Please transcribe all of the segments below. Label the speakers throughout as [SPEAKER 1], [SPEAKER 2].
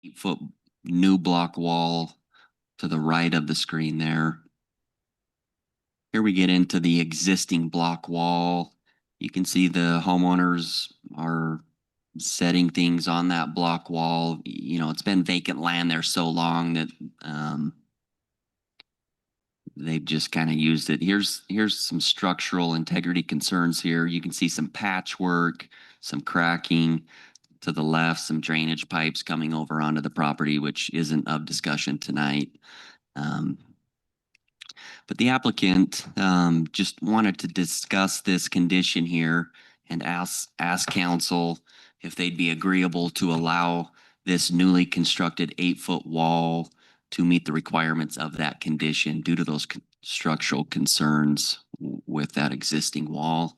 [SPEAKER 1] 8-foot new block wall to the right of the screen there. Here we get into the existing block wall. You can see the homeowners are setting things on that block wall. You know, it's been vacant land there so long that they've just kind of used it. Here's some structural integrity concerns here. You can see some patchwork, some cracking to the left, some drainage pipes coming over onto the property, which isn't of discussion tonight. But the applicant just wanted to discuss this condition here and ask council if they'd be agreeable to allow this newly constructed 8-foot wall to meet the requirements of that condition due to those structural concerns with that existing wall.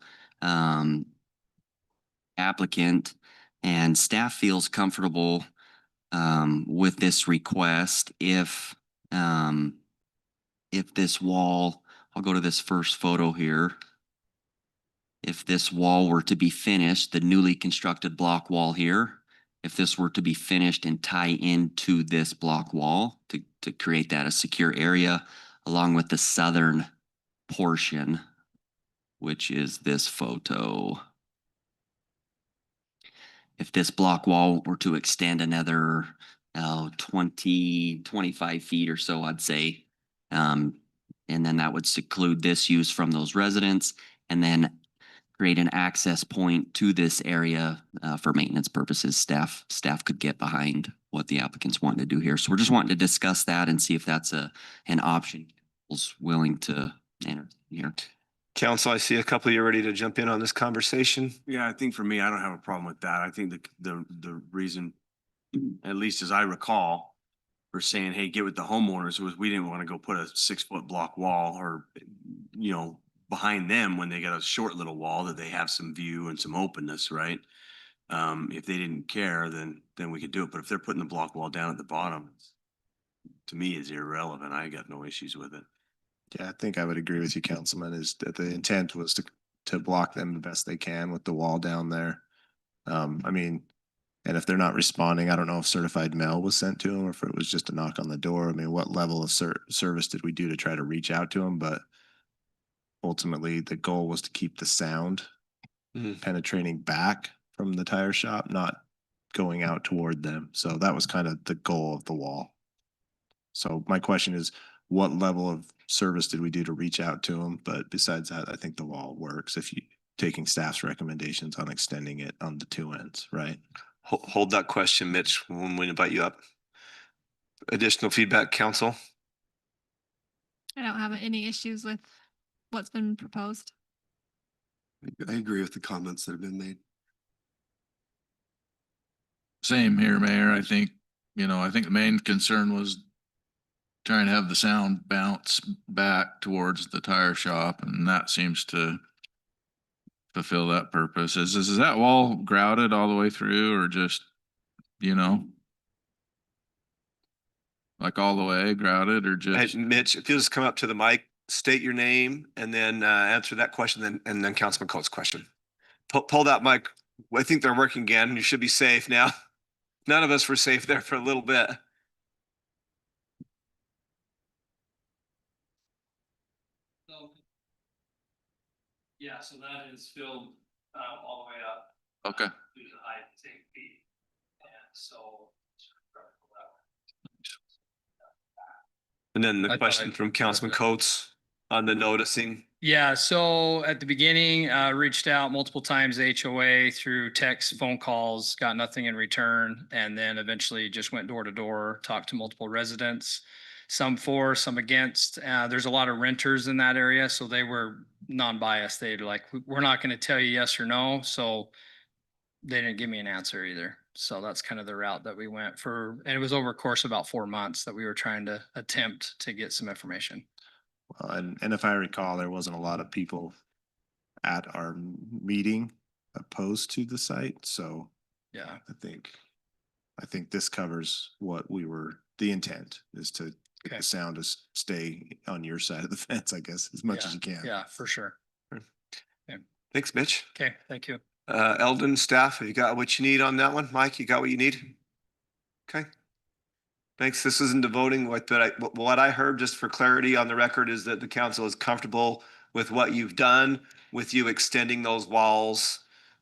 [SPEAKER 1] Applicant and staff feels comfortable with this request if this wall, I'll go to this first photo here. If this wall were to be finished, the newly constructed block wall here, if this were to be finished and tie into this block wall to create that a secure area, along with the southern portion, which is this photo. If this block wall were to extend another 25 feet or so, I'd say, and then that would seclude this use from those residents and then create an access point to this area for maintenance purposes. Staff could get behind what the applicants want to do here. So we're just wanting to discuss that and see if that's an option was willing to enter here.
[SPEAKER 2] Council, I see a couple of you ready to jump in on this conversation.
[SPEAKER 3] Yeah, I think for me, I don't have a problem with that. I think the reason, at least as I recall, for saying, hey, get with the homeowners was we didn't want to go put a 6-foot block wall or, you know, behind them when they got a short little wall that they have some view and some openness, right? If they didn't care, then we could do it. But if they're putting the block wall down at the bottom, to me is irrelevant. I got no issues with it.
[SPEAKER 4] Yeah, I think I would agree with you, Councilman, is that the intent was to block them the best they can with the wall down there. I mean, and if they're not responding, I don't know if certified mail was sent to them or if it was just a knock on the door. I mean, what level of service did we do to try to reach out to them? But ultimately, the goal was to keep the sound penetrating back from the tire shop, not going out toward them. So that was kind of the goal of the wall. So my question is, what level of service did we do to reach out to them? But besides that, I think the wall works if you taking staff's recommendations on extending it on the two ends, right?
[SPEAKER 2] Hold that question, Mitch, when we invite you up. Additional feedback, council?
[SPEAKER 5] I don't have any issues with what's been proposed.
[SPEAKER 6] I agree with the comments that have been made.
[SPEAKER 7] Same here, Mayor. I think the main concern was trying to have the sound bounce back towards the tire shop, and that seems to fulfill that purpose. Is that wall grouted all the way through, or just, like all the way grouted, or just?
[SPEAKER 2] Hey, Mitch, if you'll just come up to the mic, state your name, and then answer that question, and then Councilman Coates' question. Pull that mic. I think they're working again. You should be safe now. None of us were safe there for a little bit.
[SPEAKER 8] Yeah, so that is filled all the way up.
[SPEAKER 7] Okay.
[SPEAKER 8] Due to the height, it's 8 feet. And so.
[SPEAKER 2] And then the question from Councilman Coates on the noticing.
[SPEAKER 8] Yeah, so at the beginning, reached out multiple times HOA through text, phone calls, got nothing in return. And then eventually just went door to door, talked to multiple residents, some for, some against. There's a lot of renters in that area, so they were non-biased. They're like, we're not going to tell you yes or no. So they didn't give me an answer either. So that's kind of the route that we went for. And it was over a course of about 4 months that we were trying to attempt to get some information.
[SPEAKER 4] Well, and if I recall, there wasn't a lot of people at our meeting opposed to the site. So
[SPEAKER 8] yeah,
[SPEAKER 4] I think this covers what the intent is to get the sound to stay on your side of the fence, I guess, as much as you can.
[SPEAKER 8] Yeah, for sure.
[SPEAKER 2] Thanks, Mitch.
[SPEAKER 8] Okay, thank you.
[SPEAKER 2] Eldon, staff, have you got what you need on that one? Mike, you got what you need? Okay. Thanks. This isn't devoting what I heard, just for clarity on the record, is that the council is comfortable with what you've done, with you extending those walls,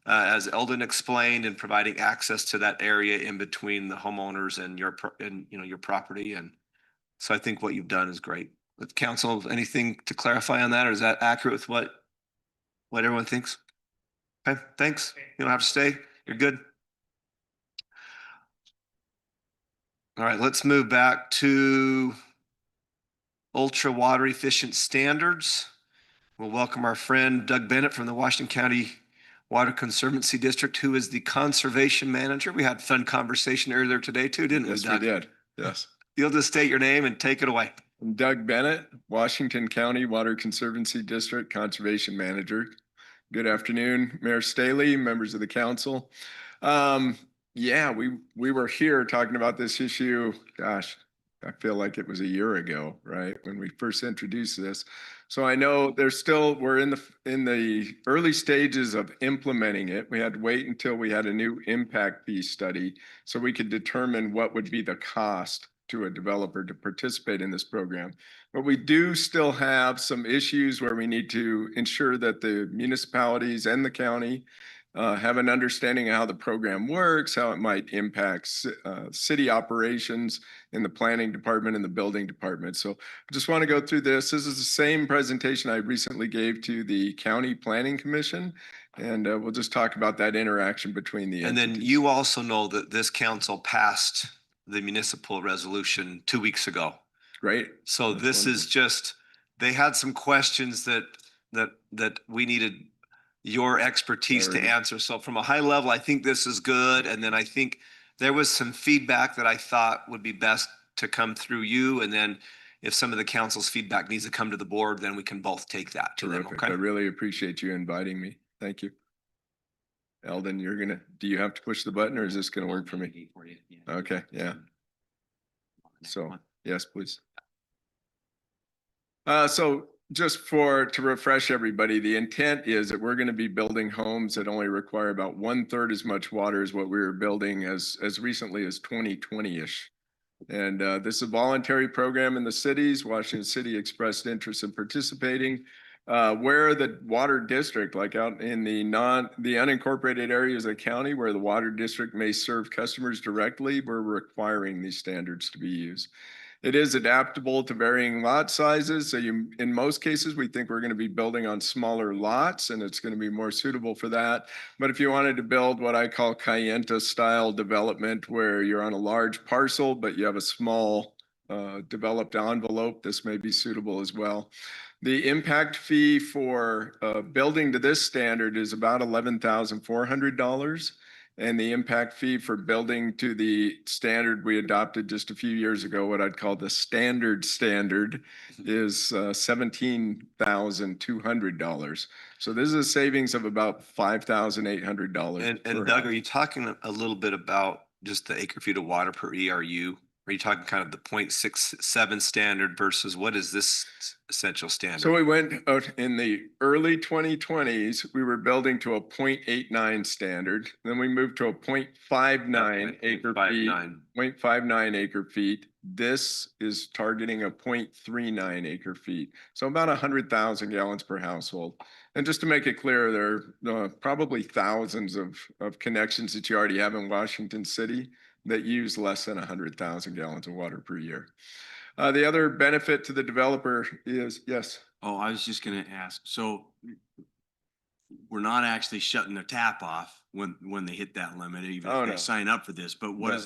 [SPEAKER 2] as Eldon explained, and providing access to that area in between the homeowners and your property. And so I think what you've done is great. With council, anything to clarify on that, or is that accurate with what everyone thinks? Okay, thanks. You don't have to stay. You're good. All right, let's move back to ultra water efficient standards. We'll welcome our friend Doug Bennett from the Washington County Water Conservancy District, who is the conservation manager. We had a fun conversation earlier today too, didn't we,
[SPEAKER 9] Yes, we
[SPEAKER 2] Doug?
[SPEAKER 9] did. Yes.
[SPEAKER 2] You'll just state your name and take it away.
[SPEAKER 9] I'm Doug Bennett, Washington County Water Conservancy District Conservation Manager. Good afternoon, Mayor Staley, members of the council. Yeah, we were here talking about this issue. Gosh, I feel like it was a year ago, right, when we first introduced this. So I know we're in the early stages of implementing it. We had to wait until we had a new impact fee study so we could determine what would be the cost to a developer to participate in this program. But we do still have some issues where we need to ensure that the municipalities and the county have an understanding of how the program works, how it might impact city operations in the planning department and the building department. So I just want to go through this. This is the same presentation I recently gave to the County Planning Commission. And we'll just talk about that interaction between the
[SPEAKER 2] And then
[SPEAKER 9] entities.
[SPEAKER 2] you also know that this council passed the municipal resolution 2 weeks ago.
[SPEAKER 9] Great.
[SPEAKER 2] So
[SPEAKER 9] That's
[SPEAKER 2] this is just, they had some questions that we needed your expertise to
[SPEAKER 9] Clarity.
[SPEAKER 2] answer. So from a high level, I think this is good. And then I think there was some feedback that I thought would be best to come through you. And then if some of the council's feedback needs to come to the board, then we can both take that to them.
[SPEAKER 9] Terrific. I
[SPEAKER 2] Okay.
[SPEAKER 9] really appreciate you inviting me. Thank you. Eldon, do you have to push the button or is this gonna work for me? Okay, yeah. So, yes, please. So just to refresh everybody, the intent is that we're going to be building homes that only require about 1/3 as much water as what we were building as recently as 2020-ish. And this is a voluntary program in the cities. Washington City expressed interest in participating. Where the water district, like out in the unincorporated areas of the county where the water district may serve customers directly, we're requiring these standards to be used. It is adaptable to varying lot sizes. So in most cases, we think we're going to be building on smaller lots and it's going to be more suitable for that. But if you wanted to build what I call Kayenta style development, where you're on a large parcel, but you have a small developed envelope, this may be suitable as well. The impact fee for building to this standard is about $11,400. And the impact fee for building to the standard we adopted just a few years ago, what I'd call the standard, is $17,200. So this is a savings of about $5,800.
[SPEAKER 2] And Doug, are you talking a little bit about just the acre feet of water per ERU? Are you talking kind of the 0.67 standard versus what is this essential standard?
[SPEAKER 9] So we went out in the early 2020s, we were building to a 0.89 standard. Then we moved to a 0.59 acre feet. 0.59 acre feet. This is targeting a 0.39 acre feet. So about 100,000 gallons per household. And just to make it clear, there are probably thousands of connections that you already have in Washington City that use less than 100,000 gallons of water per year. The other benefit to the developer is, yes.
[SPEAKER 3] Oh, I was just gonna ask, so we're not actually shutting the tap off when they hit that limit, even
[SPEAKER 9] Oh,
[SPEAKER 3] if
[SPEAKER 9] no.
[SPEAKER 3] they sign up for this, but what
[SPEAKER 9] No.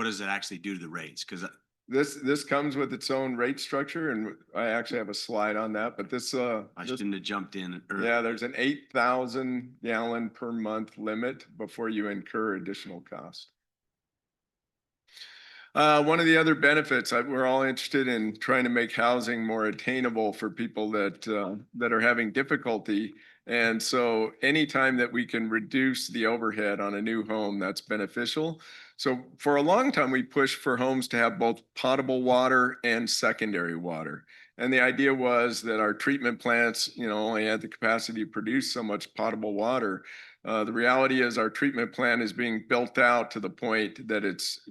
[SPEAKER 3] does it actually do to the rates? Cause
[SPEAKER 9] This comes with its own rate structure, and I actually have a slide on that, but this,
[SPEAKER 3] I shouldn't have jumped in early.
[SPEAKER 9] yeah, there's an 8,000 gallon per month limit before you incur additional cost. One of the other benefits, we're all interested in trying to make housing more attainable for people that are having difficulty. And so anytime that we can reduce the overhead on a new home, that's beneficial. So for a long time, we pushed for homes to have both potable water and secondary water. And the idea was that our treatment plants, only had the capacity to produce so much potable water. The reality is our treatment plant is being built out to the point that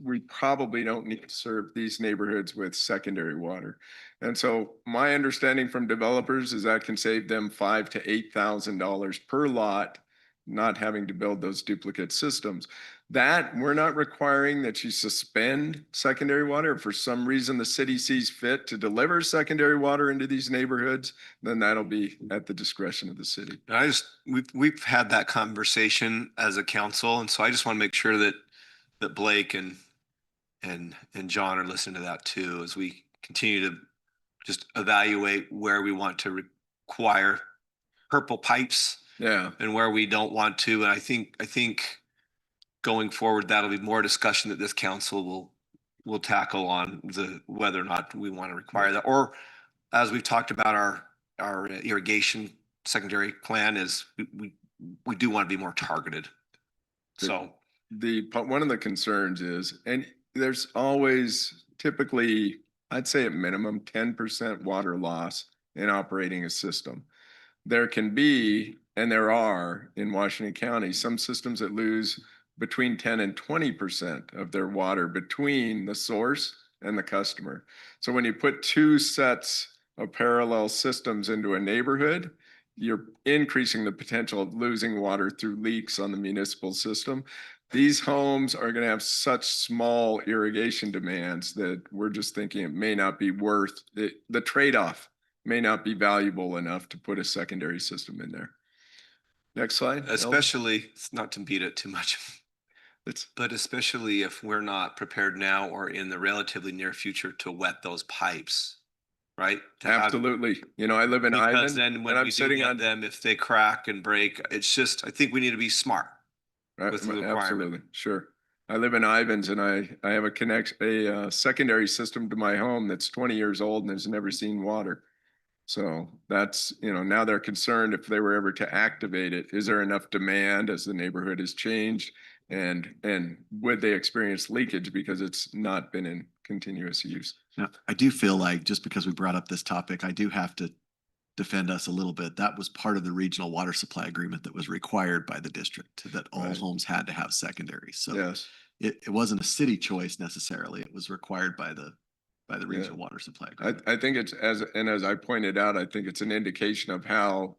[SPEAKER 9] we probably don't need to serve these neighborhoods with secondary water. And so my understanding from developers is that can save them $5,000 to $8,000 per lot, not having to build those duplicate systems. That we're not requiring that you suspend secondary water. If for some reason the city sees fit to deliver secondary water into these neighborhoods, then that'll be at the discretion of the city.
[SPEAKER 2] And we've had that conversation as a council, and so I just want to make sure that Blake and John are listening to that too, as we continue to just evaluate where we want to require purple pipes
[SPEAKER 9] Yeah.
[SPEAKER 2] and where we don't want to. And I think going forward, that'll be more discussion that this council will tackle on whether or not we want to require that. Or as we've talked about our irrigation secondary plan is we do want to be more targeted. So
[SPEAKER 9] One of the concerns is, and there's always typically, I'd say at minimum 10% water loss in operating a system. There can be, and there are in Washington County, some systems that lose between 10 and 20% of their water between the source and the customer. So when you put two sets of parallel systems into a neighborhood, you're increasing the potential of losing water through leaks on the municipal system. These homes are going to have such small irrigation demands that we're just thinking it may not be worth it. The trade-off may not be valuable enough to put a secondary system in there. Next slide.
[SPEAKER 2] especially, it's not to beat it too much, but especially if we're not prepared now or in the relatively near future to wet those pipes, right?
[SPEAKER 9] Absolutely. I live in Ivan,
[SPEAKER 2] Because then
[SPEAKER 9] and
[SPEAKER 2] when
[SPEAKER 9] I'm
[SPEAKER 2] we do
[SPEAKER 9] sitting
[SPEAKER 2] get
[SPEAKER 9] on
[SPEAKER 2] them, if they crack and break, it's just, I think we need to be smart. with the requirement.
[SPEAKER 9] Absolutely, sure. I live in Ivans, and I have a secondary system to my home that's 20 years old and has never seen water. So that's, now they're concerned if they were ever to activate it, is there enough demand as the neighborhood has changed? And would they experience leakage because it's not been in continuous use?
[SPEAKER 4] Now, I do feel like just because we brought up this topic, I do have to defend us a little bit. That was part of the regional water supply agreement that was required by the district, that all
[SPEAKER 9] Right.
[SPEAKER 4] homes had to have secondary. So
[SPEAKER 9] Yes.
[SPEAKER 4] it wasn't a city choice necessarily. It was required by the regional water supply agreement.
[SPEAKER 9] I think it's as I pointed out, I think it's an indication of how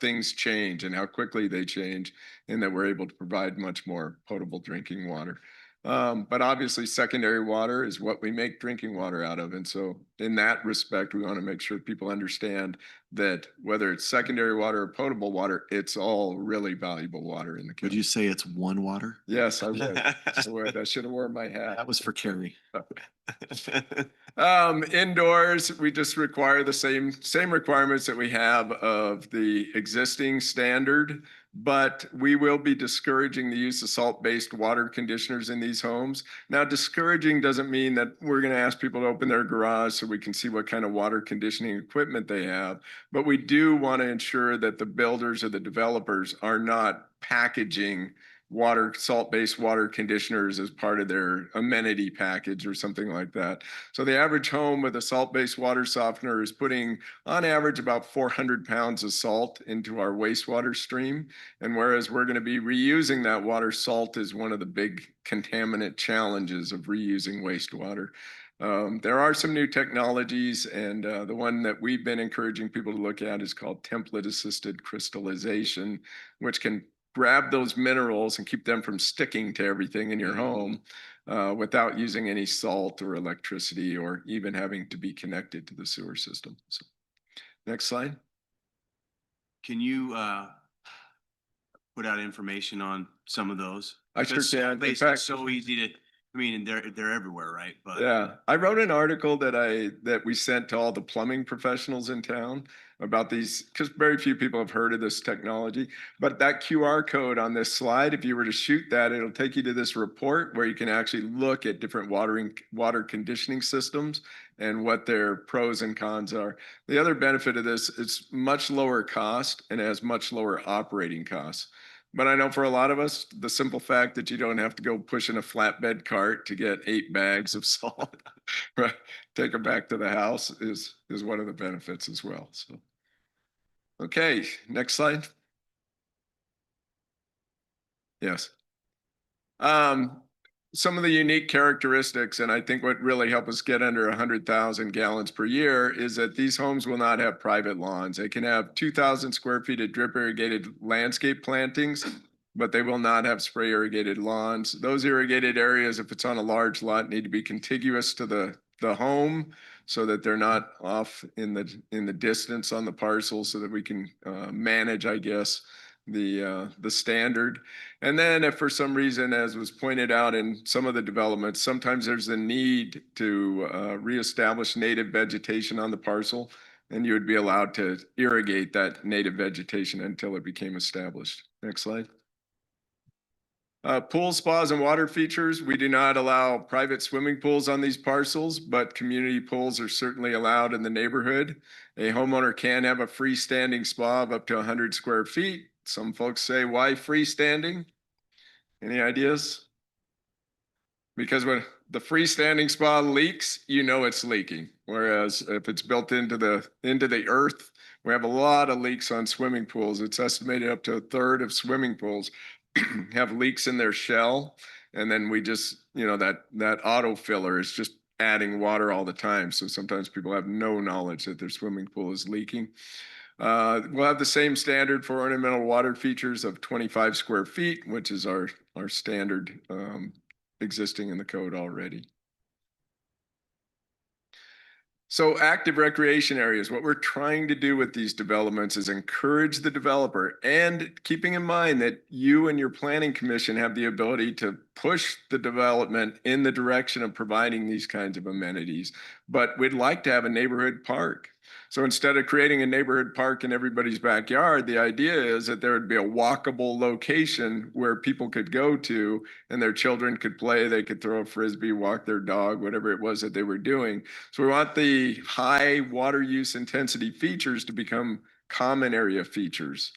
[SPEAKER 9] things change and how quickly they change, and that we're able to provide much more potable drinking water. But obviously secondary water is what we make drinking water out of. And so in that respect, we want to make sure people understand that whether it's secondary water or potable water, it's all really valuable water in the
[SPEAKER 4] Would
[SPEAKER 9] county.
[SPEAKER 4] you say it's one water?
[SPEAKER 9] Yes, I would. I would. I should have worn my hat.
[SPEAKER 4] That was for Carrie.
[SPEAKER 9] Indoors, we just require the same requirements that we have of the existing standard, but we will be discouraging the use of salt-based water conditioners in these homes. Now, discouraging doesn't mean that we're going to ask people to open their garage so we can see what kind of water conditioning equipment they have, but we do want to ensure that the builders or the developers are not packaging salt-based water conditioners as part of their amenity package or something like that. So the average home with a salt-based water softener is putting on average about 400 pounds of salt into our wastewater stream. And whereas we're going to be reusing that water, salt is one of the big contaminant challenges of reusing wastewater. There are some new technologies, and the one that we've been encouraging people to look at is called template-assisted crystallization, which can grab those minerals and keep them from sticking to everything in your home without using any salt or electricity or even having to be connected to the sewer system. So, next slide.
[SPEAKER 3] Can you put out information on some of those?
[SPEAKER 9] I sure
[SPEAKER 3] Because
[SPEAKER 9] can. In
[SPEAKER 3] It's
[SPEAKER 9] fact-
[SPEAKER 3] so easy to, and they're everywhere, right? But
[SPEAKER 9] Yeah, I wrote an article that we sent to all the plumbing professionals in town about these, because very few people have heard of this technology. But that QR code on this slide, if you were to shoot that, it'll take you to this report where you can actually look at different water conditioning systems and what their pros and cons are. The other benefit of this, it's much lower cost and has much lower operating costs. But I know for a lot of us, the simple fact that you don't have to go pushing a flatbed cart to get 8 bags of salt, right, take them back to the house is one of the benefits as well. So, okay, next slide. Yes. Some of the unique characteristics, and I think what really help us get under 100,000 gallons per year is that these homes will not have private lawns. They can have 2,000 square feet of drip irrigated landscape plantings, but they will not have spray irrigated lawns. Those irrigated areas, if it's on a large lot, need to be contiguous to the home so that they're not off in the distance on the parcel, so that we can manage, I guess, the standard. And then if for some reason, as was pointed out in some of the developments, sometimes there's a need to reestablish native vegetation on the parcel, and you would be allowed to irrigate that native vegetation until it became established. Next slide. Pool spas and water features. We do not allow private swimming pools on these parcels, but community pools are certainly allowed in the neighborhood. A homeowner can have a freestanding spa of up to 100 square feet. Some folks say, why freestanding? Any ideas? Because when the freestanding spa leaks, you know it's leaking. Whereas if it's built into the earth, we have a lot of leaks on swimming pools. It's estimated up to a third of swimming pools have leaks in their shell. And then we just, that auto filler is just adding water all the time. So sometimes people have no knowledge that their swimming pool is leaking. We'll have the same standard for ornamental water features of 25 square feet, which is our standard existing in the code already. So active recreation areas, what we're trying to do with these developments is encourage the developer, and keeping in mind that you and your planning commission have the ability to push the development in the direction of providing these kinds of amenities. But we'd like to have a neighborhood park. So instead of creating a neighborhood park in everybody's backyard, the idea is that there would be a walkable location where people could go to and their children could play. They could throw a frisbee, walk their dog, whatever it was that they were doing. So we want the high water use intensity features to become common area features.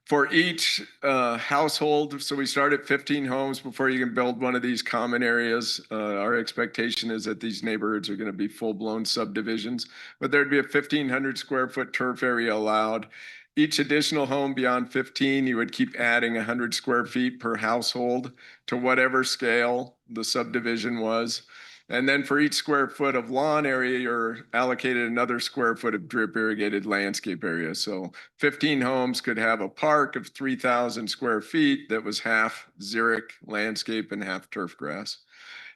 [SPEAKER 9] For each household, so we start at 15 homes before you can build one of these common areas. Our expectation is that these neighborhoods are going to be full-blown subdivisions, but there'd be a 1,500 square foot turf area allowed. Each additional home beyond 15, you would keep adding 100 square feet per household to whatever scale the subdivision was. And then for each square foot of lawn area, you're allocated another square foot of drip irrigated landscape area. So 15 homes could have a park of 3,000 square feet that was half xeric landscape and half turf grass.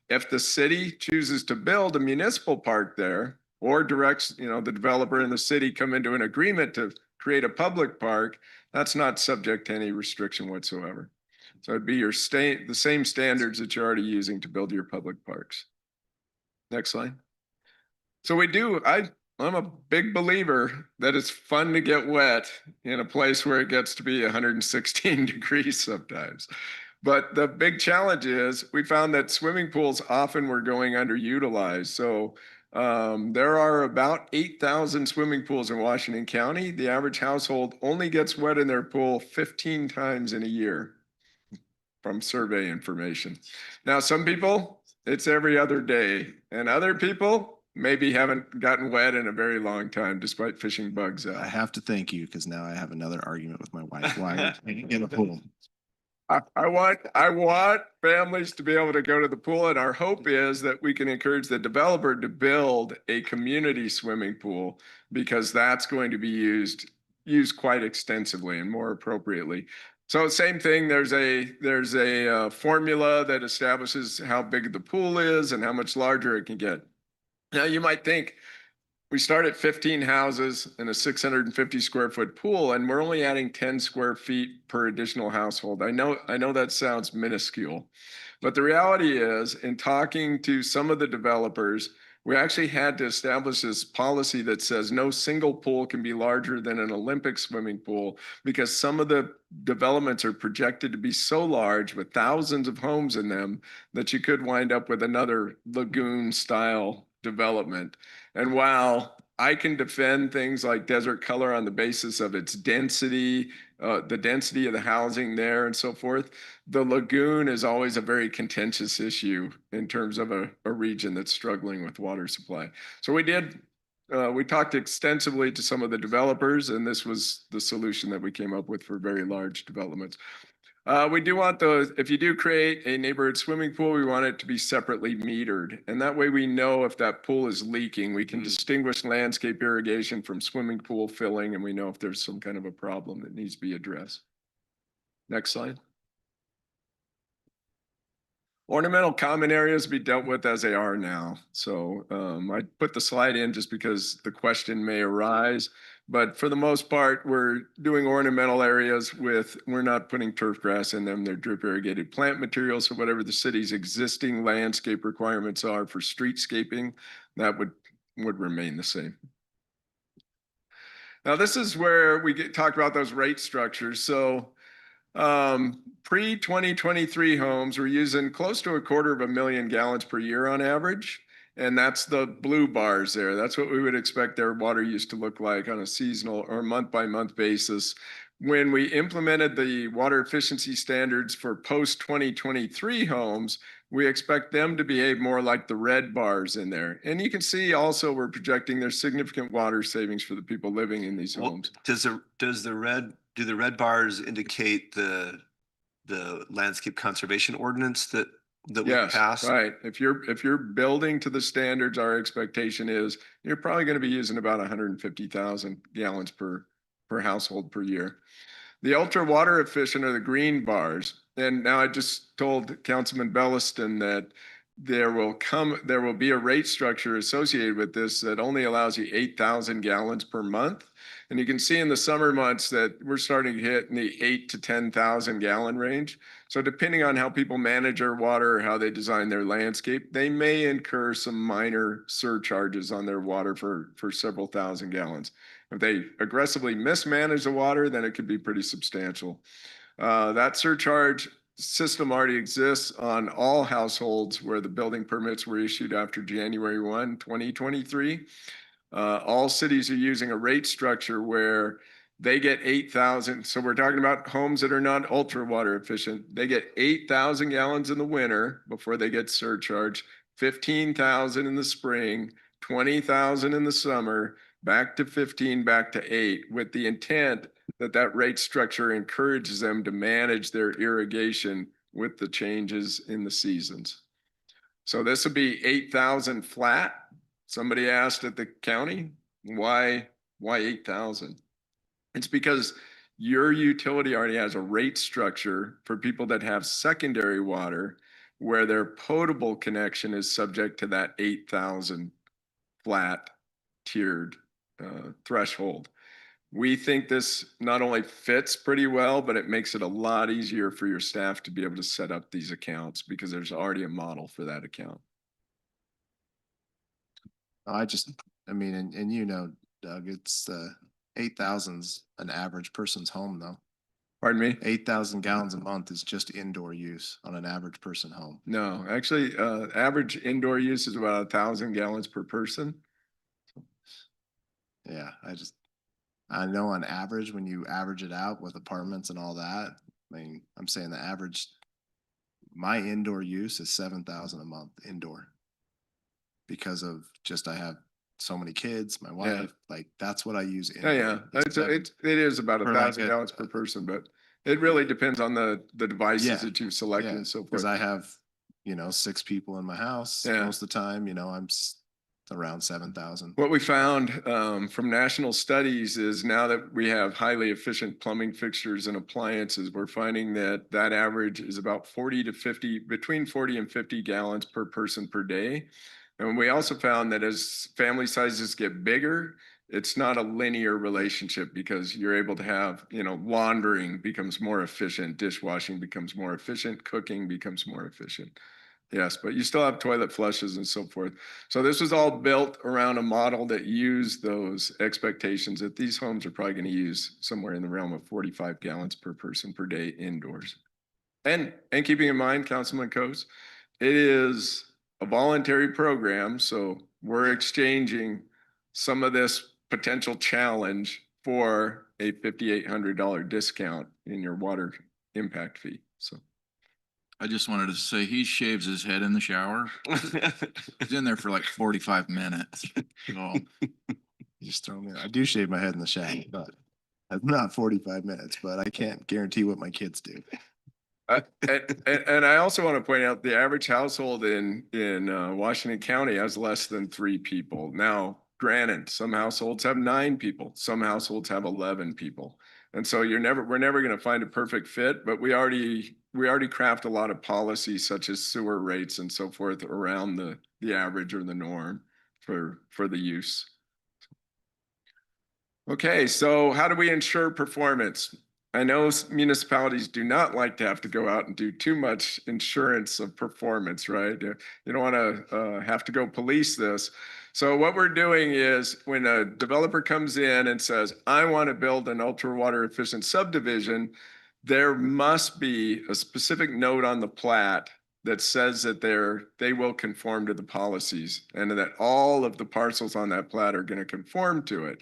[SPEAKER 9] If the city chooses to build a municipal park there, or directs, the developer and the city come into an agreement to create a public park, that's not subject to any restriction whatsoever. So it'd be the same standards that you're already using to build your public parks. Next slide. So I'm a big believer that it's fun to get wet in a place where it gets to be 116 degrees sometimes. But the big challenge is we found that swimming pools often were going underutilized. So there are about 8,000 swimming pools in Washington County. The average household only gets wet in their pool 15 times in a year from survey information. Now, some people, it's every other day, and other people maybe haven't gotten wet in a very long time despite fishing bugs out.
[SPEAKER 4] I have to thank you because now I have another argument with my wife why we can't get a pool.
[SPEAKER 9] I want families to be able to go to the pool, and our hope is that we can encourage the developer to build a community swimming pool, because that's going to be used quite extensively and more appropriately. So same thing, there's a formula that establishes how big the pool is and how much larger it can get. Now you might think, we start at 15 houses and a 650 square foot pool, and we're only adding 10 square feet per additional household. I know that sounds minuscule, but the reality is, in talking to some of the developers, we actually had to establish this policy that says no single pool can be larger than an Olympic swimming pool, because some of the developments are projected to be so large with thousands of homes in them that you could wind up with another lagoon style development. And while I can defend things like Desert Color on the basis of its density the density of the housing there and so forth. The lagoon is always a very contentious issue in terms of a region that's struggling with water supply. So we talked extensively to some of the developers, and this was the solution that we came up with for very large developments. We do want if you do create a neighborhood swimming pool, we want it to be separately metered. And that way we know if that pool is leaking, we can distinguish landscape irrigation from swimming pool filling, and we know if there's some kind of a problem that needs to be addressed. Next slide. Ornamental common areas be dealt with as they are now. So I put the slide in just because the question may arise. But for the most part, we're doing ornamental areas we're not putting turf grass in them. They're drip irrigated plant materials. So whatever the city's existing landscape requirements are for streetscaping, that would remain the same. Now, this is where we talk about those rate structures. So pre-2023 homes, we're using close to 250,000 gallons per year on average. And that's the blue bars there. That's what we would expect their water use to look like on a seasonal or month-by-month basis. When we implemented the water efficiency standards for post-2023 homes, we expect them to behave more like the red bars in there. And you can see also we're projecting there's significant water savings for the people living in these homes.
[SPEAKER 2] Do the red bars indicate the landscape conservation ordinance that we passed?
[SPEAKER 9] Right. If you're building to the standards, our expectation is you're probably going to be using about 150,000 gallons per household per year. The ultra water efficient are the green bars. And now I just told Councilman Belliston that there will be a rate structure associated with this that only allows you 8,000 gallons per month. And you can see in the summer months that we're starting to hit in the 8,000 to 10,000 gallon range. So depending on how people manage their water or how they design their landscape, they may incur some minor surcharges on their water for several thousand gallons. If they aggressively mismanage the water, then it could be pretty substantial. That surcharge system already exists on all households where the building permits were issued after January 1, 2023. All cities are using a rate structure where they get 8,000. So we're talking about homes that are not ultra water efficient. They get 8,000 gallons in the winter before they get surcharged, 15,000 in the spring, 20,000 in the summer, back to 15, back to 8, with the intent that rate structure encourages them to manage their irrigation with the changes in the seasons. So this would be 8,000 flat. Somebody asked at the county, why 8,000? It's because your utility already has a rate structure for people that have secondary water where their potable connection is subject to that 8,000 flat tiered threshold. We think this not only fits pretty well, but it makes it a lot easier for your staff to be able to set up these accounts because there's already a model for that account.
[SPEAKER 4] I mean, and you know, Doug, it's 8,000's an average person's home though.
[SPEAKER 9] Pardon me?
[SPEAKER 4] 8,000 gallons a month is just indoor use on an average person home.
[SPEAKER 9] No, actually, average indoor use is about 1,000 gallons per person.
[SPEAKER 4] Yeah, I know on average, when you average it out with apartments and all that, I mean, I'm saying the average, my indoor use is 7,000 a month indoor. Because of just, I have so many kids, my wife, like that's what I use.
[SPEAKER 9] Yeah. It is about 1,000 gallons per person, but it really depends on the devices that you've selected and so forth.
[SPEAKER 4] Because I have, 6 people in my house most of the time, I'm around 7,000.
[SPEAKER 9] What we found from national studies is now that we have highly efficient plumbing fixtures and appliances, we're finding that average is about between 40 and 50 gallons per person per day. And we also found that as family sizes get bigger, it's not a linear relationship because you're able to have, laundering becomes more efficient, dishwashing becomes more efficient, cooking becomes more efficient. Yes, but you still have toilet flushes and so forth. So this was all built around a model that used those expectations that these homes are probably going to use somewhere in the realm of 45 gallons per person per day indoors. And keeping in mind, Councilman Coase, it is a voluntary program. So we're exchanging some of this potential challenge for a $5,800 discount in your water impact fee. So
[SPEAKER 7] I just wanted to say he shaves his head in the shower. He's in there for like 45 minutes. So
[SPEAKER 4] You just throw me, I do shave my head in the shower, but not 45 minutes, but I can't guarantee what my kids do.
[SPEAKER 9] And I also want to point out the average household in Washington County has less than 3 people. Now, granted, some households have 9 people, some households have 11 people. And so we're never going to find a perfect fit, but we already craft a lot of policies such as sewer rates and so forth around the average or the norm for the use. Okay, so how do we ensure performance? I know municipalities do not like to have to go out and do too much insurance of performance, right? You don't want to have to go police this. So what we're doing is when a developer comes in and says, I want to build an ultra water efficient subdivision, there must be a specific note on the plat that says that they will conform to the policies and that all of the parcels on that plat are going to conform to it.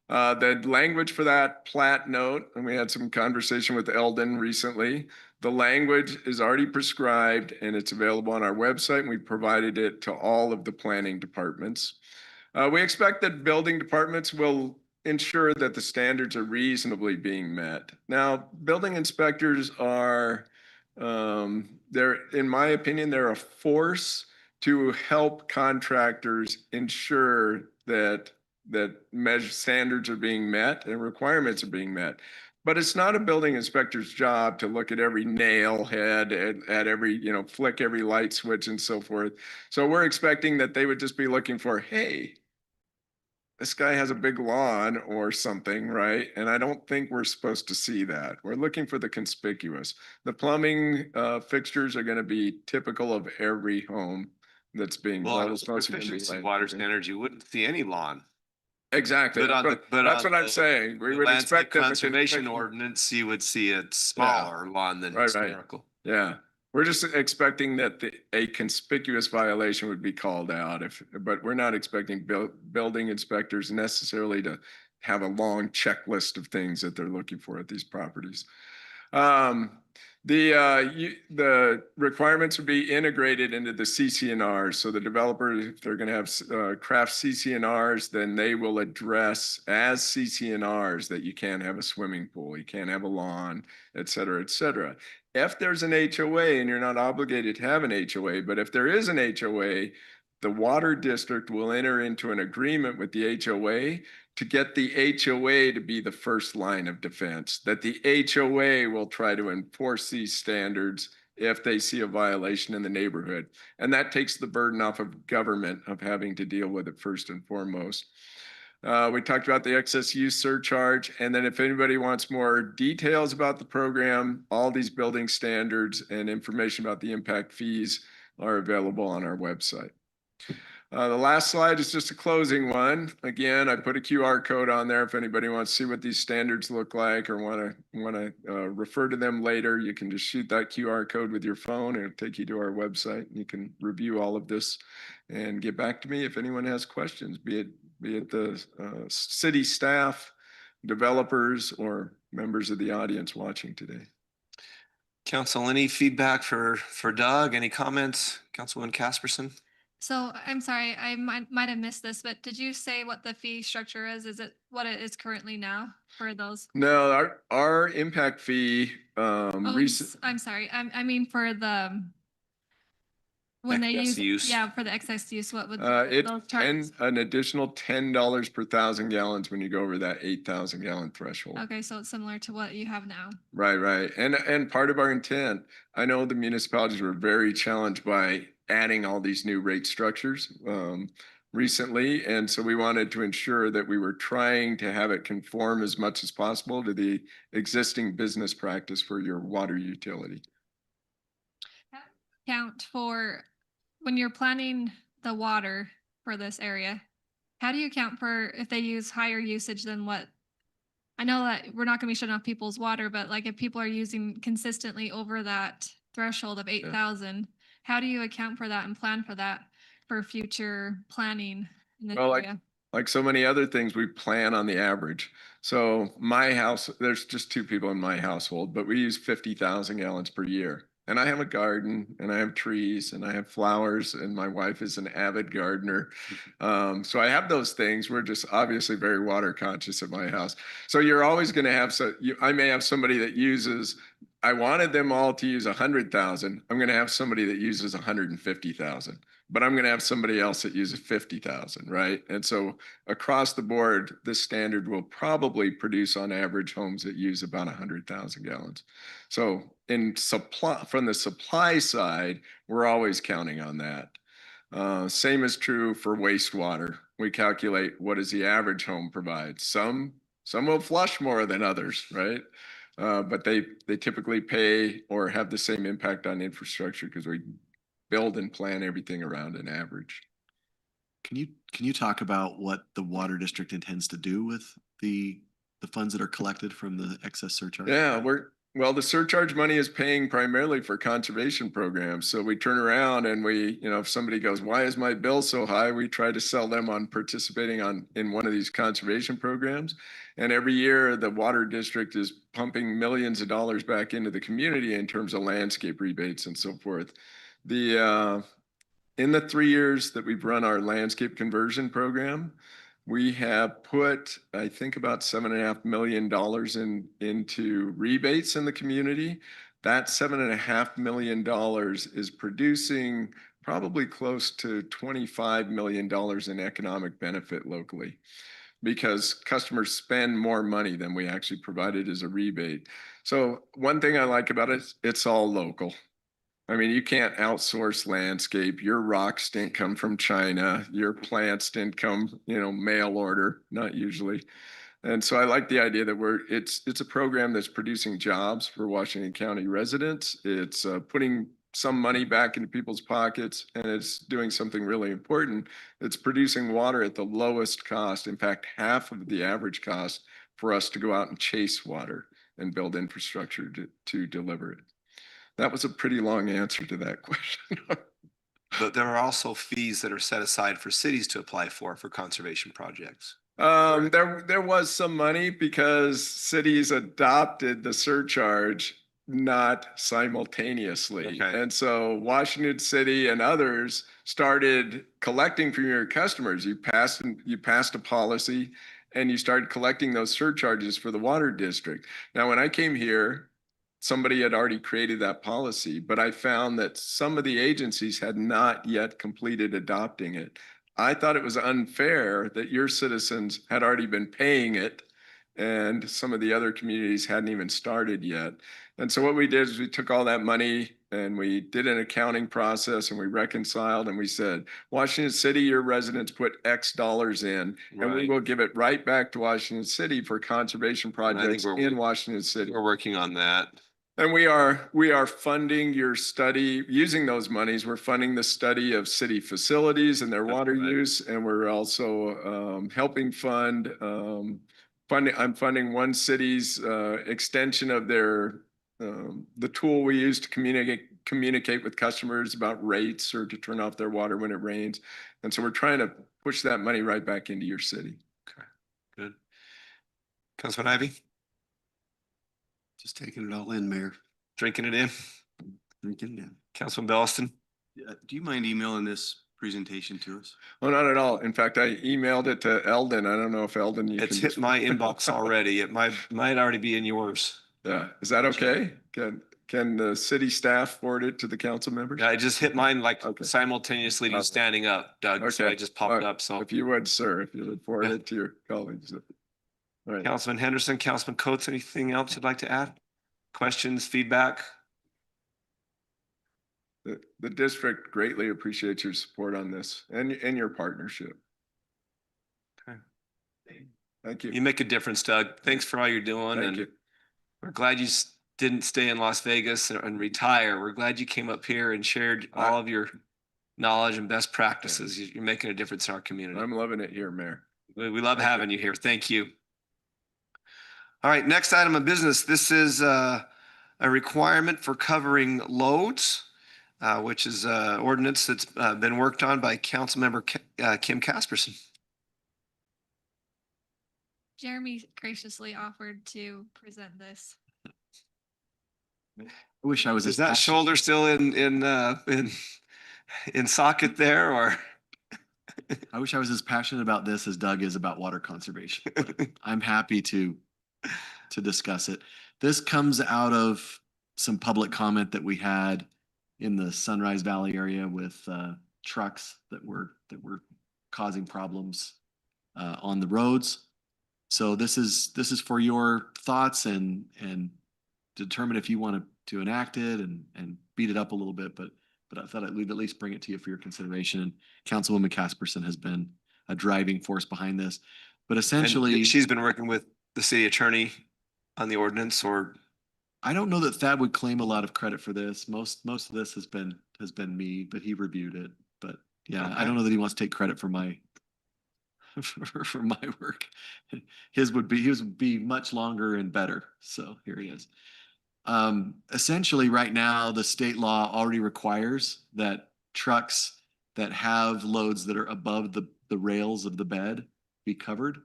[SPEAKER 9] The language for that plat note, and we had some conversation with Eldon recently, the language is already prescribed and it's available on our website, and we provided it to all of the planning departments. We expect that building departments will ensure that the standards are reasonably being met. Now, building inspectors are, in my opinion, they're a force to help contractors ensure that measure standards are being met and requirements are being met. But it's not a building inspector's job to look at every nail head, at every, flick every light switch and so forth. So we're expecting that they would just be looking for, hey, this guy has a big lawn or something, right? And I don't think we're supposed to see that. We're looking for the conspicuous. The plumbing fixtures are going to be typical of every home that's being
[SPEAKER 2] Well, on
[SPEAKER 9] built.
[SPEAKER 2] a efficiency water standards, you wouldn't see any lawn.
[SPEAKER 9] Exactly.
[SPEAKER 2] But
[SPEAKER 9] That's
[SPEAKER 2] on
[SPEAKER 9] what I'm
[SPEAKER 2] the-
[SPEAKER 9] saying. We
[SPEAKER 2] The
[SPEAKER 9] would
[SPEAKER 2] landscape
[SPEAKER 9] expect that the
[SPEAKER 2] conservation
[SPEAKER 9] conspicuous-
[SPEAKER 2] ordinance, you would see a smaller lawn than
[SPEAKER 9] Right, right.
[SPEAKER 2] historical.
[SPEAKER 9] Yeah, we're just expecting that a conspicuous violation would be called out but we're not expecting building inspectors necessarily to have a long checklist of things that they're looking for at these properties. The requirements would be integrated into the CC&Rs. So the developer, if they're going to have craft CC&Rs, then they will address as CC&Rs that you can't have a swimming pool, you can't have a lawn, et cetera, et cetera. If there's an HOA, and you're not obligated to have an HOA, but if there is an HOA, the water district will enter into an agreement with the HOA to get the HOA to be the first line of defense, that the HOA will try to enforce these standards if they see a violation in the neighborhood. And that takes the burden off of government of having to deal with it first and foremost. We talked about the excess use surcharge. And then if anybody wants more details about the program, all these building standards and information about the impact fees are available on our website. The last slide is just a closing one. Again, I put a QR code on there. If anybody wants to see what these standards look like or want to refer to them later, you can just shoot that QR code with your phone and it'll take you to our website. You can review all of this and get back to me if anyone has questions, be it the city staff, developers, or members of the audience watching today.
[SPEAKER 2] Council, any feedback for Doug? Any comments? Councilwoman Casperson?
[SPEAKER 5] So I'm sorry, I might have missed this, but did you say what the fee structure is? Is it what it is currently now for those?
[SPEAKER 9] No, our impact fee,
[SPEAKER 5] I'm sorry. I mean for the when they
[SPEAKER 2] Excess
[SPEAKER 5] use,
[SPEAKER 2] use.
[SPEAKER 5] yeah, for the excess use, what would
[SPEAKER 9] it's
[SPEAKER 5] those charges?
[SPEAKER 9] an additional $10 per 1,000 gallons when you go over that 8,000 gallon threshold.
[SPEAKER 5] Okay, so it's similar to what you have now.
[SPEAKER 9] Right. And part of our intent, I know the municipalities were very challenged by adding all these new rate structures recently. And so we wanted to ensure that we were trying to have it conform as much as possible to the existing business practice for your water utility.
[SPEAKER 5] Count for when you're planning the water for this area, how do you account for if they use higher usage than what? I know that we're not going to be shutting off people's water, but like if people are using consistently over that threshold of 8,000, how do you account for that and plan for that for future planning in this
[SPEAKER 9] Well,
[SPEAKER 5] area?
[SPEAKER 9] like so many other things, we plan on the average. So my house, there's just two people in my household, but we use 50,000 gallons per year. And I have a garden and I have trees and I have flowers and my wife is an avid gardener. So I have those things. We're just obviously very water conscious at my house. So you're always going to have, I may have somebody that uses, I wanted them all to use 100,000. I'm going to have somebody that uses 150,000, but I'm going to have somebody else that uses 50,000, right? And so across the board, this standard will probably produce on average homes that use about 100,000 gallons. So in supply, from the supply side, we're always counting on that. Same is true for wastewater. We calculate what does the average home provide. Some will flush more than others, right? But they typically pay or have the same impact on infrastructure because we build and plan everything around an average.
[SPEAKER 4] Can you talk about what the water district intends to do with the funds that are collected from the excess surcharge?
[SPEAKER 9] Yeah, the surcharge money is paying primarily for conservation programs. So we turn around and if somebody goes, why is my bill so high? We try to sell them on participating in one of these conservation programs. And every year the water district is pumping millions of dollars back into the community in terms of landscape rebates and so forth. In the 3 years that we've run our landscape conversion program, we have put, I think, about $7.5 million into rebates in the community. That $7.5 million is producing probably close to $25 million in economic benefit locally because customers spend more money than we actually provided as a rebate. So one thing I like about it, it's all local. I mean, you can't outsource landscape. Your rocks didn't come from China. Your plants didn't come, mail order, not usually. And so I like the idea that it's a program that's producing jobs for Washington County residents. It's putting some money back into people's pockets, and it's doing something really important. It's producing water at the lowest cost. In fact, half of the average cost for us to go out and chase water and build infrastructure to deliver it. That was a pretty long answer to that question.
[SPEAKER 2] But there are also fees that are set aside for cities to apply for conservation projects.
[SPEAKER 9] There was some money because cities adopted the surcharge not simultaneously.
[SPEAKER 2] Okay.
[SPEAKER 9] And so Washington City and others started collecting from your customers. You passed a policy and you started collecting those surcharges for the water district. Now, when I came here, somebody had already created that policy, but I found that some of the agencies had not yet completed adopting it. I thought it was unfair that your citizens had already been paying it and some of the other communities hadn't even started yet. And so what we did is we took all that money and we did an accounting process and we reconciled and we said, Washington City, your residents put X dollars in, and we will give it right back to Washington City for conservation projects in Washington City.
[SPEAKER 2] We're working on that.
[SPEAKER 9] And we are funding your study using those monies. We're funding the study of city facilities and their water use, and we're also helping fund. I'm funding one city's extension of their the tool we use to communicate with customers about rates or to turn off their water when it rains. And so we're trying to push that money right back into your city.
[SPEAKER 2] Okay, good. Councilman Ivy?
[SPEAKER 6] Just taking it all in, Mayor.
[SPEAKER 2] Drinking it in.
[SPEAKER 6] Drinking it in.
[SPEAKER 2] Councilman Belliston?
[SPEAKER 3] Do you mind emailing this presentation to us?
[SPEAKER 9] Oh, not at all. In fact, I emailed it to Eldon. I don't know if Eldon.
[SPEAKER 2] It's hit my inbox already. It might already be in yours.
[SPEAKER 9] Yeah, is that okay? Can the city staff forward it to the council members?
[SPEAKER 2] I just hit mine like
[SPEAKER 9] Okay.
[SPEAKER 2] simultaneously to you standing up, Doug. So
[SPEAKER 9] Okay.
[SPEAKER 2] I just popped up. So
[SPEAKER 9] If you would, sir, if you would forward it to your colleagues. All right.
[SPEAKER 2] Councilman Henderson, Councilman Coates, anything else you'd like to add? Questions, feedback?
[SPEAKER 9] The district greatly appreciates your support on this and your partnership.
[SPEAKER 2] Okay.
[SPEAKER 9] Thank you.
[SPEAKER 2] You make a difference, Doug. Thanks for all you're doing.
[SPEAKER 9] Thank
[SPEAKER 2] And
[SPEAKER 9] you.
[SPEAKER 2] we're glad you didn't stay in Las Vegas and retire. We're glad you came up here and shared all of your knowledge and best practices. You're making a difference in our community.
[SPEAKER 9] I'm loving it here, Mayor.
[SPEAKER 2] We love having you here. Thank you. All right, next item of business. This is a requirement for covering loads, which is ordinance that's been worked on by Councilmember Kim Casperson.
[SPEAKER 5] Jeremy graciously offered to present this.
[SPEAKER 4] I wish I was.
[SPEAKER 2] Is
[SPEAKER 4] as
[SPEAKER 2] that
[SPEAKER 4] passionate-
[SPEAKER 2] shoulder still in socket there or?
[SPEAKER 4] I wish I was as passionate about this as Doug is about water conservation. But I'm happy to discuss it. This comes out of some public comment that we had in the Sunrise Valley area with trucks that were causing problems on the roads. So this is for your thoughts and determine if you want to enact it and beat it up a little bit, but I thought we'd at least bring it to you for your consideration. And Councilwoman Casperson has been a driving force behind this. But essentially,
[SPEAKER 2] And she's been working with the city attorney on the ordinance, or
[SPEAKER 4] I don't know that Thad would claim a lot of credit for this. Most of this has been me, but he reviewed it. But yeah, I
[SPEAKER 2] Okay.
[SPEAKER 4] don't know that he wants to take credit for my for my work. His would be much longer and better. So here he is. Essentially right now, the state law already requires that trucks that have loads that are above the rails of the bed be covered.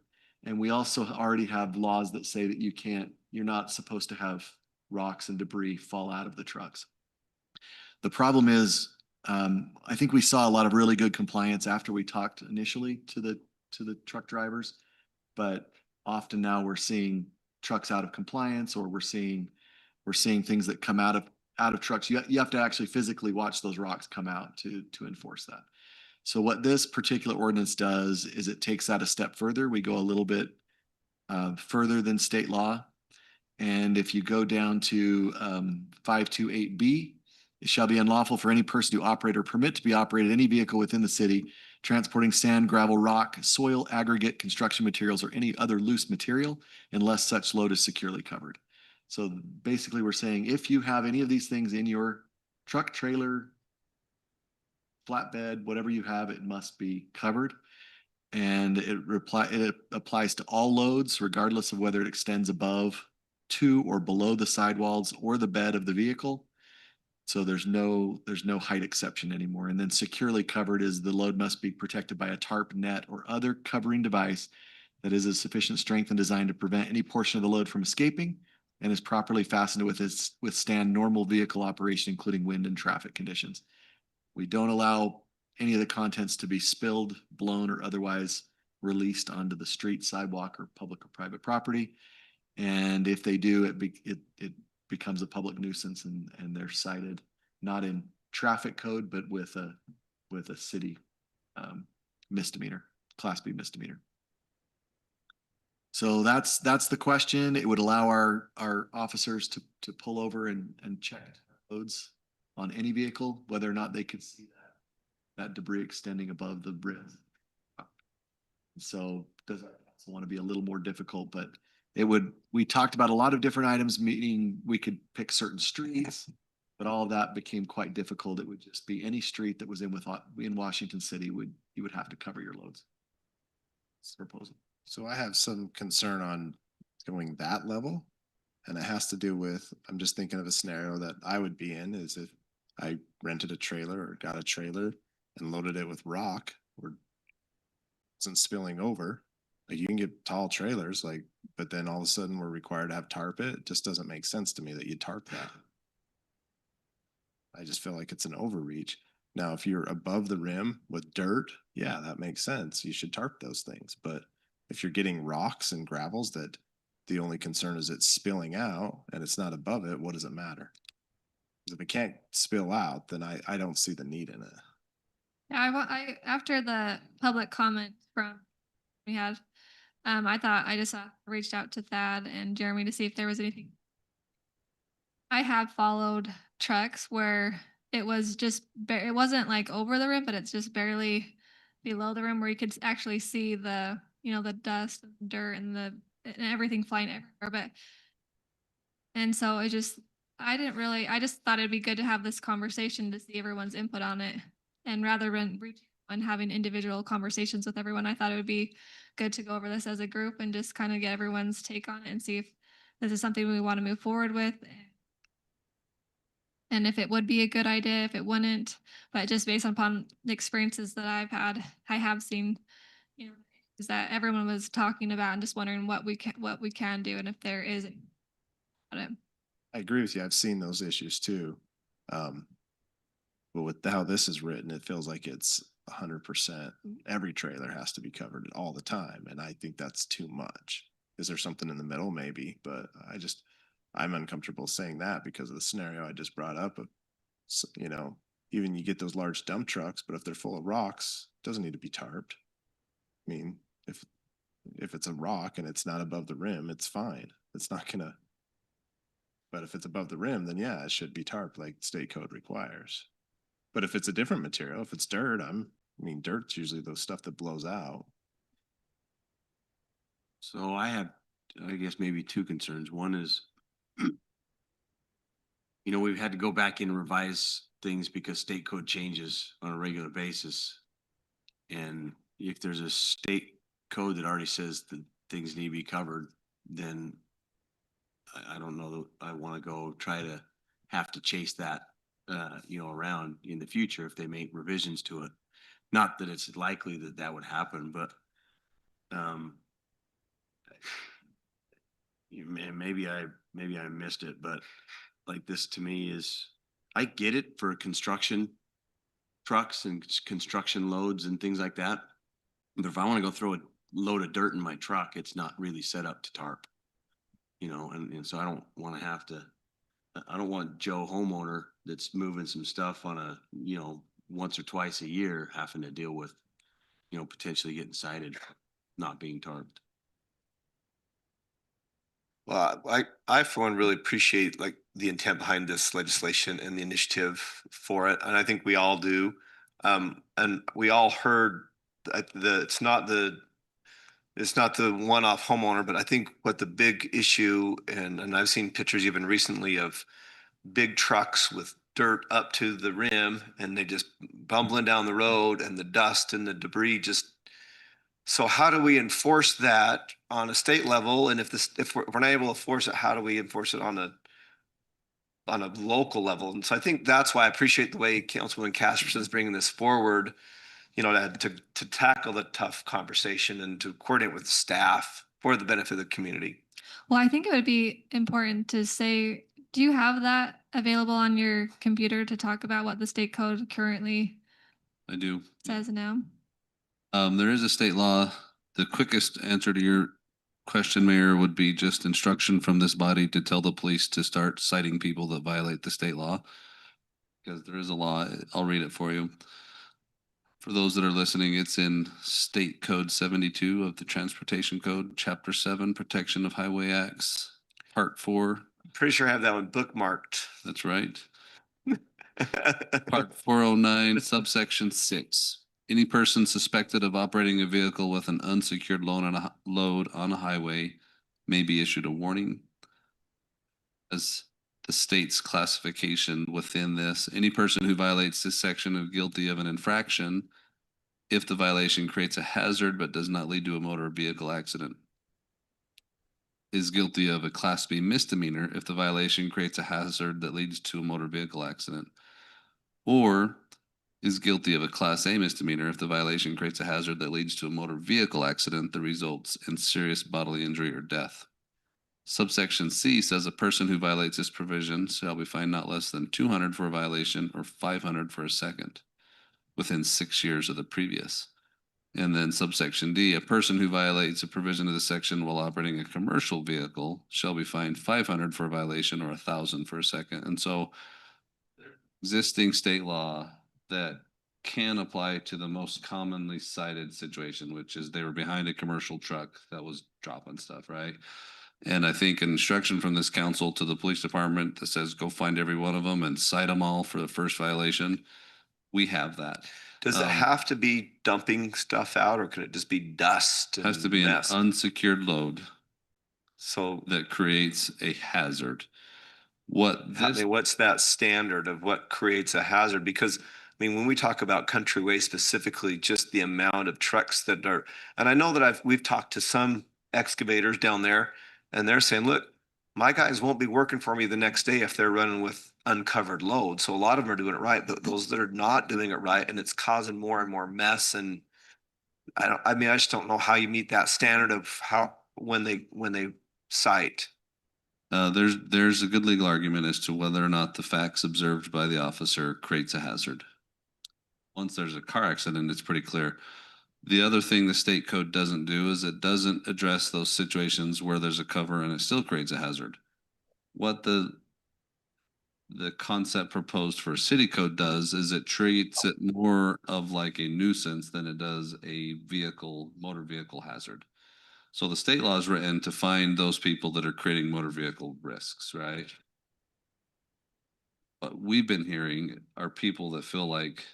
[SPEAKER 4] And we also already have laws that say that you're not supposed to have rocks and debris fall out of the trucks. The problem is, I think we saw a lot of really good compliance after we talked initially to the truck drivers, but often now we're seeing trucks out of compliance, or we're seeing things that come out of trucks. You have to actually physically watch those rocks come out to enforce that. So what this particular ordinance does is it takes that a step further. We go a little bit further than state law. And if you go down to 528B, it shall be unlawful for any person to operate or permit to be operated any vehicle within the city transporting sand, gravel, rock, soil, aggregate, construction materials, or any other loose material unless such load is securely covered. So basically we're saying if you have any of these things in your truck, trailer, flatbed, whatever you have, it must be covered. And it applies to all loads, regardless of whether it extends above, to, or below the sidewalls or the bed of the vehicle. So there's no height exception anymore. And then securely covered is the load must be protected by a tarp, net, or other covering device that is of sufficient strength and designed to prevent any portion of the load from escaping and is properly fastened to withstand normal vehicle operation, including wind and traffic conditions. We don't allow any of the contents to be spilled, blown, or otherwise released onto the street, sidewalk, or public or private property. And if they do, it becomes a public nuisance, and they're cited not in traffic code, but with a city misdemeanor, Class B misdemeanor. So that's the question. It would allow our officers to pull over and check loads on any vehicle, whether or not they could see that debris extending above the brim. So does that also want to be a little more difficult, but we talked about a lot of different items, meaning we could pick certain streets, but all of that became quite difficult. It would just be any street that was in Washington City you would have to cover your loads. That's the proposal.
[SPEAKER 6] So I have some concern on going that level. And it has to do with, I'm just thinking of a scenario that I would be in, is if I rented a trailer or got a trailer and loaded it with rock or wasn't spilling over. Like you can get tall trailers, but then all of a sudden we're required to have tarp it. It just doesn't make sense to me that you tarp that. I just feel like it's an overreach. Now, if you're above the rim with dirt, yeah, that makes sense. You should tarp those things. But if you're getting rocks and gravels that the only concern is it's spilling out and it's not above it, what does it matter? If it can't spill out, then I don't see the need in it.
[SPEAKER 5] Yeah, after the public comment we had, I just reached out to Thad and Jeremy to see if there was anything. I have followed trucks where it was just, it wasn't like over the rim, but it's just barely below the rim where you could actually see the dust and dirt and everything flying everywhere. And so I just thought it'd be good to have this conversation to see everyone's input on it. And rather than reaching and having individual conversations with everyone, I thought it would be good to go over this as a group and just kind of get everyone's take on it and see if this is something we want to move forward with. And if it would be a good idea, if it wouldn't, but just based upon the experiences that I've had, I have seen, is that everyone was talking about and just wondering what we can do and if there is. I
[SPEAKER 6] agree with you. I've seen those issues too. But with how this is written, it feels like it's 100%. Every trailer has to be covered all the time. And I think that's too much. Is there something in the middle? Maybe, but I'm uncomfortable saying that because of the scenario I just brought up of, you know, even you get those large dump trucks, but if they're full of rocks, it doesn't need to be tarped. I mean, if it's a rock and it's not above the rim, it's fine. It's not gonna, but if it's above the rim, then yeah, it should be tarped like state code requires. But if it's a different material, if it's dirt, I mean, dirt's usually the stuff that blows out.
[SPEAKER 3] So I have, I guess, maybe two concerns. One is, you know, we've had to go back and revise things because state code changes on a regular basis. And if there's a state code that already says that things need to be covered, then I don't know that I want to go try to have to chase that, you know, around in the future if they make revisions to it. Not that it's likely that that would happen, but maybe I missed it, but like this to me is, I get it for construction trucks and construction loads and things like that. But if I want to go throw a load of dirt in my truck, it's not really set up to tarp, you know, and so I don't want to have to, I don't want Joe homeowner that's moving some stuff on a, you know, once or twice a year having to deal with, you know, potentially getting cited, not being tarped.
[SPEAKER 2] Well, I for one really appreciate like the intent behind this legislation and the initiative for it, and I think we all do. And we all heard that it's not the one-off homeowner, but I think what the big issue, and I've seen pictures even recently of big trucks with dirt up to the rim, and they just bumbling down the road, and the dust and the debris just. So how do we enforce that on a state level? And if we're not able to enforce it, how do we enforce it on a local level? And so I think that's why I appreciate the way Councilwoman Casperson is bringing this forward, you know, to tackle the tough conversation and to coordinate with staff for the benefit of the community.
[SPEAKER 5] Well, I think it would be important to say, do you have that available on your computer to talk about what the state code currently
[SPEAKER 10] I do.
[SPEAKER 5] says now?
[SPEAKER 10] There is a state law. The quickest answer to your question, Mayor, would be just instruction from this body to tell the police to start citing people that violate the state law. Because there is a law. I'll read it for you. For those that are listening, it's in State Code 72 of the Transportation Code, Chapter 7, Protection of Highway Acts, Part 4.
[SPEAKER 2] Pretty sure I have that one bookmarked.
[SPEAKER 10] That's right. Part 409, subsection 6. Any person suspected of operating a vehicle with an unsecured load on a highway may be issued a warning. As the state's classification within this, any person who violates this section is guilty of an infraction if the violation creates a hazard but does not lead to a motor vehicle accident. Is guilty of a Class B misdemeanor if the violation creates a hazard that leads to a motor vehicle accident. Or is guilty of a Class A misdemeanor if the violation creates a hazard that leads to a motor vehicle accident that results in serious bodily injury or death. Subsection C says a person who violates this provision shall be fined not less than 200 for a violation or 500 for a second within 6 years of the previous. And then subsection D, a person who violates a provision of the section while operating a commercial vehicle shall be fined 500 for a violation or 1,000 for a second. And so existing state law that can apply to the most commonly cited situation, which is they were behind a commercial truck that was dropping stuff, right? And I think an instruction from this council to the police department that says, go find every one of them and cite them all for the first violation. We have that.
[SPEAKER 2] Does it have to be dumping stuff out, or could it just be dust?
[SPEAKER 10] It has to
[SPEAKER 2] and
[SPEAKER 10] be an
[SPEAKER 2] mess?
[SPEAKER 10] unsecured load
[SPEAKER 2] So
[SPEAKER 10] that creates a hazard.
[SPEAKER 2] what's that standard of what creates a hazard? Because I mean, when we talk about Country Way specifically, just the amount of trucks that are, and I know that we've talked to some excavators down there, and they're saying, look, my guys won't be working for me the next day if they're running with uncovered load. So a lot of them are doing it right, but those that are not doing it right, and it's causing more and more mess and I mean, I just don't know how you meet that standard of how, when they cite.
[SPEAKER 10] There's a good legal argument as to whether or not the facts observed by the officer creates a hazard. Once there's a car accident, it's pretty clear. The other thing the state code doesn't do is it doesn't address those situations where there's a cover and it still creates a hazard. What the concept proposed for a city code does is it treats it more of like a nuisance than it does a motor vehicle hazard. So the state law is written to find those people that are creating motor vehicle risks, right? What we've been hearing are people that feel like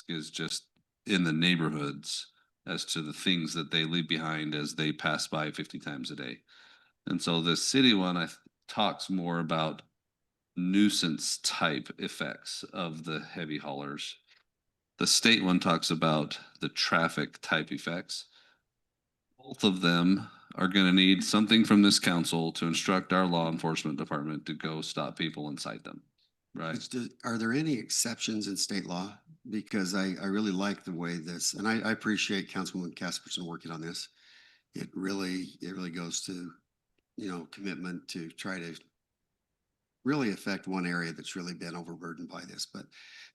[SPEAKER 10] is just in the neighborhoods as to the things that they leave behind as they pass by 50 times a day. And so the city one talks more about nuisance type effects of the heavy haulers. The state one talks about the traffic type effects. Both of them are going to need something from this council to instruct our law enforcement department to go stop people and cite them. Right.
[SPEAKER 11] Are there any exceptions in state law? Because I really like the way this, and I appreciate Councilwoman Casperson working on this. It really goes to, you know, commitment to try to really affect one area that's really been overburdened by this. But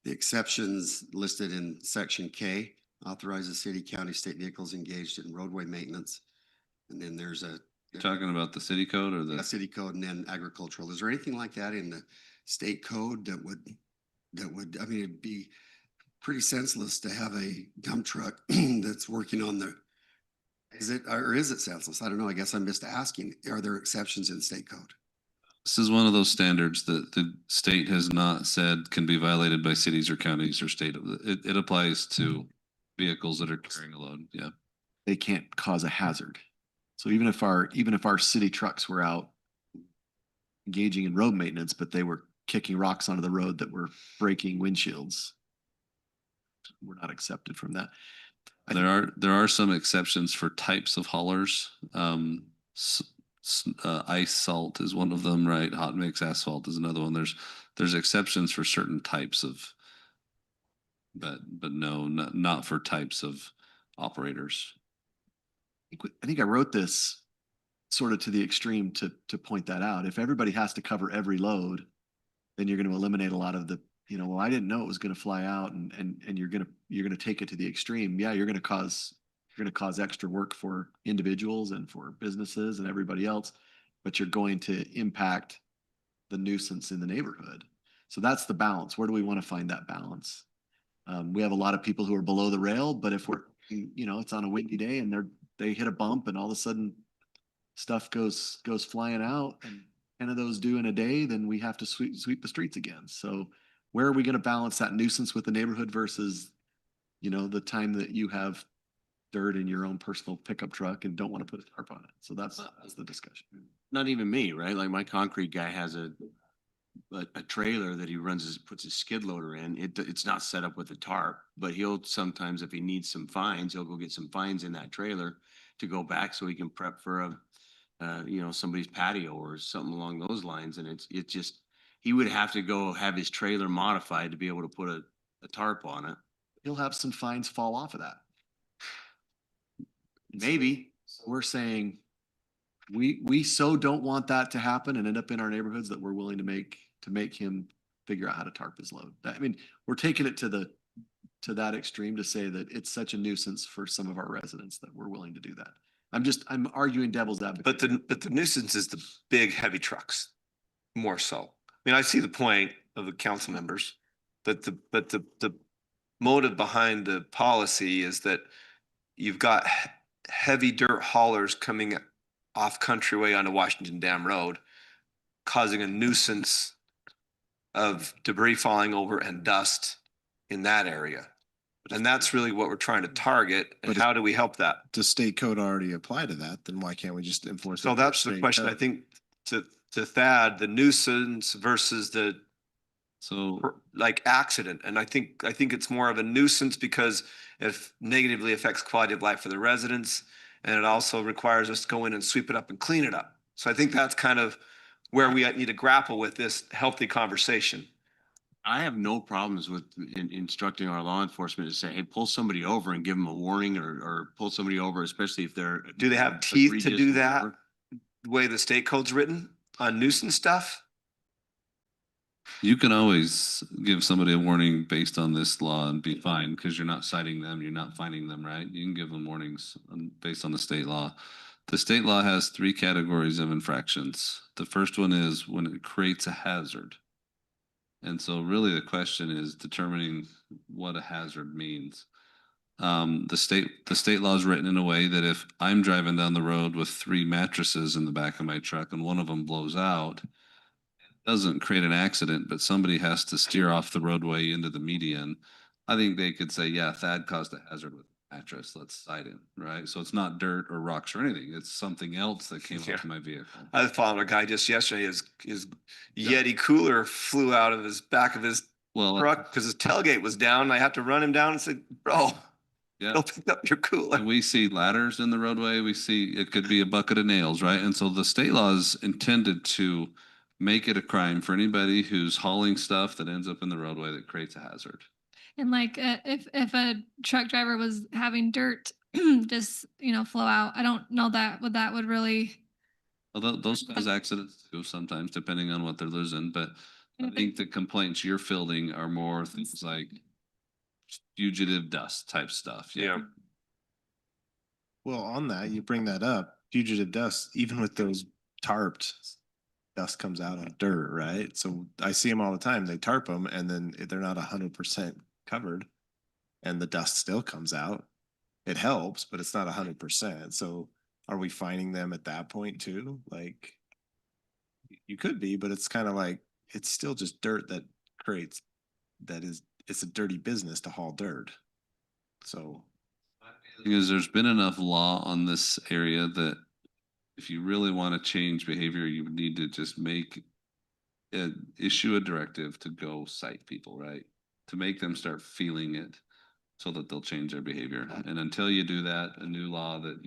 [SPEAKER 11] the exceptions listed in section K authorizes city, county, state vehicles engaged in roadway maintenance. And then there's
[SPEAKER 10] Talking about the city code or the
[SPEAKER 11] city code and then agricultural. Is there anything like that in the state code that would, I mean, it'd be pretty senseless to have a dump truck that's working on is it senseless? I don't know. I guess I'm just asking, are there exceptions in state code?
[SPEAKER 10] This is one of those standards that the state has not said can be violated by cities or counties or state. It applies to vehicles that are carrying a load. Yeah.
[SPEAKER 4] They can't cause a hazard. So even if our city trucks were out engaging in road maintenance, but they were kicking rocks onto the road that were breaking windshields, we're not accepted from that.
[SPEAKER 10] There are some exceptions for types of haulers. Ice salt is one of them, right? Hot mix asphalt is another one. There's exceptions for certain types of, but no, not for types of operators.
[SPEAKER 4] I think I wrote this sort of to the extreme to point that out. If everybody has to cover every load, then you're going to eliminate a lot of the, you know, well, I didn't know it was going to fly out and you're going to take it to the extreme. Yeah, you're going to cause extra work for individuals and for businesses and everybody else, but you're going to impact the nuisance in the neighborhood. So that's the balance. Where do we want to find that balance? We have a lot of people who are below the rail, but if we're, you know, it's on a windy day and they hit a bump and all of a sudden stuff goes flying out and 10 of those do in a day, then we have to sweep the streets again. So where are we going to balance that nuisance with the neighborhood versus, you know, the time that you have dirt in your own personal pickup truck and don't want to put a tarp on it? So that's the discussion.
[SPEAKER 3] Not even me, right? Like my concrete guy has a trailer that he puts his skid loader in. It's not set up with a tarp, but he'll sometimes, if he needs some fines, he'll go get some fines in that trailer to go back so he can prep for somebody's patio or something along those lines. And it's just, he would have to go have his trailer modified to be able to put a tarp on it.
[SPEAKER 4] He'll have some fines fall off of that.
[SPEAKER 3] Maybe.
[SPEAKER 4] So we're saying we so don't want that to happen and end up in our neighborhoods that we're willing to make him figure out how to tarp his load. I mean, we're taking it to that extreme to say that it's such a nuisance for some of our residents that we're willing to do that. I'm arguing devil's advocate.
[SPEAKER 2] But the nuisance is the big heavy trucks more so. I mean, I see the point of the council members, but the motive behind the policy is that you've got heavy dirt haulers coming off Countryway onto Washington Dam Road, causing a nuisance of debris falling over and dust in that area. And that's really what we're trying to target. And how do we help that?
[SPEAKER 6] Does state code already apply to that? Then why can't we just enforce it?
[SPEAKER 2] So that's the question. I think to Thad, the nuisance versus the like accident. And I think it's more of a nuisance because it negatively affects quality of life for the residents. And it also requires us to go in and sweep it up and clean it up. So I think that's kind of where we need to grapple with this healthy conversation.
[SPEAKER 3] I have no problems with instructing our law enforcement to say, hey, pull somebody over and give them a warning or pull somebody over, especially if they're.
[SPEAKER 2] Do they have teeth to
[SPEAKER 3] egregious
[SPEAKER 2] do
[SPEAKER 3] or
[SPEAKER 2] that?
[SPEAKER 3] whatever.
[SPEAKER 2] The way the state code's written on nuisance stuff?
[SPEAKER 10] You can always give somebody a warning based on this law and be fine because you're not citing them, you're not fining them, right? You can give them warnings based on the state law. The state law has three categories of infractions. The first one is when it creates a hazard. And so really the question is determining what a hazard means. The state law is written in a way that if I'm driving down the road with 3 mattresses in the back of my truck and one of them blows out, doesn't create an accident, but somebody has to steer off the roadway into the median, I think they could say, yeah, Thad caused a hazard with a mattress, let's cite him, right? So it's not dirt or rocks or anything, it's something else that came
[SPEAKER 2] Yeah.
[SPEAKER 10] off my vehicle.
[SPEAKER 2] I followed a guy just yesterday, his Yeti cooler flew out of his back of his
[SPEAKER 10] Well,
[SPEAKER 2] truck because his tailgate was down. I had to run him down and said, bro,
[SPEAKER 10] yeah.
[SPEAKER 2] go pick up your cooler.
[SPEAKER 10] And we see ladders in the roadway, we see, it could be a bucket of nails, right? And so the state law is intended to make it a crime for anybody who's hauling stuff that ends up in the roadway that creates a hazard.
[SPEAKER 5] And like, if a truck driver was having dirt just, flow out, I don't know that would really.
[SPEAKER 10] Well, those cause accidents too sometimes, depending on what they're losing, but I think the complaints you're fielding are more things like fugitive dust type stuff.
[SPEAKER 2] Yeah.
[SPEAKER 6] Well, on that, you bring that up, fugitive dust, even with those tarped, dust comes out on dirt, right? So I see them all the time. They tarp them and then they're not 100% covered and the dust still comes out. It helps, but it's not 100%. So are we finding them at that point too? Like you could be, but it's kind of like, it's still just dirt that creates, it's a dirty business to haul dirt. So
[SPEAKER 10] Because there's been enough law on this area that if you really want to change behavior, you would need to just issue a directive to go cite people, right? To make them start feeling it so that they'll change their behavior. And until you do that, a new law that,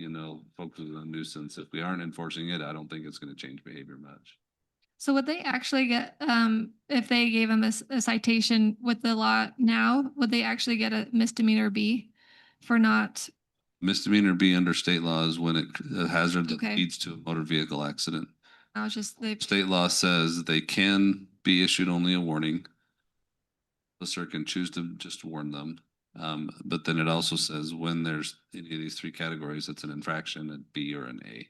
[SPEAKER 10] focuses on nuisance, if we aren't enforcing it, I don't think it's going to change behavior much.
[SPEAKER 5] So would they actually get, if they gave them a citation with the law now, would they actually get a misdemeanor B for not?
[SPEAKER 10] Misdemeanor B under state law is when a hazard that
[SPEAKER 5] Okay.
[SPEAKER 10] leads to a motor vehicle accident.
[SPEAKER 5] I was just they.
[SPEAKER 10] State law says they can be issued only a warning. Officer can choose to just warn them. But then it also says when there's any of these 3 categories, it's an infraction, a B or an A.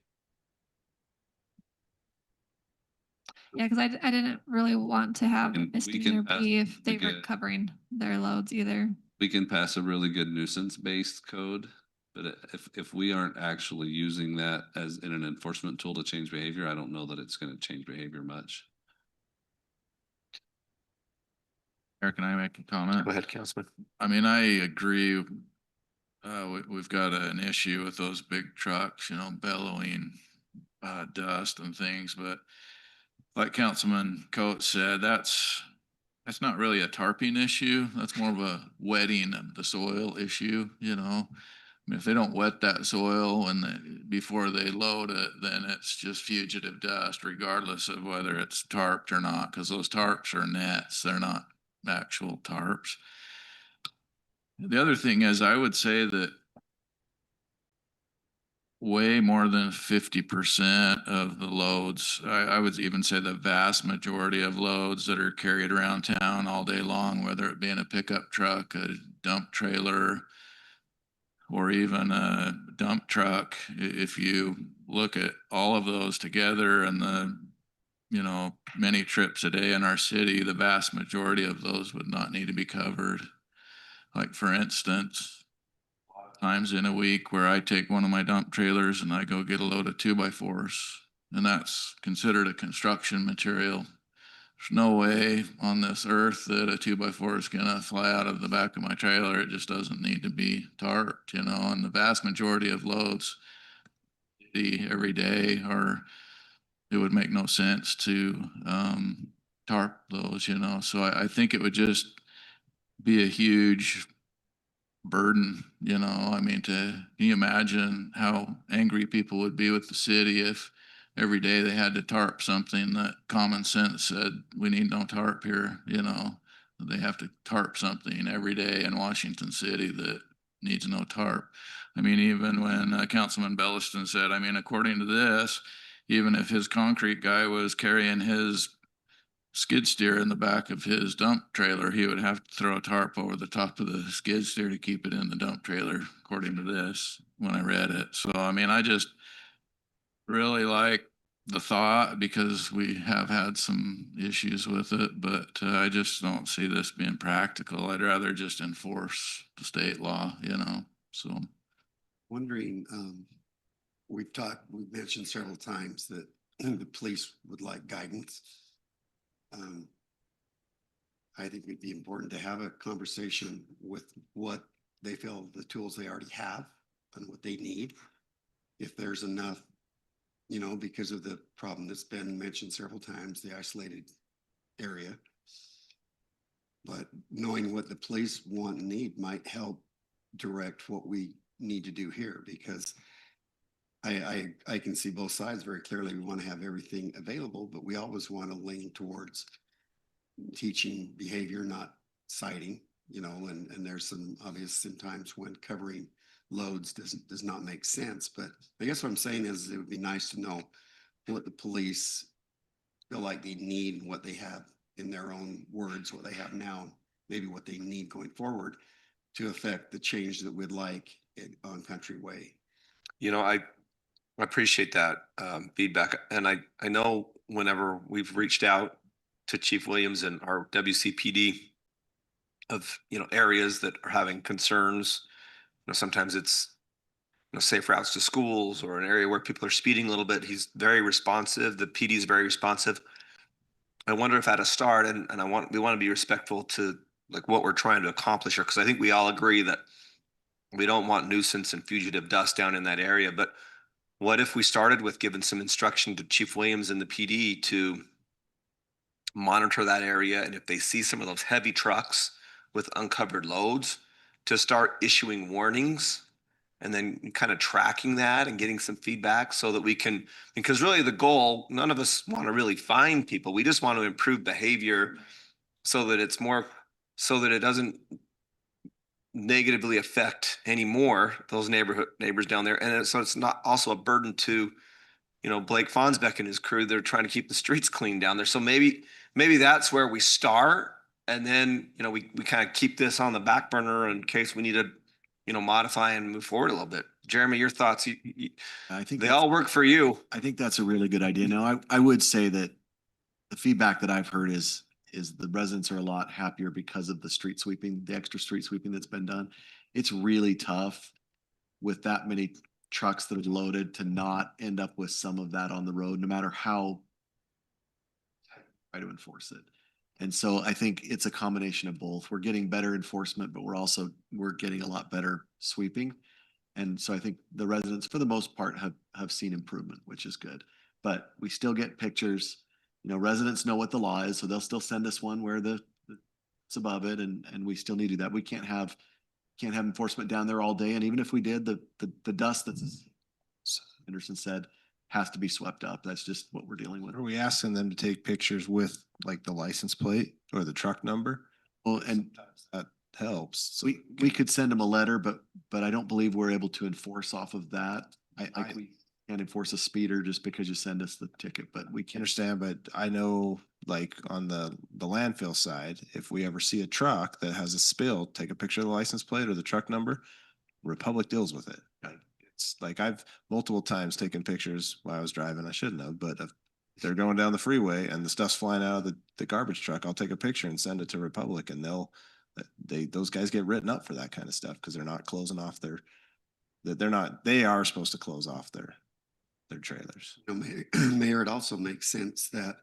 [SPEAKER 5] Yeah, because I didn't really want to have
[SPEAKER 10] And we
[SPEAKER 5] misdemeanor
[SPEAKER 10] can
[SPEAKER 5] B if they
[SPEAKER 10] we
[SPEAKER 5] weren't
[SPEAKER 10] get-
[SPEAKER 5] covering their loads either.
[SPEAKER 10] We can pass a really good nuisance-based code, but if we aren't actually using that as in an enforcement tool to change behavior, I don't know that it's gonna change behavior much.
[SPEAKER 7] Eric, can I make a comment?
[SPEAKER 2] Go ahead, Councilman.
[SPEAKER 7] I mean, I agree. We've got an issue with those big trucks, bellowing dust and things, but like Councilman Coates said, that's not really a tarping issue. That's more of a wetting of the soil issue, I mean, if they don't wet that soil before they load it, then it's just fugitive dust, regardless of whether it's tarped or not, because those tarps are nets. They're not actual tarps. The other thing is, I would say that way more than 50% of the loads, I would even say the vast majority of loads that are carried around town all day long, whether it be in a pickup truck, a dump trailer, or even a dump truck, if you look at all of those together and the many trips a day in our city, the vast majority of those would not need to be covered. Like for instance, times in a week where I take one of my dump trailers and I go get a load of 2x4s, and that's considered a construction material. There's no way on this earth that a 2x4 is gonna fly out of the back of my trailer. It just doesn't need to be tarped, and the vast majority of loads every day it would make no sense to tarp those, so I think it would just be a huge burden, I mean, can you imagine how angry people would be with the city if every day they had to tarp something that common sense said, we need no tarp here, they have to tarp something every day in Washington City that needs no tarp. I mean, even when Councilman Belliston said, I mean, according to this, even if his concrete guy was carrying his skid steer in the back of his dump trailer, he would have to throw a tarp over the top of the skid steer to keep it in the dump trailer, according to this, when I read it. So, I mean, I just really like the thought because we have had some issues with it, but I just don't see this being practical. I'd rather just enforce the state law, you know, so.
[SPEAKER 11] Wondering, we've mentioned several times that the police would like guidance. I think it'd be important to have a conversation with what they feel the tools they already have and what they need. If there's enough, you know, because of the problem that's been mentioned several times, the isolated area. But knowing what the police want and need might help direct what we need to do here, because I can see both sides very clearly. We want to have everything available, but we always want to lean towards teaching behavior, not citing, you know, and there's some obvious sometimes when covering loads does not make sense. But I guess what I'm saying is it would be nice to know what the police feel like they need, what they have in their own words, what they have now, maybe what they need going forward to affect the change that we'd like on Country Way.
[SPEAKER 2] You know, I appreciate that feedback. And I know whenever we've reached out to Chief Williams and our WCPD of, you know, areas that are having concerns, you know, sometimes it's, you know, safe routes to schools or an area where people are speeding a little bit. He's very responsive. The PD is very responsive. I wonder if at a start, and we want to be respectful to like what we're trying to accomplish here, because I think we all agree that we don't want nuisance and fugitive dust down in that area. But what if we started with giving some instruction to Chief Williams and the PD to monitor that area, and if they see some of those heavy trucks with uncovered loads, to start issuing warnings and then kind of tracking that and getting some feedback so that we can, because really the goal, none of us want to really fine people. We just want to improve behavior so that it's more, so that it doesn't negatively affect anymore those neighbors down there. And so it's not also a burden to, you know, Blake Fonsbeck and his crew. They're trying to keep the streets clean down there. So maybe that's where we start. And then, you know, we kind of keep this on the back burner in case we need to, you know, modify and move forward a little bit. Jeremy, your thoughts?
[SPEAKER 4] I think
[SPEAKER 2] They all work for you.
[SPEAKER 4] I think that's a really good idea. Now, I would say that the feedback that I've heard is the residents are a lot happier because of the street sweeping, the extra street sweeping that's been done. It's really tough with that many trucks that are loaded to not end up with some of that on the road, no matter how try to enforce it. And so I think it's a combination of both. We're getting better enforcement, but we're getting a lot better sweeping. And so I think the residents, for the most part, have seen improvement, which is good. But we still get pictures. You know, residents know what the law is, so they'll still send us one where it's above it, and we still need to do that. We can't have enforcement down there all day. And even if we did, the dust that's Henderson said has to be swept up. That's just what we're dealing with.
[SPEAKER 6] Are we asking them to take pictures with like the license plate or the truck number?
[SPEAKER 4] Well, and
[SPEAKER 6] That helps. So
[SPEAKER 4] we could send them a letter, but I don't believe we're able to enforce off of that. We can't enforce a speeder just because you send us the ticket, but we can.
[SPEAKER 6] understand, but I know like on the landfill side, if we ever see a truck that has a spill, take a picture of the license plate or the truck number. Republic deals with it. It's like I've multiple times taken pictures while I was driving. I shouldn't have, but if they're going down the freeway and the stuff's flying out of the garbage truck, I'll take a picture and send it to Republic, and those guys get written up for that kind of stuff because they're not closing off they are supposed to close off their trailers.
[SPEAKER 11] You know, Mayor, it also makes sense that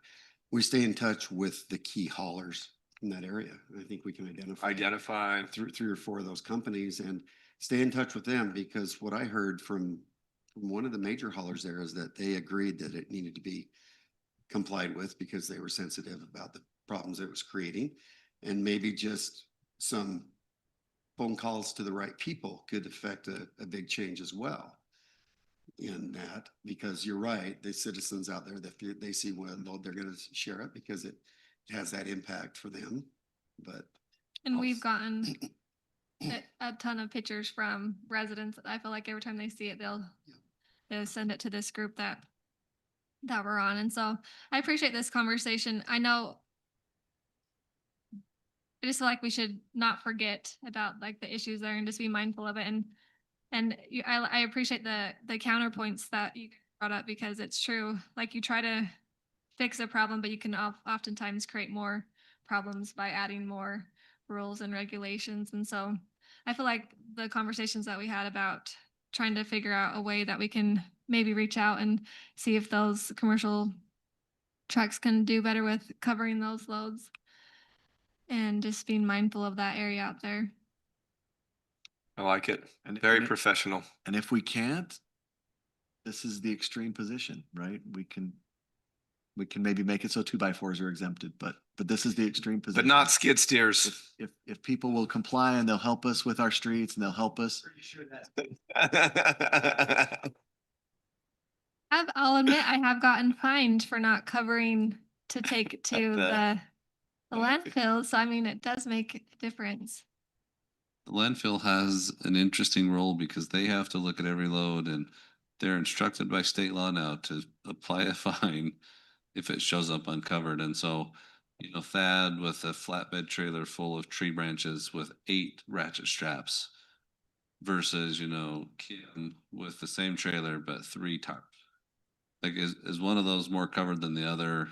[SPEAKER 11] we stay in touch with the key haulers in that area. I think we can identify three or four of those companies and stay in touch with them, because what I heard from one of the major haulers there is that they agreed that it needed to be complied with because they were sensitive about the problems it was creating, and maybe just some phone calls to the right people could affect a big change as well in that, because you're right, the citizens out there, that they see what load, they're going to share it because it has that impact for them. but
[SPEAKER 5] And we've gotten a ton of pictures from residents that I feel like every time they see it, they'll send it to this group that we're on. And so I appreciate this conversation. I know I just feel like we should not forget about like the issues there and just be mindful of it. And I appreciate the counterpoints that you brought up because it's true. Like you try to fix a problem, but you can oftentimes create more problems by adding more rules and regulations. And so I feel like the conversations that we had about trying to figure out a way that we can maybe reach out and see if those commercial trucks can do better with covering those loads and just being mindful of that area out there.
[SPEAKER 2] I like it.
[SPEAKER 4] And-
[SPEAKER 2] Very
[SPEAKER 4] and it-
[SPEAKER 2] professional.
[SPEAKER 4] And if we can't, this is the extreme position, right? We can maybe make it so 2x4s are exempted, but this is the extreme position.
[SPEAKER 2] But not skid steers.
[SPEAKER 4] If people will comply and they'll help us with our streets and they'll help us.
[SPEAKER 5] I'll admit I have gotten fined for not covering to take to the landfill. So I mean, it does make a difference.
[SPEAKER 10] The landfill has an interesting role because they have to look at every load and they're instructed by state law now to apply a fine if it shows up uncovered. And so, you know, Thad with a flatbed trailer full of tree branches with 8 ratchet straps versus, you know, Kim with the same trailer but 3 tarps. Like is one of those more covered than the other?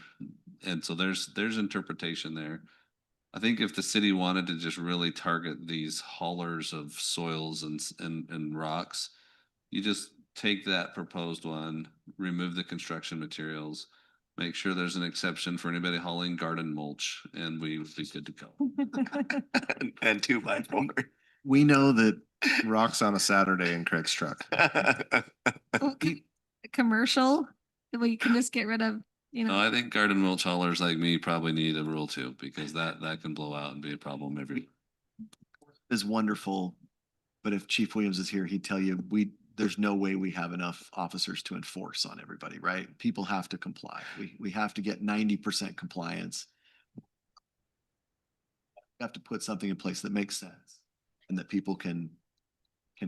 [SPEAKER 10] And so there's interpretation there. I think if the city wanted to just really target these haulers of soils and rocks, you just take that proposed one, remove the construction materials, make sure there's an exception for anybody hauling garden mulch, and we would be good to go.
[SPEAKER 2] And 2x4.
[SPEAKER 4] We know that rocks on a Saturday in Craig's truck.
[SPEAKER 5] Well, commercial, we can just get rid of, you
[SPEAKER 10] No,
[SPEAKER 5] know.
[SPEAKER 10] I think garden mulch haulers like me probably need a rule too, because that can blow out and be a problem every.
[SPEAKER 4] Is wonderful, but if Chief Williams is here, he'd tell you, there's no way we have enough officers to enforce on everybody, right? People have to comply. We have to get 90% compliance. We have to put something in place that makes sense and that people can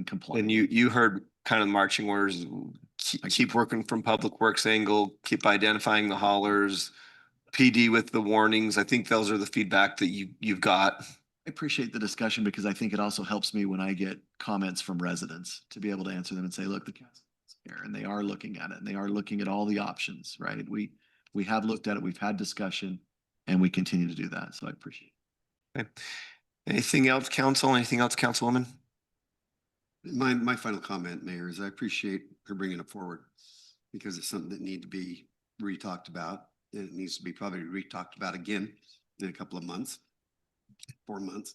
[SPEAKER 4] comply.
[SPEAKER 2] And you heard kind of marching orders, keep working from Public Works angle, keep identifying the haulers, PD with the warnings. I think those are the feedback that you've got.
[SPEAKER 4] I appreciate the discussion because I think it also helps me when I get comments from residents to be able to answer them and say, look, the council is here and they are looking at it and they are looking at all the options, right? We have looked at it, we've had discussion and we continue to do that. So I appreciate it.
[SPEAKER 2] Okay. Anything else, council? Anything else, councilwoman?
[SPEAKER 11] My final comment, Mayor, is I appreciate her bringing it forward because it's something that need to be re-talked about. And it needs to be probably re-talked about again in a couple of months, 4 months,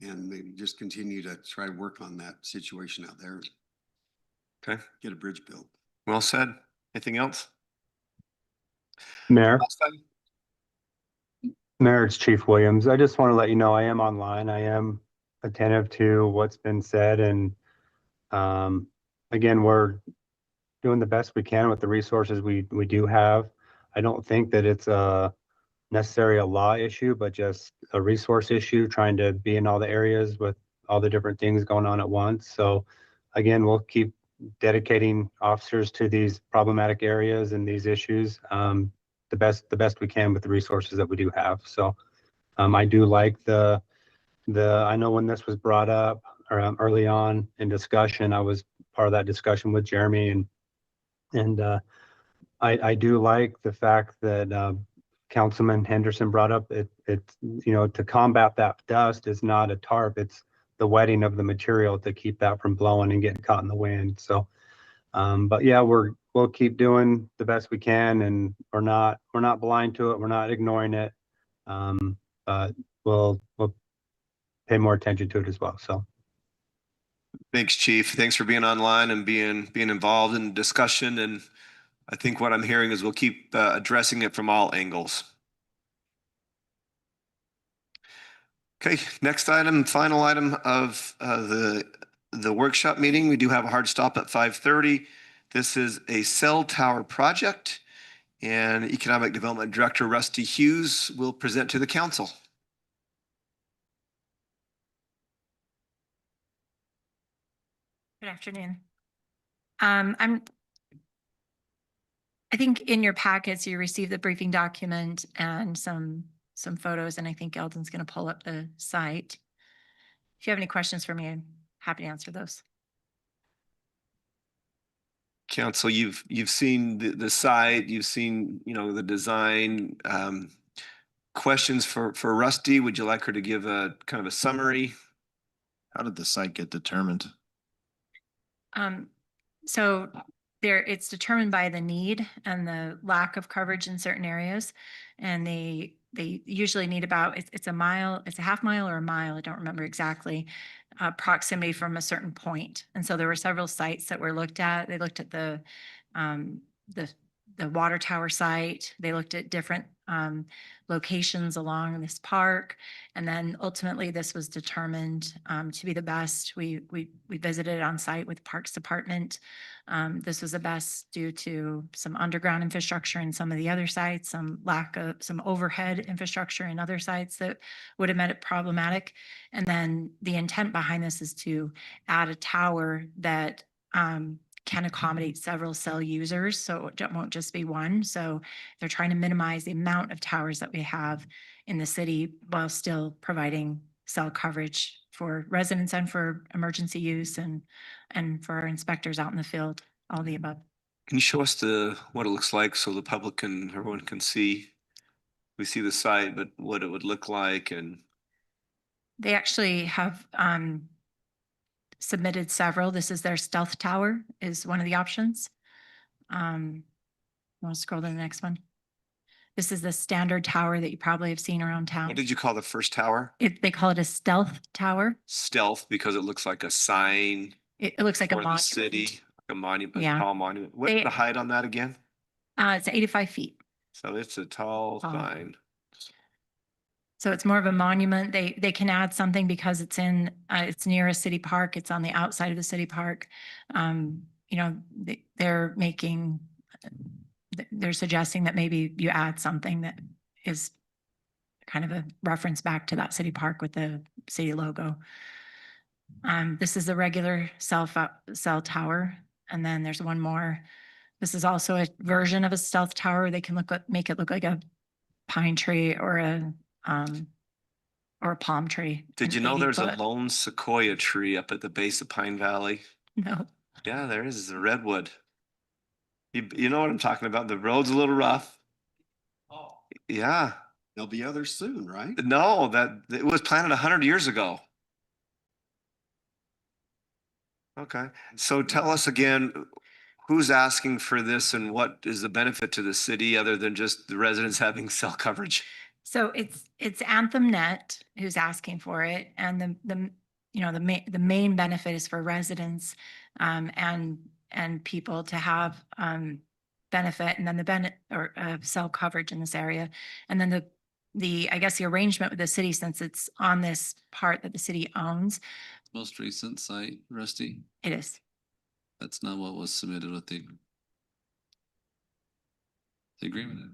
[SPEAKER 11] and maybe just continue to try to work on that situation out there.
[SPEAKER 2] Okay.
[SPEAKER 11] Get a bridge built.
[SPEAKER 2] Well said. Anything else?
[SPEAKER 12] Mayor,
[SPEAKER 2] Last time?
[SPEAKER 12] Mayor, it's Chief Williams. I just want to let you know I am online. I am attentive to what's been said. And again, we're doing the best we can with the resources we do have. I don't think that it's necessarily a law issue, but just a resource issue, trying to be in all the areas with all the different things going on at once. So again, we'll keep dedicating officers to these problematic areas and these issues the best we can with the resources that we do have. So I do like I know when this was brought up early on in discussion, I was part of that discussion with Jeremy and I do like the fact that Councilman Henderson brought up it's you know, to combat that dust is not a tarp, it's the wetting of the material to keep that from blowing and getting caught in the wind. So but yeah, we'll keep doing the best we can and we're not blind to it, we're not ignoring it. But we'll pay more attention to it as well. So
[SPEAKER 2] Thanks, Chief. Thanks for being online and being involved in the discussion. And I think what I'm hearing is we'll keep addressing it from all angles. Okay, next item, final item of the workshop meeting. We do have a hard stop at 5:30. This is a cell tower project, and Economic Development Director Rusty Hughes will present to the council.
[SPEAKER 13] afternoon. I think in your packets, you received the briefing document and some photos, and I think Eldon's going to pull up the site. If you have any questions for me, I'm happy to answer those.
[SPEAKER 2] Council, you've seen the site, you've seen, you know, the design. Questions for Rusty? Would you like her to give a kind of a summary?
[SPEAKER 4] How did the site get determined?
[SPEAKER 13] So it's determined by the need and the lack of coverage in certain areas. And they usually need about, it's a mile, it's a half mile or a mile, I don't remember exactly, proximity from a certain point. And so there were several sites that were looked at. They looked at the water tower site. They looked at different locations along this park. And then ultimately this was determined to be the best. We visited on site with Parks Department. This was the best due to some underground infrastructure in some of the other sites, some lack of some overhead infrastructure in other sites that would have made it problematic. And then the intent behind this is to add a tower that can accommodate several cell users, so it won't just be one. So they're trying to minimize the amount of towers that we have in the city while still providing cell coverage for residents and for emergency use and for our inspectors out in the field, all the above.
[SPEAKER 2] Can you show us what it looks like so the public and everyone can see? We see the site, but what it would look like. And
[SPEAKER 13] they actually have submitted several. This is their stealth tower is one of the options. Want to scroll to the next one? This is the standard tower that you probably have seen around town.
[SPEAKER 2] what did you call the first tower?
[SPEAKER 13] They call it a stealth tower.
[SPEAKER 2] Stealth, because it looks like a sign
[SPEAKER 13] It looks like a
[SPEAKER 2] for the
[SPEAKER 13] monument.
[SPEAKER 2] city, like a monument, a
[SPEAKER 13] Yeah.
[SPEAKER 2] tall monument. What's
[SPEAKER 13] They-
[SPEAKER 2] the height on that again?
[SPEAKER 13] It's 85 feet.
[SPEAKER 2] So it's a tall
[SPEAKER 13] Tall.
[SPEAKER 2] sign.
[SPEAKER 13] So it's more of a monument. They can add something because it's it's near a city park. It's on the outside of the city park. They're suggesting that maybe you add something that is kind of a reference back to that city park with the city logo. This is the regular cell tower. And then there's one more. This is also a version of a stealth tower. They can make it look like a pine tree or a palm tree.
[SPEAKER 2] Did you
[SPEAKER 13] an
[SPEAKER 2] know
[SPEAKER 13] 80
[SPEAKER 2] there's a
[SPEAKER 13] foot.
[SPEAKER 2] lone sequoia tree up at the base of Pine Valley?
[SPEAKER 13] No.
[SPEAKER 2] Yeah, there is a redwood. You know what I'm talking about? The road's a little rough.
[SPEAKER 11] Oh.
[SPEAKER 2] Yeah.
[SPEAKER 11] There'll be others soon, right?
[SPEAKER 2] No, it was planted 100 years ago. Okay, so tell us again, who's asking for this and what is the benefit to the city other than just the residents having cell coverage?
[SPEAKER 13] So it's Anthem Net who's asking for it, and the main benefit is for residents and people to have benefit, and then the cell coverage in this area, and then the I guess the arrangement with the city, since it's on this part that the city owns.
[SPEAKER 10] Most recent site, Rusty,
[SPEAKER 13] It is.
[SPEAKER 10] that's not what was submitted with the agreement.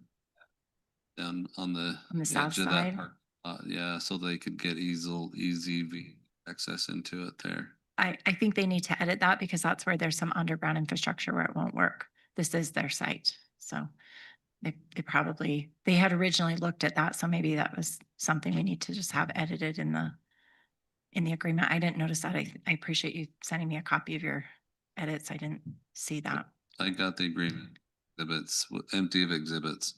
[SPEAKER 10] Down on the
[SPEAKER 13] south
[SPEAKER 10] edge of that
[SPEAKER 13] side?
[SPEAKER 10] park. Yeah, so they could get easy access into it there.
[SPEAKER 13] I think they need to edit that because that's where there's some underground infrastructure where it won't work. This is their site, so they had originally looked at that, so maybe that was something we need to just have edited in the agreement. I didn't notice that. I appreciate you sending me a copy of your edits. I didn't see that.
[SPEAKER 10] I got the agreement, exhibits, empty of exhibits.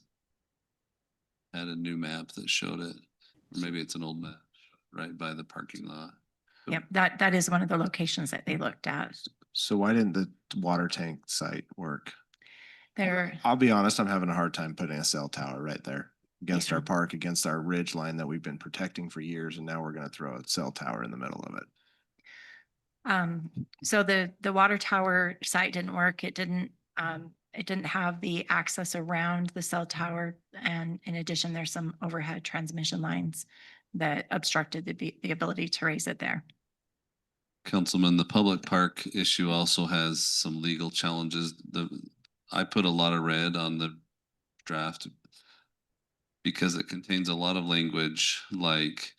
[SPEAKER 10] Had a new map that showed it, or maybe it's an old map, right by the parking lot.
[SPEAKER 13] Yep, that is one of the locations that they looked at.
[SPEAKER 4] So why didn't the water tank site work?
[SPEAKER 13] There,
[SPEAKER 4] I'll be honest, I'm having a hard time putting a cell tower right there against
[SPEAKER 13] Yeah.
[SPEAKER 4] our park, against our ridge line that we've been protecting for years, and now we're gonna throw a cell tower in the middle of it.
[SPEAKER 13] so the water tower site didn't work. It didn't have the access around the cell tower. And in addition, there's some overhead transmission lines that obstructed the ability to raise it there.
[SPEAKER 10] Councilman, the public park issue also has some legal challenges. I put a lot of red on the draft because it contains a lot of language like,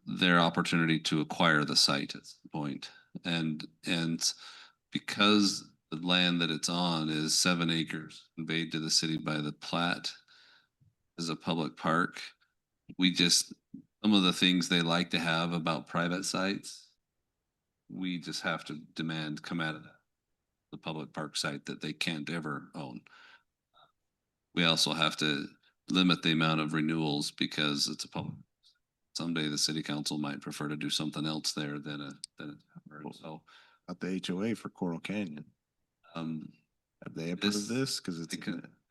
[SPEAKER 10] their opportunity to acquire the site at some point. And because the land that it's on is 7 acres conveyed to the city by the plat as a public park, some of the things they like to have about private sites, we just have to demand come out of the public park site that they can't ever own. We also have to limit the amount of renewals because it's a public. Someday the city council might prefer to do something else there than a so.
[SPEAKER 4] At the HOA for Coral Canyon. Have they approved this? Cause it's.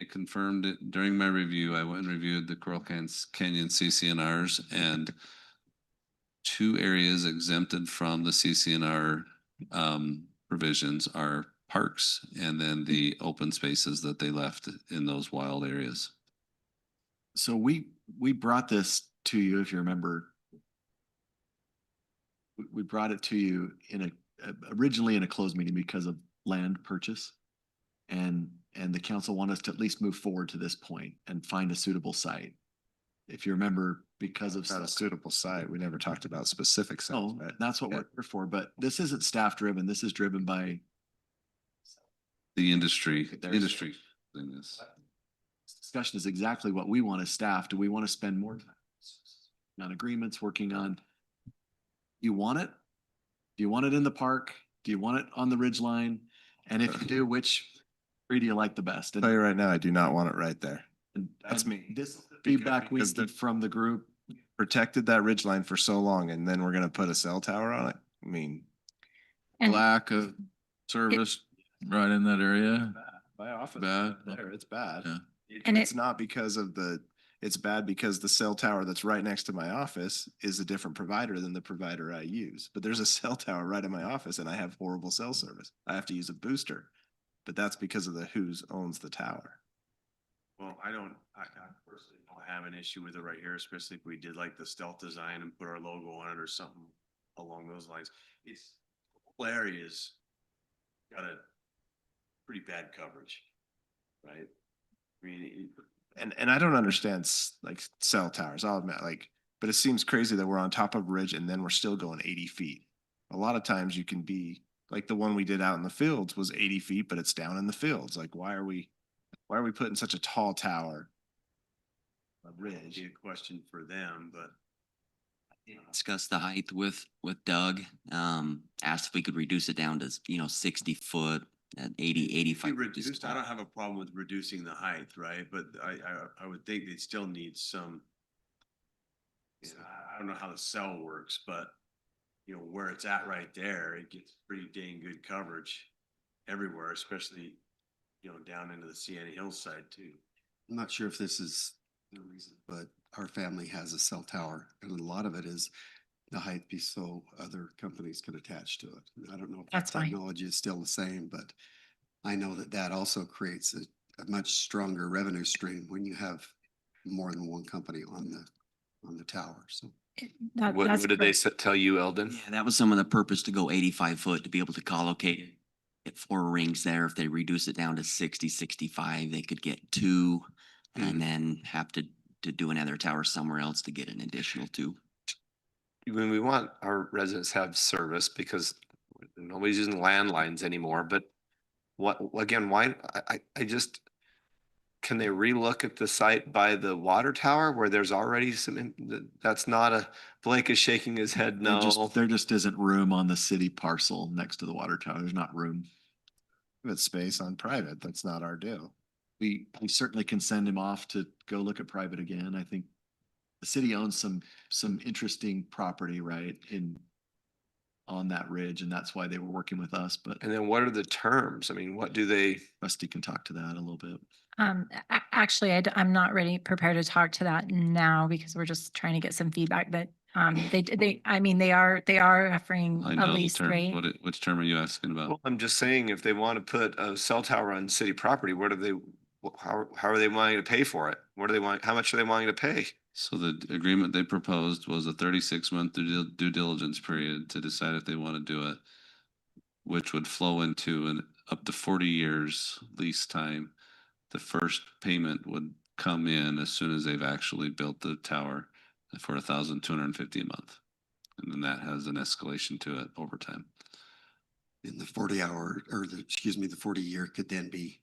[SPEAKER 10] I confirmed it during my review. I went and reviewed the Coral Canyon CCNRs, and 2 areas exempted from the CCNR provisions are parks and then the open spaces that they left in those wild areas.
[SPEAKER 14] So we brought this to you, if you remember. We brought it to you originally in a closed meeting because of land purchase. And the council wanted us to at least move forward to this point and find a suitable site. If you remember, because of.
[SPEAKER 4] Not a suitable site. We never talked about specific sites.
[SPEAKER 14] Oh,
[SPEAKER 4] right?
[SPEAKER 14] that's what
[SPEAKER 4] Yeah.
[SPEAKER 14] we're here for, but this isn't staff driven. This is driven by.
[SPEAKER 10] The industry
[SPEAKER 14] There's-
[SPEAKER 10] in this.
[SPEAKER 14] This discussion is exactly what we want as staff. Do we want to spend more time on agreements, working on? You want it? Do you want it in the park? Do you want it on the ridge line? And if you do, which tree do you like the best?
[SPEAKER 4] I'll tell you right now, I do not want it right there. That's
[SPEAKER 14] and
[SPEAKER 4] me.
[SPEAKER 14] This feedback we
[SPEAKER 4] because
[SPEAKER 14] need from the group.
[SPEAKER 4] Protected that ridge line for so long and then we're gonna put a cell tower on it? I mean,
[SPEAKER 13] And
[SPEAKER 7] Lack of service right in that area.
[SPEAKER 4] my office.
[SPEAKER 7] Bad.
[SPEAKER 4] There, it's bad.
[SPEAKER 7] Yeah.
[SPEAKER 13] And
[SPEAKER 4] It's not because of it's bad because the cell tower that's right next to my office is a different provider than the provider I use. But there's a cell tower right in my office and I have horrible cell service. I have to use a booster. But that's because of who's owns the tower.
[SPEAKER 3] Well, I personally don't have an issue with it right here, especially if we did like the stealth design and put our logo on it or something along those lines. It's, the whole area's got a pretty bad coverage, right? I mean,
[SPEAKER 4] And I don't understand like cell towers, I'll admit, like, but it seems crazy that we're on top of a ridge and then we're still going 80 feet. A lot of times you can be, like the one we did out in the fields was 80 feet, but it's down in the fields. Like, why are we putting such a tall tower? A
[SPEAKER 3] Ridge,
[SPEAKER 4] ridge.
[SPEAKER 3] be a question for them, but
[SPEAKER 1] Discuss the height with Doug, asked if we could reduce it down to, 60 foot at 80,
[SPEAKER 3] if
[SPEAKER 1] 85.
[SPEAKER 3] you
[SPEAKER 1] foot is
[SPEAKER 3] reduced, I
[SPEAKER 1] fine.
[SPEAKER 3] don't have a problem with reducing the height, right? But I would think they'd still need some. I don't know how the cell works, but where it's at right there, it gets pretty dang good coverage everywhere, especially, down into the Sienna Hills side too.
[SPEAKER 11] I'm not sure if this is the reason, but our family has a cell tower and a lot of it is the height be so other companies can attach to it. I don't know if
[SPEAKER 13] That's
[SPEAKER 11] that
[SPEAKER 13] fine.
[SPEAKER 11] technology is still the same, but I know that also creates a much stronger revenue stream when you have more than one company on the tower, so.
[SPEAKER 13] that's correct.
[SPEAKER 2] tell you, Eldon?
[SPEAKER 1] Yeah, that was some of the purpose to go 85 foot, to be able to collocate it. Get 4 rings there. If they reduce it down to 60, 65, they could get 2 and then have to do another tower somewhere else to get an additional 2.
[SPEAKER 2] When we want our residents to have service because nobody's using landlines anymore, but why, I just, can they relook at the site by the water tower where there's already that's not Blake is shaking his head no.
[SPEAKER 14] There just isn't room on the city parcel next to the water tower. There's not room.
[SPEAKER 4] Private space on private, that's not our deal.
[SPEAKER 14] We certainly can send him off to go look at private again. I think the city owns some interesting property, right, on that ridge, and that's why they were working with us, but
[SPEAKER 2] And then what are the terms? I mean, what do they?
[SPEAKER 14] Rusty can talk to that a little bit.
[SPEAKER 13] Actually, I'm not ready, prepared to talk to that now because we're just trying to get some feedback, but they are offering
[SPEAKER 10] I
[SPEAKER 13] a
[SPEAKER 10] know the
[SPEAKER 13] lease
[SPEAKER 10] term.
[SPEAKER 13] rate.
[SPEAKER 10] Which term are you asking about?
[SPEAKER 2] Well, I'm just saying, if they want to put a cell tower on city property, what do they, how are they wanting to pay for it? What do they want, how much are they wanting to pay?
[SPEAKER 10] So the agreement they proposed was a 36-month due diligence period to decide if they want to do it, which would flow into an up to 40 years lease time. The first payment would come in as soon as they've actually built the tower for $1,250 a month. And then that has an escalation to it over time.
[SPEAKER 11] And the 40-hour, or the, excuse me, the 40-year could then be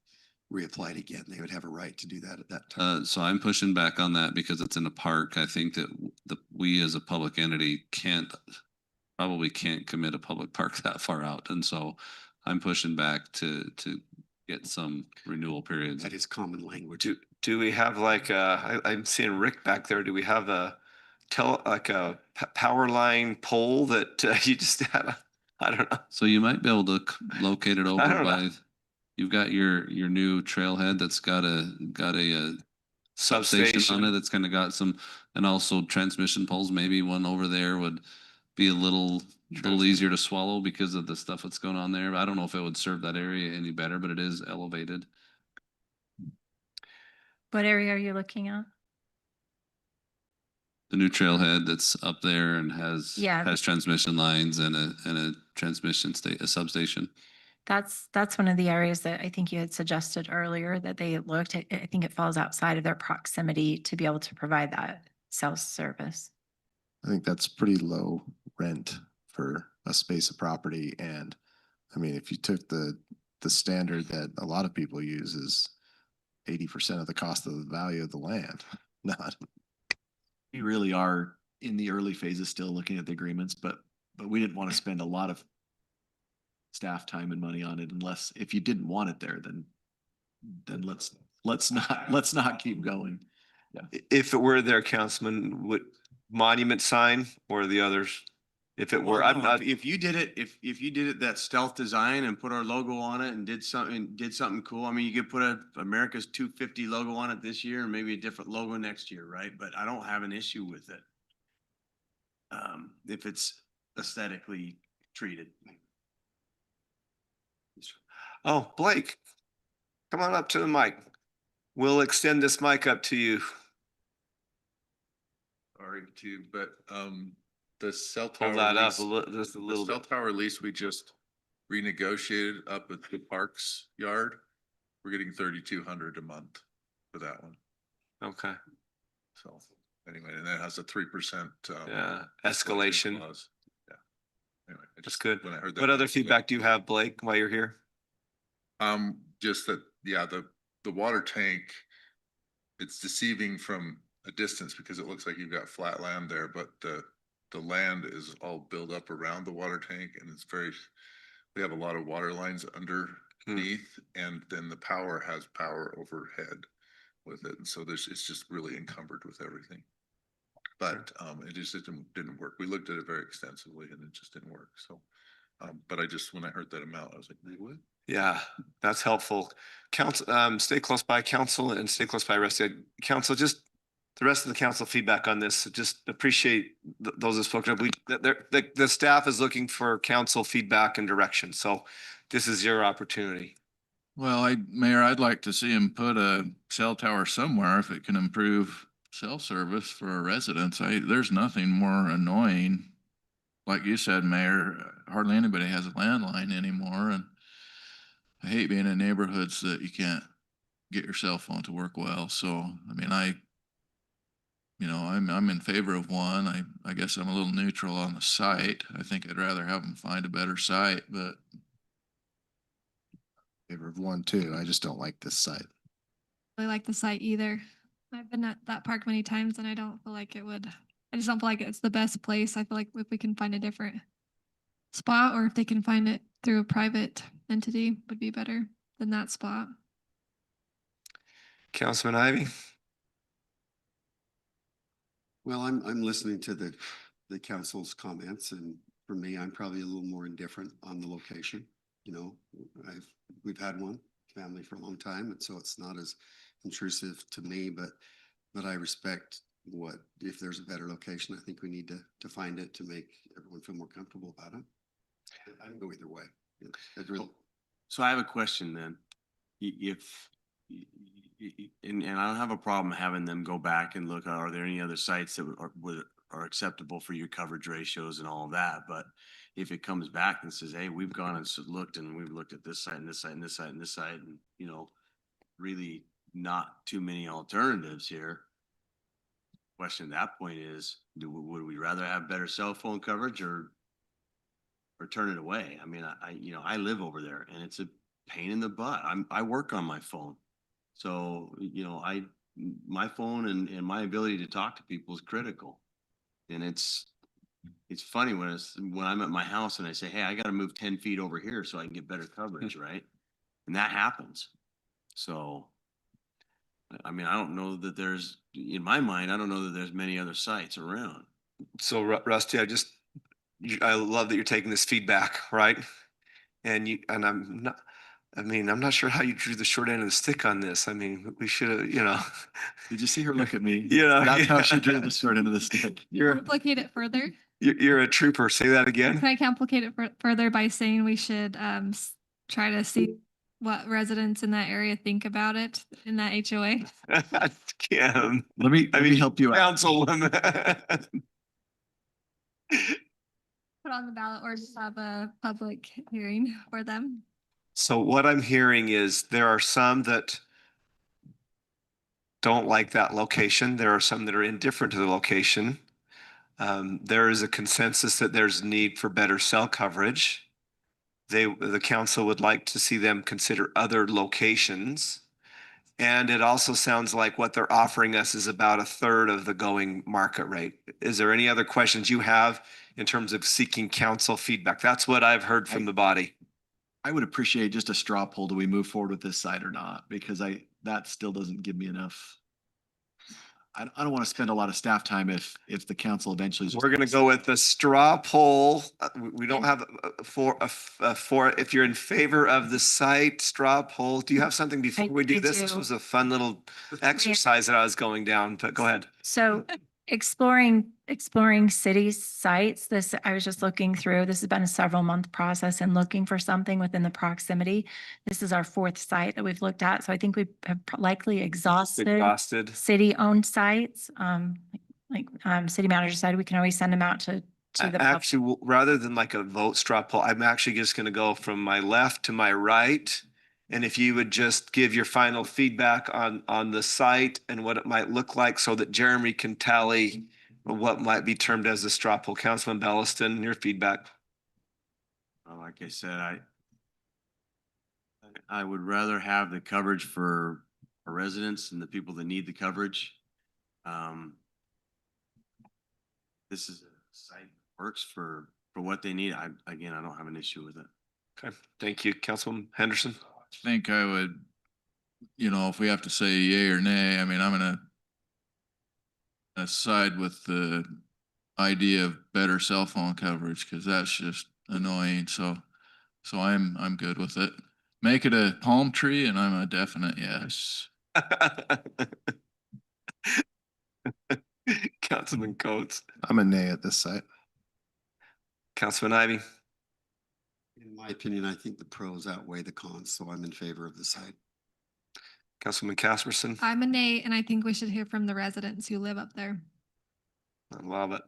[SPEAKER 11] reapplied again. They would have a right to do that at that time.
[SPEAKER 10] So I'm pushing back on that because it's in a park. I think that we as a public entity probably can't commit a public park that far out. And so I'm pushing back to get some renewal periods.
[SPEAKER 11] That is common language.
[SPEAKER 2] Do we have like, I'm seeing Rick back there. Do we have a power line pole that you just had? I don't know.
[SPEAKER 10] So you might be able to locate it over
[SPEAKER 2] don't know.
[SPEAKER 10] by, you've got your new trailhead that's got a substation on it that's kind of got some, and also transmission poles. Maybe one over there would be a little easier to swallow because of the stuff that's going on there. I don't know if it would serve that area any better, but it is elevated.
[SPEAKER 13] What area are you looking at?
[SPEAKER 10] The new trailhead that's up there and has
[SPEAKER 13] Yeah.
[SPEAKER 10] transmission lines and a a substation.
[SPEAKER 13] That's one of the areas that I think you had suggested earlier that they looked at. I think it falls outside of their proximity to be able to provide that cell service.
[SPEAKER 6] I think that's pretty low rent for a space of property. And I mean, if you took the standard that a lot of people use is 80% of the cost of the value of the land, not.
[SPEAKER 14] We really are in the early phases still looking at the agreements, but we didn't want to spend a lot of staff time and money on it unless, if you didn't want it there, then let's not keep going.
[SPEAKER 2] If it were there, Councilman, would monument sign or the others? If it were, I'm not,
[SPEAKER 3] If you did it, if you did it that stealth design and put our logo on it and did something cool, I mean, you could put America's 250 logo on it this year and maybe a different logo next year, right? But I don't have an issue with it. If it's aesthetically treated.
[SPEAKER 2] oh, Blake, come on up to the mic. We'll extend this mic up to you.
[SPEAKER 15] Sorry too, but the cell tower.
[SPEAKER 2] Hold that up
[SPEAKER 15] lease-
[SPEAKER 2] a little, just a little
[SPEAKER 15] The cell
[SPEAKER 2] bit.
[SPEAKER 15] tower lease we just renegotiated up at the Parks Yard. We're getting 3,200 a month for that one.
[SPEAKER 2] Okay,
[SPEAKER 15] So anyway, and that has a 3%.
[SPEAKER 2] yeah, escalation.
[SPEAKER 15] clause. Yeah. Anyway, I
[SPEAKER 2] That's
[SPEAKER 15] just-
[SPEAKER 2] good.
[SPEAKER 15] when I heard that,
[SPEAKER 2] What
[SPEAKER 15] I
[SPEAKER 2] other
[SPEAKER 15] was like,
[SPEAKER 2] feedback do you have, Blake, while you're here?
[SPEAKER 15] Just that, yeah, the water tank, it's deceiving from a distance because it looks like you've got flat land there, but the land is all built up around the water tank and it's we have a lot of water lines underneath and then the power has power overhead with it. And so it's just really encumbered with everything. But it just didn't work. We looked at it very extensively and it just didn't work. So, but when I heard that amount, I was like, what?
[SPEAKER 2] Yeah, that's helpful. Council, stay close by council and stay close by rest of council. Just the rest of the council feedback on this. Just appreciate those that spoke up. The staff is looking for council feedback and direction. So this is your opportunity.
[SPEAKER 7] Well, Mayor, I'd like to see him put a cell tower somewhere if it can improve cell service for our residents. There's nothing more annoying. Like you said, Mayor, hardly anybody has a landline anymore, and I hate being in neighborhoods that you can't get your cell phone to work well. So, I mean, I'm in favor of one. I guess I'm a little neutral on the site. I think I'd rather have them find a better site, but
[SPEAKER 6] Favor of one too. I just don't like this site.
[SPEAKER 5] Really like the site either. I've been at that park many times and I don't feel like I just don't feel like it's the best place. I feel like if we can find a different spot or if they can find it through a private entity would be better than that spot.
[SPEAKER 2] Councilman Ivy?
[SPEAKER 11] Well, I'm listening to the council's comments, and for me, I'm probably a little more indifferent on the location. You know, we've had one family for a long time, and so it's not as intrusive to me, but I respect if there's a better location, I think we need to find it to make everyone feel more comfortable about it. I can go either way.
[SPEAKER 3] So I have a question then. And I don't have a problem having them go back and look, are there any other sites that are acceptable for your coverage ratios and all of that? But if it comes back and says, hey, we've gone and looked and we've looked at this site and this site and this site and this site, and really not too many alternatives here. Question at that point is, would we rather have better cell phone coverage or or turn it away. I mean, you know, I live over there and it's a pain in the butt. I work on my phone. So, you know, my phone and my ability to talk to people is critical. And it's funny when I'm at my house and I say, hey, I got to move 10 feet over here so I can get better coverage, right? And that happens. So, I mean, I don't know that in my mind, I don't know that there's many other sites around.
[SPEAKER 2] So Rusty, I love that you're taking this feedback, right? And I'm not sure how you drew the short end of the stick on this. I mean, we should have, you know.
[SPEAKER 14] Did you see her look at me?
[SPEAKER 2] Yeah.
[SPEAKER 14] That's how she drew the short end of the stick.
[SPEAKER 5] Complicate it further.
[SPEAKER 2] You're a trooper. Say that again.
[SPEAKER 5] Can I complicate it further by saying we should try to see what residents in that area think about it in that HOA?
[SPEAKER 2] Kim.
[SPEAKER 14] Let me help you out.
[SPEAKER 2] Councilwoman.
[SPEAKER 5] Put on the ballot or just have a public hearing for them.
[SPEAKER 2] So what I'm hearing is there are some that don't like that location. There are some that are indifferent to the location. There is a consensus that there's need for better cell coverage. The council would like to see them consider other locations. And it also sounds like what they're offering us is about a third of the going market rate. Is there any other questions you have in terms of seeking council feedback? That's what I've heard from the body.
[SPEAKER 14] I would appreciate just a straw poll. Do we move forward with this site or not? Because that still doesn't give me enough. I don't want to spend a lot of staff time if the council eventually.
[SPEAKER 2] We're going to go with the straw poll. We don't have for if you're in favor of the site straw poll. Do you have something before we do
[SPEAKER 13] I
[SPEAKER 2] this? This
[SPEAKER 13] do.
[SPEAKER 2] was a fun little exercise that I was going down, but go ahead.
[SPEAKER 13] So exploring city sites, I was just looking through, this has been a several month process and looking for something within the proximity. This is our fourth site that we've looked at. So I think we have likely exhausted city-owned sites. City manager said, we can always send them out to the public.
[SPEAKER 2] Actually, rather than like a vote straw poll, I'm actually just going to go from my left to my right. And if you would just give your final feedback on the site and what it might look like so that Jeremy can tally what might be termed as a straw poll. Councilman Belliston, your feedback.
[SPEAKER 3] Like I said, I would rather have the coverage for our residents and the people that need the coverage. This is a site that works for what they need. I don't have an issue with it.
[SPEAKER 2] Okay, thank you. Councilman Henderson.
[SPEAKER 7] I think I would, if we have to say yay or nay, I mean, I'm gonna side with the idea of better cell phone coverage because that's just annoying. So I'm good with it. Make it a palm tree and I'm a definite yes.
[SPEAKER 2] Councilman Coates.
[SPEAKER 6] I'm a nay at this site.
[SPEAKER 2] Councilman Ivy.
[SPEAKER 11] In my opinion, I think the pros outweigh the cons, so I'm in favor of the site.
[SPEAKER 2] Councilman Casperson.
[SPEAKER 5] I'm a nay, and I think we should hear from the residents who live up there.
[SPEAKER 2] I love it.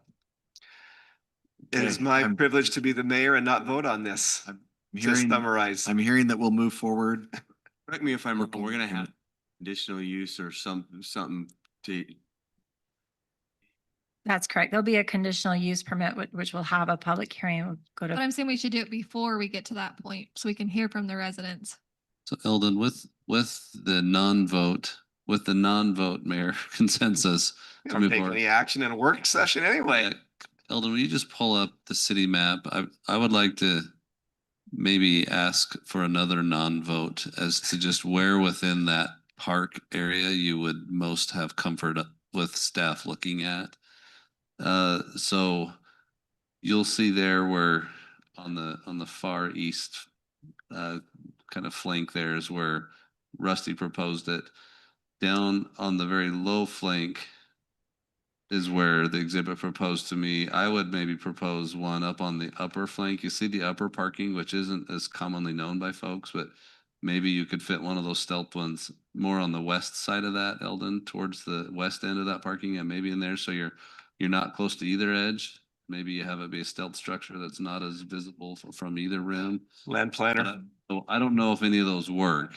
[SPEAKER 2] It is my privilege to be the mayor and not vote on this. Just summarize.
[SPEAKER 14] I'm hearing that we'll move forward.
[SPEAKER 3] Correct me if I'm wrong, we're gonna have conditional use or something to.
[SPEAKER 13] That's correct. There'll be a conditional use permit, which will have a public hearing. We'll go
[SPEAKER 5] But
[SPEAKER 13] to,
[SPEAKER 5] I'm saying we should do it before we get to that point so we can hear from the residents.
[SPEAKER 10] So Eldon, with the non-vote mayor consensus.
[SPEAKER 2] We don't take any action in a work session anyway.
[SPEAKER 10] Eldon, will you just pull up the city map? I would like to maybe ask for another non-vote as to just where within that park area you would most have comfort with staff looking at. So you'll see there where on the far east kind of flank there is where Rusty proposed it. Down on the very low flank is where the exhibit proposed to me. I would maybe propose one up on the upper flank. You see the upper parking, which isn't as commonly known by folks, but maybe you could fit one of those stealth ones more on the west side of that, Eldon, towards the west end of that parking, and maybe in there so you're not close to either edge. Maybe you have it be a stealth structure that's not as visible from either rim.
[SPEAKER 2] Land planner.
[SPEAKER 10] So I don't know if any of those work.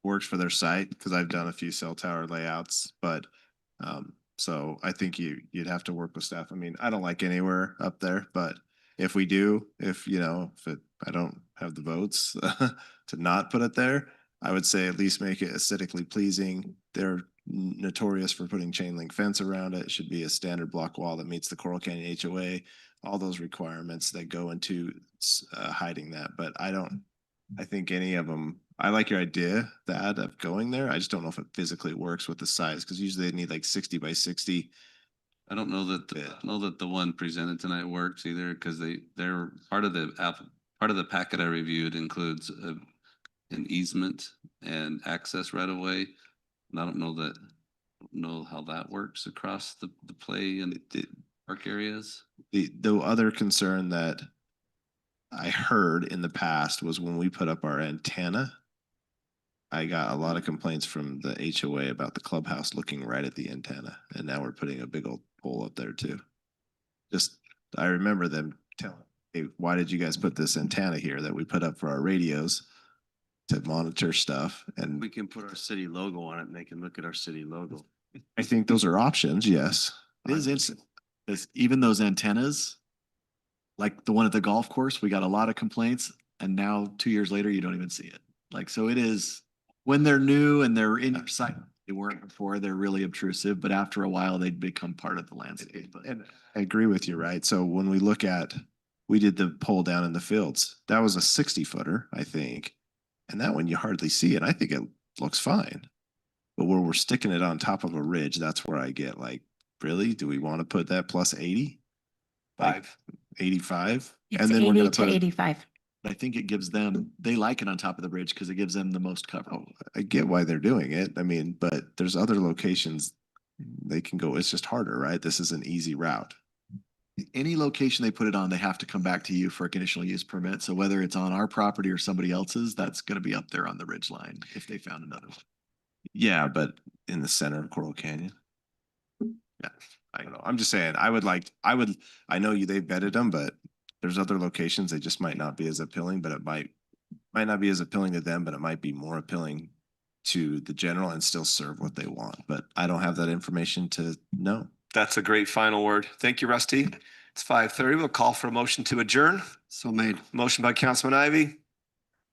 [SPEAKER 4] Works for their site because I've done a few cell tower layouts, but so I think you'd have to work with staff. I mean, I don't like anywhere up there, but
[SPEAKER 6] if we do, if, you know, I don't have the votes to not put it there, I would say at least make it aesthetically pleasing. They're notorious for putting chain link fence around it. It should be a standard block wall that meets the Coral Canyon HOA, all those requirements that go into hiding that. But I think any of them, I like your idea, that of going there. I just don't know if it physically works with the size, because usually they need like 60 by 60.
[SPEAKER 10] I don't know that,
[SPEAKER 6] Yeah.
[SPEAKER 10] know that the one presented tonight works either, because they're part of the part of the packet I reviewed includes an easement and access right away. And I don't know how that works across the play and the park areas.
[SPEAKER 6] The other concern that I heard in the past was when we put up our antenna, I got a lot of complaints from the HOA about the clubhouse looking right at the antenna, and now we're putting a big old pole up there too. Just, I remember them telling, hey, why did you guys put this antenna here that we put up for our radios to monitor stuff? And
[SPEAKER 3] We can put our city logo on it and they can look at our city logo.
[SPEAKER 6] I think those are options, yes.
[SPEAKER 14] It is interesting, because even those antennas, like the one at the golf course, we got a lot of complaints, and now 2 years later, you don't even see it. Like, so it is, when they're new and they're in your sight, they weren't before, they're really obtrusive, but after a while, they'd become part of the landscape. But
[SPEAKER 6] And I agree with you, right? So when we look at, we did the pole down in the fields, that was a 60-footer, I think. And that one you hardly see it. I think it looks fine. But where we're sticking it on top of a ridge, that's where I get like, really? Do we want to put that plus 80? Like 85?
[SPEAKER 13] It's
[SPEAKER 6] And then we're
[SPEAKER 13] 80
[SPEAKER 6] gonna
[SPEAKER 13] to
[SPEAKER 6] put,
[SPEAKER 13] 85.
[SPEAKER 14] I think it gives them, they like it on top of the bridge because it gives them the most cover.
[SPEAKER 6] oh, I get why they're doing it. I mean, but there's other locations they can go, it's just harder, right? This is an easy route.
[SPEAKER 14] Any location they put it on, they have to come back to you for a conditional use permit. So whether it's on our property or somebody else's, that's gonna be up there on the ridge line if they found another one.
[SPEAKER 6] Yeah, but in the center of Coral Canyon. Yeah, I don't know. I'm just saying, I know they vetted them, but there's other locations, they just might not be as appealing, but it might not be as appealing to them, but it might be more appealing to the general and still serve what they want. But I don't have that information to know.
[SPEAKER 2] That's a great final word. Thank you, Rusty. It's 5:30. We'll call for a motion to adjourn.
[SPEAKER 11] So made.
[SPEAKER 2] Motion by Councilman Ivy,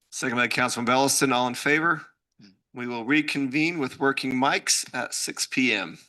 [SPEAKER 2] second by Councilman Bellison. All in favor? We will reconvene with working mics at 6 p.m.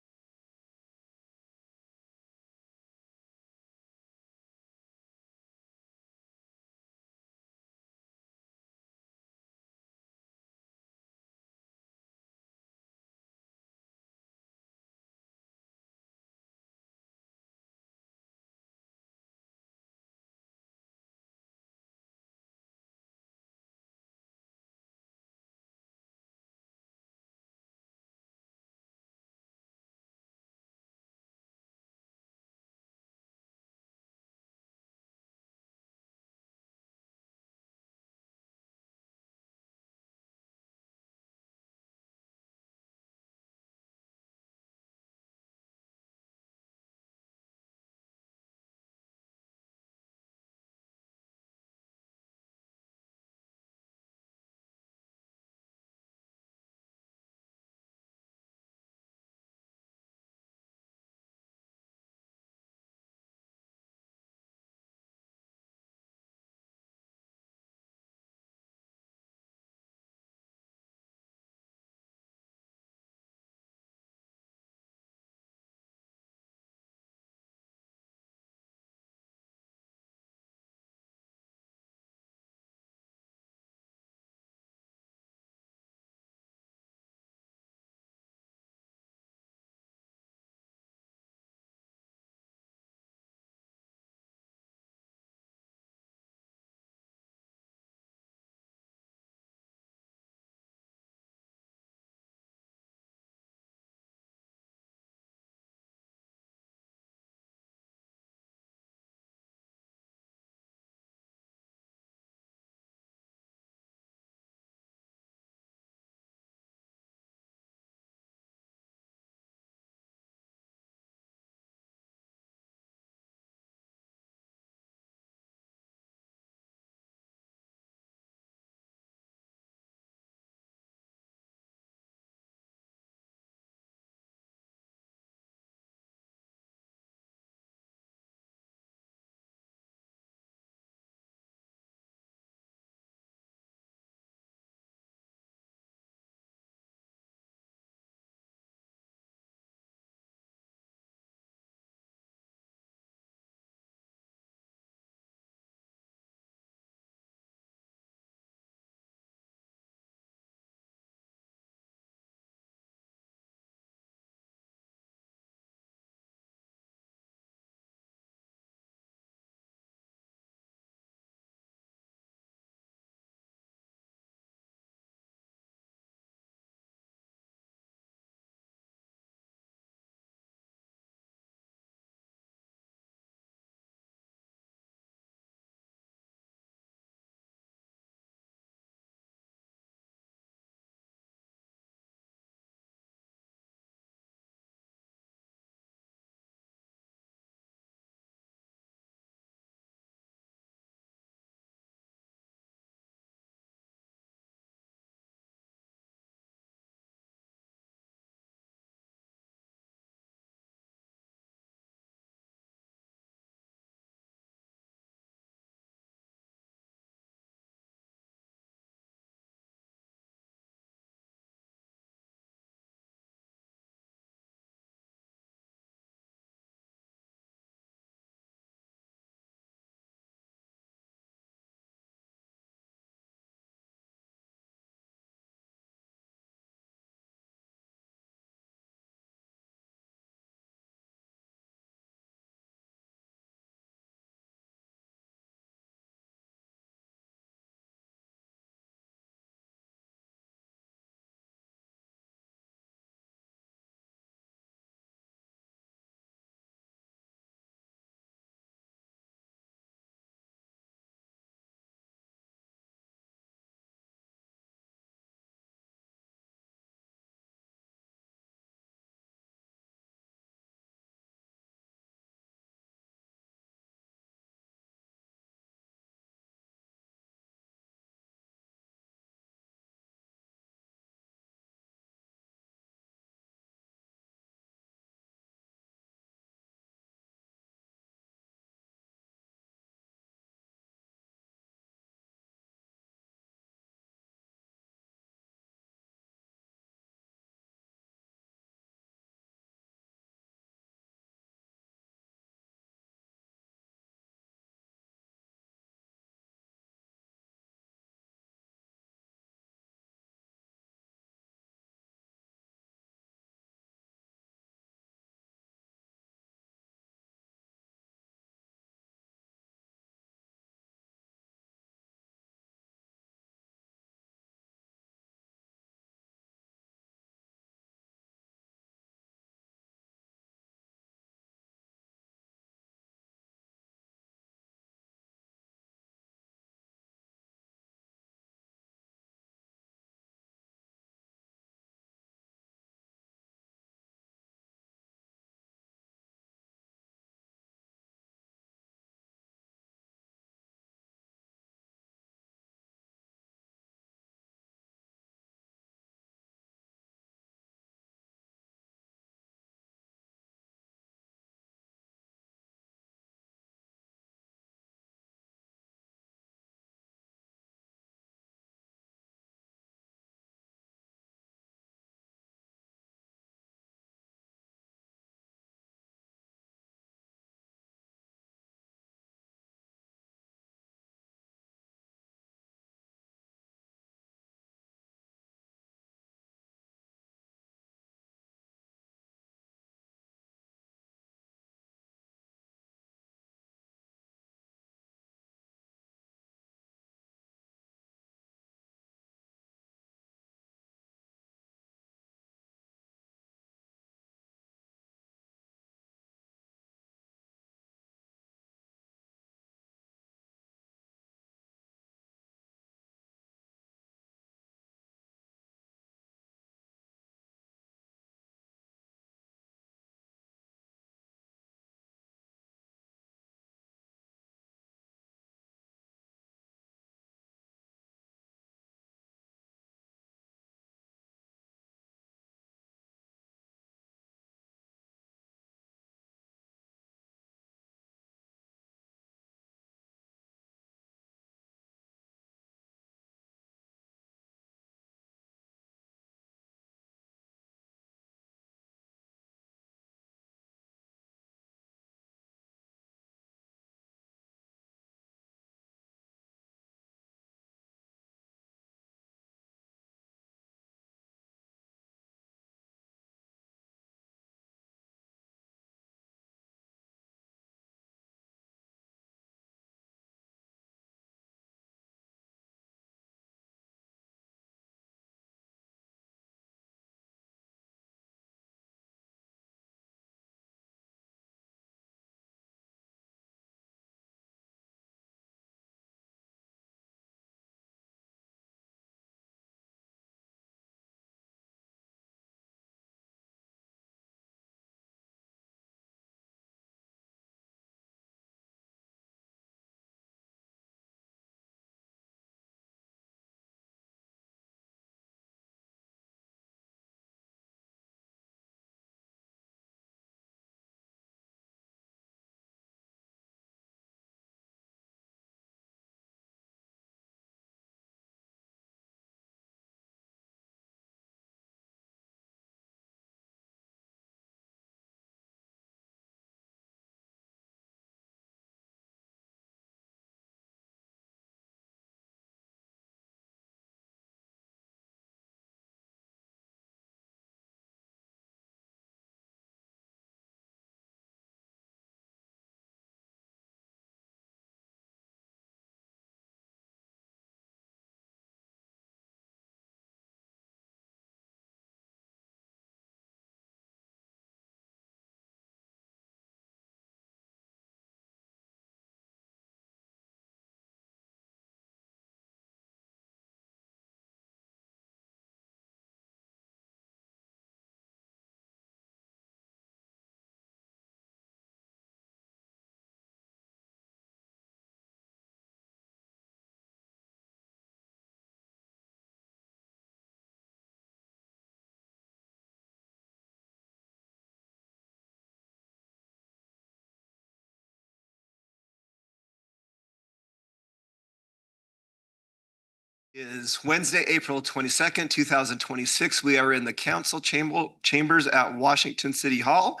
[SPEAKER 2] Is Wednesday, April 22nd, 2026. We are in the council chambers at Washington City Hall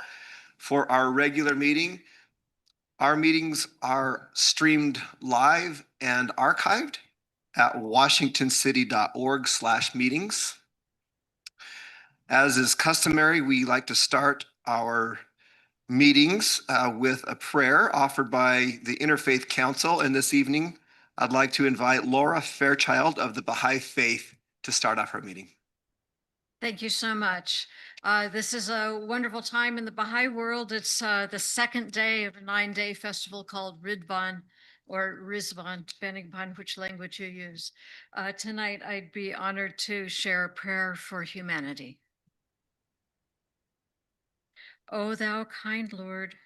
[SPEAKER 2] for our regular meeting. Our meetings are streamed live and archived at washingtoncity.org/meetings. As is customary, we like to start our meetings with a prayer offered by the Interfaith Council. And this evening, I'd like to invite Laura Fairchild of the Baha'i Faith to start off our meeting.
[SPEAKER 16] Thank you so much. This is a wonderful time in the Baha'i world. It's the second day of a 9-day festival called Ridvan or Rizvan, depending upon which language you use. Tonight, I'd be honored to share a prayer for humanity. O thou kind Lord,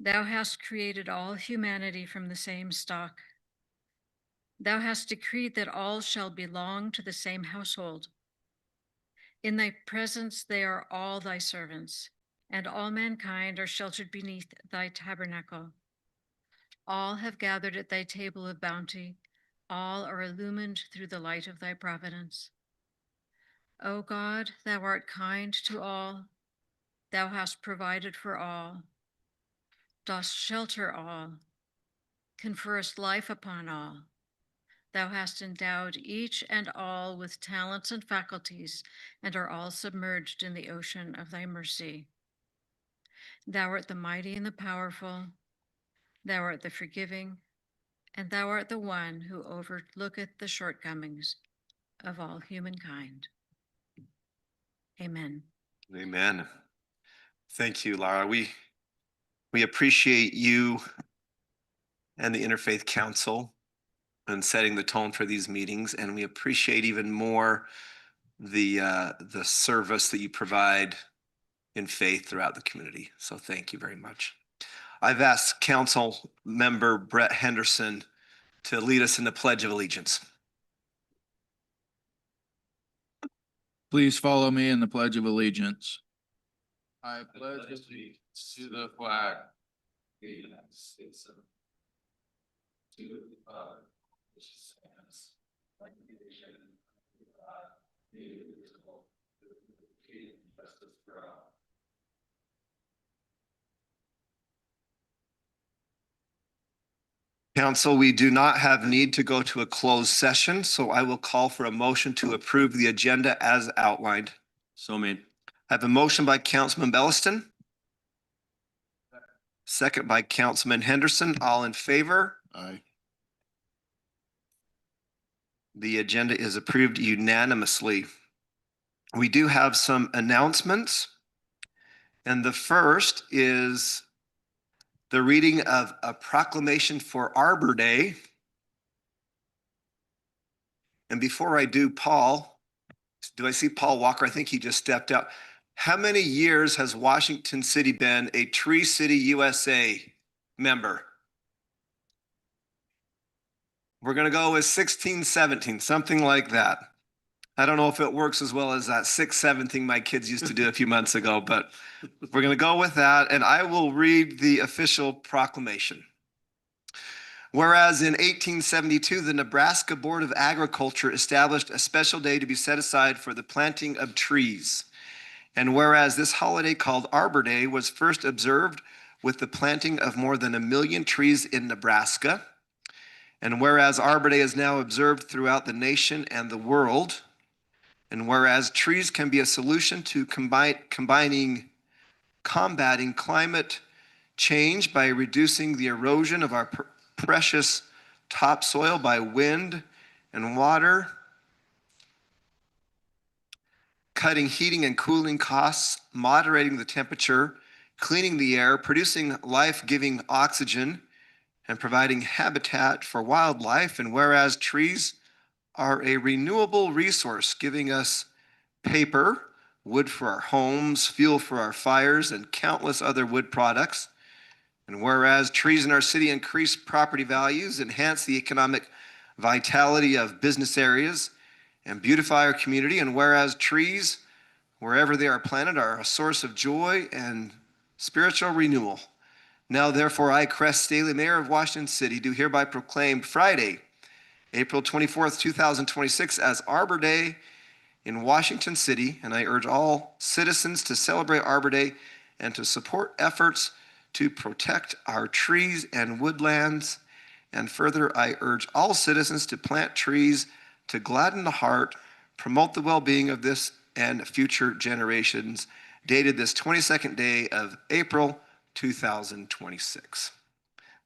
[SPEAKER 16] thou hast created all humanity from the same stock. Thou hast decreed that all shall belong to the same household. In thy presence they are all thy servants, and all mankind are sheltered beneath thy tabernacle. All have gathered at thy table of bounty. All are illumined through the light of thy providence. O God, thou art kind to all. Thou hast provided for all, dost shelter all, conferrest life upon all. Thou hast endowed each and all with talents and faculties, and are all submerged in the ocean of thy mercy. Thou art the mighty and the powerful, thou art the forgiving, and thou art the one who overlooketh the shortcomings of all humankind. Amen.
[SPEAKER 2] Amen. Thank you, Laura. We appreciate you and the Interfaith Council and setting the tone for these meetings, and we appreciate even more the service that you provide in faith throughout the community. So thank you very much. I've asked Council Member Brett Henderson to lead us in the Pledge of Allegiance.
[SPEAKER 7] Please follow me in the Pledge of Allegiance. I pledge allegiance to the flag of the United States of America, to the republic which stands one nation under God, indivisible, with liberty and justice for all.
[SPEAKER 2] Council, we do not have need to go to a closed session, so I will call for a motion to approve the agenda as outlined.
[SPEAKER 3] So made.
[SPEAKER 2] I have a motion by Councilman Belliston. Second by Councilman Henderson. All in favor?
[SPEAKER 6] Aye.
[SPEAKER 2] The agenda is approved unanimously. We do have some announcements. And the first is the reading of a proclamation for Arbor Day. And before I do, Paul, do I see Paul Walker? I think he just stepped out. How many years has Washington City been a Tree City USA member? We're going to go with 16, 17, something like that. I don't know if it works as well as that 6-7 thing my kids used to do a few months ago, but we're going to go with that. And I will read the official proclamation. Whereas in 1872, the Nebraska Board of Agriculture established a special day to be set aside for the planting of trees. And whereas this holiday called Arbor Day was first observed with the planting of more than 1 million trees in Nebraska. And whereas Arbor Day is now observed throughout the nation and the world. And whereas trees can be a solution to combating climate change by reducing the erosion of our precious topsoil by wind and water, cutting heating and cooling costs, moderating the temperature, cleaning the air, producing life-giving oxygen, and providing habitat for wildlife. And whereas trees are a renewable resource, giving us paper, wood for our homes, fuel for our fires, and countless other wood products. And whereas trees in our city increase property values, enhance the economic vitality of business areas, and beautify our community. And whereas trees, wherever they are planted, are a source of joy and spiritual renewal. Now, therefore, I, Cress Staley, Mayor of Washington City, do hereby proclaim Friday, April 24th, 2026 as Arbor Day in Washington City, and I urge all citizens to celebrate Arbor Day and to support efforts to protect our trees and woodlands. And further, I urge all citizens to plant trees to gladden the heart, promote the well-being of this and future generations, dated this 22nd day of April, 2026.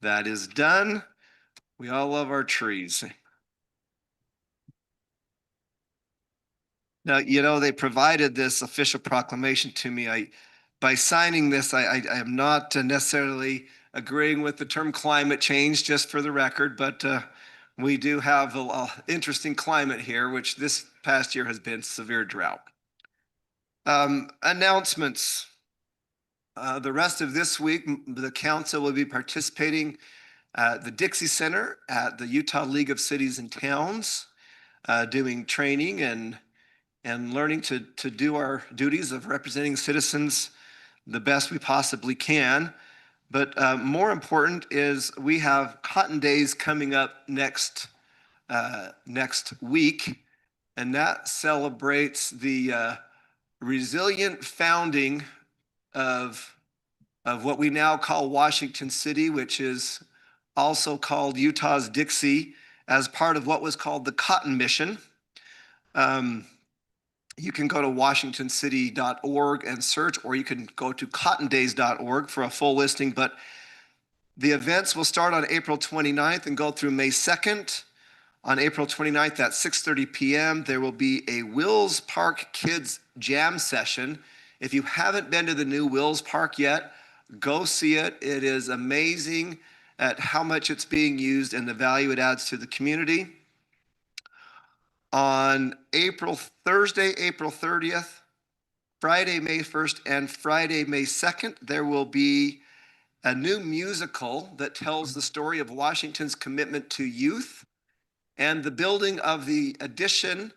[SPEAKER 2] That is done. We all love our trees. Now, you know, they provided this official proclamation to me. By signing this, I am not necessarily agreeing with the term climate change, just for the record, but we do have an interesting climate here, which this past year has been severe drought. Announcements. The rest of this week, the council will be participating at the Dixie Center at the Utah League of Cities and Towns, doing training and learning to do our duties of representing citizens the best we possibly can. But more important is we have Cotton Days coming up next week, and that celebrates the resilient founding of what we now call Washington City, which is also called Utah's Dixie, as part of what was called the Cotton Mission. You can go to washingtoncity.org and search, or you can go to cottondays.org for a full listing. But the events will start on April 29th and go through May 2nd. On April 29th at 6:30 p.m., there will be a Wills Park Kids Jam session. If you haven't been to the new Wills Park yet, go see it. It is amazing at how much it's being used and the value it adds to the community. On Thursday, April 30th, Friday, May 1st, and Friday, May 2nd, there will be a new musical that tells the story of Washington's commitment to youth and the building of the addition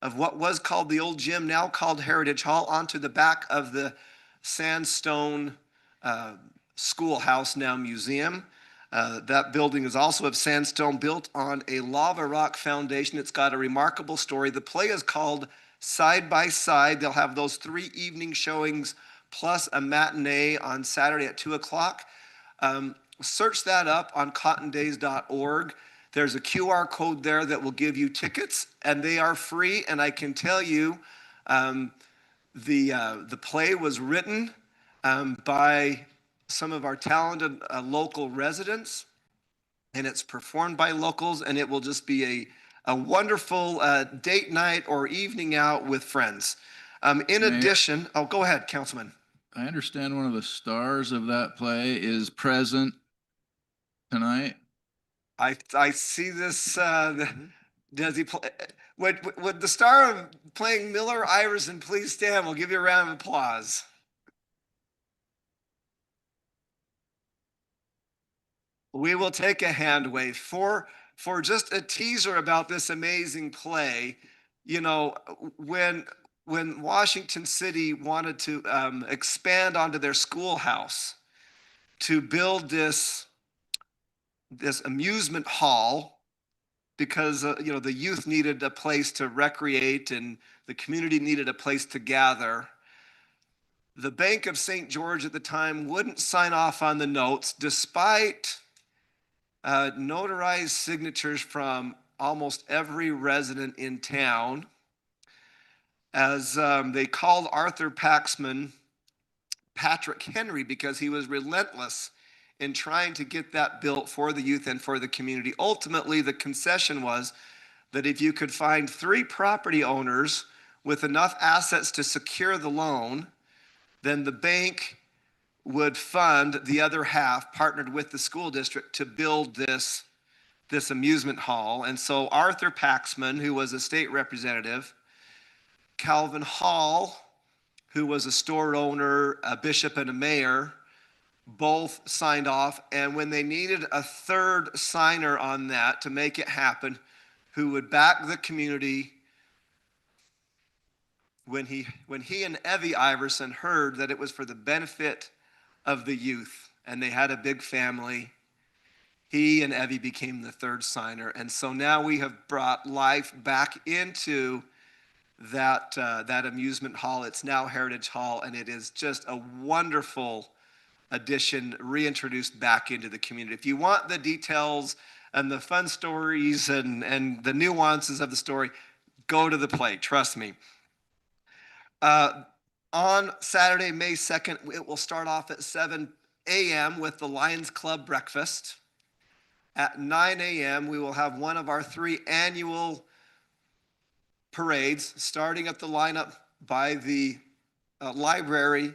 [SPEAKER 2] of what was called the old gym, now called Heritage Hall, onto the back of the sandstone schoolhouse, now museum. That building is also of sandstone, built on a lava rock foundation. It's got a remarkable story. The play is called Side by Side. They'll have those 3 evening showings plus a matinee on Saturday at 2 o'clock. Search that up on cottondays.org. There's a QR code there that will give you tickets, and they are free. And I can tell you, the play was written by some of our talented local residents, and it's performed by locals, and it will just be a wonderful date night or evening out with friends. In addition, oh, go ahead, Councilman.
[SPEAKER 7] I understand one of the stars of that play is present tonight.
[SPEAKER 2] I see this. Does he play? Would the star of playing Miller Iverson please stand? We'll give you a round of applause. We will take a hand wave for just a teaser about this amazing play. You know, when Washington City wanted to expand onto their schoolhouse to build this amusement hall, because you know, the youth needed a place to recreate and the community needed a place to gather, the Bank of St. George at the time wouldn't sign off on the notes, despite notarized signatures from almost every resident in town, as they called Arthur Paxman Patrick Henry, because he was relentless in trying to get that built for the youth and for the community. Ultimately, the concession was that if you could find 3 property owners with enough assets to secure the loan, then the bank would fund the other half, partnered with the school district, to build this amusement hall. And so Arthur Paxman, who was a state representative, Calvin Hall, who was a store owner, a bishop, and a mayor, both signed off. And when they needed a third signer on that to make it happen, who would back the community, when he and Evie Iverson heard that it was for the benefit of the youth, and they had a big family, He and Evie became the third signer. And so now we have brought life back into that amusement hall. It's now Heritage Hall, and it is just a wonderful addition, reintroduced back into the community. If you want the details and the fun stories and the nuances of the story, go to the play, trust me. On Saturday, May 2nd, it will start off at 7 a.m. with the Lions Club breakfast. At 9 a.m., we will have one of our 3 annual parades, starting at the lineup by the library,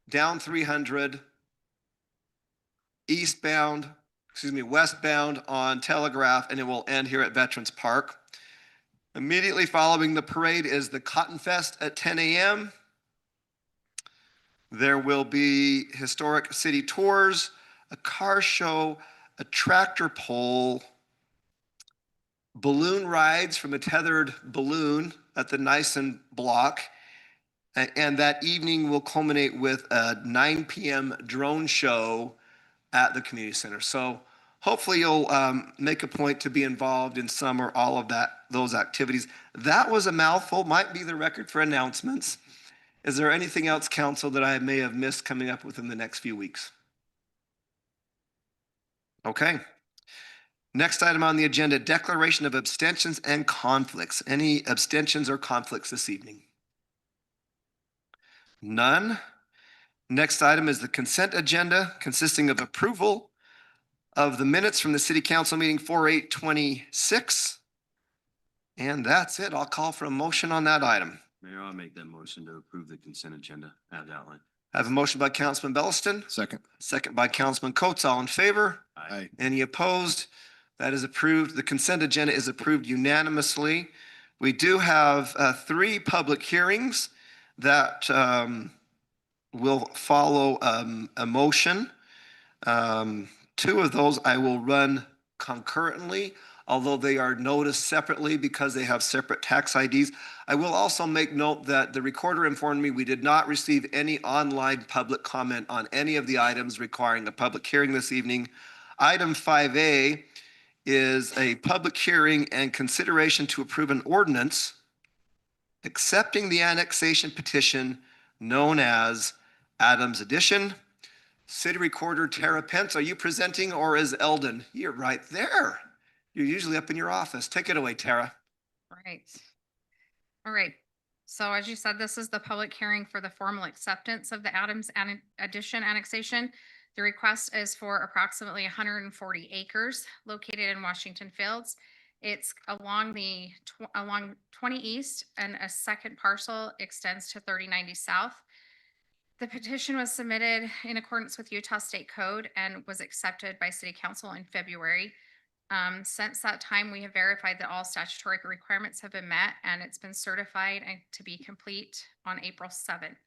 [SPEAKER 2] down 300, westbound on Telegraph, and it will end here at Veterans Park. Immediately following the parade is the Cotton Fest at 10 a.m. There will be historic city tours, a car show, a tractor pull, balloon rides from a tethered balloon at the Nyson block. And that evening will culminate with a 9 p.m. drone show at the community center. So hopefully you'll make a point to be involved in some or all of those activities. That was a mouthful, might be the record for announcements. Is there anything else, council, that I may have missed coming up within the next few weeks? Okay. Next item on the agenda, declaration of abstentions and conflicts. Any abstentions or conflicts this evening? None. Next item is the consent agenda, consisting of approval of the minutes from the city council meeting 4/8/26. And that's it. I'll call for a motion on that item.
[SPEAKER 3] Mayor, I'll make that motion to approve the consent agenda as outlined.
[SPEAKER 2] I have a motion by Councilman Belliston.
[SPEAKER 6] Second.
[SPEAKER 2] Second by Councilman Coates. All in favor?
[SPEAKER 6] Aye.
[SPEAKER 2] Any opposed? That is approved. The consent agenda is approved unanimously. We do have 3 public hearings that will follow a motion. 2 of those I will run concurrently, although they are noticed separately because they have separate tax IDs. I will also make note that the recorder informed me we did not receive any online public comment on any of the items requiring a public hearing this evening. Item 5A is a public hearing and consideration to approve an ordinance accepting the annexation petition known as Adams Addition. City Recorder Tara Pence, are you presenting or is Eldon? You're right there. You're usually up in your office. Take it away, Tara.
[SPEAKER 17] Right. All right. So as you said, this is the public hearing for the formal acceptance of the Adams Addition annexation. The request is for approximately 140 acres located in Washington Fields. It's along 20 East, and a second parcel extends to 3090 South. The petition was submitted in accordance with Utah State Code and was accepted by City Council in February. Since that time, we have verified that all statutory requirements have been met, and it's been certified and to be complete on April 7th.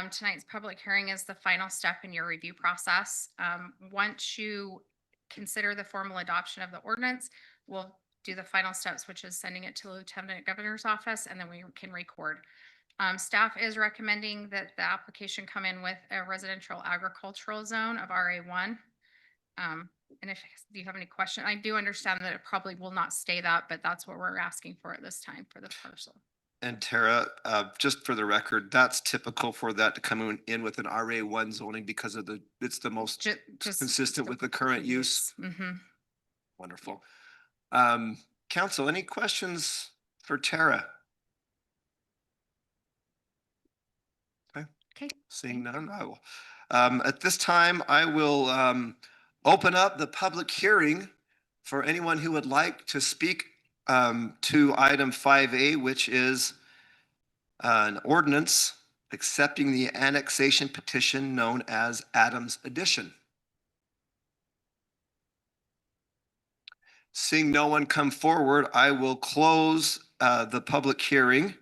[SPEAKER 17] Tonight's public hearing is the final step in your review process. Once you consider the formal adoption of the ordinance, we'll do the final steps, which is sending it to the Lieutenant Governor's office, and then we can record. Staff is recommending that the application come in with a residential agricultural zone of RA1. And if you have any question, I do understand that it probably will not stay that, but that's what we're asking for at this time for the parcel.
[SPEAKER 2] And Tara, just for the record, that's typical for that to come in with an RA1 zoning because of it's the most
[SPEAKER 17] Just
[SPEAKER 2] consistent with the current use.
[SPEAKER 17] Mm-hmm.
[SPEAKER 2] Wonderful. Council, any questions for Tara?
[SPEAKER 17] Okay.
[SPEAKER 2] Seeing none, I will. At this time, I will open up the public hearing for anyone who would like to speak to item 5A, which is an ordinance accepting the annexation petition known as Adams Addition. Seeing no one come forward, I will close the public hearing.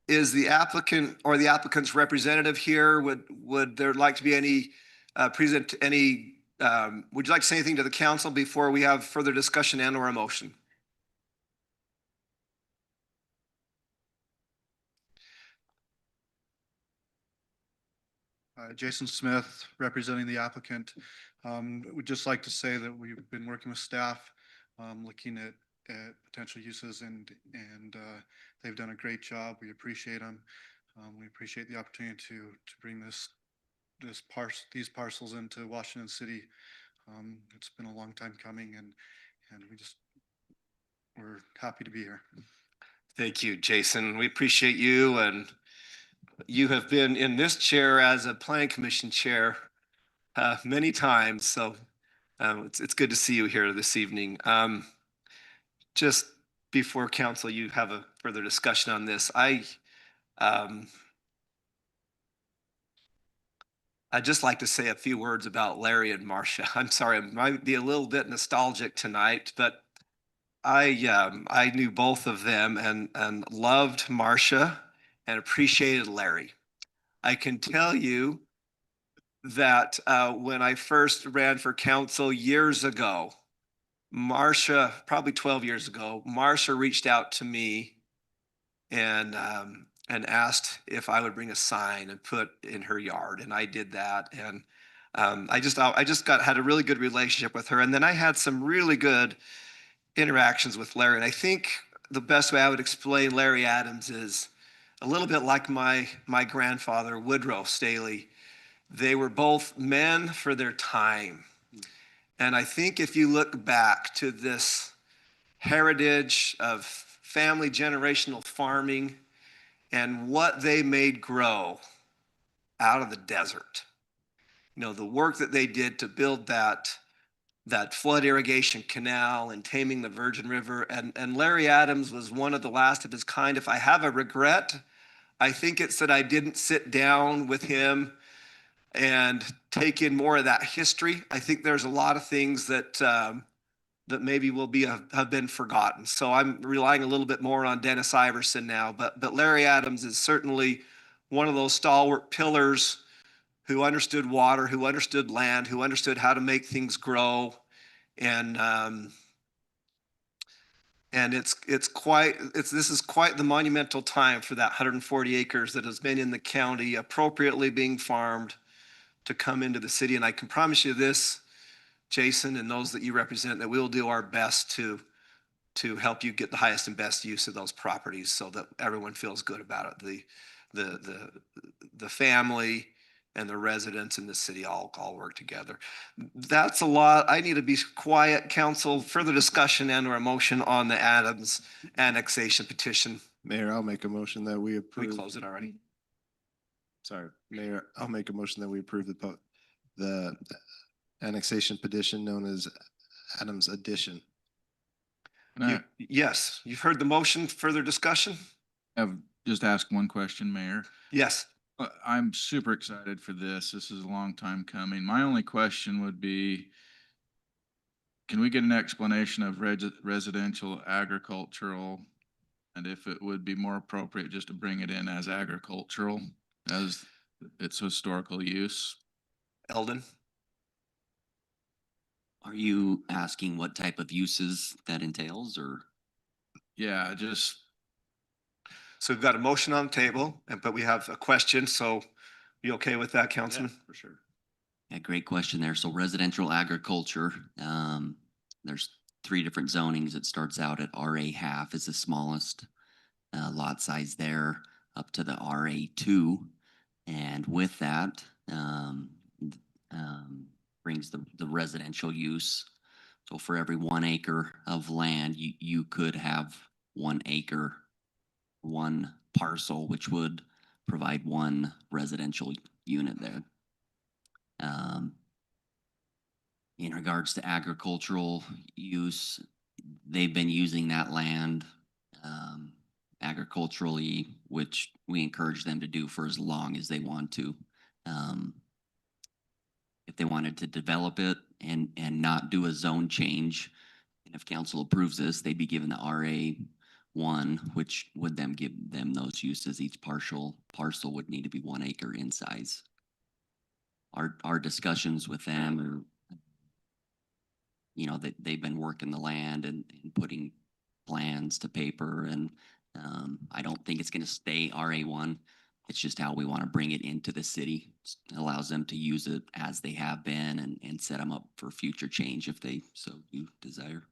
[SPEAKER 2] Is the applicant or the applicant's representative here? Would there like to be any would you like to say anything to the council before we have further discussion and or a motion?
[SPEAKER 18] Jason Smith, representing the applicant. We'd just like to say that we've been working with staff, looking at potential uses and they've done a great job. We appreciate them. We appreciate the opportunity to bring these parcels into Washington City. It's been a long time coming and we're happy to be here.
[SPEAKER 2] Thank you, Jason. We appreciate you, and you have been in this chair as a planning commission chair many times, so it's good to see you here this evening. Just before council, you have a further discussion on this. I'd just like to say a few words about Larry and Marcia. I'm sorry, I might be a little bit nostalgic tonight, but I knew both of them and loved Marcia and appreciated Larry. I can tell you that when I first ran for council years ago, Marcia, probably 12 years ago, Marcia reached out to me and asked if I would bring a sign and put in her yard, and I did that. And I just had a really good relationship with her, and then I had some really good interactions with Larry. And I think the best way I would explain Larry Adams is a little bit like my grandfather, Woodrow Staley. They were both men for their time. And I think if you look back to this heritage of family generational farming and what they made grow out of the desert, you know, the work that they did to build that flood irrigation canal and taming the Virgin River. And Larry Adams was one of the last of his kind. If I have a regret, I think it's that I didn't sit down with him and take in more of that history. I think there's a lot of things that that maybe have been forgotten. So I'm relying a little bit more on Dennis Iverson now, but Larry Adams is certainly one of those stalwart pillars who understood water, who understood land, who understood how to make things grow. And this is quite the monumental time for that 140 acres that has been in the county appropriately being farmed to come into the city. And I can promise you this, Jason, and those that you represent, that we will do our best to help you get the highest and best use of those properties so that everyone feels good about it. The family and the residents in the city all work together. That's a lot. I need to be quiet, council. Further discussion and or a motion on the Adams annexation petition.
[SPEAKER 4] Mayor, I'll make a motion that we
[SPEAKER 2] We
[SPEAKER 4] approve.
[SPEAKER 2] close it already.
[SPEAKER 4] Sorry, Mayor, I'll make a motion that we approve the annexation petition known as Adams Addition.
[SPEAKER 2] Yes, you've heard the motion. Further discussion?
[SPEAKER 7] Have just asked one question, Mayor.
[SPEAKER 2] Yes.
[SPEAKER 7] I'm super excited for this. This is a long time coming. My only question would be, can we get an explanation of residential, agricultural, and if it would be more appropriate just to bring it in as agricultural as its historical use?
[SPEAKER 2] Eldon?
[SPEAKER 1] Are you asking what type of uses that entails, or?
[SPEAKER 7] Yeah, just.
[SPEAKER 2] So we've got a motion on the table, but we have a question. So you okay with that, Councilman?
[SPEAKER 4] For sure.
[SPEAKER 1] Yeah, great question there. So residential agriculture, there's 3 different zonings. It starts out at RA half is the smallest lot size there, up to the RA2. And with that, brings the residential use. So for every 1 acre of land, you could have 1 acre, 1 parcel, which would provide 1 residential unit there. In regards to agricultural use, they've been using that land agriculturally, which we encourage them to do for as long as they want to. If they wanted to develop it and not do a zone change, and if council approves this, they'd be given the RA1, which would then give them those uses. Each parcel would need to be 1 acre in size. Our discussions with them are, you know, they've been working the land and putting plans to paper, and I don't think it's going to stay RA1. I It's just how we want to bring it into the city. It allows them to use it as they have been and set them up for future change if they so do desire.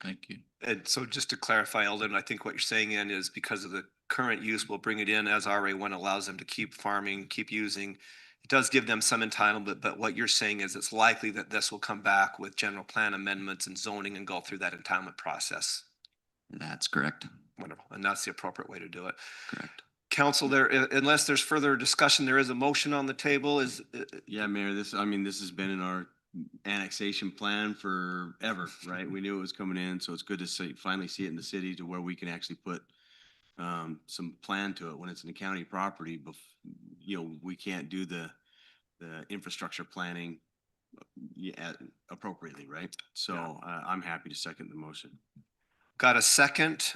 [SPEAKER 7] Thank you.
[SPEAKER 2] And so just to clarify, Eldon, I think what you're saying in is because of the current use, we'll bring it in as RA1 allows them to keep farming, keep using. It does give them some entitlement, but what you're saying is it's likely that this will come back with general plan amendments and zoning and go through that entitlement process.
[SPEAKER 1] That's correct.
[SPEAKER 2] Wonderful. And that's the appropriate way to do it.
[SPEAKER 1] Correct.
[SPEAKER 2] Council, there, unless there's further discussion, there is a motion on the table.
[SPEAKER 3] Yeah, Mayor, this has been in our annexation plan forever, right? We knew it was coming in, so it's good to finally see it in the city to where we can actually put some plan to it when it's in the county property. But, we can't do the infrastructure planning appropriately, right? So I'm happy to second the motion.
[SPEAKER 2] Got a second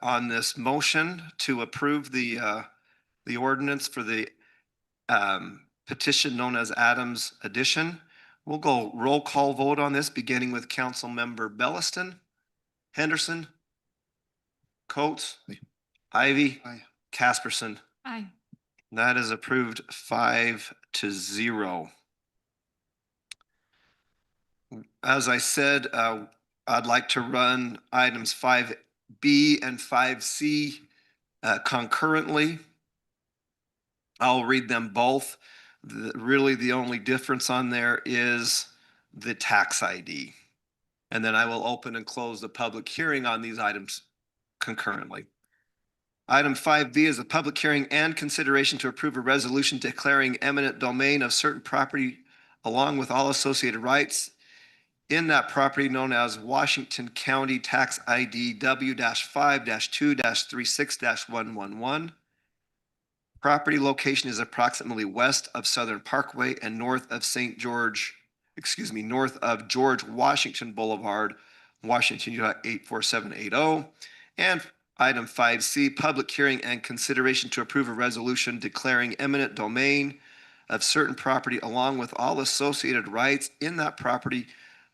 [SPEAKER 2] on this motion to approve the ordinance for the petition known as Adams Addition. We'll go roll call vote on this, beginning with Council Member Belliston, Henderson, Coates, Ivy, Casperson.
[SPEAKER 5] Aye.
[SPEAKER 2] That is approved 5-0. As I said, I'd like to run items 5B and 5C concurrently. I'll read them both. Really, the only difference on there is the tax ID. And then I will open and close the public hearing on these items concurrently. Item 5B is a public hearing and consideration to approve a resolution declaring eminent domain of certain property along with all associated rights in that property known as Washington County Tax ID W-5-2-36-111. Property location is approximately west of Southern Parkway and north of north of George Washington Boulevard, Washington, Utah 84780. And item 5C, public hearing and consideration to approve a resolution declaring eminent domain of certain property along with all associated rights in that property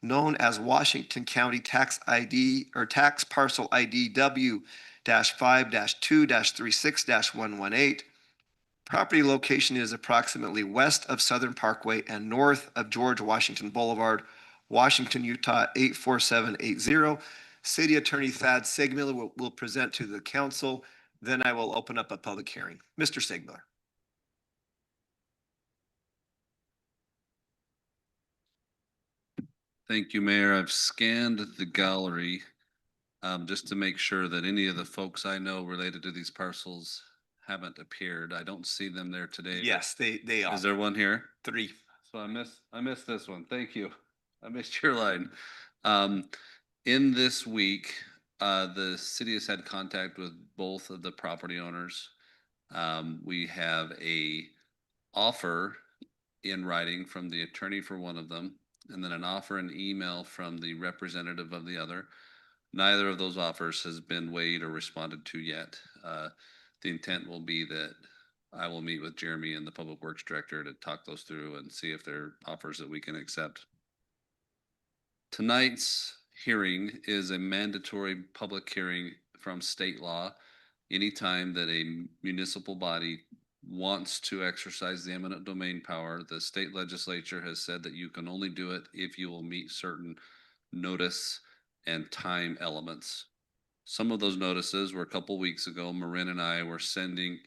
[SPEAKER 2] known as Washington County Tax ID or Tax Parcel ID W-5-2-36-118. Property location is approximately west of Southern Parkway and north of George Washington Boulevard, Washington, Utah 84780. City Attorney Thad Sigmiller will present to the council. Then I will open up a public hearing. Mr. Sigmiller.
[SPEAKER 10] Thank you, Mayor. I've scanned the gallery just to make sure that any of the folks I know related to these parcels haven't appeared. I don't see them there today.
[SPEAKER 2] Yes, they are.
[SPEAKER 10] Is there one here?
[SPEAKER 2] 3.
[SPEAKER 10] So I missed this one. Thank you. I missed your line. In this week, the city has had contact with both of the property owners. We have a offer in writing from the attorney for one of them, and then an offer and email from the representative of the other. Neither of those offers has been weighed or responded to yet. The intent will be that I will meet with Jeremy and the Public Works Director to talk those through and see if they're offers that we can accept. Tonight's hearing is a mandatory public hearing from state law. Anytime that a municipal body wants to exercise the eminent domain power, the state legislature has said that you can only do it if you will meet certain notice and time elements. Some of those notices were a couple weeks ago. Marin and I were sending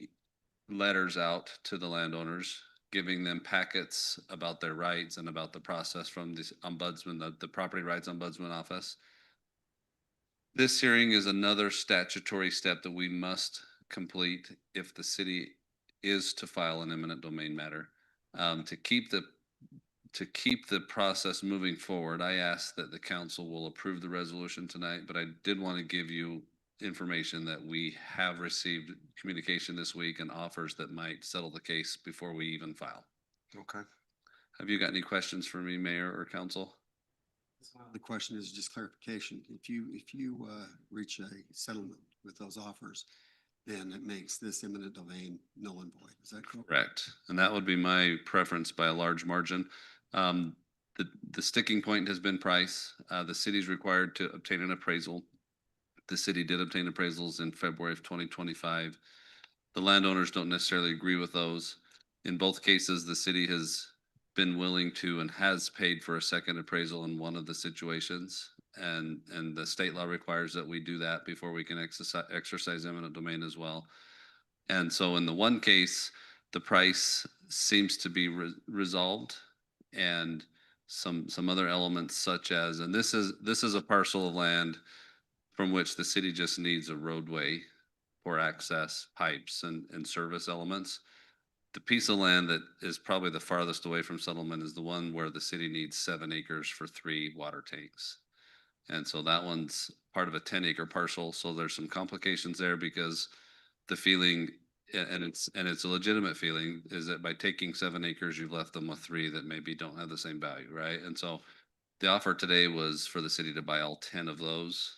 [SPEAKER 10] letters out to the landowners, giving them packets about their rights and about the process from the ombudsman, the property rights ombudsman office. This hearing is another statutory step that we must complete if the city is to file an eminent domain matter. To keep the process moving forward, I ask that the council will approve the resolution tonight, but I did want to give you information that we have received communication this week and offers that might settle the case before we even file.
[SPEAKER 2] Okay.
[SPEAKER 10] Have you got any questions for me, Mayor or council?
[SPEAKER 11] The question is just clarification. If you reach a settlement with those offers, then it makes this eminent domain null and void. Is that correct?
[SPEAKER 10] Correct. And that would be my preference by a large margin. The sticking point has been price. The city's required to obtain an appraisal. The city did obtain appraisals in February of 2025. The landowners don't necessarily agree with those. In both cases, the city has been willing to and has paid for a second appraisal in one of the situations. And the state law requires that we do that before we can exercise eminent domain as well. And so in the one case, the price seems to be resolved, and some other elements such as, and this is a parcel of land from which the city just needs a roadway for access, pipes and service elements. The piece of land that is probably the farthest away from settlement is the one where the city needs 7 acres for 3 water tanks. And so that one's part of a 10-acre parcel. So there's some complications there because the feeling, and it's a legitimate feeling, is that by taking 7 acres, you've left them with 3 that maybe don't have the same value, right? And so the offer today was for the city to buy all 10 of those.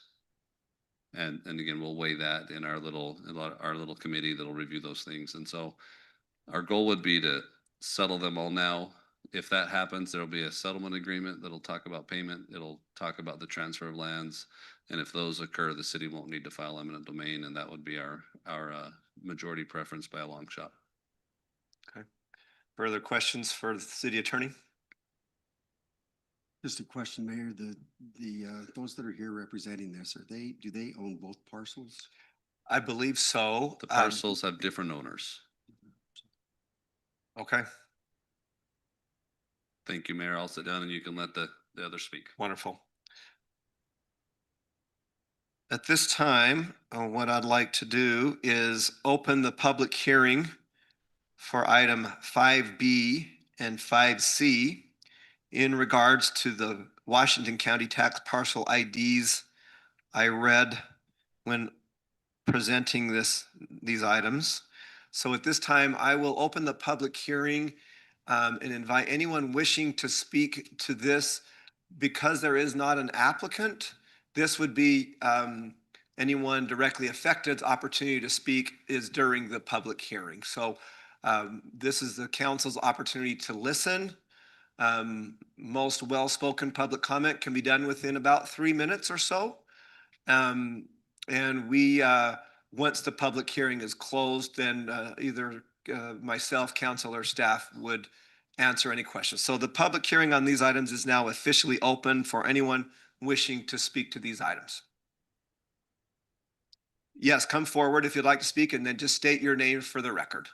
[SPEAKER 10] And again, we'll weigh that in our little committee that'll review those things. And so our goal would be to settle them all now. If that happens, there'll be a settlement agreement that'll talk about payment. It'll talk about the transfer of lands. And if those occur, the city won't need to file eminent domain, and that would be our majority preference by a long shot.
[SPEAKER 2] Okay. Further questions for the city attorney?
[SPEAKER 11] Just a question, Mayor, those that are here representing this, do they own both parcels?
[SPEAKER 2] I believe so.
[SPEAKER 10] The parcels have different owners.
[SPEAKER 2] Okay,
[SPEAKER 10] Thank you, Mayor. I'll sit down and you can let the others speak.
[SPEAKER 2] wonderful. At this time, what I'd like to do is open the public hearing for item 5B and 5C in regards to the Washington County tax parcel IDs I read when presenting these items. So at this time, I will open the public hearing and invite anyone wishing to speak to this. Because there is not an applicant, this would be anyone directly affected's opportunity to speak is during the public hearing. So this is the council's opportunity to listen. Most well-spoken public comment can be done within about 3 minutes or so. And we, once the public hearing is closed, then either myself, council, or staff would answer any questions. So the public hearing on these items is now officially open for anyone wishing to speak to these items. Yes, come forward if you'd like to speak, and then just state your name for the record.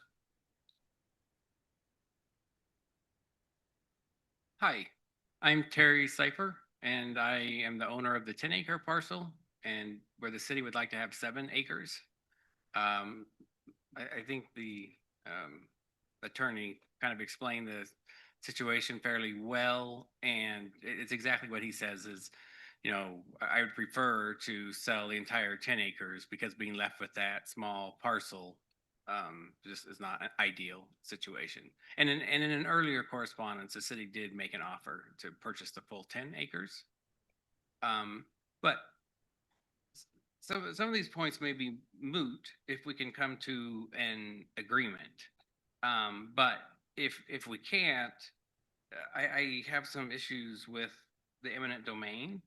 [SPEAKER 19] Hi, I'm Terry Cipher, and I am the owner of the 10-acre parcel, and where the city would like to have 7 acres. I think the attorney kind of explained the situation fairly well, and it's exactly what he says is, you know, I would prefer to sell the entire 10 acres because being left with that small parcel just is not an ideal situation. And in an earlier correspondence, the city did make an offer to purchase the full 10 acres. But some of these points may be moot if we can come to an agreement. But if we can't, I have some issues with the eminent domain.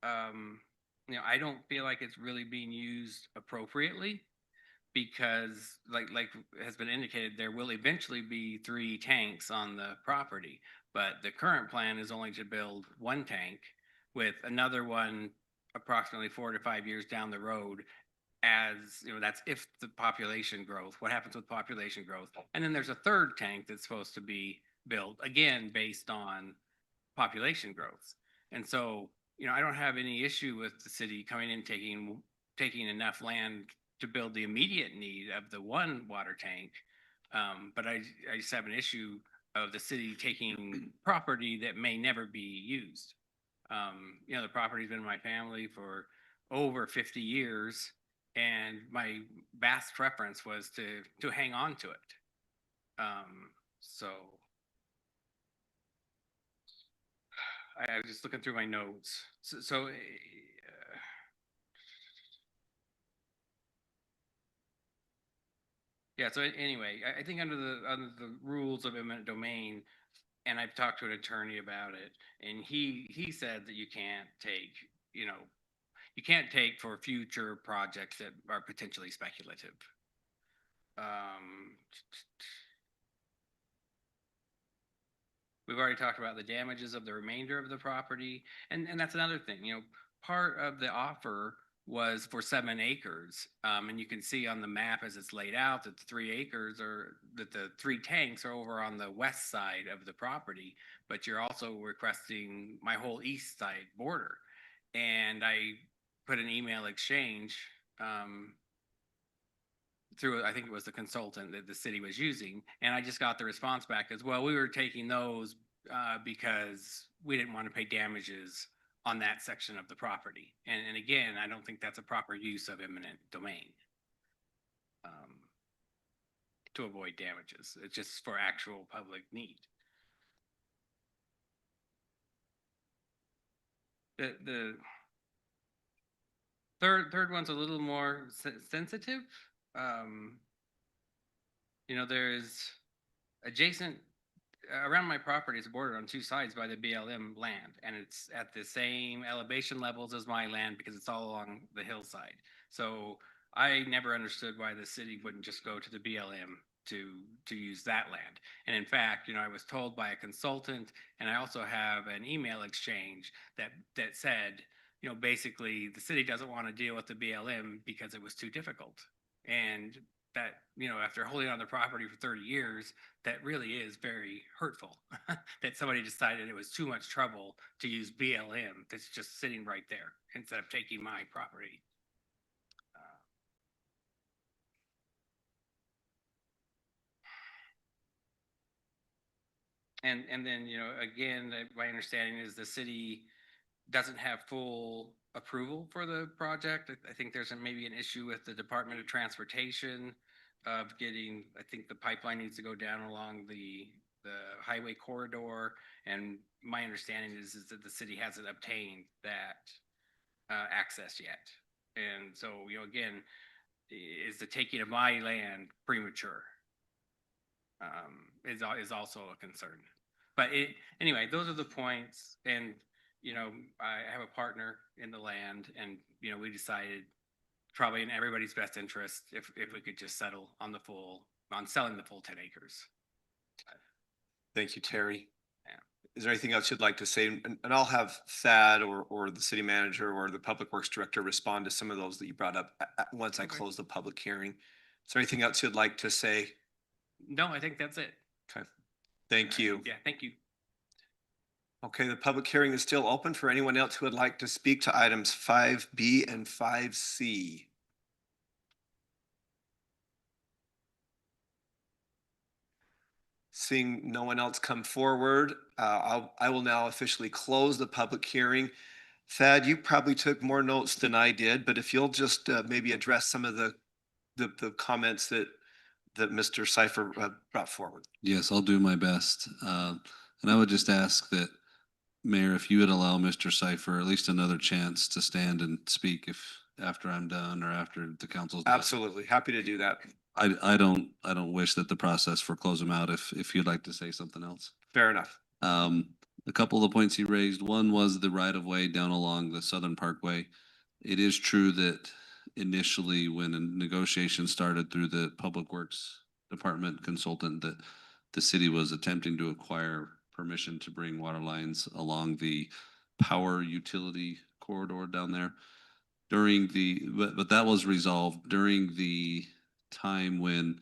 [SPEAKER 19] You know, I don't feel like it's really being used appropriately because like has been indicated, there will eventually be 3 tanks on the property, but the current plan is only to build 1 tank with another one approximately 4 to 5 years down the road. As you know, that's if the population growth, what happens with population growth. And then there's a 3rd tank that's supposed to be built again based on population growth. And so, you know, I don't have any issue with the city coming in taking enough land to build the immediate need of the 1 water tank. But I just have an issue of the city taking property that may never be used. You know, the property's been in my family for over 50 years, and my vast preference was to hang on to it. So I was just looking through my notes. So yeah, so anyway, I think under the rules of eminent domain, and I've talked to an attorney about it, and he said that you can't take, you know, you can't take for future projects that are potentially speculative. We've already talked about the damages of the remainder of the property, and that's another thing, you know, part of the offer was for 7 acres. And you can see on the map as it's laid out that the 3 acres are, that the 3 tanks are over on the west side of the property, but you're also requesting my whole east side border. And I put an email exchange, through, I think it was the consultant that the city was using. And I just got the response back as well. We were taking those because we didn't want to pay damages on that section of the property. And again, I don't think that's a proper use of eminent domain to avoid damages. It's just for actual public need. The third one's a little more sensitive. You know, there's adjacent around my property is bordered on 2 sides by the BLM land, and it's at the same elevation levels as my land because it's all along the hillside. So I never understood why the city wouldn't just go to the BLM to use that land. And in fact, you know, I was told by a consultant, and I also have an email exchange that said, you know, basically the city doesn't want to deal with the BLM because it was too difficult. And that, you know, after holding on the property for 30 years, that really is very hurtful that somebody decided it was too much trouble to use BLM that's just sitting right there instead of taking my property. And then, you know, again, my understanding is the city doesn't have full approval for the project. I think there's maybe an issue with the Department of Transportation of getting, I think the pipeline needs to go down along the highway corridor. And my understanding is that the city hasn't obtained that access yet. And so, you know, again, is the taking of my land premature? Is also a concern. But anyway, those are the points. And, you know, I have a partner in the land, and, you know, we decided probably in everybody's best interest if we could just settle on selling the full 10 acres.
[SPEAKER 2] Thank you, Terry.
[SPEAKER 19] Yeah.
[SPEAKER 2] Is there anything else you'd like to say? And I'll have Thad or the city manager or the public works director respond to some of those that you brought up once I close the public hearing. Is there anything else you'd like to say?
[SPEAKER 19] No, I think that's it.
[SPEAKER 2] Okay. Thank you.
[SPEAKER 19] Yeah, thank you.
[SPEAKER 2] Okay, the public hearing is still open for anyone else who would like to speak to items 5B and 5C. Seeing no one else come forward, I will now officially close the public hearing. Thad, you probably took more notes than I did, but if you'll just maybe address some of the comments that Mr. Cipher brought forward.
[SPEAKER 10] Yes, I'll do my best. And I would just ask that, Mayor, if you would allow Mr. Cipher at least another chance to stand and speak after I'm done or after the council's done.
[SPEAKER 2] Absolutely. Happy to do that.
[SPEAKER 10] I don't wish that the process for close him out if you'd like to say something else.
[SPEAKER 2] Fair enough.
[SPEAKER 10] A couple of the points he raised, one was the right of way down along the Southern Parkway. It is true that initially when a negotiation started through the Public Works Department consultant, that the city was attempting to acquire permission to bring water lines along the power utility corridor down there but that was resolved during the time when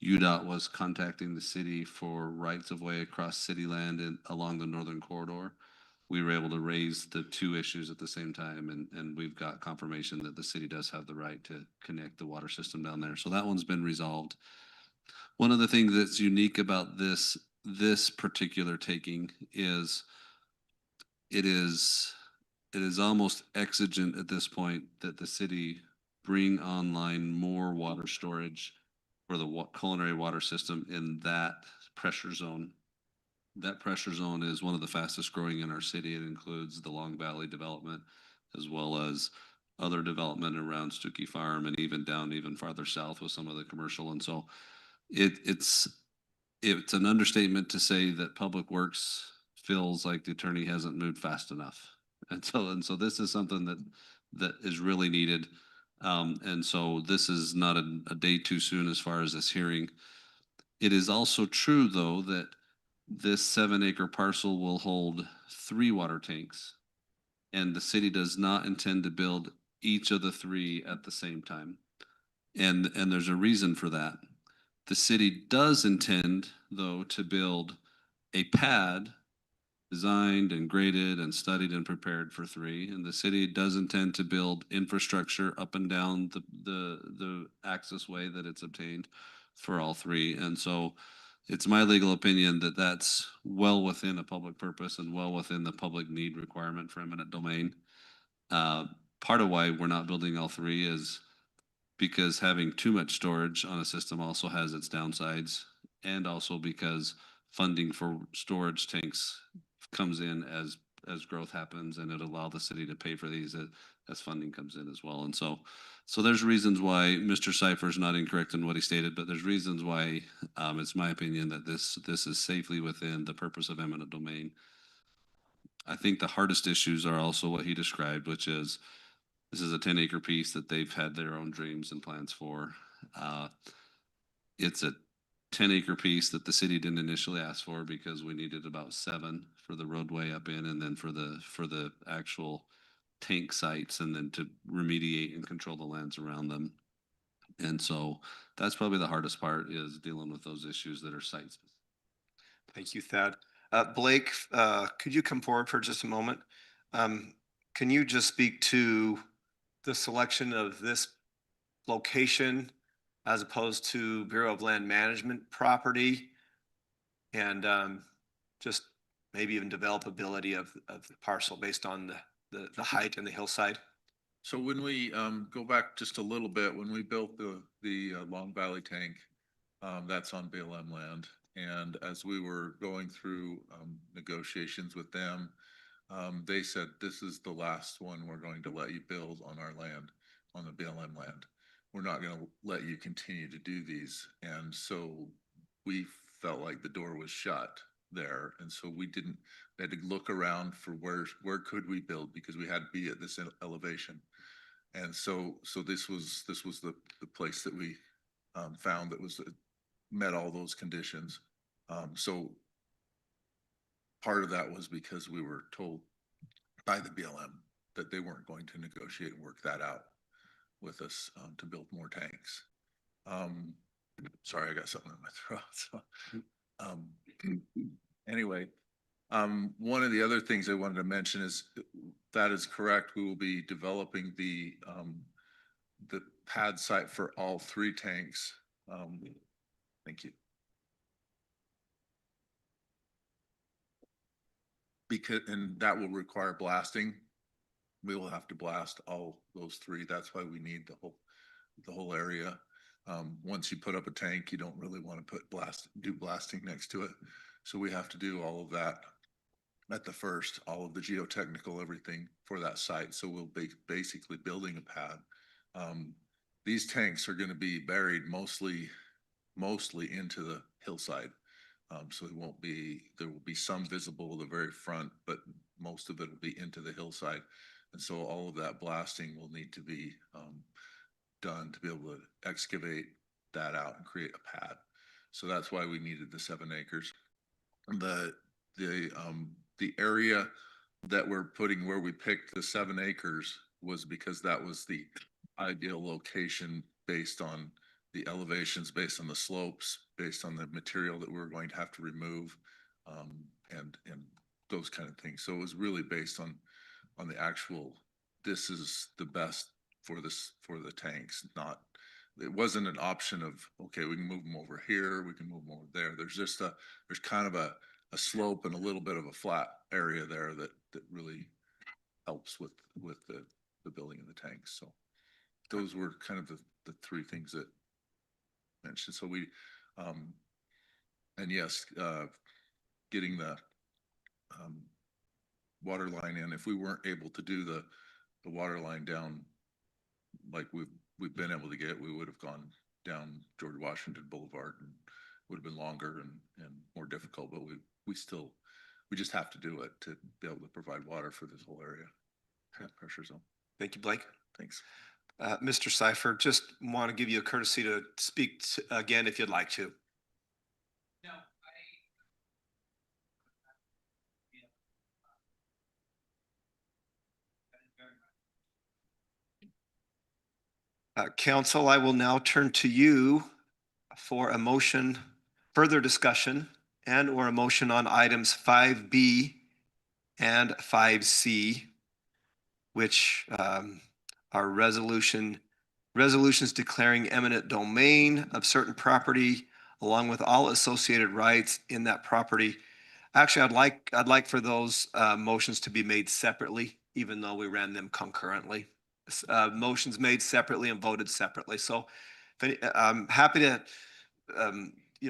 [SPEAKER 10] UDOT was contacting the city for rights of way across city land and along the northern corridor. We were able to raise the 2 issues at the same time, and we've got confirmation that the city does have the right to connect the water system down there. So that one's been resolved. One of the things that's unique about this particular taking is it is almost exigent at this point that the city bring online more water storage for the culinary water system in that pressure zone. That pressure zone is one of the fastest growing in our city. It includes the Long Valley development as well as other development around Stuckey Farm and even farther south with some of the commercial. And so it's an understatement to say that Public Works feels like the attorney hasn't moved fast enough. And so this is something that is really needed. And so this is not a day too soon as far as this hearing. It is also true, though, that this 7-acre parcel will hold 3 water tanks. And the city does not intend to build each of the 3 at the same time. And there's a reason for that. The city does intend, though, to build a pad designed and graded and studied and prepared for 3. And the city does intend to build infrastructure up and down the access way that it's obtained for all 3. And so it's my legal opinion that that's well within a public purpose and well within the public need requirement for eminent domain. Part of why we're not building all 3 is because having too much storage on a system also has its downsides, and also because funding for storage tanks comes in as growth happens, and it'll allow the city to pay for these as funding comes in as well. And so there's reasons why Mr. Cipher is not incorrect in what he stated, but there's reasons why it's my opinion that this is safely within the purpose of eminent domain. I think the hardest issues are also what he described, which is this is a 10-acre piece that they've had their own dreams and plans for. It's a 10-acre piece that the city didn't initially ask for because we needed about 7 for the roadway up in, and then for the actual tank sites, and then to remediate and control the lands around them. And so that's probably the hardest part, is dealing with those issues that are site specific.
[SPEAKER 2] Thank you, Thad. Blake, could you come forward for just a moment? Can you just speak to the selection of this location as opposed to Bureau of Land Management property? And just maybe even developability of the parcel based on the height and the hillside?
[SPEAKER 15] So when we go back just a little bit, when we built the Long Valley tank, that's on BLM land. And as we were going through negotiations with them, they said, this is the last one we're going to let you build on our land, on the BLM land. We're not going to let you continue to do these. And so we felt like the door was shut there. And so we had to look around for where could we build, because we had to be at this elevation. And so this was the place that we found that met all those conditions. So part of that was because we were told by the BLM that they weren't going to negotiate and work that out with us to build more tanks. Sorry, I got something in my throat. So, anyway, one of the other things I wanted to mention is that is correct. We will be developing the pad site for all 3 tanks. Thank you. And that will require blasting. We will have to blast all those 3. That's why we need the whole area. Once you put up a tank, you don't really want to do blasting next to it. So we have to do all of that at the first, all of the geotechnical, everything for that site. So we'll be basically building a pad. These tanks are going to be buried mostly into the hillside. So there will be some visible at the very front, but most of it will be into the hillside. And so all of that blasting will need to be done to be able to excavate that out and create a pad. So that's why we needed the 7 acres. The area that we're putting where we picked the 7 acres was because that was the ideal location based on the elevations, based on the slopes, based on the material that we were going to have to remove, and those kind of things. So it was really based on the actual, this is the best for the tanks. It wasn't an option of, okay, we can move them over here, we can move them over there. There's kind of a slope and a little bit of a flat area there that really helps with the building of the tanks. So those were kind of the 3 things that mentioned. So we, and yes, getting the water line in. If we weren't able to do the water line down like we've been able to get, we would have gone down George Washington Boulevard, and would have been longer and more difficult. But we just have to do it to be able to provide water for this whole area, pressure zone.
[SPEAKER 2] Thank you, Blake.
[SPEAKER 15] Thanks.
[SPEAKER 2] Mr. Cipher, just want to give you a courtesy to speak again if you'd like to. Council, I will now turn to you for a motion, further discussion, and or a motion on items 5B and 5C, which are resolutions declaring eminent domain of certain property along with all associated rights in that property. Actually, I'd like for those motions to be made separately, even though we ran them concurrently. Motions made separately and voted separately. So I'm happy to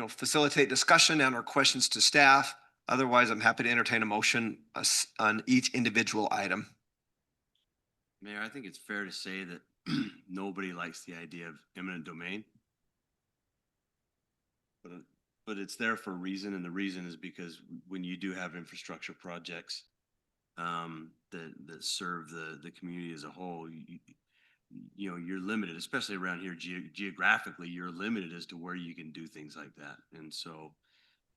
[SPEAKER 2] facilitate discussion and or questions to staff. Otherwise, I'm happy to entertain a motion on each individual item.
[SPEAKER 3] Mayor, I think it's fair to say that nobody likes the idea of eminent domain. But it's there for a reason, and the reason is because when you do have infrastructure projects that serve the community as a whole, you're limited, especially around here geographically, you're limited as to where you can do things like that. And so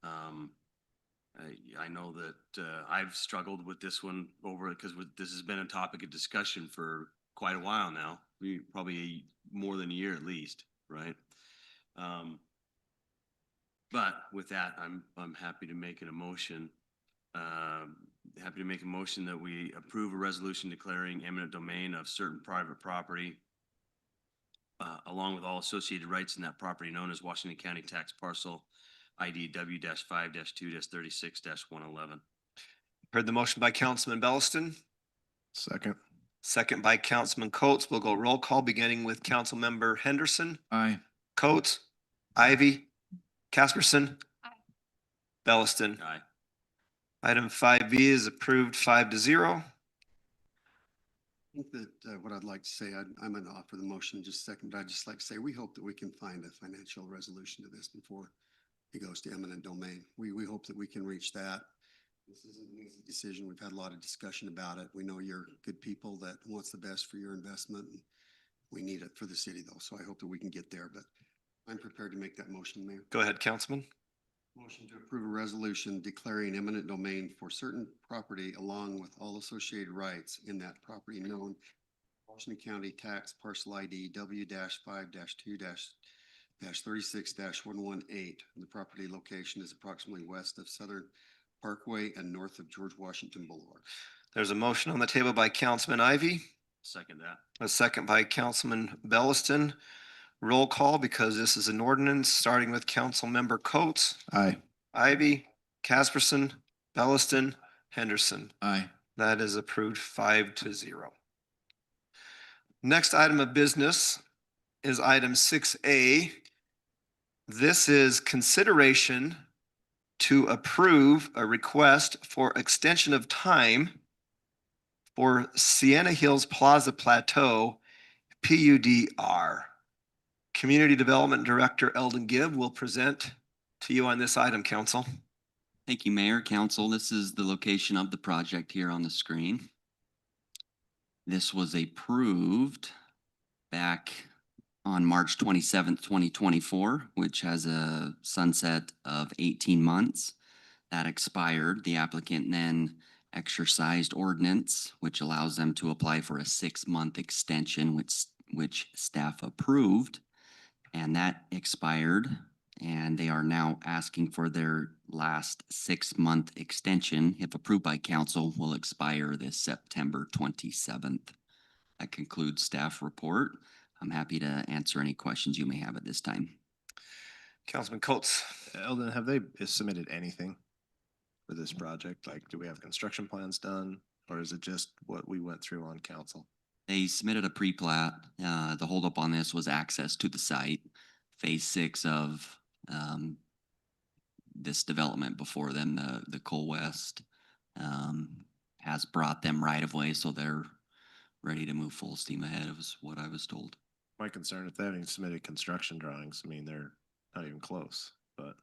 [SPEAKER 3] I know that I've struggled with this one because this has been a topic of discussion for quite a while now, probably more than a year at least, right? But with that, I'm happy to make an emotion. Happy to make a motion that we approve a resolution declaring eminent domain of certain private property, along with all associated rights in that property known as Washington County Tax Parcel ID W-5-2-36-111.
[SPEAKER 2] Heard the motion by Councilman Belliston.
[SPEAKER 4] Second.
[SPEAKER 2] Second by Councilman Coates. We'll go roll call beginning with Councilmember Henderson.
[SPEAKER 7] Aye.
[SPEAKER 2] Coates. Ivy. Casperson.
[SPEAKER 5] Aye.
[SPEAKER 2] Belliston.
[SPEAKER 3] Aye.
[SPEAKER 2] Item 5B is approved 5-0.
[SPEAKER 11] I think that what I'd like to say, I'm going to offer the motion in just a second, but I'd just like to say we hope that we can find a financial resolution to this before it goes to eminent domain. We hope that we can reach that. This isn't an easy decision. We've had a lot of discussion about it. We know you're good people that wants the best for your investment. And we need it for the city though, so I hope that we can get there, but I'm prepared to make that motion, Mayor.
[SPEAKER 2] Go ahead, Councilman.
[SPEAKER 11] Motion to approve a resolution declaring eminent domain for certain property along with all associated rights in that property known Washington County Tax Parcel ID W-5-2-36-118. The property location is approximately west of Southern Parkway and north of George Washington Boulevard.
[SPEAKER 2] There's a motion on the table by Councilman Ivy,
[SPEAKER 3] Second that.
[SPEAKER 2] a second by Councilman Belliston. Roll call because this is an ordinance, starting with Councilmember Coates,
[SPEAKER 4] Aye.
[SPEAKER 2] Ivy, Casperson, Belliston, Henderson.
[SPEAKER 7] Aye.
[SPEAKER 2] That is approved 5-0. Next item of business is item 6A. This is consideration to approve a request for extension of time for Sienna Hills Plaza Plateau PUDR. Community Development Director Eldon Gibb will present to you on this item, Council.
[SPEAKER 1] Thank you, Mayor, Council. This is the location of the project here on the screen. This was approved back on March 27th, 2024, which has a sunset of 18 months. That expired. The applicant then exercised ordinance, which allows them to apply for a 6-month extension, which staff approved. And that expired, and they are now asking for their last 6-month extension, if approved by council, will expire this September 27th. That concludes staff report. I'm happy to answer any questions you may have at this time.
[SPEAKER 2] Councilman Coates.
[SPEAKER 4] Eldon, have they submitted anything for this project? Like, do we have construction plans done, or is it just what we went through on council?
[SPEAKER 1] They submitted a pre-plat. The holdup on this was access to the site. Phase 6 of this development before them, the Coal West, has brought them right of way, so they're ready to move full steam ahead, is what I was told.
[SPEAKER 4] My concern, if they haven't submitted construction drawings, I mean, they're not even close, but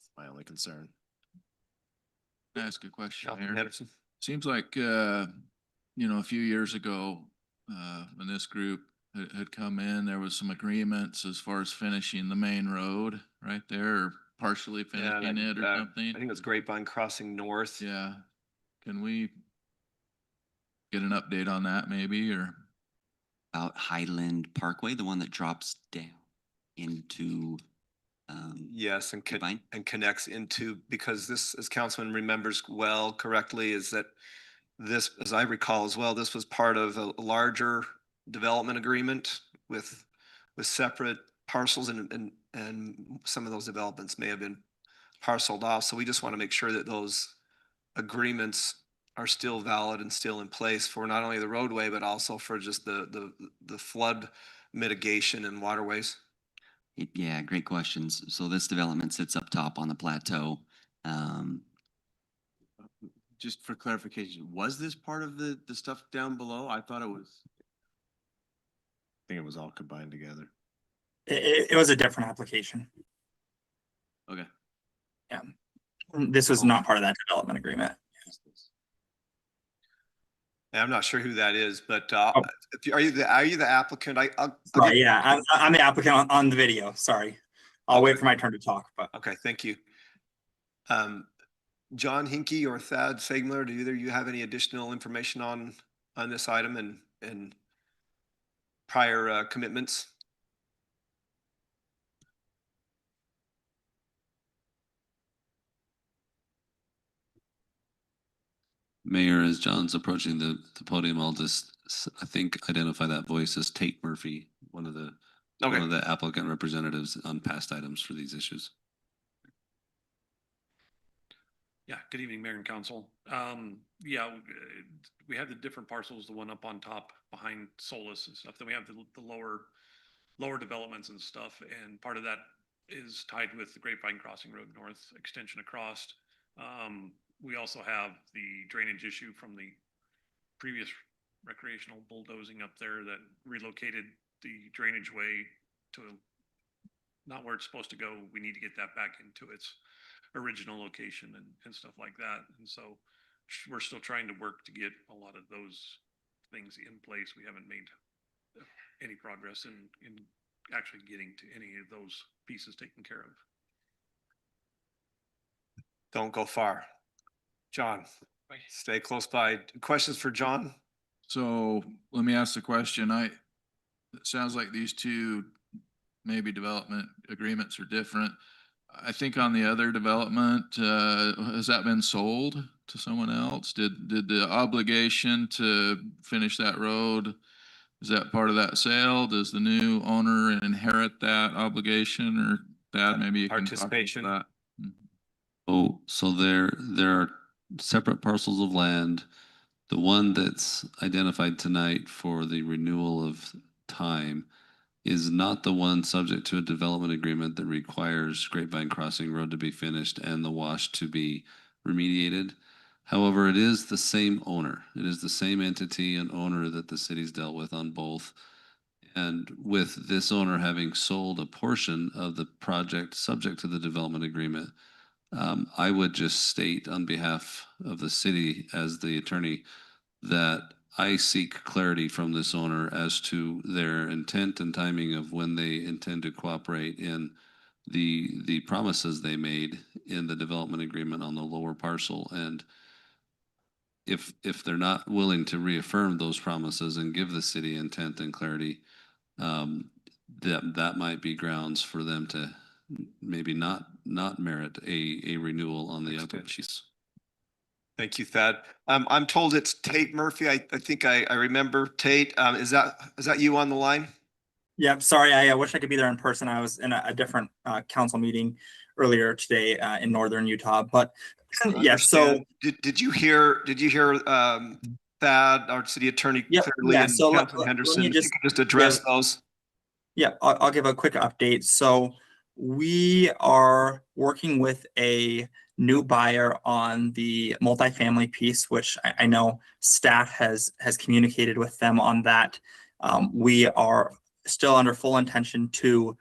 [SPEAKER 4] it's my only concern.
[SPEAKER 7] Can I ask a question
[SPEAKER 2] Councilman
[SPEAKER 7] here?
[SPEAKER 2] Henderson.
[SPEAKER 7] Seems like, a few years ago, when this group had come in, there was some agreements as far as finishing the main road right there, or partially
[SPEAKER 2] Yeah,
[SPEAKER 7] finishing it or
[SPEAKER 2] I
[SPEAKER 7] something.
[SPEAKER 2] think it's Grapevine Crossing North.
[SPEAKER 7] Yeah. Can we get an update on that maybe, or?
[SPEAKER 1] About Highland Parkway, the one that drops down into,
[SPEAKER 2] Yes, and
[SPEAKER 1] Grapevine?
[SPEAKER 2] and connects into, because this, as Councilman remembers well correctly, is that this, as I recall as well, this was part of a larger development agreement with separate parcels, and some of those developments may have been parceled off. So we just want to make sure that those agreements are still valid and still in place for not only the roadway, but also for just the flood mitigation and waterways.
[SPEAKER 1] Yeah, great questions. So this development sits up top on the plateau.
[SPEAKER 3] Just for clarification, was this part of the stuff down below? I thought it was.
[SPEAKER 4] I think it was all combined together.
[SPEAKER 20] It was a different application.
[SPEAKER 3] Okay.
[SPEAKER 20] Yeah. This was not part of that development agreement.
[SPEAKER 2] And I'm not sure who that is, but if you, are you the applicant? I'll
[SPEAKER 20] Right,
[SPEAKER 2] give-
[SPEAKER 20] yeah, I'm the applicant on the video. Sorry. I'll wait for my turn to talk, but
[SPEAKER 2] Okay, thank you. John Hinkie or Thad Fagler, do either of you have any additional information on this item and prior commitments?
[SPEAKER 10] Mayor, as John's approaching the podium, I'll just, I think, identify that voice as Tate Murphy, one of the applicant representatives on past items for these issues.
[SPEAKER 21] Yeah, good evening, Mayor and Council. Yeah, we have the different parcels, the one up on top behind Solus and stuff. Then we have the lower developments and stuff. And part of that is tied with the Grapevine Crossing Road North extension across. We also have the drainage issue from the previous recreational bulldozing up there that relocated the drainage way to not where it's supposed to go. We need to get that back into its original location and stuff like that. And so we're still trying to work to get a lot of those things in place. We haven't made any progress in actually getting to any of those pieces taken care of.
[SPEAKER 2] Don't go far. John, stay close by. Questions for John?
[SPEAKER 7] So let me ask the question. It sounds like these two maybe development agreements are different. I think on the other development, has that been sold to someone else? Did the obligation to finish that road, is that part of that sale? Does the new owner inherit that obligation, or that maybe you can talk about that?
[SPEAKER 10] Oh, so there are separate parcels of land. The one that's identified tonight for the renewal of time is not the one subject to a development agreement that requires Grapevine Crossing Road to be finished and the wash to be remediated. However, it is the same owner. It is the same entity and owner that the city's dealt with on both. And with this owner having sold a portion of the project subject to the development agreement, I would just state on behalf of the city as the attorney that I seek clarity from this owner as to their intent and timing of when they intend to cooperate in the promises they made in the development agreement on the lower parcel. And if they're not willing to reaffirm those promises and give the city intent and clarity, that might be grounds for them to maybe not merit a renewal on the other piece.
[SPEAKER 2] Thank you, Thad. I'm told it's Tate Murphy. I think I remember Tate. Is that you on the line?
[SPEAKER 20] yeah, sorry, I wish I could be there in person. I was in a different council meeting earlier today in northern Utah, but yeah, so
[SPEAKER 2] did you hear Thad, our city attorney, clearly,
[SPEAKER 20] yeah,
[SPEAKER 2] and
[SPEAKER 20] so
[SPEAKER 2] Councilman Henderson?
[SPEAKER 20] me
[SPEAKER 2] If you could just address those.
[SPEAKER 20] Yeah, I'll give a quick update. So we are working with a new buyer on the multifamily piece, which I know staff has communicated with them on that. We are still under full intention to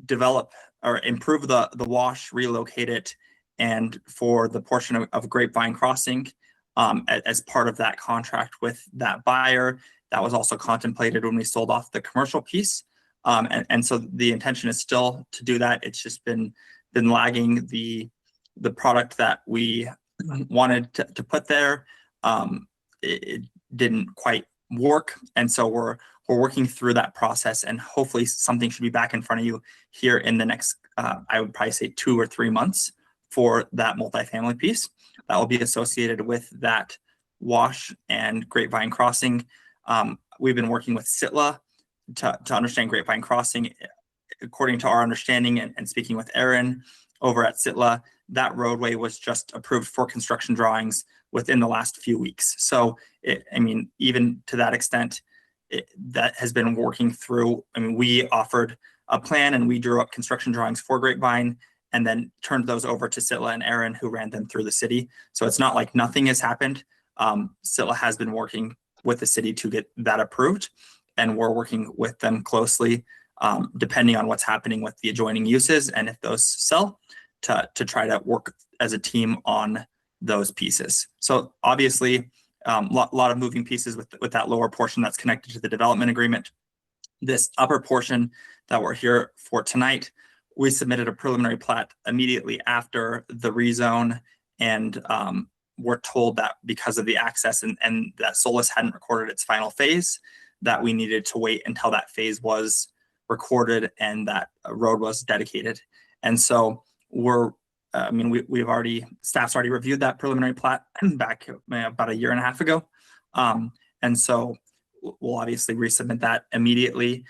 [SPEAKER 20] develop or improve the wash, relocate it, and for the portion of Grapevine Crossing as part of that contract with that buyer. That was also contemplated when we sold off the commercial piece. And so the intention is still to do that. It's just been lagging the product that we wanted to put there. It didn't quite work. And so we're working through that process, and hopefully something should be back in front of you here in the next, I would probably say 2 or 3 months for that multifamily piece that will be associated with that wash and Grapevine Crossing. We've been working with Sitla to understand Grapevine Crossing. According to our understanding and speaking with Aaron over at Sitla, that roadway was just approved for construction drawings within the last few weeks. So, even to that extent, that has been working through. We offered a plan and we drew up construction drawings for Grapevine and then turned those over to Sitla and Aaron, who ran them through the city. So it's not like nothing has happened. Sitla has been working with the city to get that approved, and we're working with them closely, depending on what's happening with the adjoining uses and if those sell, to try to work as a team on those pieces. So obviously, lot of moving pieces with that lower portion that's connected to the development agreement. This upper portion that we're here for tonight, we submitted a preliminary plat immediately after the rezone, and we're told that because of the access and that Solus hadn't recorded its final phase, that we needed to wait until that phase was recorded and that road was dedicated. And so staff's already reviewed that preliminary plat back about 1.5 years ago. And so we'll obviously resubmit that immediately.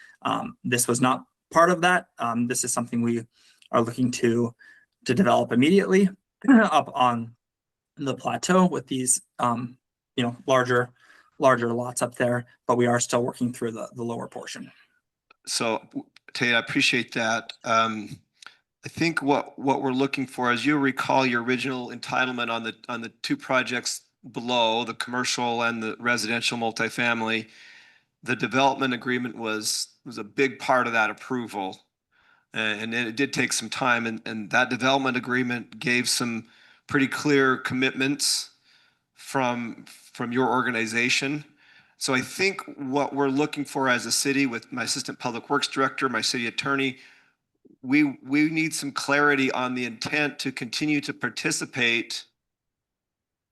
[SPEAKER 20] This was not part of that. This is something we are looking to develop immediately up on the plateau with these, larger lots up there, but we are still working through the lower portion.
[SPEAKER 2] So Tate, I appreciate that. I think what we're looking for, as you recall, your original entitlement on the 2 projects below, the commercial and the residential multifamily, the development agreement was a big part of that approval. And it did take some time, and that development agreement gave some pretty clear commitments from your organization. So I think what we're looking for as a city, with my assistant public works director, my city attorney, we need some clarity on the intent to continue to participate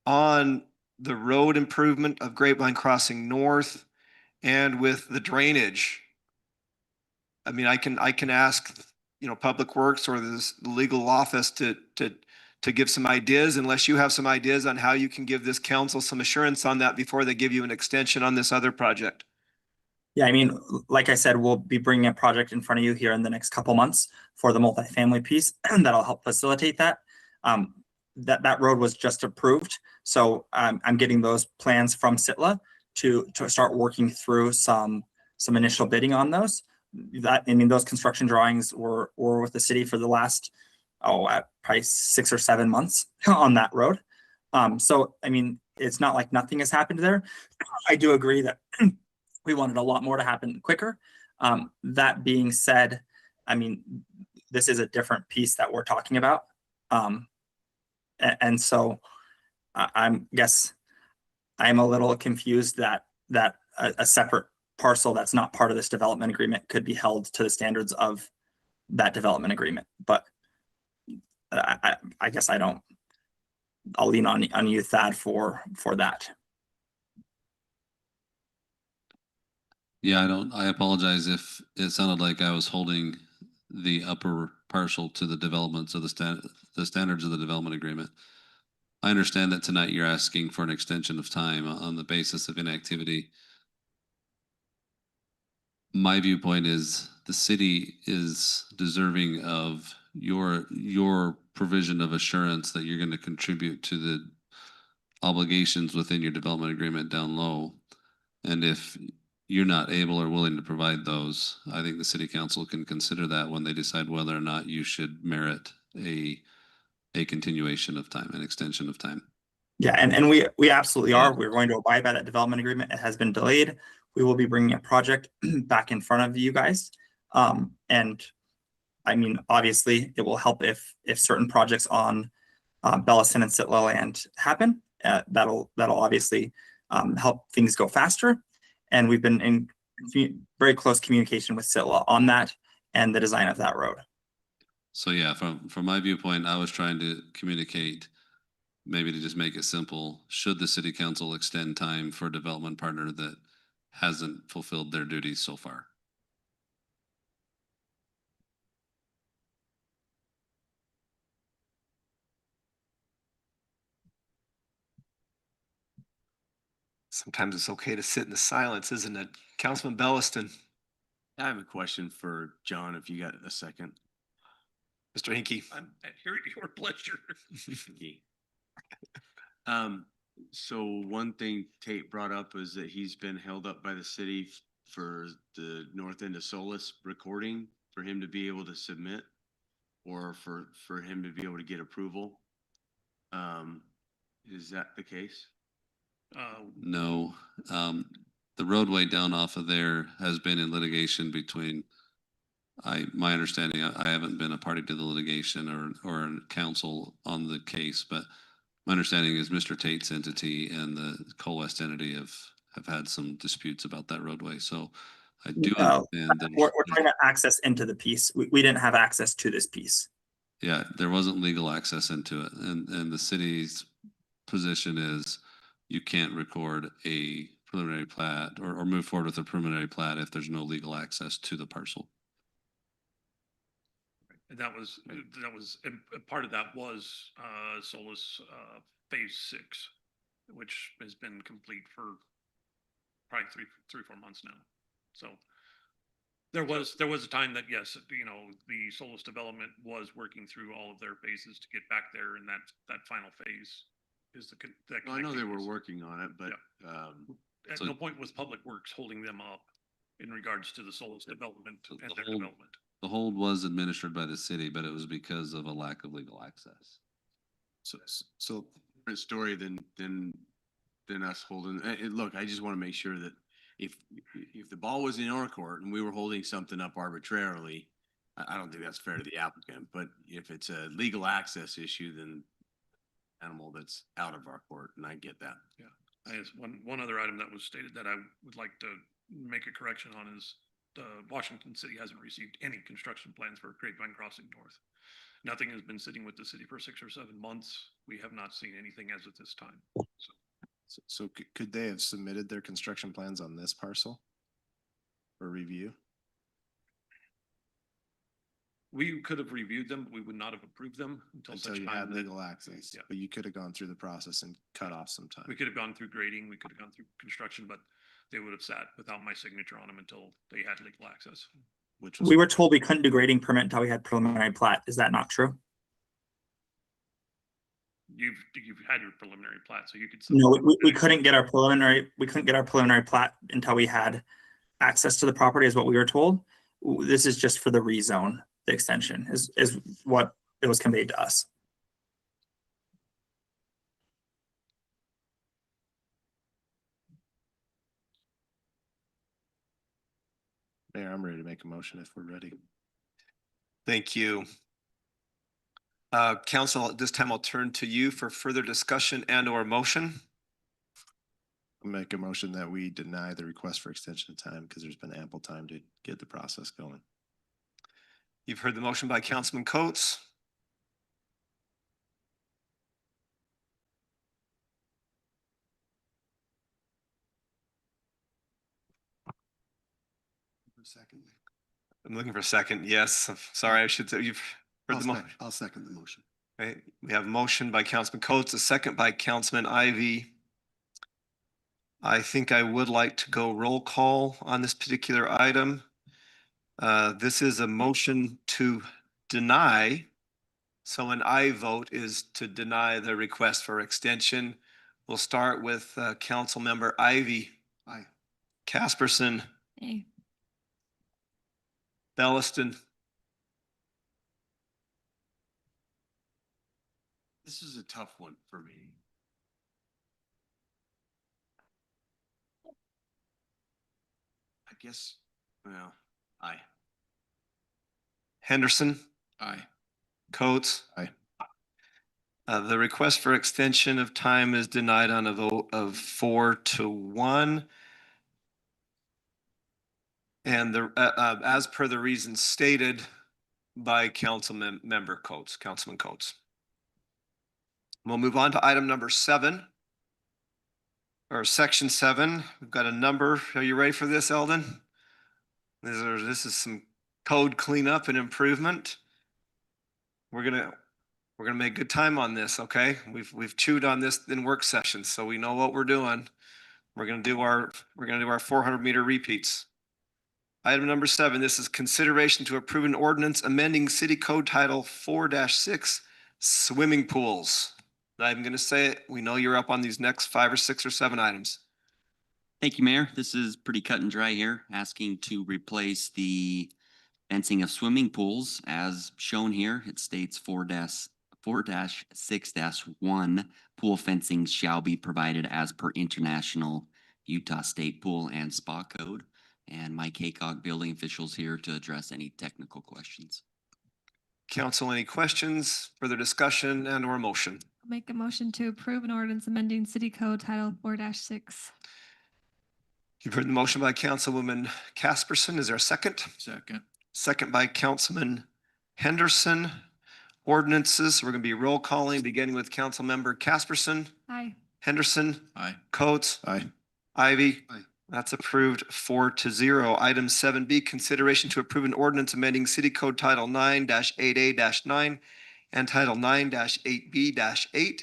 [SPEAKER 2] on the road improvement of Grapevine Crossing North and with the drainage. I can ask, Public Works or the legal office to give some ideas, unless you have some ideas on how you can give this council some assurance on that before they give you an extension on this other project.
[SPEAKER 20] Yeah, like I said, we'll be bringing a project in front of you here in the next couple months for the multifamily piece, and that'll help facilitate that. That road was just approved, so I'm getting those plans from Sitla to start working through some initial bidding on those. Those construction drawings were with the city for the last probably 6 or 7 months on that road. So it's not like nothing has happened there. I do agree that we wanted a lot more to happen quicker. That being said, this is a different piece that we're talking about. And so I'm a little confused that a separate parcel that's not part of this development agreement could be held to the standards of that development agreement. But I guess I'll lean on you, Thad, for that.
[SPEAKER 10] Yeah, I apologize if it sounded like I was holding the upper partial to the developments of the standards of the development agreement. I understand that tonight you're asking for an extension of time on the basis of inactivity. My viewpoint is the city is deserving of your provision of assurance that you're going to contribute to the obligations within your development agreement down low. And if you're not able or willing to provide those, I think the city council can consider that when they decide whether or not you should merit a continuation of time, an extension of time.
[SPEAKER 20] Yeah, and we absolutely are. We're going to abide by that development agreement. It has been delayed. We will be bringing a project back in front of you guys. And obviously it will help if certain projects on Bellison and Sitla land happen. That'll obviously help things go faster. And we've been in very close communication with Sitla on that and the design of that road.
[SPEAKER 10] So yeah, from my viewpoint, I was trying to communicate, maybe to just make it simple, should the city council extend time for a development partner that hasn't fulfilled their duties so far?
[SPEAKER 2] Sometimes it's okay to sit in the silence, isn't it? Councilman Belliston,
[SPEAKER 3] I have a question for John, if you got a second.
[SPEAKER 2] Mr. Hinkie.
[SPEAKER 21] I'm at your pleasure.
[SPEAKER 3] So one thing Tate brought up was that he's been held up by the city for the north end of Solus recording for him to be able to submit or for him to be able to get approval. Is that the case?
[SPEAKER 10] No, the roadway down off of there has been in litigation between, my understanding, I haven't been a party to the litigation or in counsel on the case, but my understanding is Mr. Tate's entity and the Co-West entity have had some disputes about that roadway. So I do understand that.
[SPEAKER 20] We're trying to access into the piece. We didn't have access to this piece.
[SPEAKER 10] Yeah, there wasn't legal access into it. And the city's position is you can't record a preliminary plat or move forward with a preliminary plat if there's no legal access to the parcel.
[SPEAKER 21] And that was, and part of that was, Solus, phase 6, which has been complete for probably three, 4 months now. So there was a time that, yes, the Solus development was working through all of their phases to get back there, and that final phase is
[SPEAKER 3] Well, I know they were working on it, but,
[SPEAKER 21] at no point was Public Works holding them up in regards to the Solus development and their development.
[SPEAKER 10] The hold was administered by the city, but it was because of a lack of legal access.
[SPEAKER 3] So different story than us holding. Look, I just want to make sure that if the ball was in our court and we were holding something up arbitrarily, I don't think that's fair to the applicant. But if it's a legal access issue, then animal that's out of our court, and I get that.
[SPEAKER 21] Yeah, I guess one other item that was stated that I would like to make a correction on is Washington City hasn't received any construction plans for Grapevine Crossing North. Nothing has been sitting with the city for 6 or 7 months. We have not seen anything as of this time.
[SPEAKER 4] So could they have submitted their construction plans on this parcel for review?
[SPEAKER 21] We could have reviewed them, but we would not have approved them until such
[SPEAKER 4] you
[SPEAKER 21] time
[SPEAKER 4] had
[SPEAKER 21] that-
[SPEAKER 4] legal access,
[SPEAKER 21] Yeah.
[SPEAKER 4] but you could have gone through the process and cut off some time.
[SPEAKER 21] We could have gone through grading, we could have gone through construction, but they would have sat without my signature on them until they had legal access.
[SPEAKER 4] Which
[SPEAKER 20] We were told we couldn't do grading permit until we had preliminary plat. Is that not true?
[SPEAKER 21] You've had your preliminary plat, so you could.
[SPEAKER 20] No, we couldn't get our preliminary plat until we had access to the property, is what we were told. This is just for the rezone. The extension is what it was conveyed to us.
[SPEAKER 4] Mayor, I'm ready to make a motion if we're ready.
[SPEAKER 2] Thank you. Council, at this time, I'll turn to you for further discussion and or motion.
[SPEAKER 4] I'll make a motion that we deny the request for extension of time because there's been ample time to get the process going.
[SPEAKER 2] You've heard the motion by Councilman Coates.
[SPEAKER 11] Second.
[SPEAKER 2] I'm looking for a second. Yes, sorry, I should say you've heard the motion.
[SPEAKER 11] I'll second the motion.
[SPEAKER 2] Okay, we have a motion by Councilman Coates, a second by Councilman Ivy. I think I would like to go roll call on this particular item. This is a motion to deny. So an aye vote is to deny the request for extension. We'll start with Council Member Ivy.
[SPEAKER 11] Aye.
[SPEAKER 2] Casperson.
[SPEAKER 5] Aye.
[SPEAKER 2] Belliston.
[SPEAKER 3] This is a tough one for me. I guess, well, aye.
[SPEAKER 2] Henderson.
[SPEAKER 3] Aye.
[SPEAKER 2] Coates.
[SPEAKER 4] Aye.
[SPEAKER 2] The request for extension of time is denied on a vote of 4-1. And as per the reasons stated by Councilman Coates. We'll move on to item number 7. Or section 7. We've got a number. Are you ready for this, Eldon? This is some code cleanup and improvement. We're gonna make good time on this, okay? We've chewed on this in work sessions, so we know what we're doing. We're gonna do our 400-meter repeats. Item number 7, this is consideration to approve an ordinance amending City Code Title 4-6, swimming pools. Not even gonna say it. We know you're up on these next 5 or 6 or 7 items.
[SPEAKER 1] Thank you, Mayor. This is pretty cut and dry here, asking to replace the fencing of swimming pools as shown here. It states 4-6-1 pool fencing shall be provided as per international Utah State Pool and Spa Code. And Mike Haycock, building officials here to address any technical questions.
[SPEAKER 2] Council, any questions, further discussion and or motion?
[SPEAKER 5] Make a motion to approve an ordinance amending City Code Title 4-6.
[SPEAKER 2] You've heard the motion by Councilwoman Casperson. Is there a second?
[SPEAKER 7] Second.
[SPEAKER 2] Second by Councilman Henderson. Ordinances, we're going to be roll calling, beginning with Councilmember Casperson.
[SPEAKER 5] Aye.
[SPEAKER 2] Henderson.
[SPEAKER 7] Aye.
[SPEAKER 2] Coates.
[SPEAKER 4] Aye.
[SPEAKER 2] Ivy.
[SPEAKER 11] Aye.
[SPEAKER 2] That's approved 4-0. Item 7B, consideration to approve an ordinance amending City Code Title 9-8A-9 and Title 9-8B-8,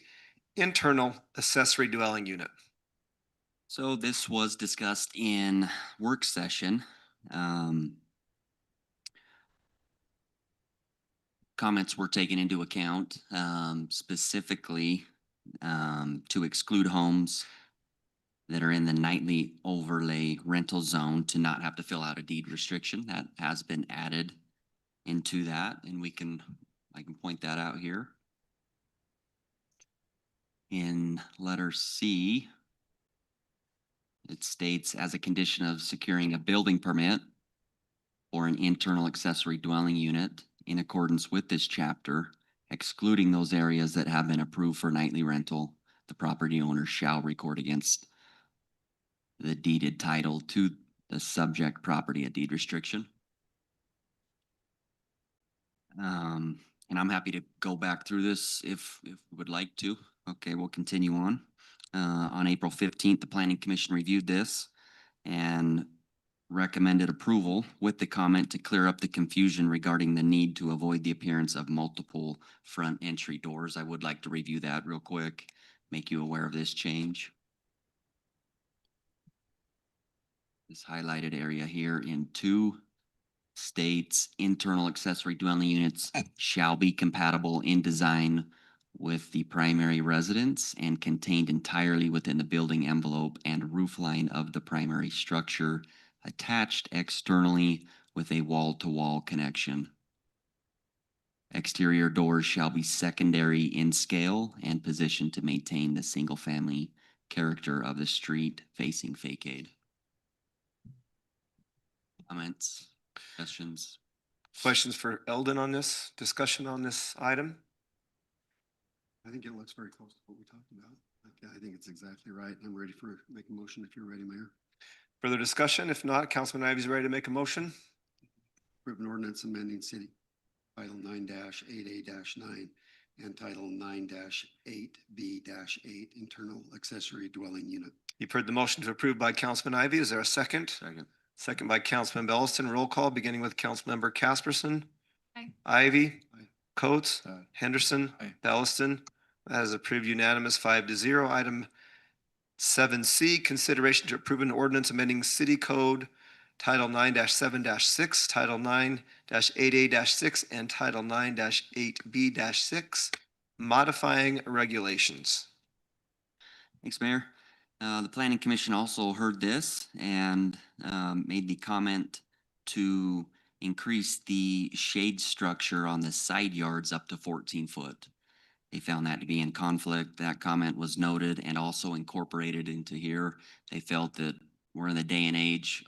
[SPEAKER 2] internal accessory dwelling unit.
[SPEAKER 1] So this was discussed in work session. Comments were taken into account, specifically to exclude homes that are in the nightly overlay rental zone to not have to fill out a deed restriction. That has been added into that, and I can point that out here. In letter C, it states as a condition of securing a building permit or an internal accessory dwelling unit in accordance with this chapter, excluding those areas that have been approved for nightly rental, the property owner shall record against the deeded title to the subject property a deed restriction. And I'm happy to go back through this if you would like to. Okay, we'll continue on. On April 15th, the Planning Commission reviewed this and recommended approval with the comment to clear up the confusion regarding the need to avoid the appearance of multiple front entry doors. I would like to review that real quick, make you aware of this change. This highlighted area here in 2 states, internal accessory dwelling units shall be compatible in design with the primary residence and contained entirely within the building envelope and roof line of the primary structure, attached externally with a wall-to-wall connection. Exterior doors shall be secondary in scale and positioned to maintain the single-family character of the street facing facade. Comments, questions?
[SPEAKER 2] Questions for Eldon on this, discussion on this item?
[SPEAKER 11] I think it looks very close to what we talked about. I think it's exactly right. I'm ready for make a motion if you're ready, Mayor.
[SPEAKER 2] Further discussion? If not, Councilman Ivy's ready to make a motion.
[SPEAKER 11] Approve an ordinance amending City Title 9-8A-9 and Title 9-8B-8, internal accessory dwelling unit.
[SPEAKER 2] You've heard the motion to approve by Councilman Ivy. Is there a second?
[SPEAKER 1] Second.
[SPEAKER 2] Second by Councilman Belliston. Roll call, beginning with Councilmember Casperson.
[SPEAKER 5] Aye.
[SPEAKER 2] Ivy.
[SPEAKER 11] Aye.
[SPEAKER 2] Coates.
[SPEAKER 4] Aye.
[SPEAKER 2] Henderson.
[SPEAKER 7] Aye.
[SPEAKER 2] Belliston. That is approved unanimous 5-0. Item 7C, consideration to approve an ordinance amending City Code Title 9-7-6, Title 9-8A-6, and Title 9-8B-6, modifying regulations.
[SPEAKER 1] Thanks, Mayor. The Planning Commission also heard this and made the comment to increase the shade structure on the side yards up to 14 foot. They found that to be in conflict. That comment was noted and also incorporated into here. They felt that we're in the day and age,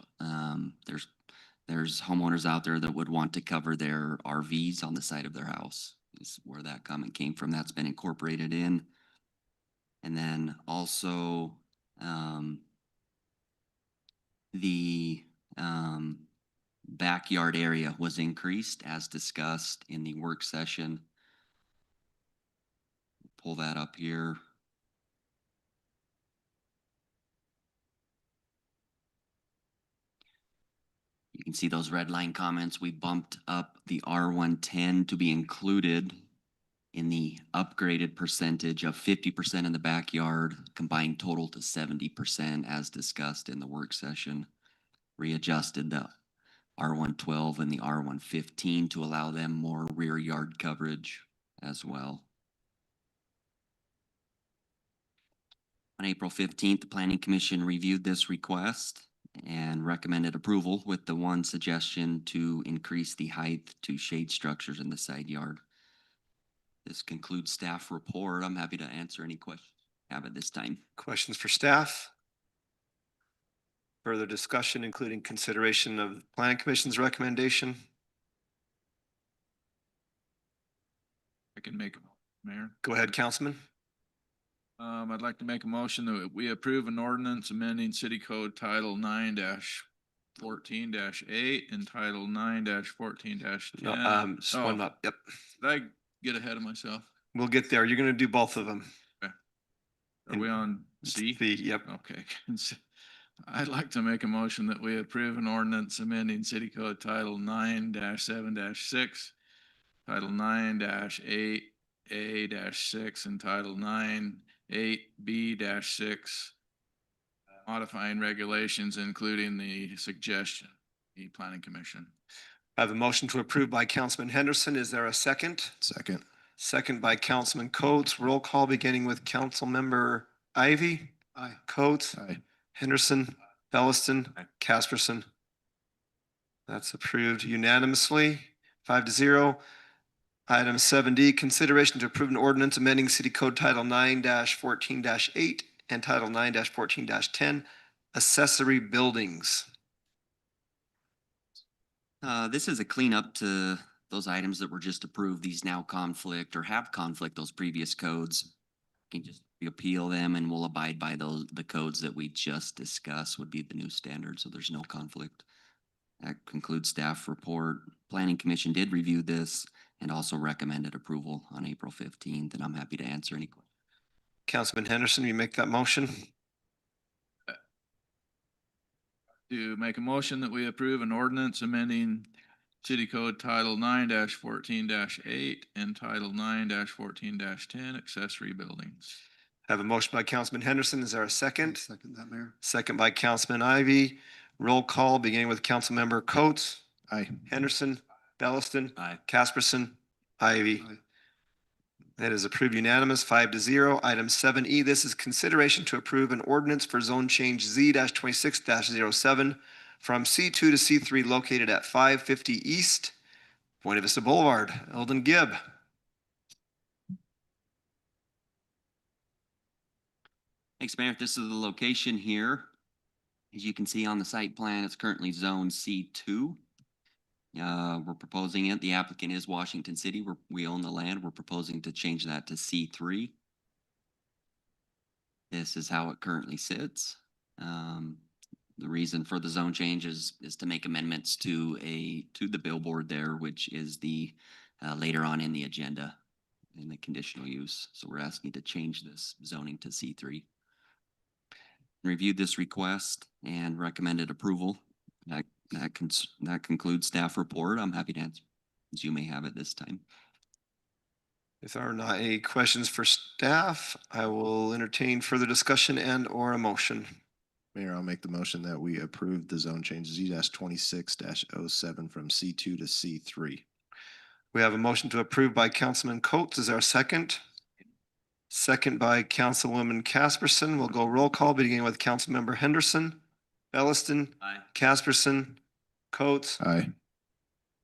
[SPEAKER 1] there's homeowners out there that would want to cover their RVs on the side of their house. Is where that comment came from. That's been incorporated in. And then also the backyard area was increased as discussed in the work session. Pull that up here. You can see those red line comments. We bumped up the R110 to be included in the upgraded percentage of 50% in the backyard, combined total to 70% as discussed in the work session. Readjusted the R112 and the R115 to allow them more rear yard coverage as well. On April 15th, the Planning Commission reviewed this request and recommended approval with the one suggestion to increase the height to shade structures in the side yard. This concludes staff report. I'm happy to answer any questions you have at this time.
[SPEAKER 2] Questions for staff? Further discussion, including consideration of the Planning Commission's recommendation?
[SPEAKER 7] I can make, Mayor.
[SPEAKER 2] Go ahead, Councilman.
[SPEAKER 7] I'd like to make a motion that we approve an ordinance amending City Code Title 9-14-8 and Title 9-14-10.
[SPEAKER 2] No, just one up. Yep.
[SPEAKER 7] Did I get ahead of myself?
[SPEAKER 2] We'll get there. You're going to do both of them.
[SPEAKER 7] Are we on C?
[SPEAKER 2] Yep.
[SPEAKER 7] Okay. I'd like to make a motion that we approve an ordinance amending City Code Title 9-7-6, Title 9-8A-6, and Title 9-8B-6, modifying regulations, including the suggestion, the Planning Commission.
[SPEAKER 2] I have a motion to approve by Councilman Henderson. Is there a second?
[SPEAKER 6] Second.
[SPEAKER 2] Second by Councilman Coates. Roll call beginning with Councilmember Ivy.
[SPEAKER 11] Aye.
[SPEAKER 2] Coates.
[SPEAKER 6] Aye.
[SPEAKER 2] Henderson. Belliston. Casperson. That's approved unanimously, 5-0. Item 7D, consideration to approve an ordinance amending City Code Title 9-14-8 and Title 9-14-10, accessory buildings.
[SPEAKER 1] This is a cleanup to those items that were just approved. These now conflict or have conflict those previous codes. You can just appeal them and we'll abide by the codes that we just discussed would be the new standard, so there's no conflict. That concludes staff report. Planning Commission did review this and also recommended approval on April 15th, and I'm happy to answer any questions.
[SPEAKER 2] Councilman Henderson, you make that motion?
[SPEAKER 7] To make a motion that we approve an ordinance amending City Code Title 9-14-8 and Title 9-14-10, accessory buildings.
[SPEAKER 2] I have a motion by Councilman Henderson. Is there a second?
[SPEAKER 11] Second that, Mayor.
[SPEAKER 2] Second by Councilman Ivy. Roll call beginning with Councilmember Coates.
[SPEAKER 6] Aye.
[SPEAKER 2] Henderson. Belliston.
[SPEAKER 1] Aye.
[SPEAKER 2] Casperson. Ivy.
[SPEAKER 11] Aye.
[SPEAKER 2] That is approved unanimous, 5-0. Item 7E, this is consideration to approve an ordinance for zone change Z-26-07 from C2 to C3 located at 550 East Buena Vista Boulevard. Eldon Gibb.
[SPEAKER 1] Thanks, Mayor. This is the location here. As you can see on the site plan, it's currently zone C2. We're proposing it. The applicant is Washington City. We own the land. We're proposing to change that to C3. This is how it currently sits. The reason for the zone change is to make amendments to the billboard there, which is the later on in the agenda in the conditional use. So we're asking to change this zoning to C3. Reviewed this request and recommended approval. That concludes staff report. I'm happy to answer as you may have at this time.
[SPEAKER 2] If there are not any questions for staff, I will entertain further discussion and or a motion.
[SPEAKER 6] Mayor, I'll make the motion that we approve the zone change Z-26-07 from C2 to C3.
[SPEAKER 2] We have a motion to approve by Councilman Coates. Is there a second? Second by Councilwoman Casperson. We'll go roll call beginning with Councilmember Henderson. Belliston.
[SPEAKER 1] Aye.
[SPEAKER 2] Casperson. Coates.
[SPEAKER 6] Aye.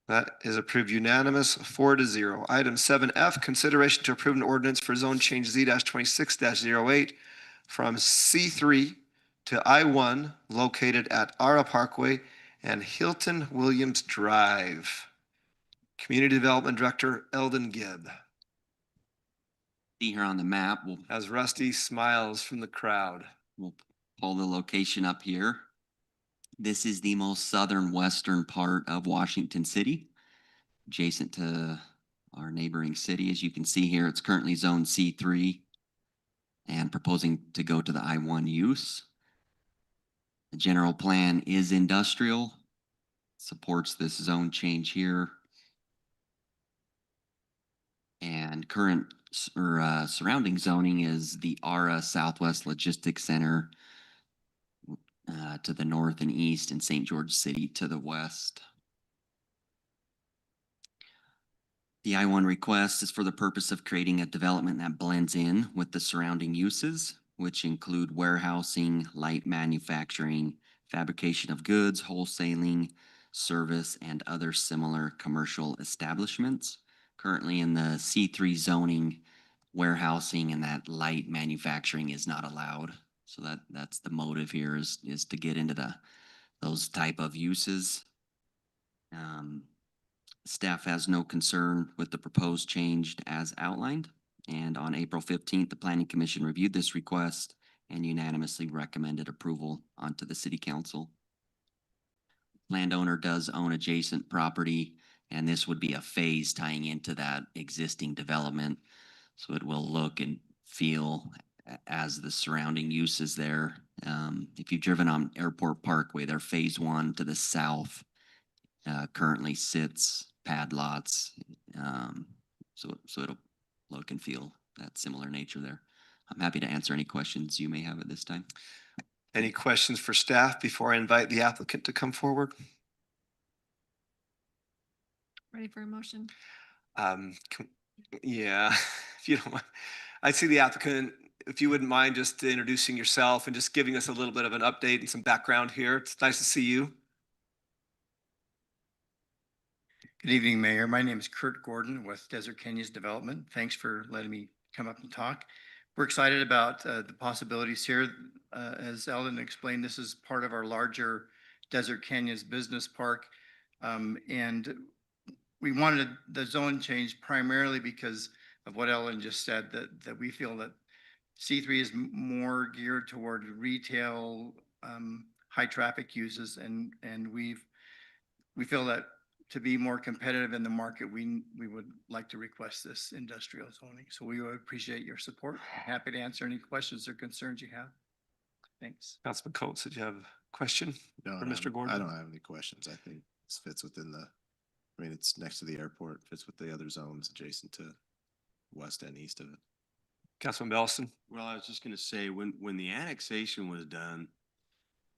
[SPEAKER 2] That is approved unanimous, 4-0. Item 7F, consideration to approve an ordinance for zone change Z-26-08 from C3 to I-1 located at Ara Parkway and Hilton Williams Drive. Community Development Director Eldon Gibb.
[SPEAKER 1] See here on the map,
[SPEAKER 2] As Rusty smiles from the crowd.
[SPEAKER 1] we'll pull the location up here. This is the most southern western part of Washington City, adjacent to our neighboring city. As you can see here, it's currently zone C3 and proposing to go to the I-1 use. The general plan is industrial, supports this zone change here. And current surrounding zoning is the ARA Southwest Logistics Center to the north and east, and St. George City to the west. The I-1 request is for the purpose of creating a development that blends in with the surrounding uses, which include warehousing, light manufacturing, fabrication of goods, wholesaling, service, and other similar commercial establishments. Currently in the C3 zoning, warehousing and that light manufacturing is not allowed. So that's the motive here is to get into those type of uses. Staff has no concern with the proposed change as outlined. And on April 15th, the Planning Commission reviewed this request and unanimously recommended approval onto the City Council. Landowner does own adjacent property, and this would be a phase tying into that existing development. So it will look and feel as the surrounding uses there. If you've driven on Airport Parkway, their phase one to the south currently sits pad lots. So it'll look and feel that similar nature there. I'm happy to answer any questions you may have at this time.
[SPEAKER 2] Any questions for staff before I invite the applicant to come forward?
[SPEAKER 5] Ready for a motion?
[SPEAKER 2] Yeah, if you don't mind. I see the applicant, if you wouldn't mind just introducing yourself and just giving us a little bit of an update and some background here. It's nice to see you.
[SPEAKER 8] Good evening, Mayor. My name is Kurt Gordon with Desert Canyons Development. Thanks for letting me come up and talk. We're excited about the possibilities here. As Eldon explained, this is part of our larger Desert Canyons Business Park. And we wanted the zone change primarily because of what Ellen just said, that we feel that C3 is more geared toward retail, high traffic uses, and we feel that to be more competitive in the market, we would like to request this industrial zoning. So we would appreciate your support. I'm happy to answer any questions or concerns you have. Thanks.
[SPEAKER 2] Councilman Coates, did you have a question
[SPEAKER 4] No,
[SPEAKER 2] for Mr. Gordon?
[SPEAKER 4] I don't have any questions. I think this fits within it's next to the airport, fits with the other zones adjacent to west and east of it.
[SPEAKER 2] Councilman Bellison?
[SPEAKER 3] Well, I was just gonna say, when the annexation was done,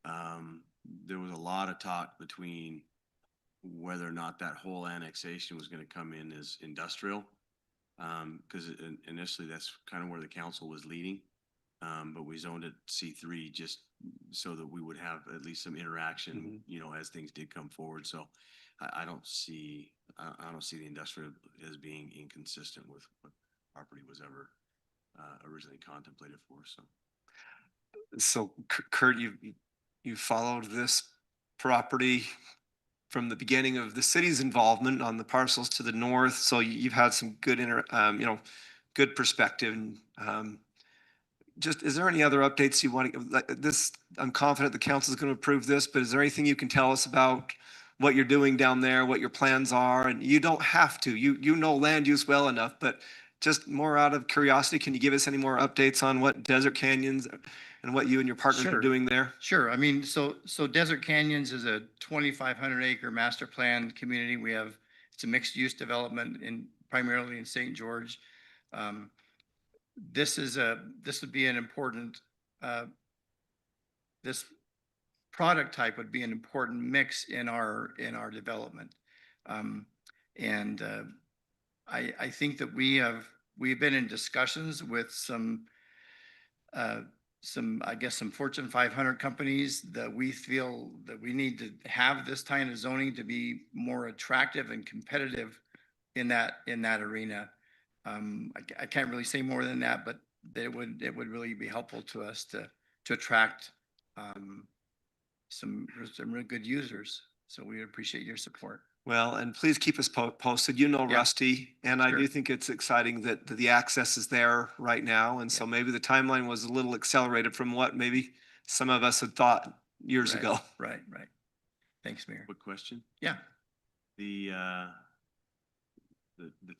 [SPEAKER 3] there was a lot of talk between whether or not that whole annexation was gonna come in as industrial. Cause initially that's kind of where the council was leading. But we zoned it C3 just so that we would have at least some interaction, as things did come forward. So I don't see the industrial as being inconsistent with what property was ever originally contemplated for.
[SPEAKER 2] So Kurt, you followed this property from the beginning of the city's involvement on the parcels to the north. So you've had some good good perspective. Just, is there any other updates you want to, like this, I'm confident the council is going to approve this, but is there anything you can tell us about what you're doing down there, what your plans are? And you don't have to, you know land use well enough, but just more out of curiosity, can you give us any more updates on what Desert Canyons and what you and your partners are doing there?
[SPEAKER 8] Sure. I mean, so Desert Canyons is a 2,500 acre master plan community. It's a mixed use development primarily in St. George. This would be an important, this product type would be an important mix in our development. I think that we've been in discussions with some Fortune 500 companies that we feel that we need to have this kind of zoning to be more attractive and competitive in that arena. I can't really say more than that, but it would really be helpful to us to attract some real good users. So we appreciate your support.
[SPEAKER 2] Well, and please keep us posted. Rusty, and I do think it's exciting that the access is there right now. And so maybe the timeline was a little accelerated from what maybe some of us had thought years
[SPEAKER 8] Right,
[SPEAKER 2] ago.
[SPEAKER 8] Right, right. Thanks, Mayor.
[SPEAKER 3] Quick question.
[SPEAKER 8] Yeah.
[SPEAKER 3] The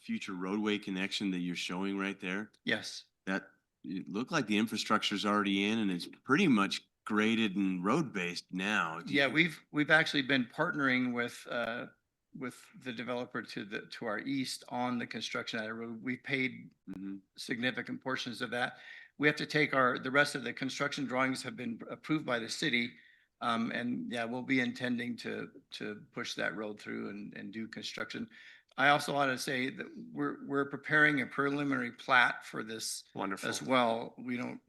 [SPEAKER 3] future roadway connection that you're showing right there,
[SPEAKER 8] Yes.
[SPEAKER 3] that it looked like the infrastructure's already in and it's pretty much graded and road based now.
[SPEAKER 8] Yeah, we've actually been partnering with the developer to our east on the construction of that road. We paid
[SPEAKER 3] Mhm.
[SPEAKER 8] significant portions of that. We have to take the rest of the construction drawings have been approved by the city. And yeah, we'll be intending to push that road through and do construction. I also want to say that we're preparing a preliminary plat for this
[SPEAKER 2] Wonderful.
[SPEAKER 8] as well. We don't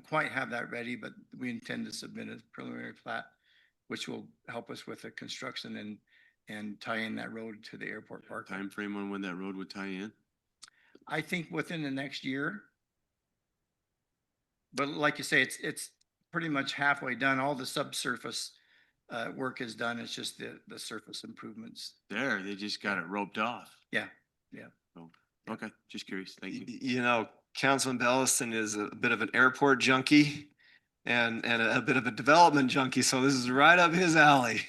[SPEAKER 8] quite have that ready, but we intend to submit a preliminary plat, which will help us with the construction and tie in that road to the airport park.
[SPEAKER 3] Time frame on when that road would tie in?
[SPEAKER 8] I think within the next year. But like you say, it's pretty much halfway done. All the subsurface work is done. It's just the surface improvements.
[SPEAKER 3] There, they just got it roped off.
[SPEAKER 8] Yeah, yeah.
[SPEAKER 3] Oh, okay, just curious. Thank you.
[SPEAKER 2] You know, Councilman Belliston is a bit of an airport junkie and a bit of a development junkie, so this is right up his alley.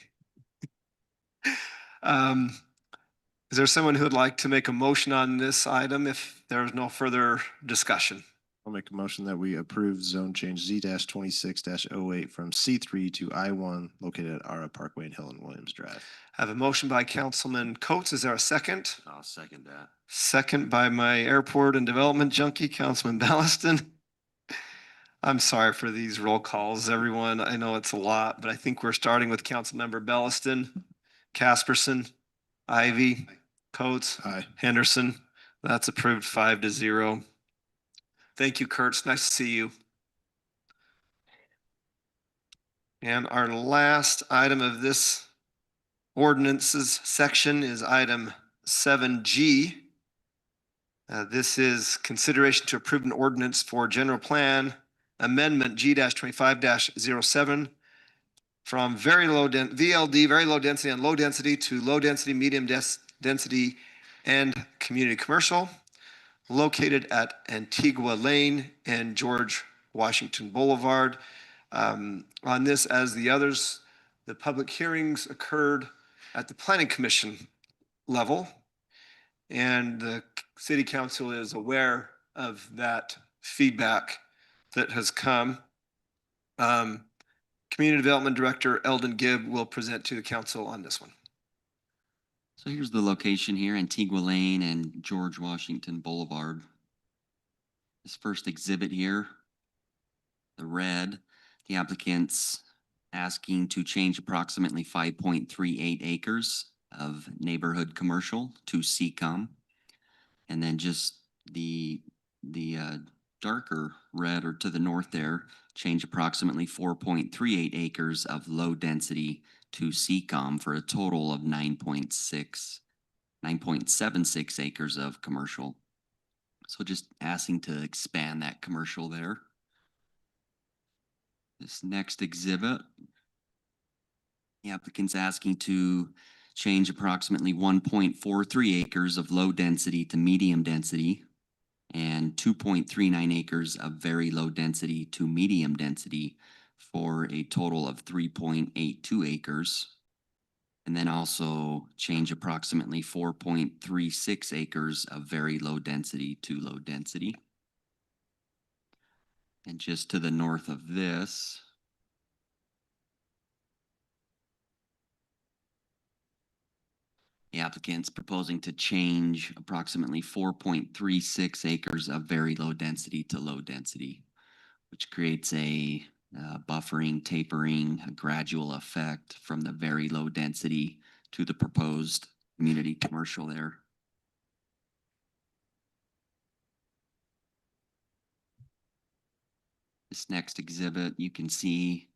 [SPEAKER 2] Is there someone who would like to make a motion on this item if there is no further discussion?
[SPEAKER 4] I'll make a motion that we approve zone change Z-26-08 from C3 to I1 located at Ara Parkway and Hill and Williams Drive.
[SPEAKER 2] I have a motion by Councilman Coates. Is there a second?
[SPEAKER 3] I'll second that.
[SPEAKER 2] Second by my airport and development junkie, Councilman Ballaston. I'm sorry for these roll calls, everyone. I know it's a lot, but I think we're starting with Councilmember Belliston, Casperson, Ivy, Coates, Henderson. That's approved 5-0. Thank you, Kurt. It's nice to see you. And our last item of this ordinances section is item 7G. This is consideration to approve an ordinance for general plan amendment G-25-07 from very low VLD, very low density and low density to low density, medium density and community commercial located at Antigua Lane and George Washington Boulevard. On this, as the others, the public hearings occurred at the Planning Commission level, and the City Council is aware of that feedback that has come. Community Development Director Eldon Gibb will present to the council on this one.
[SPEAKER 1] So here's the location here, Antigua Lane and George Washington Boulevard. This first exhibit here, the red, the applicant's asking to change approximately 5.38 acres of neighborhood commercial to CCOM. And then just the darker red or to the north there, change approximately 4.38 acres of low density to CCOM for a total of 9.76 acres of commercial. So just asking to expand that commercial there. This next exhibit, the applicant's asking to change approximately 1.43 acres of low density to medium density and 2.39 acres of very low density to medium density for a total of 3.82 acres. And then also change approximately 4.36 acres of very low density to low density. And just to the north of this, the applicant's proposing to change approximately 4.36 acres of very low density to low density, which creates a buffering, tapering, a gradual effect from the very low density to the proposed community commercial there. This next exhibit, you can see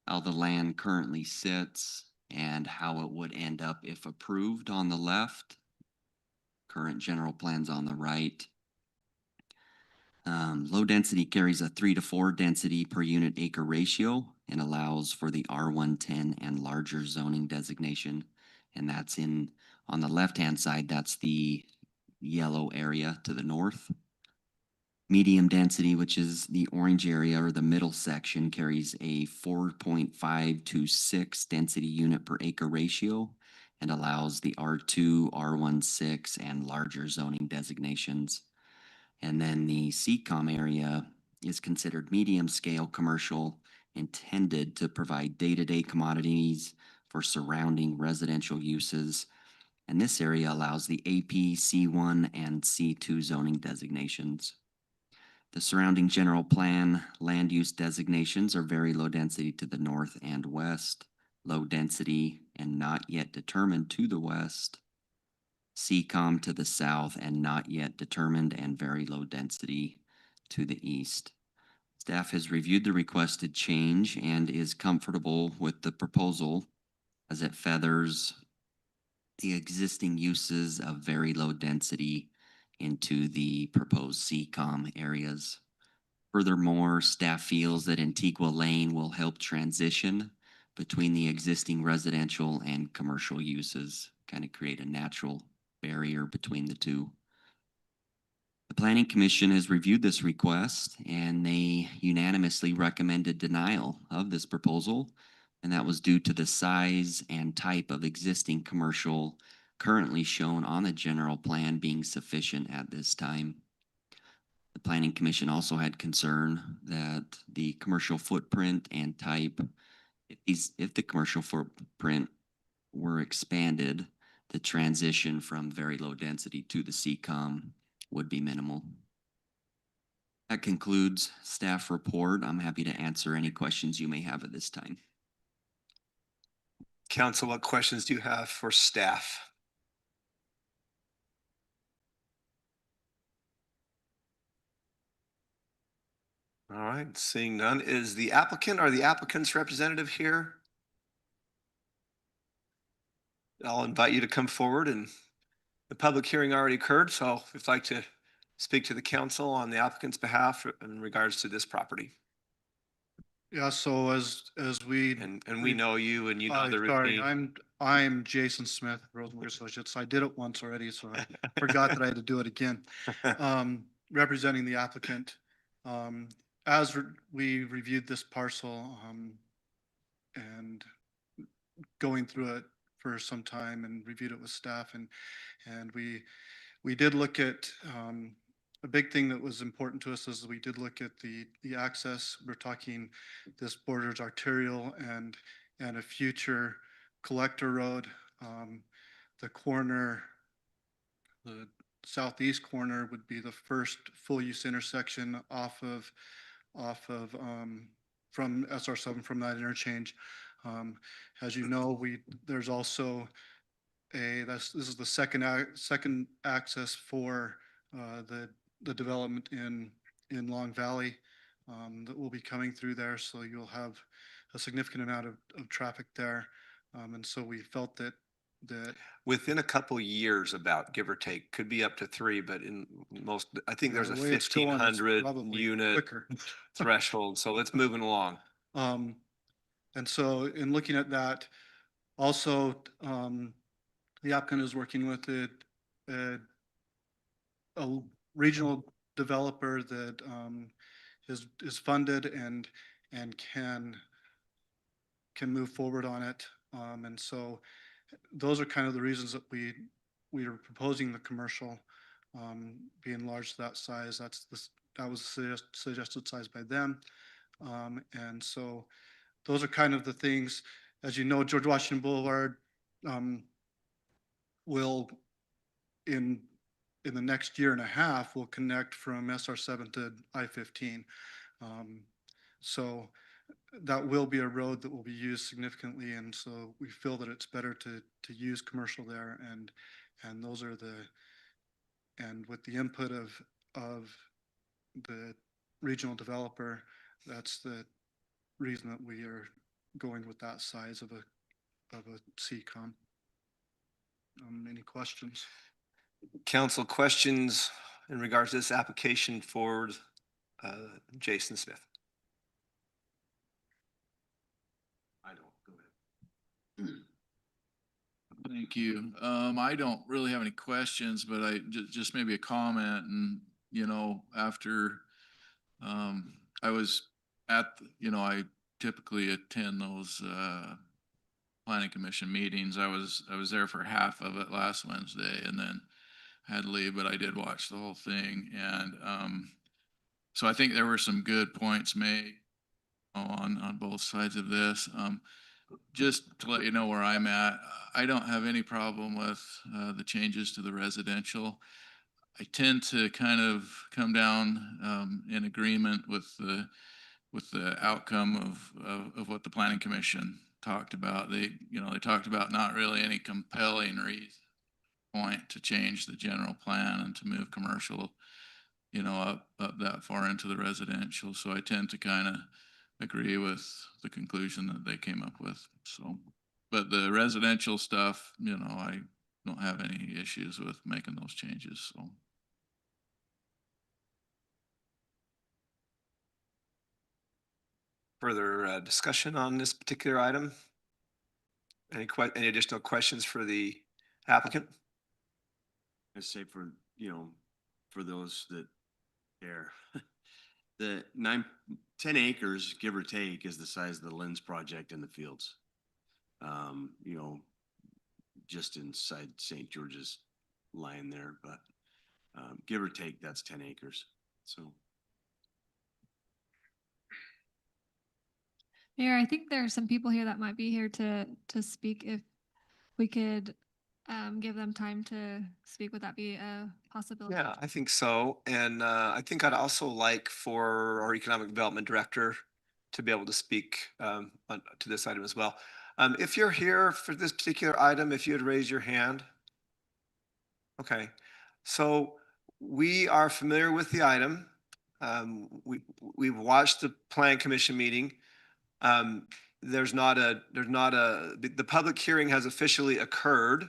[SPEAKER 1] how the land currently sits and how it would end up if approved on the left. Current general plans on the right. Low density carries a 3-to-4 density per unit acre ratio and allows for the R110 and larger zoning designation. And that's on the left-hand side, that's the yellow area to the north. Medium density, which is the orange area or the middle section, carries a 4.5 to 6 density unit per acre ratio and allows the R2, R16, and larger zoning designations. And then the CCOM area is considered medium scale commercial, intended to provide day-to-day commodities for surrounding residential uses. And this area allows the AP, C1, and C2 zoning designations. The surrounding general plan land use designations are very low density to the north and west, low density and not yet determined to the west, CCOM to the south and not yet determined, and very low density to the east. Staff has reviewed the requested change and is comfortable with the proposal as it feathers the existing uses of very low density into the proposed CCOM areas. Furthermore, staff feels that Antigua Lane will help transition between the existing residential and commercial uses, kind of create a natural barrier between the two. The Planning Commission has reviewed this request and they unanimously recommended denial of this proposal. And that was due to the size and type of existing commercial currently shown on the general plan being sufficient at this time. The Planning Commission also had concern that the commercial footprint and type, if the commercial footprint were expanded, the transition from very low density to the CCOM would be minimal. That concludes staff report. I'm happy to answer any questions you may have at this time.
[SPEAKER 2] Council, what questions do you have for staff? All right, seeing none, is the applicant or the applicant's representative here? I'll invite you to come forward, and the public hearing already occurred, so if you'd like to speak to the council on the applicant's behalf in regards to this property.
[SPEAKER 18] Yeah, so as we.
[SPEAKER 2] And we know you and you know the
[SPEAKER 18] Sorry,
[SPEAKER 2] routine.
[SPEAKER 18] I'm Jason Smith, Rosenberg Associates. I did it once already, so I forgot that I had to do it again. Representing the applicant. We reviewed this parcel, and going through it for some time and reviewed it with staff, and we did look at, a big thing that was important to us is we did look at the access. We're talking this borders arterial and a future collector road. The corner, the southeast corner would be the first full use intersection off of from SR7, from that interchange. As you know, there's also this is the second access for the development in Long Valley that will be coming through there. So you'll have a significant amount of traffic there. And so we felt that
[SPEAKER 2] within a couple years, about give or take, could be up to 3, but in most, I think there's a
[SPEAKER 18] the way it's going, it's
[SPEAKER 2] 1,500
[SPEAKER 18] probably
[SPEAKER 2] unit
[SPEAKER 18] quicker.
[SPEAKER 2] threshold. So let's moving along.
[SPEAKER 18] And so in looking at that, also, the applicant is working with a regional developer that is funded and can move forward on it. And so those are kind of the reasons that we are proposing the commercial be enlarged to that size. That was suggested size by them. And so those are kind of the things. As you know, George Washington Boulevard will in the next year and a half will connect from SR7 to I-15. So that will be a road that will be used significantly, and so we feel that it's better to use commercial there, and those are and with the input of the regional developer, that's the reason that we are going with that size of a CCOM. Any questions?
[SPEAKER 2] Council, questions in regards to this application for Jason Smith?
[SPEAKER 7] I don't. Go ahead. Thank you. I don't really have any questions, but just maybe a comment. And you know, after, I was at, I typically attend those, planning commission meetings. I was there for half of it last Wednesday and then had to leave, but I did watch the whole thing. And, so I think there were some good points made on both sides of this. Just to let you know where I'm at, I don't have any problem with the changes to the residential. I tend to kind of come down in agreement with the outcome of what the planning commission talked about. They talked about not really any compelling reason point to change the general plan and to move commercial, up that far into the residential. So I tend to kind of agree with the conclusion that they came up with. So, but the residential stuff, I don't have any issues with making those changes. So.
[SPEAKER 2] Further discussion on this particular item? Any additional questions for the applicant?
[SPEAKER 3] I say for those that care, the 10 acres, give or take, is the size of the Lens project in the fields. Just inside St. George's line there, but give or take, that's 10 acres. So.
[SPEAKER 5] Mayor, I think there are some people here that might be here to speak. If we could give them time to speak, would that be a possibility?
[SPEAKER 2] Yeah, I think so. And I think I'd also like for our economic development director to be able to speak to this item as well. If you're here for this particular item, if you would raise your hand. Okay, so we are familiar with the item. We've watched the plan commission meeting. The public hearing has officially occurred.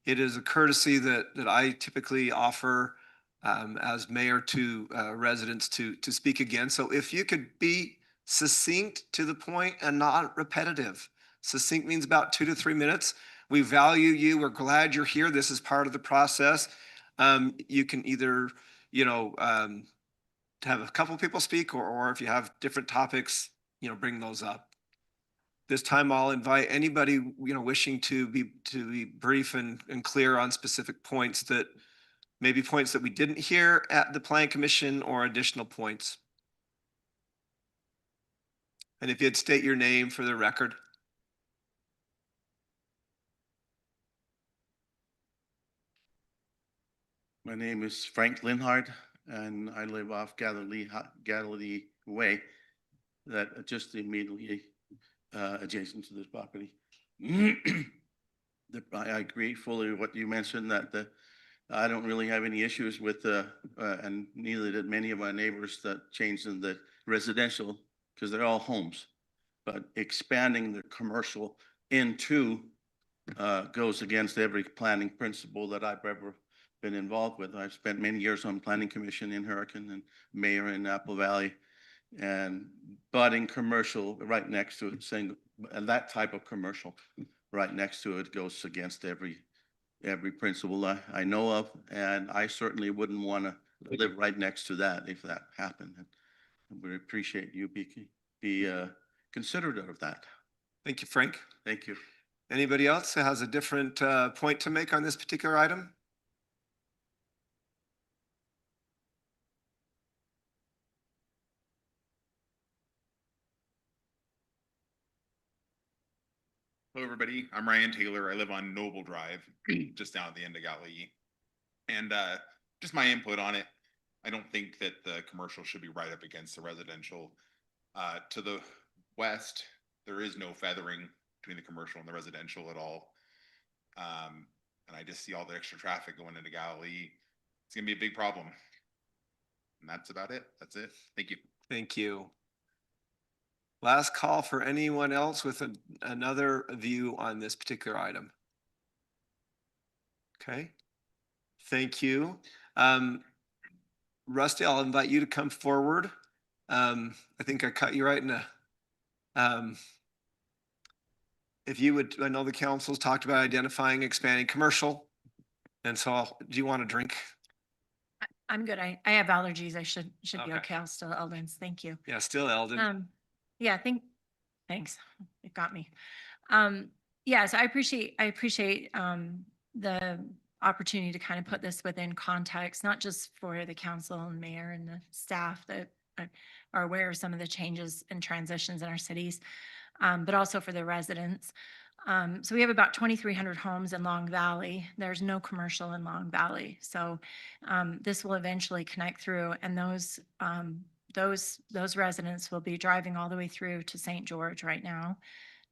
[SPEAKER 2] It is a courtesy that I typically offer as mayor to residents to speak again. So if you could be succinct, to the point, and not repetitive. Succinct means about 2 to 3 minutes. We value you. We're glad you're here. This is part of the process. You can either, have a couple people speak, or if you have different topics, bring those up. This time I'll invite anybody, wishing to be brief and clear on specific points that maybe points that we didn't hear at the plan commission or additional points. And if you'd state your name for the record.
[SPEAKER 9] My name is Frank Linhart, and I live off Galilee Way, that just immediately adjacent to this property. I agree fully with what you mentioned, that I don't really have any issues with and neither did many of my neighbors, that changed in the residential, because they're all homes. But expanding the commercial into goes against every planning principle that I've ever been involved with. I've spent many years on planning commission in Hurricane and mayor in Apple Valley, and budding commercial right next to it, and that type of commercial right next to it goes against every principle I know of, and I certainly wouldn't want to live right next to that if that happened. And we appreciate you be considerate of that.
[SPEAKER 2] Thank you, Frank.
[SPEAKER 9] Thank you.
[SPEAKER 2] Anybody else that has a different point to make on this particular item?
[SPEAKER 22] Hello, everybody. I'm Ryan Taylor. I live on Noble Drive, just down at the end of Galilee. And just my input on it, I don't think that the commercial should be right up against the residential. To the west, there is no feathering between the commercial and the residential at all. And I just see all the extra traffic going into Galilee. It's gonna be a big problem. And that's about it. That's it. Thank you.
[SPEAKER 2] Thank you. Last call for anyone else with another view on this particular item. Okay. Thank you. Rusty, I'll invite you to come forward. I think I cut you right in if you would, I know the council's talked about identifying, expanding commercial. And so do you want a drink?
[SPEAKER 12] I'm good. I have allergies. I should be
[SPEAKER 2] Okay.
[SPEAKER 12] okay. I'll still Eldon's. Thank you.
[SPEAKER 2] Yeah, still Eldon.
[SPEAKER 12] Yeah, thanks. It got me. Yeah, so I appreciate the opportunity to kind of put this within context, not just for the council and mayor and the staff that are aware of some of the changes and transitions in our cities, but also for the residents. So we have about 2,300 homes in Long Valley. There's no commercial in Long Valley. So this will eventually connect through, and those residents will be driving all the way through to St. George right now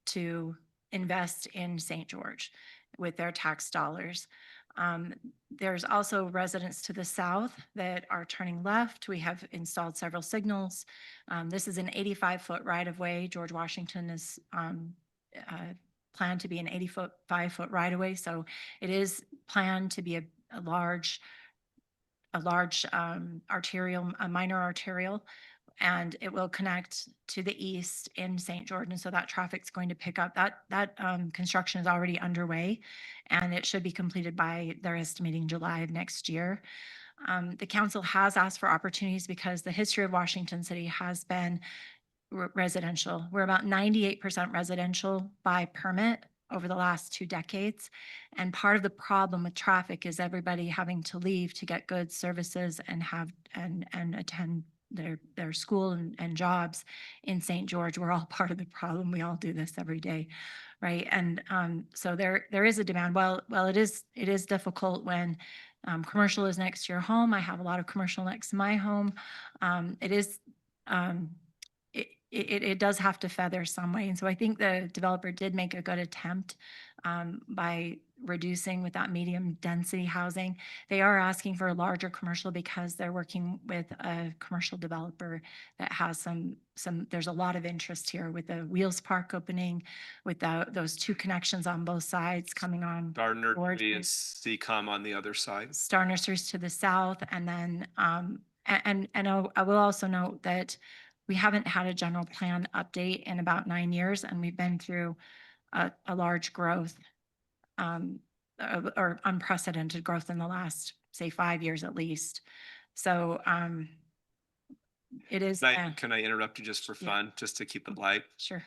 [SPEAKER 12] to invest in St. George with their tax dollars. There's also residents to the south that are turning left. We have installed several signals. This is an 85-foot right-of-way. George Washington is planned to be an 85-foot right-of-way. So it is planned to be a large arterial, a minor arterial, and it will connect to the east in St. George. And so that traffic's going to pick up. That construction is already underway, and it should be completed by, they're estimating, July of next year. The council has asked for opportunities because the history of Washington City has been residential. We're about 98% residential by permit over the last 2 decades. And part of the problem with traffic is everybody having to leave to get goods, services, and attend their school and jobs in St. George. We're all part of the problem. We all do this every day, right? And so there is a demand. Well, it is difficult when commercial is next to your home. I have a lot of commercial next to my home. It does have to feather some way. And so I think the developer did make a good attempt by reducing with that medium density housing. They are asking for a larger commercial because they're working with a commercial developer that has there's a lot of interest here with the Wheels Park opening, with those 2 connections on both sides coming on.
[SPEAKER 2] Star
[SPEAKER 12] board.
[SPEAKER 2] Nursery and CCOM on the other side.
[SPEAKER 12] Star Nurseries to the south. And then, and I will also note that we haven't had a general plan update in about 9 years, and we've been through a large growth or unprecedented growth in the last, say, 5 years at least. So it is.
[SPEAKER 2] Can I interrupt you just for fun, just to keep it light?
[SPEAKER 12] Sure.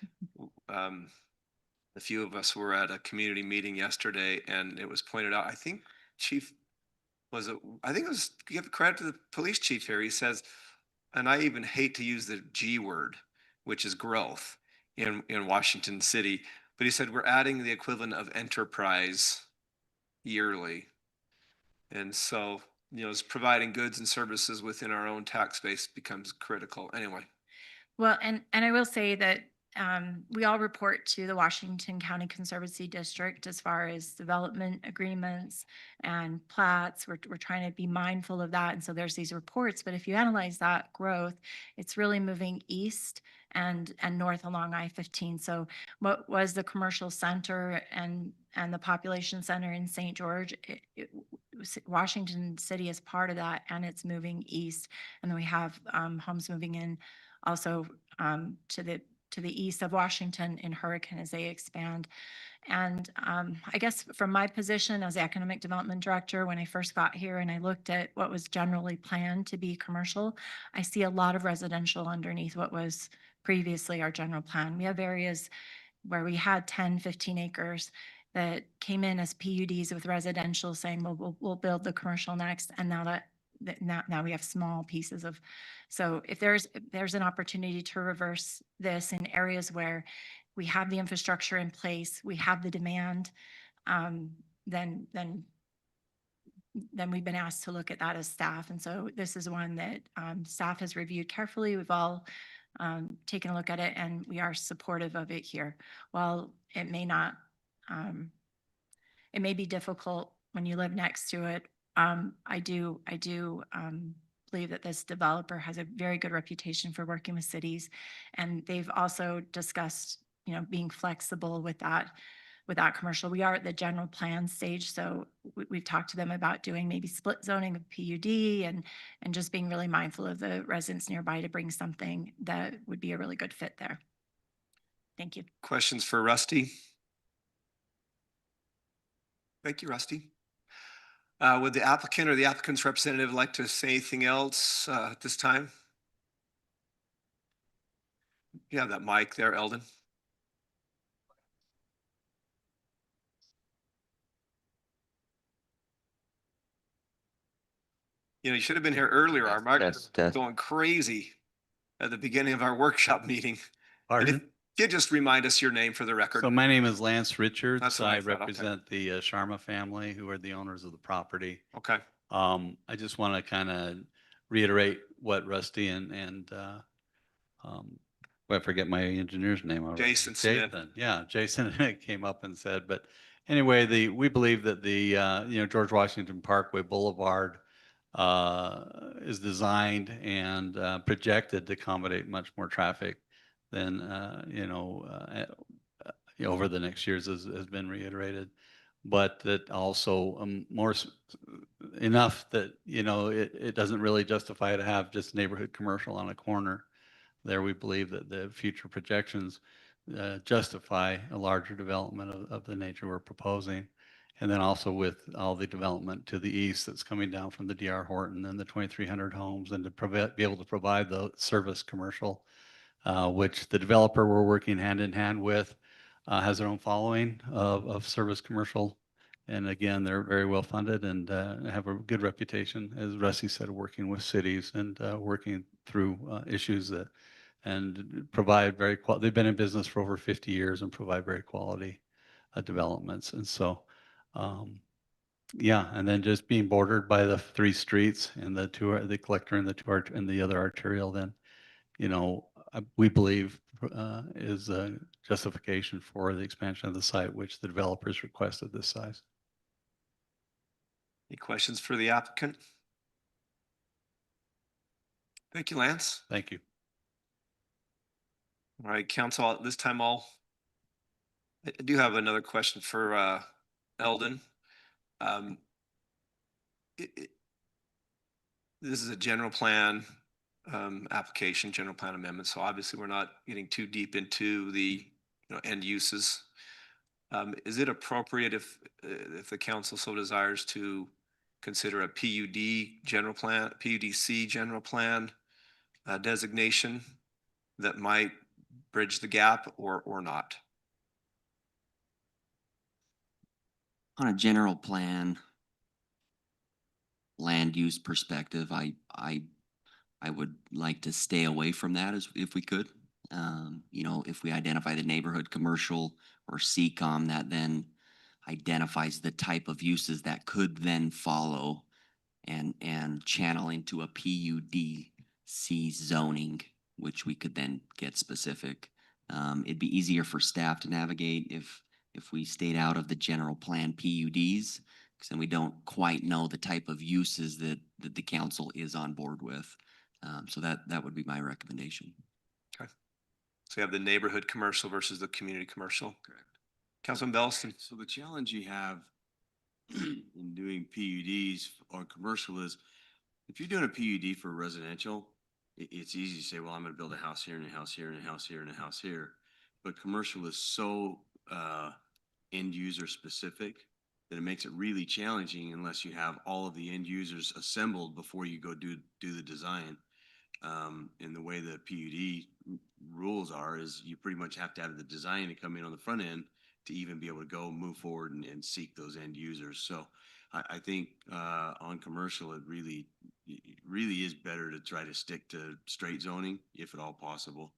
[SPEAKER 2] A few of us were at a community meeting yesterday, and it was pointed out, I think Chief, give credit to the police chief here. He says, and I even hate to use the G word, which is growth in Washington City, but he said we're adding the equivalent of enterprise yearly. And so, it's providing goods and services within our own tax base becomes critical. Anyway.
[SPEAKER 12] Well, and I will say that we all report to the Washington County Conservancy District as far as development agreements and plats. We're trying to be mindful of that. And so there's these reports, but if you analyze that growth, it's really moving east and north along I-15. So what was the commercial center and the population center in St. George, Washington City is part of that, and it's moving east. And then we have homes moving in also to the east of Washington in Hurricane as they expand. And I guess from my position as the Economic Development Director, when I first got here and I looked at what was generally planned to be commercial, I see a lot of residential underneath what was previously our general plan. We have areas where we had 10, 15 acres that came in as PUDs with residential saying, well, we'll build the commercial next. And now we have small pieces of, so if there's an opportunity to reverse this in areas where we have the infrastructure in place, we have the demand, then we've been asked to look at that as staff. And so this is one that staff has reviewed carefully. We've all taken a look at it, and we are supportive of it here. While it may not, it may be difficult when you live next to it, I do believe that this developer has a very good reputation for working with cities, and they've also discussed, being flexible with that commercial. We are at the general plan stage, so we've talked to them about doing maybe split zoning of PUD and just being really mindful of the residents nearby to bring something that would be a really good fit there. Thank you.
[SPEAKER 2] Questions for Rusty? Thank you, Rusty. Would the applicant or the applicant's representative like to say anything else at this time? You have that mic there, Eldon. You know, you should have been here earlier. Our mic was going crazy at the beginning of our workshop meeting. And if you just remind us your name for the record.
[SPEAKER 13] So my name is Lance Richards.
[SPEAKER 2] That's what I
[SPEAKER 13] I
[SPEAKER 2] thought, okay.
[SPEAKER 13] represent the Sharma family, who are the owners of the property.
[SPEAKER 2] Okay.
[SPEAKER 13] I just want to kind of reiterate what Rusty I forget my engineer's name already.
[SPEAKER 2] Jason Smith.
[SPEAKER 13] Yeah, Jason came up and said, but anyway, we believe that the George Washington Parkway Boulevard is designed and projected to accommodate much more traffic than over the next years has been reiterated, but that also enough that it doesn't really justify to have just neighborhood commercial on a corner. There, we believe that the future projections justify a larger development of the nature we're proposing. And then also with all the development to the east that's coming down from the D.R. Horton and the 2,300 homes, and to be able to provide the service commercial, which the developer we're working hand in hand with has their own following of service commercial. And again, they're very well funded and have a good reputation, as Rusty said, working with cities and working through issues and provide they've been in business for over 50 years and provide very quality developments. And so, yeah, and then just being bordered by the 3 streets and the collector and the other arterial, then, we believe is a justification for the expansion of the site, which the developers requested this size.
[SPEAKER 2] Any questions for the applicant? Thank you, Lance.
[SPEAKER 13] Thank you.
[SPEAKER 2] All right, council, at this time I do have another question for Eldon. This is a general plan application, general plan amendment. So obviously we're not getting too deep into the end uses. Is it appropriate if the council so desires to consider a PUD general plan, PUDC general plan designation that might bridge the gap or not?
[SPEAKER 1] On a general plan land use perspective, I would like to stay away from that if we could. If we identify the neighborhood commercial or CCOM, that then identifies the type of uses that could then follow and channel into a PUDC zoning, which we could then get specific. It'd be easier for staff to navigate if we stayed out of the general plan PUDs, because then we don't quite know the type of uses that the council is on board with. So that would be my recommendation.
[SPEAKER 2] Okay. So you have the neighborhood commercial versus the community commercial. Correct. Councilman Belliston.
[SPEAKER 3] So the challenge you have in doing PUDs on commercial is, if you're doing a PUD for residential, it's easy to say, well, I'm going to build a house here and a house here and a house here and a house here. But commercial is so end user specific that it makes it really challenging unless you have all of the end users assembled before you go do the design. And the way the PUD rules are is you pretty much have to have the design to come in on the front end to even be able to go move forward and seek those end users. So I think on commercial, it really is better to try to stick to straight zoning if at all possible.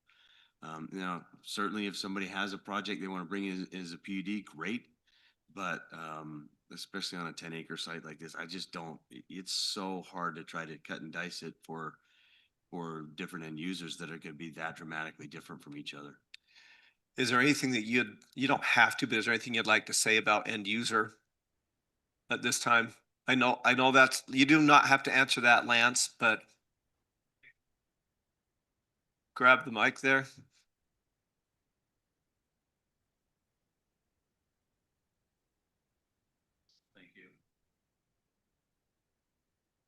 [SPEAKER 3] Now, certainly if somebody has a project they want to bring in as a PUD, great. But especially on a 10-acre site like this, I just don't, it's so hard to try to cut and dice it for different end users that are going to be that dramatically different from each other.
[SPEAKER 2] Is there anything that you don't have to, but is there anything you'd like to say about end user at this time? I know that's, you do not have to answer that, Lance, but grab the mic there.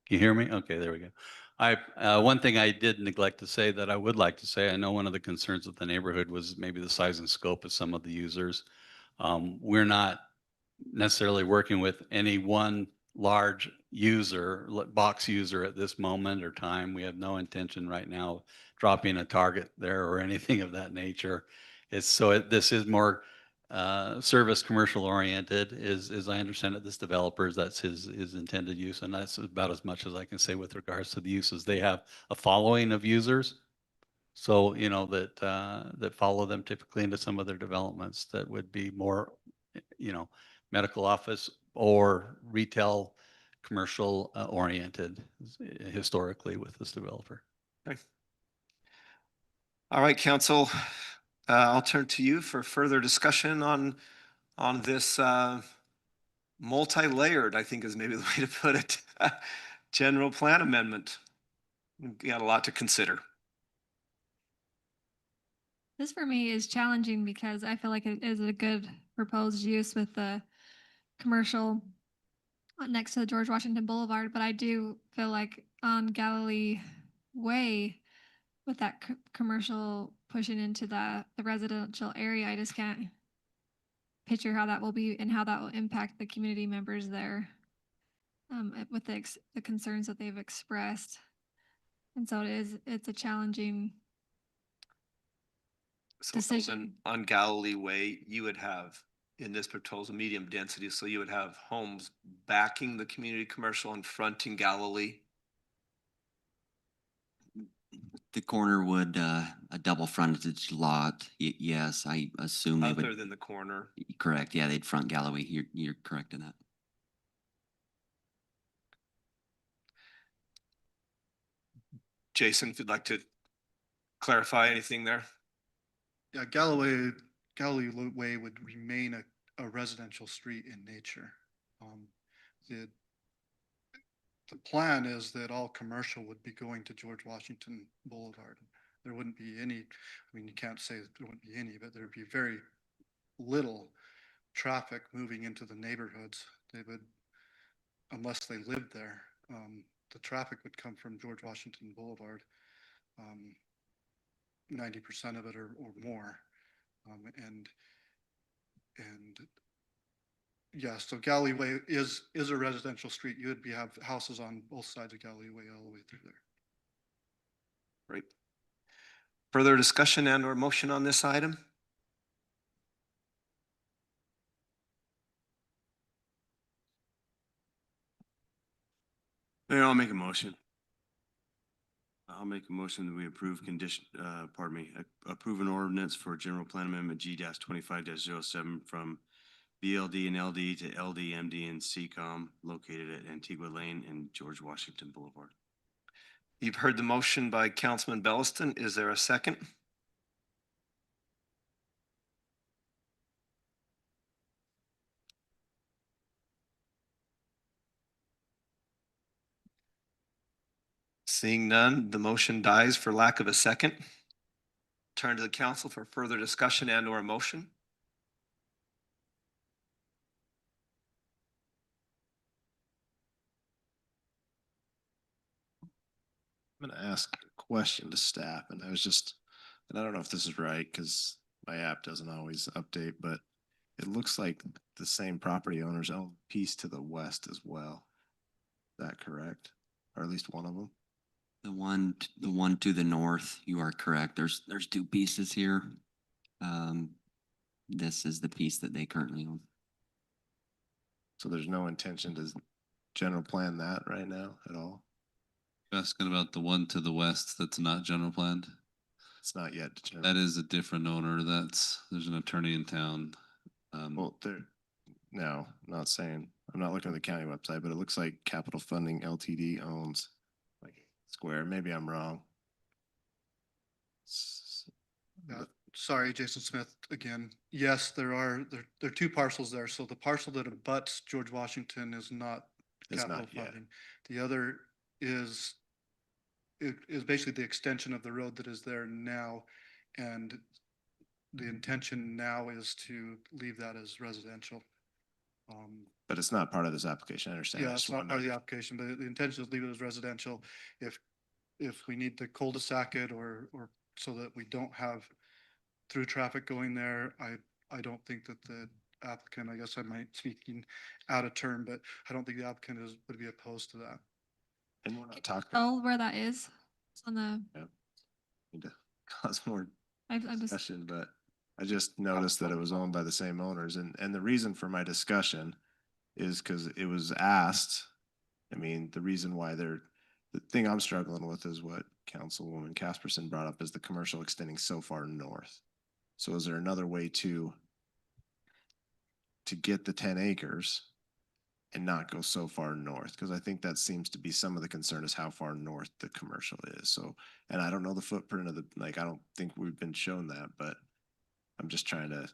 [SPEAKER 13] Can you hear me? Okay, there we go. One thing I did neglect to say that I would like to say, I know one of the concerns of the neighborhood was maybe the size and scope of some of the users. We're not necessarily working with any one large user, box user at this moment or time. We have no intention right now of dropping a target there or anything of that nature. This is more service commercial oriented as I understand it, this developer's, that's his intended use. And that's about as much as I can say with regards to the uses. They have a following of users. So, that follow them typically into some of their developments that would be more, medical office or retail, commercial oriented historically with this developer.
[SPEAKER 2] Okay. All right, council, I'll turn to you for further discussion on this multi-layered, I think is maybe the way to put it, general plan amendment. We've got a lot to consider.
[SPEAKER 5] This for me is challenging because I feel like it is a good proposed use with the commercial next to George Washington Boulevard, but I do feel like on Galilee Way with that commercial pushing into the residential area, I just can't picture how that will be and how that will impact the community members there with the concerns that they've expressed. And so it's a challenging
[SPEAKER 2] So
[SPEAKER 5] decision.
[SPEAKER 2] on Galilee Way, you would have in this proposal medium density, so you would have homes backing the community commercial and fronting Galilee.
[SPEAKER 1] The corner would, a double frontage lot. Yes, I assume they
[SPEAKER 2] Other
[SPEAKER 1] would.
[SPEAKER 2] than the corner.
[SPEAKER 1] Correct. Yeah, they'd front Galloway. You're correct in that.
[SPEAKER 2] Jason, if you'd like to clarify anything there.
[SPEAKER 18] Yeah, Galloway Way would remain a residential street in nature. The plan is that all commercial would be going to George Washington Boulevard. There wouldn't be any, I mean, you can't say that there wouldn't be any, but there'd be very little traffic moving into the neighborhoods. They would, unless they lived there, the traffic would come from George Washington Boulevard. 90% of it or more. And yeah, so Galley Way is a residential street. You would have houses on both sides of Galley Way all the way through there.
[SPEAKER 2] Right. Further discussion and or motion on this item?
[SPEAKER 3] Mayor, I'll make a motion. I'll make a motion that we approve approve an ordinance for general plan amendment G-25-07 from BLD and LD to LD, MD, and CCOM located at Antigua Lane and George Washington Boulevard.
[SPEAKER 2] You've heard the motion by Councilman Belliston. Is there a second? Seeing none, the motion dies for lack of a second. Turn to the council for further discussion and or motion.
[SPEAKER 6] I'm gonna ask a question to staff, and and I don't know if this is right, because my app doesn't always update, but it looks like the same property owners own a piece to the west as well. Is that correct? Or at least one of them?
[SPEAKER 1] The one to the north, you are correct. There's two pieces here. This is the piece that they currently own.
[SPEAKER 6] So there's no intention to general plan that right now at all?
[SPEAKER 10] You're asking about the one to the west that's not general planned?
[SPEAKER 6] It's not yet.
[SPEAKER 10] That is a different owner. There's an attorney in town.
[SPEAKER 6] Well, no, I'm not saying, I'm not looking at the county website, but it looks like Capital Funding LTD owns like Square. Maybe I'm wrong.
[SPEAKER 18] Sorry, Jason Smith again. Yes, there are two parcels there. So the parcel that abuts George Washington is not capital funding. The other is basically the extension of the road that is there now, and the intention now is to leave that as residential.
[SPEAKER 6] But it's not part of this application, I understand.
[SPEAKER 18] Yeah, it's not part of the application, but the intention is to leave it as residential. If we need to cul-de-sac it or so that we don't have through traffic going there, I don't think that the applicant. I guess I might speaking out of turn, but I don't think the applicant would be opposed to that.
[SPEAKER 4] And we're not talking.
[SPEAKER 5] Oh, where that is? It's on the,
[SPEAKER 4] Need to cause more
[SPEAKER 5] I just,
[SPEAKER 4] discussion, but I just noticed that it was owned by the same owners, and the reason for my discussion is because it was asked. I mean, the reason why the thing I'm struggling with is what Councilwoman Casperson brought up, is the commercial extending so far north. So is there another way to get the 10 acres and not go so far north? Because I think that seems to be some of the concern, is how far north the commercial is. So, and I don't know the footprint of I don't think we've been shown that, but I'm just trying to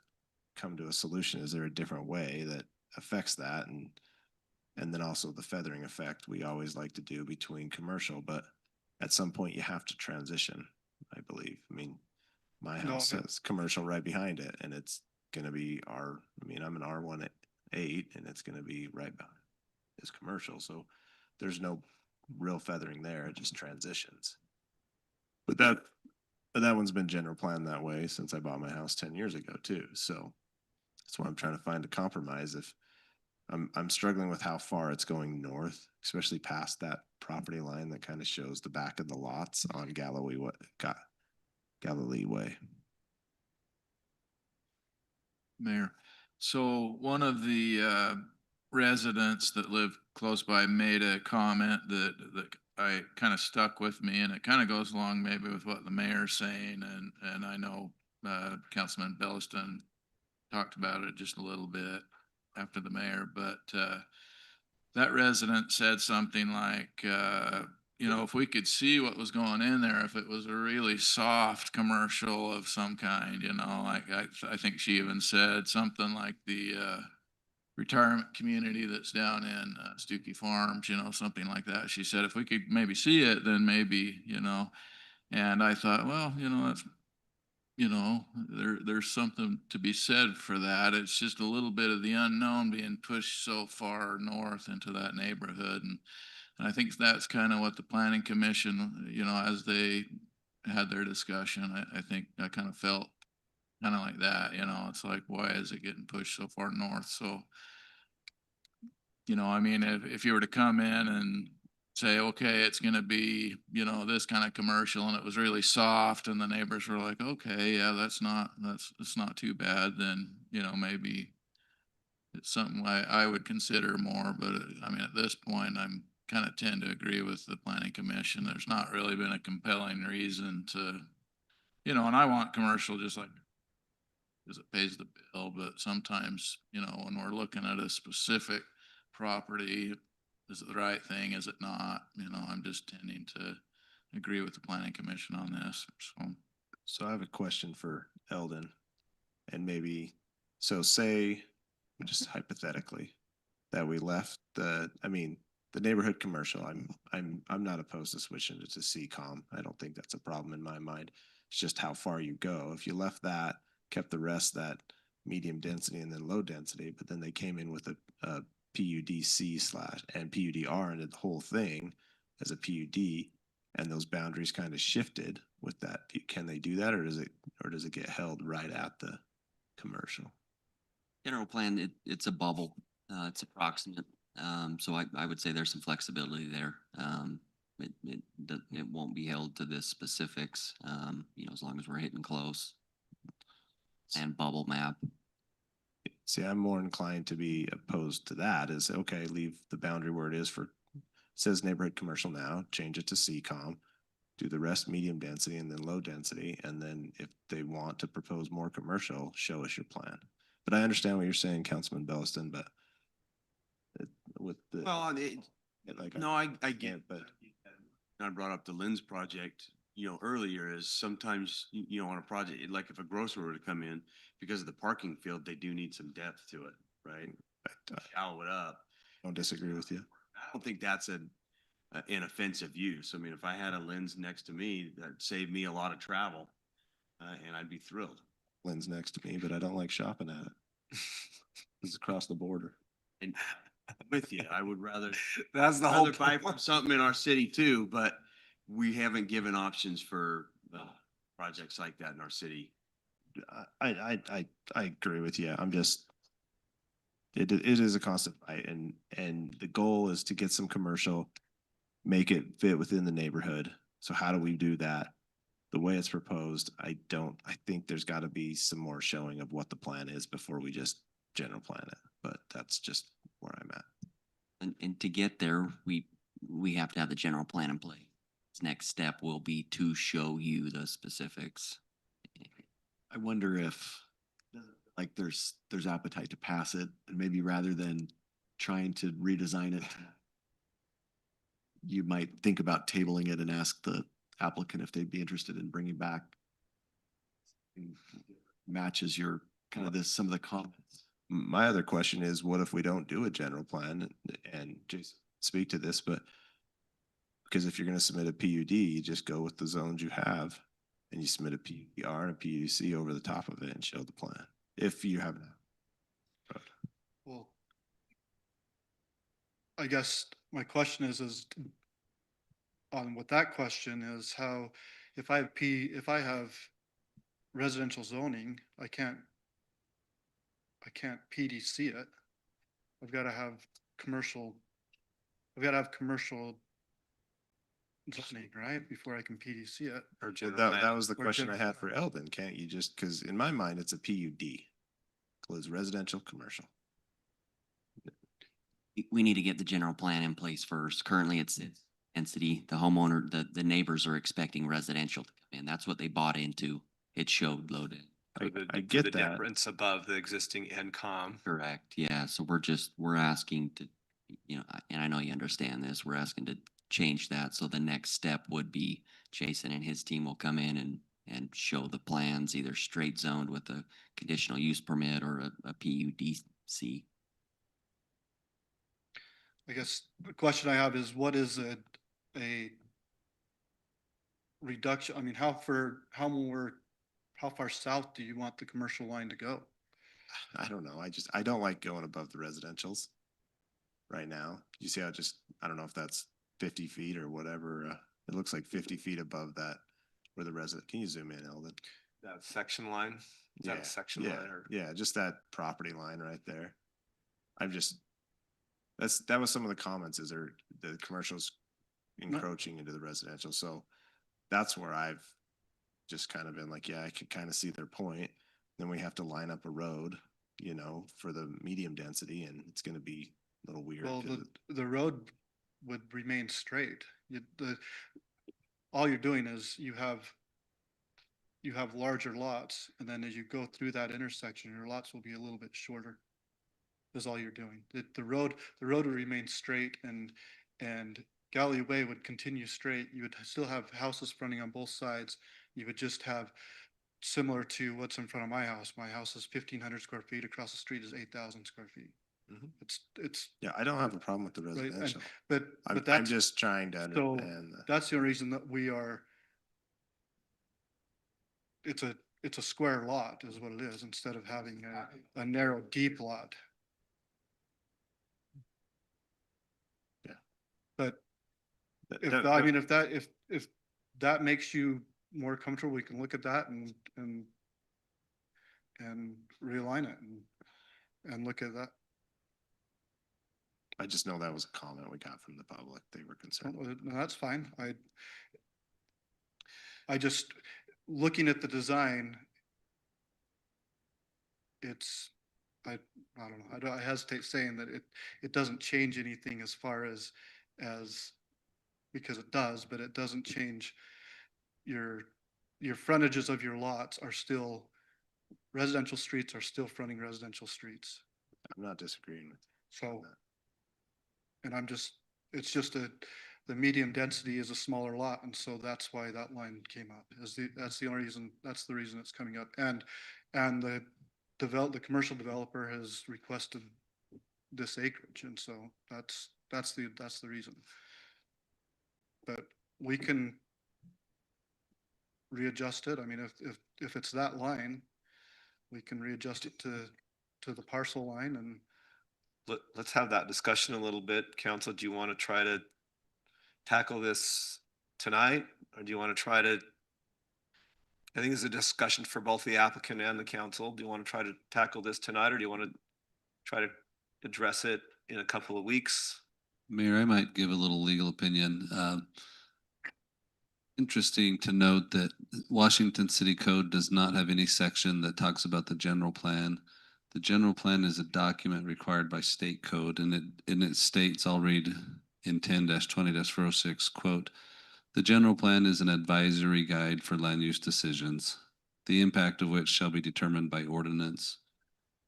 [SPEAKER 4] come to a solution. Is there a different way that affects that? And then also the feathering effect we always like to do between commercial, but at some point you have to transition, I believe. I mean, my
[SPEAKER 18] No,
[SPEAKER 4] house
[SPEAKER 18] I-
[SPEAKER 4] has commercial right behind it, and it's gonna be I'm an R18, and it's gonna be right behind is commercial, so there's no real feathering there, it just transitions. But that one's been general plan that way since I bought my house 10 years ago too, so that's why I'm trying to find a compromise. If I'm struggling with how far it's going north, especially past that property line that kind of shows the back of the lots on Galilee Way.
[SPEAKER 7] Mayor, so one of the residents that live close by made a comment that I kind of stuck with me, and it kind of goes along maybe with what the mayor's saying, and I know Councilman Belliston talked about it just a little bit after the mayor, but that resident said something like, if we could see what was going in there, if it was a really soft commercial of some kind, like I think she even said something like the retirement community that's down in Stukey Farms, something like that. She said, if we could maybe see it, then maybe, and I thought, well, that's, there's something to be said for that. It's just a little bit of the unknown being pushed so far north into that neighborhood. And I think that's kind of what the planning commission, as they had their discussion, I think I kind of felt kind of like that, it's like, why is it getting pushed so far north? So, if you were to come in and say, okay, it's gonna be, this kind of commercial, and it was really soft, and the neighbors were like, okay, yeah, it's not too bad, then, maybe it's something I would consider more, but at this point, I'm kind of tend to agree with the planning commission. There's not really been a compelling reason to, and I want commercial just like, because it pays the bill, but sometimes, when we're looking at a specific property, is it the right thing? Is it not? I'm just tending to agree with the planning commission on this,
[SPEAKER 4] So I have a question for Eldon, and maybe, so say, just hypothetically, that we left the neighborhood commercial. I'm not opposed to switching it to CCOM. I don't think that's a problem in my mind. It's just how far you go. If you left that, kept the rest that medium density and then low density, but then they came in with a PUDC / and PUDR and did the whole thing as a PUD, and those boundaries kind of shifted with that. Can they do that, or does it get held right at the commercial?
[SPEAKER 1] General plan, it's a bubble. It's approximate. So I would say there's some flexibility there. It won't be held to the specifics, as long as we're hitting close. And bubble map.
[SPEAKER 4] See, I'm more inclined to be opposed to that. Is okay, leave the boundary where it is says neighborhood commercial now, change it to CCOM, do the rest medium density and then low density. And then if they want to propose more commercial, show us your plan. But I understand what you're saying, Councilman Belliston, but with the.
[SPEAKER 3] Well, I get,
[SPEAKER 4] it, but
[SPEAKER 3] I brought up the lens project, earlier, is sometimes, on a project, like if a grocer were to come in, because of the parking field, they do need some depth to it, right? Shallow it up.
[SPEAKER 4] Don't disagree with you.
[SPEAKER 3] I don't think that's an offensive use. If I had a lens next to me, that'd save me a lot of travel, and I'd be thrilled.
[SPEAKER 4] Lens next to me, but I don't like shopping at it. It's across the border.
[SPEAKER 3] And with you, I would rather.
[SPEAKER 2] That's the whole
[SPEAKER 3] buy
[SPEAKER 2] point.
[SPEAKER 3] from something in our city too, but we haven't given options for projects like that in our city.
[SPEAKER 4] I agree with you. I'm just,
[SPEAKER 6] It is a constant fight, and the goal is to get some commercial, make it fit within the neighborhood. So how do we do that? The way it's proposed, I think there's got to be some more showing of what the plan is before we just general plan it. But that's just where I'm at.
[SPEAKER 1] And to get there, we have to have the general plan in place. Next step will be to show you the specifics.
[SPEAKER 14] I wonder if, like, there's appetite to pass it, and maybe rather than trying to redesign it, you might think about tabling it and ask the applicant if they'd be interested in bringing back matches your kind of some of the comments.
[SPEAKER 6] My other question is, what if we don't do a general plan? And Jason, speak to this, but because if you're going to submit a PUD, you just go with the zones you have, and you submit a PUDR and a PUC over the top of it and show the plan. If you have that.
[SPEAKER 18] Well, I guess my question is on what that question is how, if I have residential zoning, I can't PDC it. I've got to have commercial zoning, right, before I can PDC it.
[SPEAKER 2] Or
[SPEAKER 6] That was the
[SPEAKER 18] Or
[SPEAKER 6] question I
[SPEAKER 18] general
[SPEAKER 6] had for Eldon. Can't you just, because in my mind, it's a PUD. Includes residential, commercial.
[SPEAKER 1] We need to get the general plan in place first. Currently, it's density. The homeowner, the neighbors are expecting residential to come in. That's what they bought into. It showed loaded.
[SPEAKER 6] I get
[SPEAKER 2] the
[SPEAKER 6] that.
[SPEAKER 2] difference above the existing NCOM.
[SPEAKER 1] Correct. Yeah. So we're asking to, and I know you understand this, we're asking to change that. So the next step would be Jason and his team will come in and show the plans, either straight zoned with a conditional use permit or a PUDC.
[SPEAKER 18] I guess the question I have is, what is a reduction? I mean, how far south do you want the commercial line to go?
[SPEAKER 6] I don't know. I don't like going above the residentials right now. You see how I don't know if that's 50 feet or whatever. It looks like 50 feet above that where the resident, can you zoom in, Eldon?
[SPEAKER 2] That section line? Is that a section line or?
[SPEAKER 6] Yeah, just that property line right there. That was some of the comments, is there the commercials encroaching into the residential. So that's where I've just kind of been like, yeah, I could kind of see their point. Then we have to line up a road, for the medium density, and it's going to be a little weird.
[SPEAKER 18] Well, the road would remain straight. All you're doing is you have larger lots, and then as you go through that intersection, your lots will be a little bit shorter. Is all you're doing. The road would remain straight, and Galilee Way would continue straight. You would still have houses fronting on both sides. You would just have, similar to what's in front of my house. My house is 1,500 square feet. Across the street is 8,000 square feet. It's
[SPEAKER 6] yeah, I don't have a problem with the
[SPEAKER 18] right,
[SPEAKER 6] residential.
[SPEAKER 18] but
[SPEAKER 6] I'm
[SPEAKER 18] that's
[SPEAKER 6] just trying to
[SPEAKER 18] so
[SPEAKER 6] understand.
[SPEAKER 18] that's the only reason that we are. It's a square lot is what it is, instead of having a narrow deep lot.
[SPEAKER 6] Yeah,
[SPEAKER 18] but if
[SPEAKER 6] that-
[SPEAKER 18] I mean, if that makes you more comfortable, we can look at that and realign it and look at that.
[SPEAKER 6] I just know that was a comment we got from the public. They were concerned.
[SPEAKER 18] No, that's fine. I just, looking at the design, I don't know. I hesitate saying that it doesn't change anything as far as because it does, but it doesn't change your frontages of your lots are still, residential streets are still fronting residential streets.
[SPEAKER 6] I'm not disagreeing with you.
[SPEAKER 18] So, and it's just the medium density is a smaller lot, and so that's why that line came up. That's the only reason, that's the reason it's coming up. And the commercial developer has requested this acreage, and so that's the reason. But we can readjust it. I mean, if it's that line, we can readjust it to the parcel line. And
[SPEAKER 2] let's have that discussion a little bit. Council, do you want to try to tackle this tonight, or do you want to try to, I think it's a discussion for both the applicant and the council. Do you want to try to tackle this tonight, or do you want to try to address it in a couple of weeks.
[SPEAKER 10] Mayor, I might give a little legal opinion. Interesting to note that Washington City Code does not have any section that talks about the general plan. The general plan is a document required by state code, and it states, I'll read in 10-20-406, quote, "The general plan is an advisory guide for land use decisions, the impact of which shall be determined by ordinance."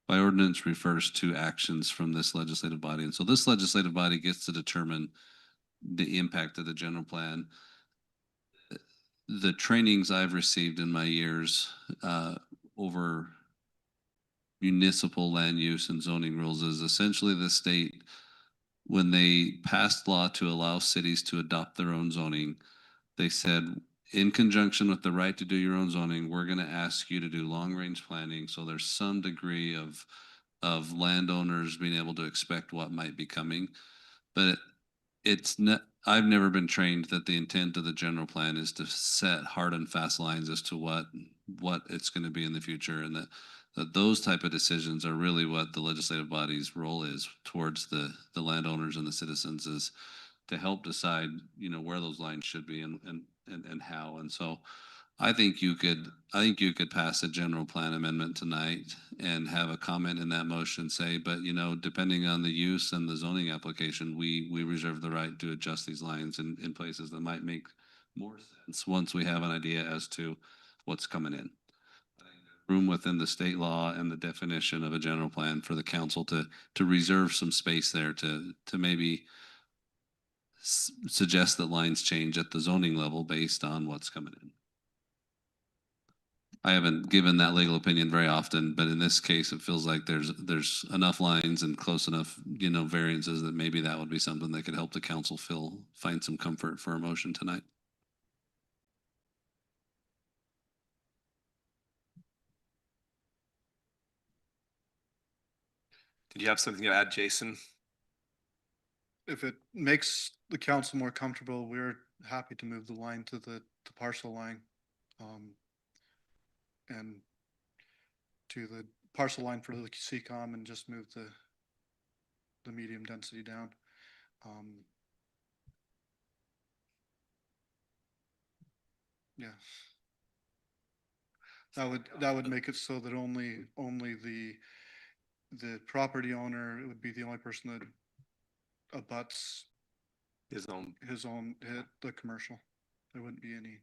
[SPEAKER 10] By ordinance refers to actions from this legislative body. And so this legislative body gets to determine the impact of the general plan. The trainings I've received in my years over municipal land use and zoning rules is essentially the state, when they passed law to allow cities to adopt their own zoning, they said, in conjunction with the right to do your own zoning, we're going to ask you to do long-range planning. So there's some degree of landowners being able to expect what might be coming. But it's not, I've never been trained that the intent of the general plan is to set hard and fast lines as to what it's going to be in the future, and that those type of decisions are really what the legislative body's role is towards the landowners and the citizens, is to help decide, where those lines should be and how. And so I think you could pass a general plan amendment tonight and have a comment in that motion, say, but depending on the use and the zoning application, we reserve the right to adjust these lines in places that might make more sense once we have an idea as to what's coming in. Room within the state law and the definition of a general plan for the council to reserve some space there to maybe suggest that lines change at the zoning level based on what's coming in. I haven't given that legal opinion very often, but in this case, it feels like there's enough lines and close enough, variances that maybe that would be something that could help the council find some comfort for a motion tonight.
[SPEAKER 2] Did you have something to add, Jason?
[SPEAKER 18] If it makes the council more comfortable, we're happy to move the line to the parcel line. And to the parcel line for the CCOM, and just move the medium density down. Yeah. That would make it so that only the property owner would be the only person that abuts
[SPEAKER 2] his own
[SPEAKER 18] the commercial. There wouldn't be any.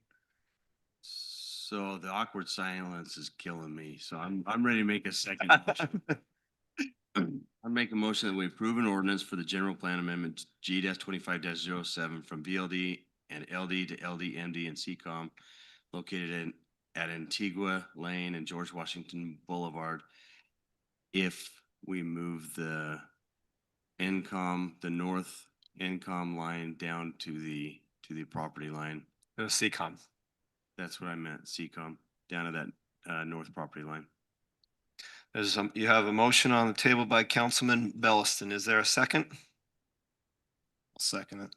[SPEAKER 3] So the awkward silence is killing me. So I'm ready to make a second motion.
[SPEAKER 1] I'd make a motion that we approve an ordinance for the general plan amendment G-25-07 from VLD and LD to LD, MD, and CCOM located at Antigua Lane and George Washington Boulevard. If we move the north NCOM line down to the property line.
[SPEAKER 2] CCOM.
[SPEAKER 3] That's what I meant, CCOM, down to that north property line.
[SPEAKER 2] You have a motion on the table by Councilman Belliston. Is there a second?
[SPEAKER 4] I'll second it.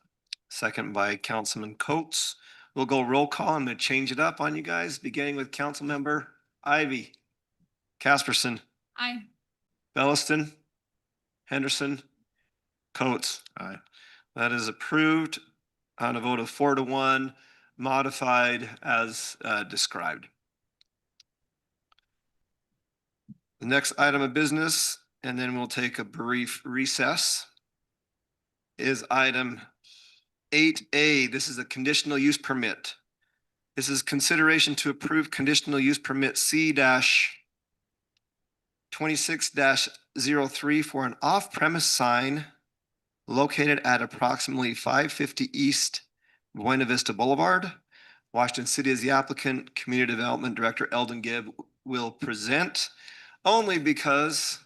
[SPEAKER 2] Second by Councilman Coates. We'll go roll call. I'm going to change it up on you guys, beginning with Councilmember Ivy, Casperson,
[SPEAKER 5] Aye.
[SPEAKER 2] Belliston, Henderson, Coates.
[SPEAKER 4] Aye.
[SPEAKER 2] That is approved on a vote of 4-1, modified as described. The next item of business, and then we'll take a brief recess, is item 8A. This is a conditional use permit. This is consideration to approve conditional use permit C-26-03 for an off-premise sign located at approximately 550 East Buena Vista Boulevard. Washington City is the applicant. Community Development Director Eldon Gibb will present, only because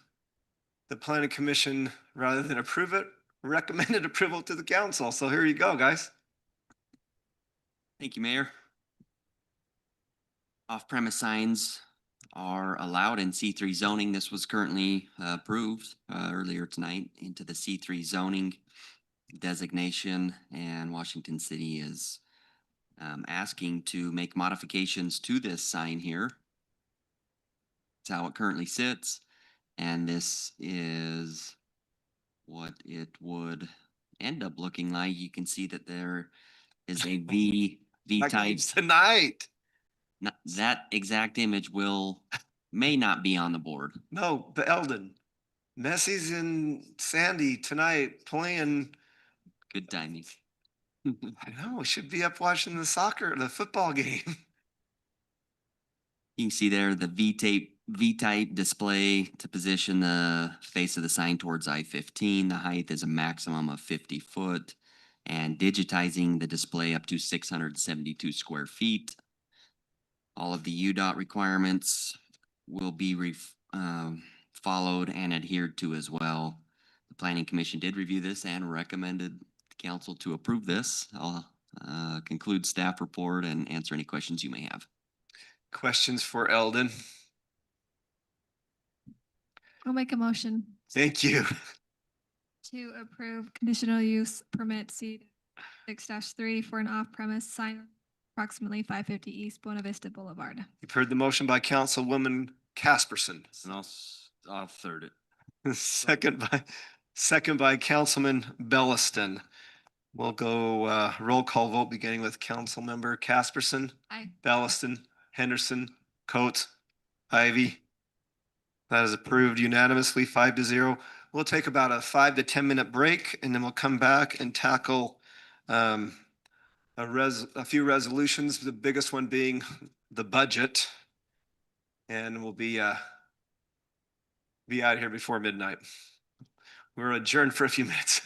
[SPEAKER 2] the Planning Commission, rather than approve it, recommended approval to the council. So here you go, guys.
[SPEAKER 1] Thank you, Mayor. Off-premise signs are allowed in C3 zoning. This was currently approved earlier tonight into the C3 zoning designation, and Washington City is asking to make modifications to this sign here. It's how it currently sits, and this is what it would end up looking like. You can see that there is a V
[SPEAKER 2] That
[SPEAKER 1] type.
[SPEAKER 2] game's tonight.
[SPEAKER 1] That exact image may not be on the board.
[SPEAKER 2] No, the Eldon. Messi's and Sandy tonight playing.
[SPEAKER 1] Good timing.
[SPEAKER 2] I know, we should be up watching the football game.
[SPEAKER 1] You can see there the V-type display to position the face of the sign towards I-15. The height is a maximum of 50 foot and digitizing the display up to 672 square feet. All of the UDOT requirements will be followed and adhered to as well. The Planning Commission did review this and recommended the council to approve this. I'll conclude staff report and answer any questions you may have.
[SPEAKER 2] Questions for Eldon?
[SPEAKER 5] I'll make a motion
[SPEAKER 2] Thank you.
[SPEAKER 5] to approve conditional use permit C 6-3 for an off-premise sign approximately 550 East Buena Vista Boulevard.
[SPEAKER 2] You've heard the motion by Councilwoman Casperson.
[SPEAKER 1] And I'll third it.
[SPEAKER 2] Second by Councilman Belliston. We'll go roll call vote beginning with Councilmember Casperson.
[SPEAKER 5] Aye.
[SPEAKER 2] Belliston, Henderson, Coates, Ivy. That is approved unanimously, 5-0. We'll take about a 5 to 10 minute break and then we'll come back and tackle a few resolutions, the biggest one being the budget. And we'll be out of here before midnight. We're adjourned for a few minutes.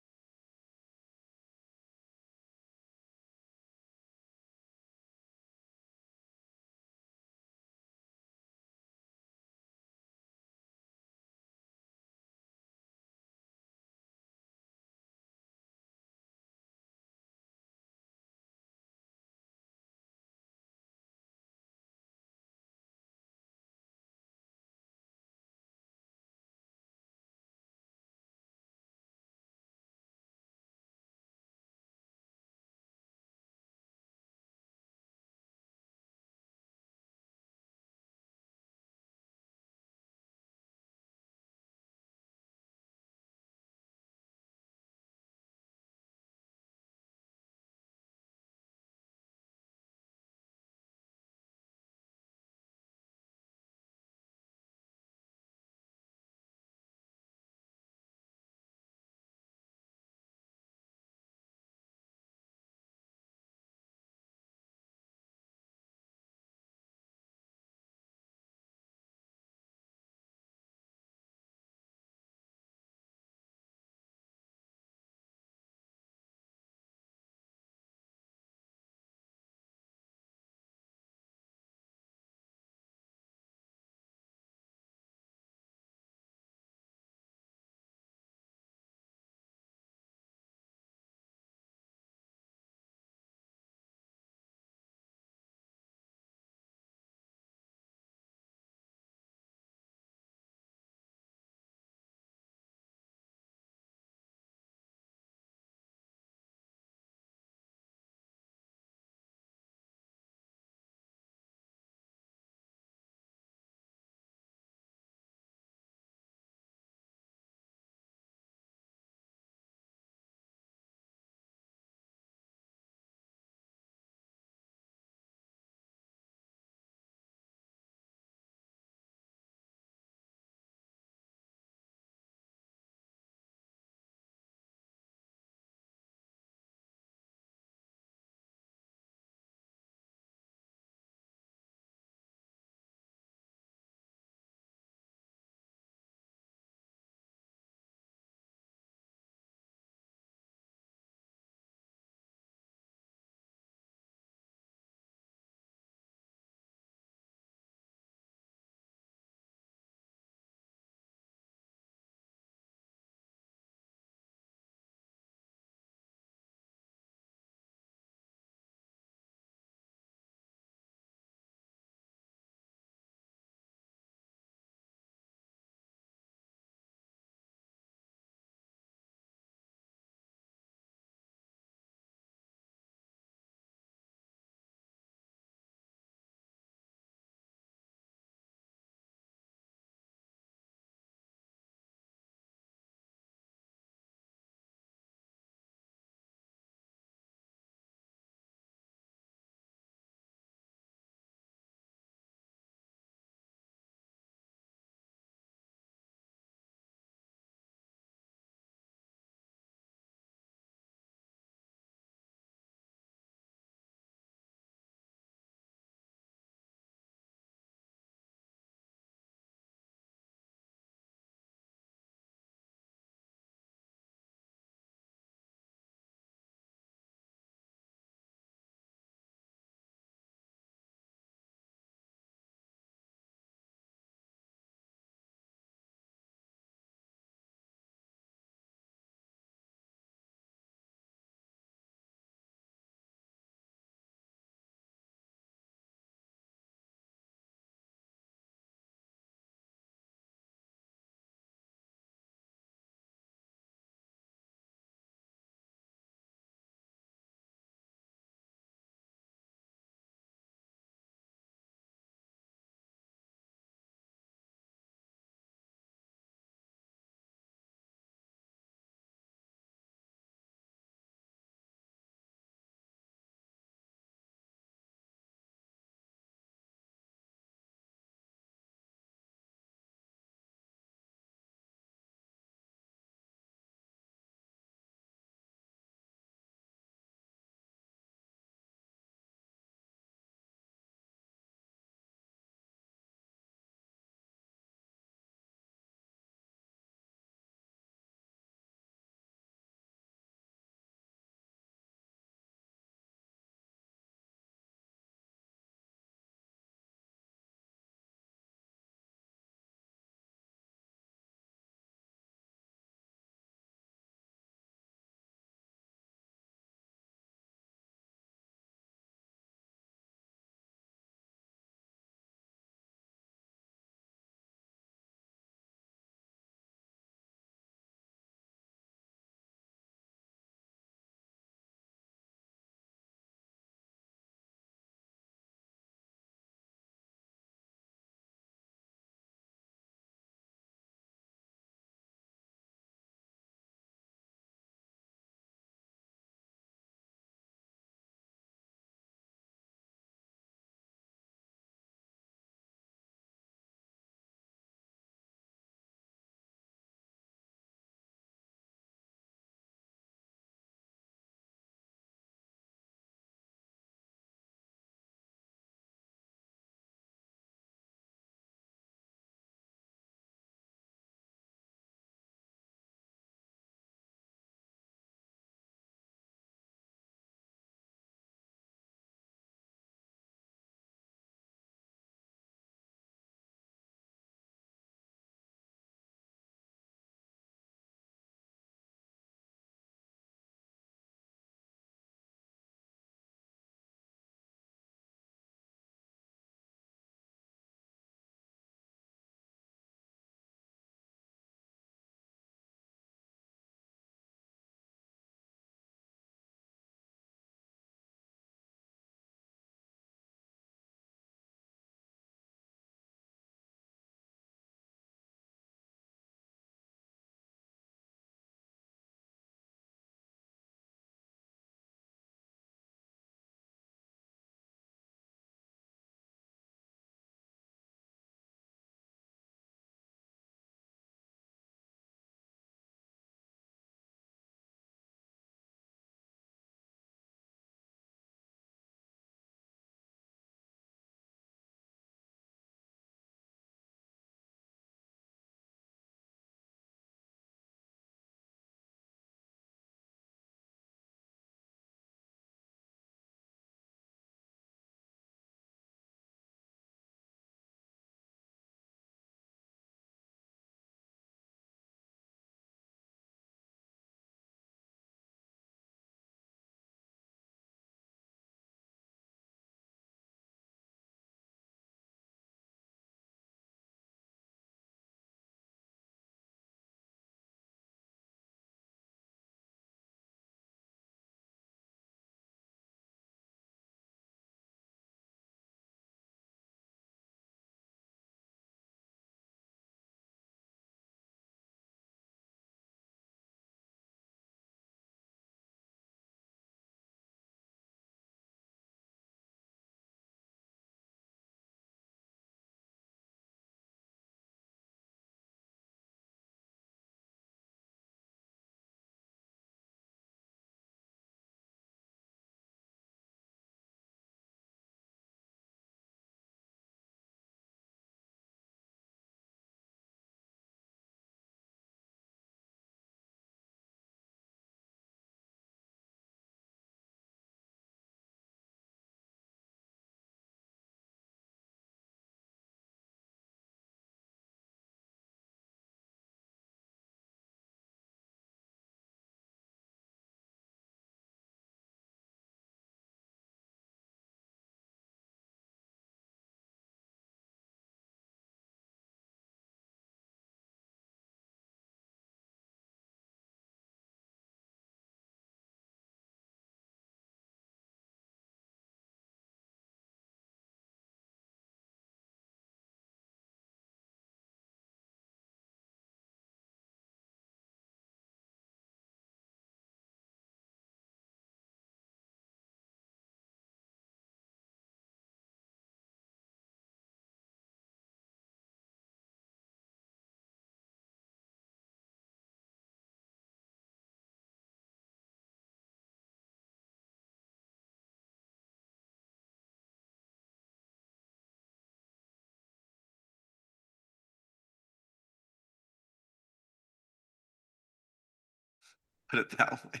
[SPEAKER 2] Put it that way.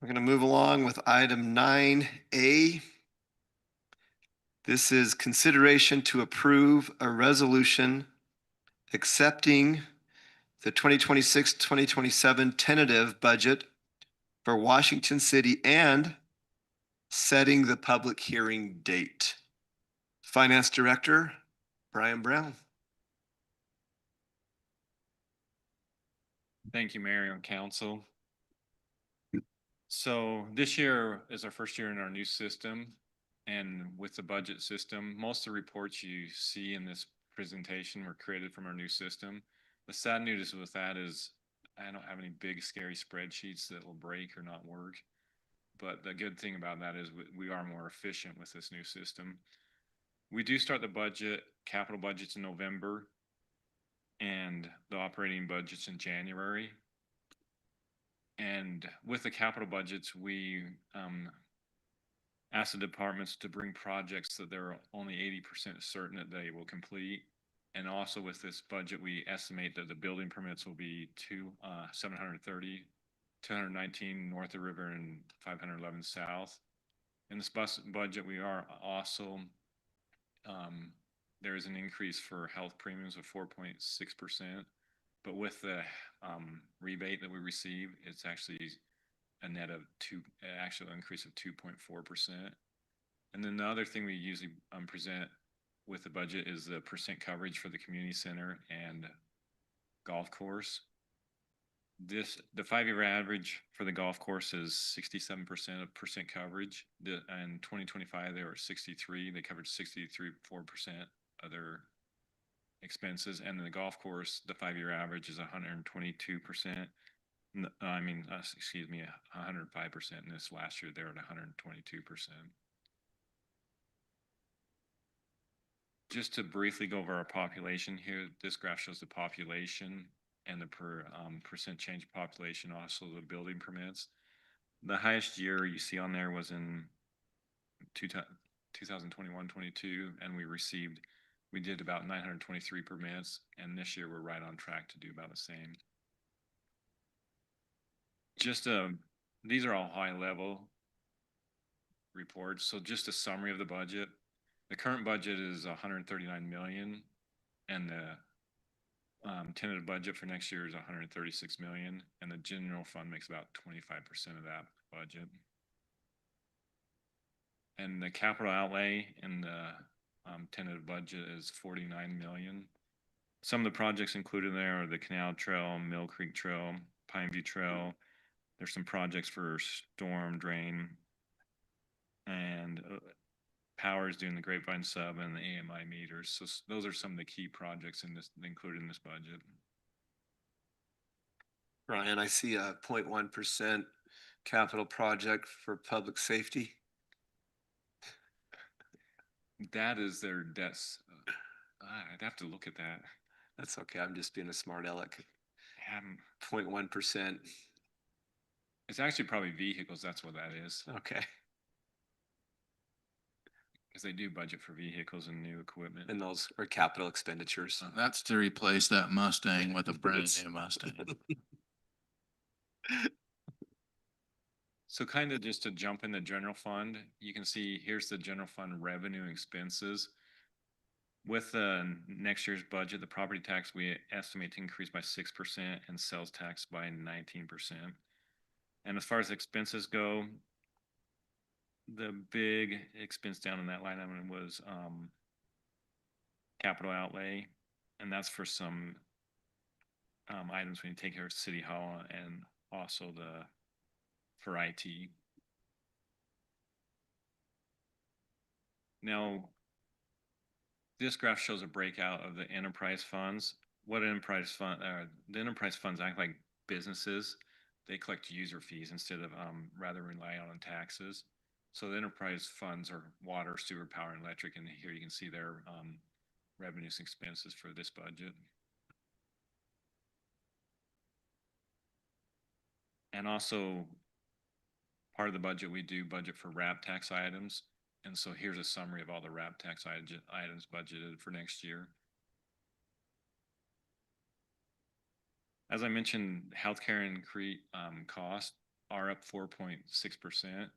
[SPEAKER 2] We're going to move along with item 9A. This is consideration to approve a resolution accepting the 2026-2027 tentative budget for Washington City and setting the public hearing date. Finance Director, Brian Brown.
[SPEAKER 16] Thank you, Mayor and Council. So this year is our first year in our new system. And with the budget system, most of the reports you see in this presentation were created from our new system. The sad news with that is I don't have any big scary spreadsheets that will break or not work. But the good thing about that is we are more efficient with this new system. We do start the capital budgets in November and the operating budgets in January. And with the capital budgets, we ask the departments to bring projects that they're only 80% certain that they will complete. And also with this budget, we estimate that the building permits will be 730, 219 north of the river and 511 south. In this budget, we are also, there is an increase for health premiums of 4.6%. But with the rebate that we receive, it's actually a net of actual increase of 2.4%. And then the other thing we usually present with the budget is the percent coverage for the community center and golf course. The 5-year average for the golf course is 67% of percent coverage. In 2025, they were 63. They covered 63.4% of their expenses. And in the golf course, the 5-year average is 122%. Excuse me, 105%. And this last year, they're at 122%. Just to briefly go over our population here, this graph shows the population and the percent change of population, also the building permits. The highest year you see on there was in 2021-22, and we did about 923 permits, and this year we're right on track to do about the same. These are all high level reports. So just a summary of the budget. The current budget is 139 million, and the tentative budget for next year is 136 million, and the general fund makes about 25% of that budget. And the capital outlay in the tentative budget is 49 million. Some of the projects included there are the Canal Trail, Mill Creek Trail, Pineview Trail. There's some projects for storm drain, and Power is doing the Grapevine sub and the AMI meters. So those are some of the key projects included in this budget.
[SPEAKER 2] Ryan, I see a 0.1% capital project for public safety.
[SPEAKER 16] That is their debts. I'd have to look at that.
[SPEAKER 2] That's okay. I'm just being a smart aleck. 0.1%.
[SPEAKER 16] It's actually probably vehicles. That's what that is.
[SPEAKER 2] Okay.
[SPEAKER 16] Because they do budget for vehicles and new equipment.
[SPEAKER 2] And those are capital expenditures.
[SPEAKER 7] That's to replace that Mustang with a brand new Mustang.
[SPEAKER 16] So kind of just to jump in the general fund, you can see here's the general fund revenue and expenses. With next year's budget, the property tax we estimate to increase by 6% and sales tax by 19%. And as far as expenses go, the big expense down in that line item was capital outlay, and that's for some items when you take care of City Hall and also for IT. Now, this graph shows a breakout of the enterprise funds. The enterprise funds act like businesses. They collect user fees instead of rather rely on taxes. So the enterprise funds are water, sewer, power, and electric, and here you can see their revenues and expenses for this budget. And also, part of the budget, we do budget for RAP tax items. And so here's a summary of all the RAP tax items budgeted for next year. As I mentioned, healthcare and costs are up 4.6%.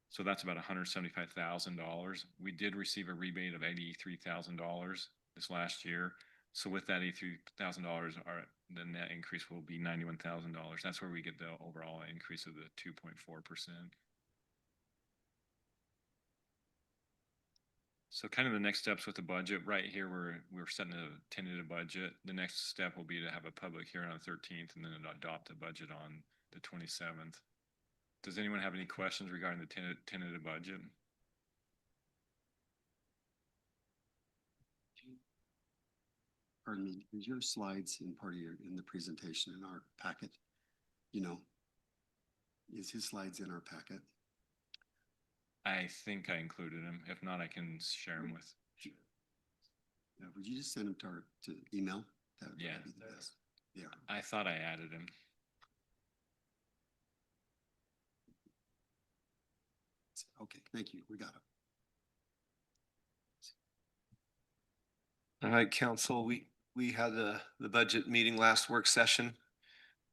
[SPEAKER 16] So that's about $175,000. We did receive a rebate of $83,000 this last year. So with that $83,000, the net increase will be $91,000. That's where we get the overall increase of the 2.4%. So kind of the next steps with the budget, right here, we're setting a tentative budget. The next step will be to have a public hearing on the 13th and then adopt the budget on the 27th. Does anyone have any questions regarding the tentative budget?
[SPEAKER 11] Pardon me, is your slides in part of in the presentation in our packet? You know, is his slides in our packet?
[SPEAKER 16] I think I included them. If not, I can share them with.
[SPEAKER 11] Yeah, would you just send them to email? That would
[SPEAKER 16] Yeah.
[SPEAKER 11] be the best. Yeah.
[SPEAKER 16] I thought I added them.
[SPEAKER 11] Okay, thank you. We got it.
[SPEAKER 2] All right, council, we had the budget meeting last work session.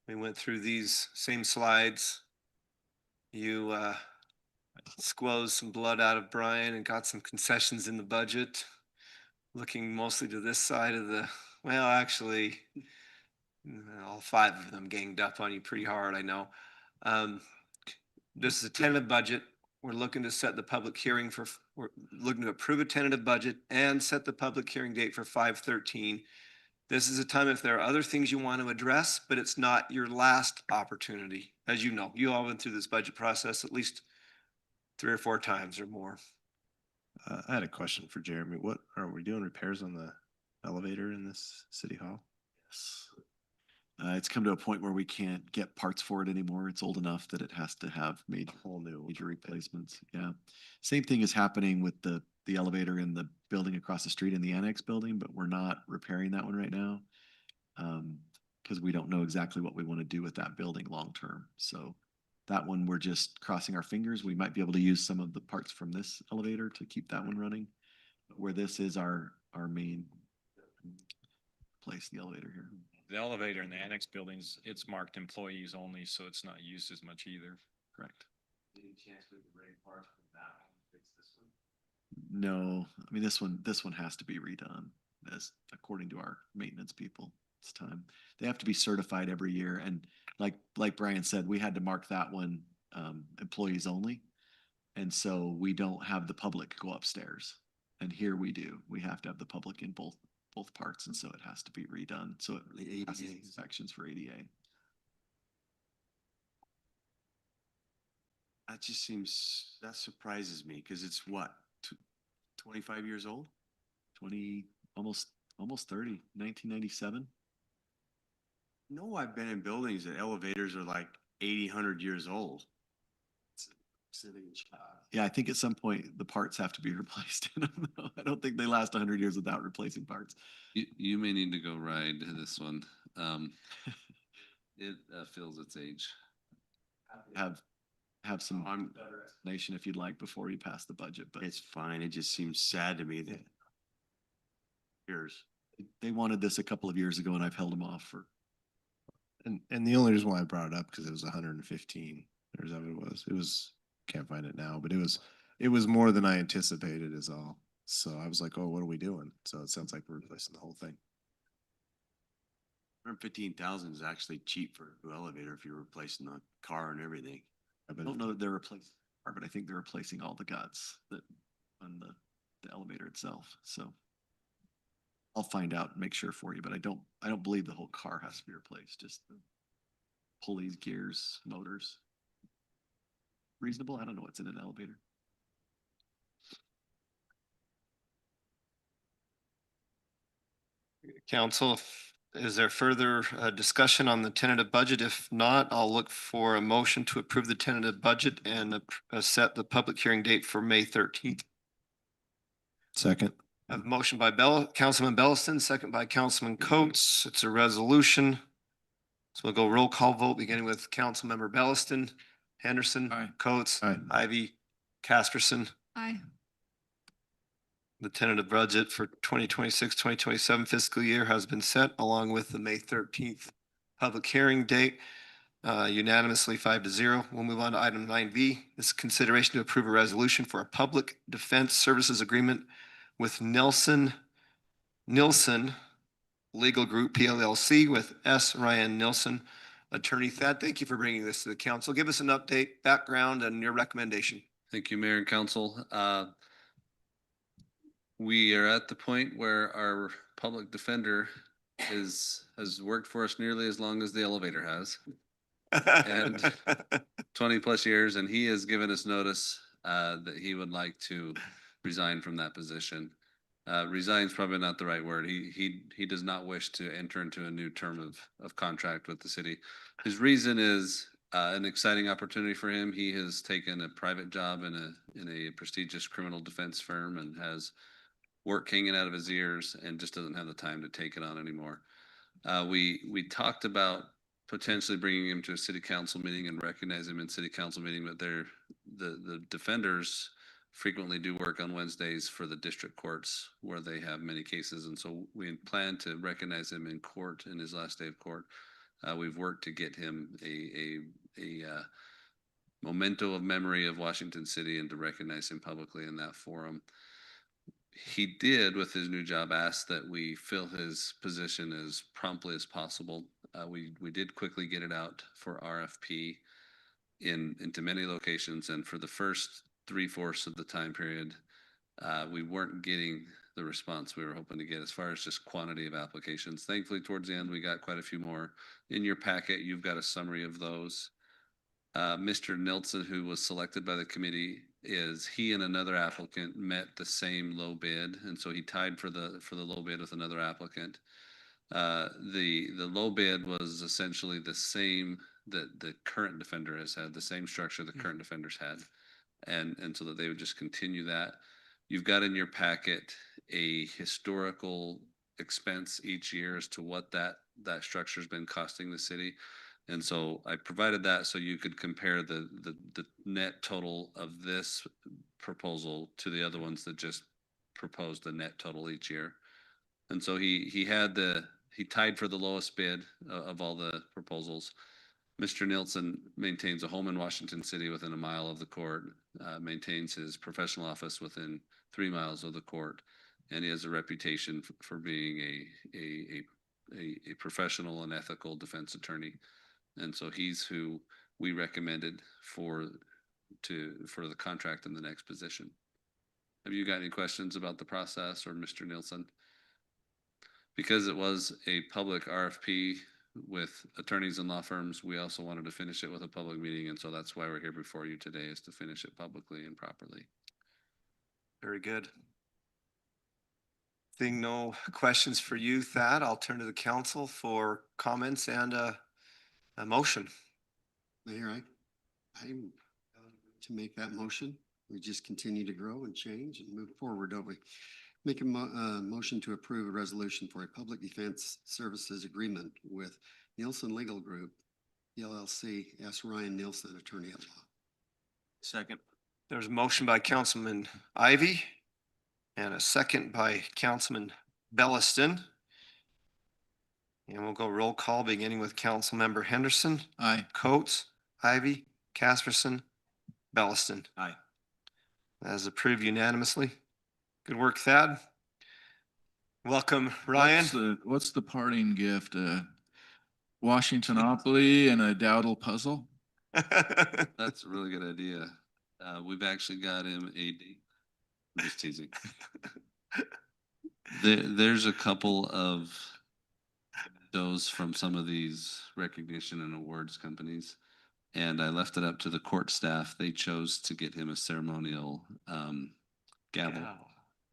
[SPEAKER 2] We went through these same slides. You squeezed some blood out of Brian and got some concessions in the budget. Looking mostly to this side of well, actually, all five of them ganged up on you pretty hard, I know. This is a tentative budget. We're looking to set the public hearing we're looking to approve a tentative budget and set the public hearing date for 5/13. This is a time if there are other things you want to address, but it's not your last opportunity. As you know, you all went through this budget process at least 3 or 4 times or more.
[SPEAKER 4] I had a question for Jeremy. What are we doing repairs on the elevator in this city hall?
[SPEAKER 14] Yes. It's come to a point where we can't get parts for it anymore. It's old enough that it has to have major replacements. Yeah. Same thing is happening with the elevator in the building across the street in the annex building, but we're not repairing that one right now. Because we don't know exactly what we want to do with that building long term. So that one, we're just crossing our fingers. We might be able to use some of the parts from this elevator to keep that one running. But where this is our main place, the elevator here.
[SPEAKER 16] The elevator in the annex buildings, it's marked employees only, so it's not used as much either.
[SPEAKER 14] Correct.
[SPEAKER 3] Any chance we could bring parts from that one to fix this one?
[SPEAKER 14] No, I mean, this one has to be redone as according to our maintenance people. It's time. They have to be certified every year. And like Brian said, we had to mark that one employees only. And so we don't have the public go upstairs. And here we do. We have to have the public in both parts. And so it has to be redone. So it passes inspections for ADA.
[SPEAKER 3] That surprises me because it's what, 25 years old?
[SPEAKER 14] Almost 30, 1997.
[SPEAKER 3] No, I've been in buildings that elevators are like 80, 100 years old.
[SPEAKER 14] Yeah, I think at some point the parts have to be replaced in them. Though. I don't think they last 100 years without replacing parts.
[SPEAKER 10] You may need to go ride this one. It feels its age.
[SPEAKER 14] Have some explanation if you'd like before we pass the budget, but
[SPEAKER 3] it's fine. It just seems sad to me that years.
[SPEAKER 14] They wanted this a couple of years ago and I've held them off for.
[SPEAKER 4] And the only reason why I brought it up because it was 115. Or is that what it was? It was, can't find it now, but it was more than I anticipated is all. So I was like, oh, what are we doing? So it sounds like we're replacing the whole thing.
[SPEAKER 3] 115,000 is actually cheap for a new elevator if you're replacing the car and everything.
[SPEAKER 14] I don't know that they're replacing, but I think they're replacing all the guts that on the elevator itself. So I'll find out and make sure for you, but I don't believe the whole car has to be replaced. Just the pulleys, gears, motors. Reasonable? I don't know what's in an elevator.
[SPEAKER 2] Council, is there further discussion on the tentative budget? If not, I'll look for a motion to approve the tentative budget and set the public hearing date for May 13th.
[SPEAKER 4] Second.
[SPEAKER 2] I have a motion by Councilman Belliston, second by Councilman Coates. It's a resolution. So we'll go roll call vote beginning with Councilmember Belliston, Henderson, Coates, Ivy, Casterson.
[SPEAKER 5] Aye.
[SPEAKER 2] The tentative budget for 2026-2027 fiscal year has been set along with the May 13th public hearing date unanimously 5-0. We'll move on to item 9V. This is consideration to approve a resolution for a public defense services agreement with Nilsson Legal Group PLLC with S. Ryan Nilsson. Attorney Thad, thank you for bringing this to the council. Give us an update, background, and your recommendation.
[SPEAKER 10] Thank you, Mayor and Council. We are at the point where our public defender has worked for us nearly as long as the elevator has. And 20+ years, and he has given us notice that he would like to resign from that position. Resign is probably not the right word. He does not wish to enter into a new term of contract with the city. His reason is an exciting opportunity for him. He has taken a private job in a prestigious criminal defense firm and has work hanging out of his ears and just doesn't have the time to take it on anymore. We talked about potentially bringing him to a city council meeting and recognize him in city council meeting, but the defenders frequently do work on Wednesdays for the district courts where they have many cases. And so we plan to recognize him in court in his last day of court. We've worked to get him a memento of memory of Washington City and to recognize him publicly in that forum. He did, with his new job, ask that we fill his position as promptly as possible. We did quickly get it out for RFP into many locations, and for the first 3/4 of the time period, we weren't getting the response we were hoping to get as far as just quantity of applications. Thankfully, towards the end, we got quite a few more. In your packet, you've got a summary of those. Mr. Nilsson, who was selected by the committee, he and another applicant met the same low bid, and so he tied for the low bid with another applicant. The low bid was essentially the same that the current defender has had, the same structure the current defenders had, and so that they would just continue that. You've got in your packet a historical expense each year as to what that structure's been costing the city. And so I provided that so you could compare the net total of this proposal to the other ones that just proposed the net total each year. And so he tied for the lowest bid of all the proposals. Mr. Nilsson maintains a home in Washington City within 1 mile of the court, maintains his professional office within 3 miles of the court, and he has a reputation for being a professional and ethical defense attorney. And so he's who we recommended for the contract in the next position. Have you got any questions about the process or Mr. Nilsson? Because it was a public RFP with attorneys and law firms, we also wanted to finish it with a public meeting. And so that's why we're here before you today, is to finish it publicly and properly.
[SPEAKER 2] Very good. Seeing no questions for you, Thad, I'll turn to the council for comments and a motion.
[SPEAKER 11] Mayor, I'm to make that motion. We just continue to grow and change and move forward, don't we? Make a motion to approve a resolution for a public defense services agreement with Nilsson Legal Group, PLLC, S. Ryan Nilsson, attorney at law.
[SPEAKER 3] Second.
[SPEAKER 2] There's a motion by Councilman Ivy and a second by Councilman Belliston. And we'll go roll call, beginning with Councilmember Henderson.
[SPEAKER 7] Aye.
[SPEAKER 2] Coates, Ivy, Casperson, Belliston.
[SPEAKER 3] Aye.
[SPEAKER 2] That is approved unanimously. Good work, Thad. Welcome, Ryan.
[SPEAKER 7] What's the parting gift? Washingtonopoly and a Dowdle puzzle?
[SPEAKER 10] That's a really good idea. We've actually got him I'm just teasing. There's a couple of those from some of these recognition and awards companies, and I left it up to the court staff. They chose to get him a ceremonial gavel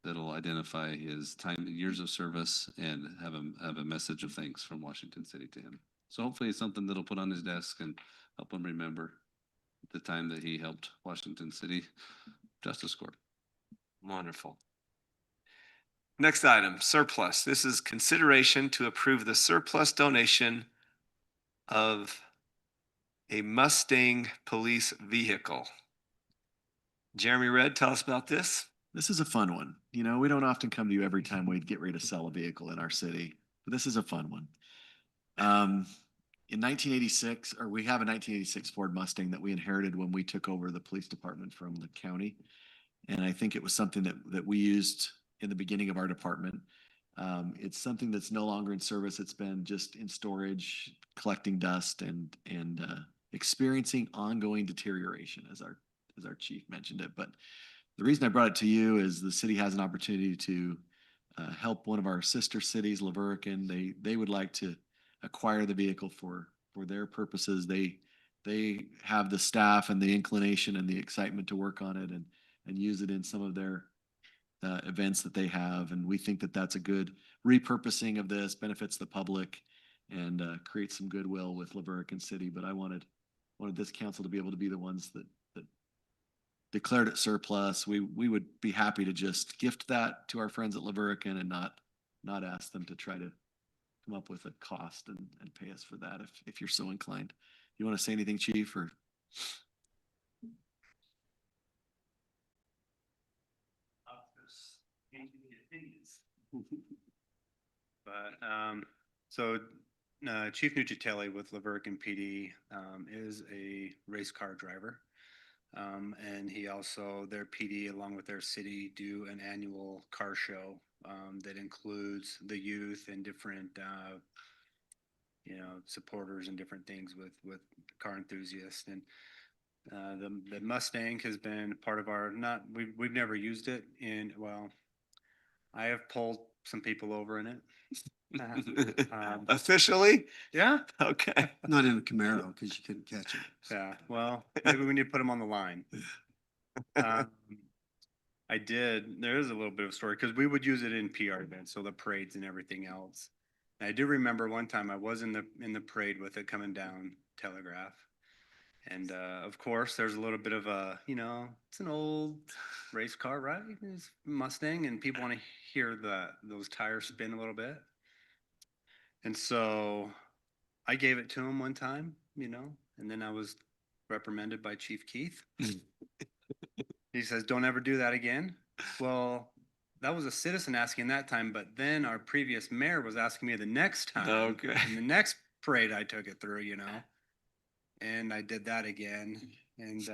[SPEAKER 10] that'll identify his years of service, and have a message of thanks from Washington City to him. So hopefully it's something that'll put on his desk and help him remember the time that he helped Washington City Justice Court.
[SPEAKER 2] Wonderful. Next item, surplus. This is consideration to approve the surplus donation of a Mustang police vehicle. Jeremy Red, tell us about this.
[SPEAKER 14] This is a fun one. You know, we don't often come to you every time we get ready to sell a vehicle in our city, but this is a fun one. in 1986, or we have a 1986 Ford Mustang that we inherited when we took over the police department from the county. And I think it was something that we used in the beginning of our department. It's something that's no longer in service. It's been just in storage, collecting dust and experiencing ongoing deterioration, as our chief mentioned it. But the reason I brought it to you is the city has an opportunity to help one of our sister cities, Laverican. They would like to acquire the vehicle for their purposes. They have the staff and the inclination and the excitement to work on it and use it in some of their events that they have. And we think that that's a good repurposing of this, benefits the public and creates some goodwill with Laverican City. But I wanted this council to be able to be the ones that declared it surplus. We would be happy to just gift that to our friends at Laverican and not ask them to try to come up with a cost and pay us for that if you're so inclined. You want to say anything, Chief, or?
[SPEAKER 17] But Chief Nucitelli with Laverican PD is a race car driver. And he also, their PD along with their city do an annual car show that includes the youth and different supporters and different things with car enthusiasts. And the Mustang has been part of our, we've never used it I have pulled some people over in it.
[SPEAKER 2] Officially?
[SPEAKER 17] Yeah.
[SPEAKER 2] Okay.
[SPEAKER 11] Not in a Camaro because you couldn't catch it.
[SPEAKER 17] Yeah, well, maybe we need to put them on the line. I did, there is a little bit of a story because we would use it in PR events, so the parades and everything else. And I do remember one time I was in the parade with it coming down Telegraph. And of course, there's a little bit of a, it's an old race car, right? It's Mustang, and people want to hear those tires spin a little bit. And so I gave it to him one time, and then I was reprimanded by Chief Keith. He says, "Don't ever do that again." Well, that was a citizen asking that time, but then our previous mayor was asking me the next time.
[SPEAKER 2] Okay.
[SPEAKER 17] In the next parade I took it through, and I did that again. And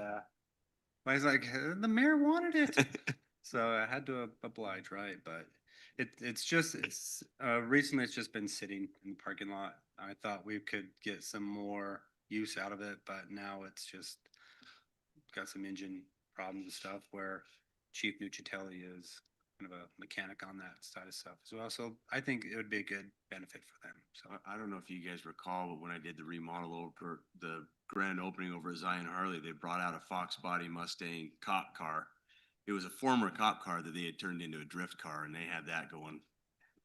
[SPEAKER 17] I was like, the mayor wanted it. So I had to oblige, right? But recently it's just been sitting in the parking lot. I thought we could get some more use out of it, but now it's just got some engine problems and stuff where Chief Nucitelli is kind of a mechanic on that side of stuff as well. So I think it would be a good benefit for them. So
[SPEAKER 3] I don't know if you guys recall, but when I did the remodel over the grand opening over at Zion Harley, they brought out a Fox Body Mustang cop car. It was a former cop car that they had turned into a drift car, and they had that going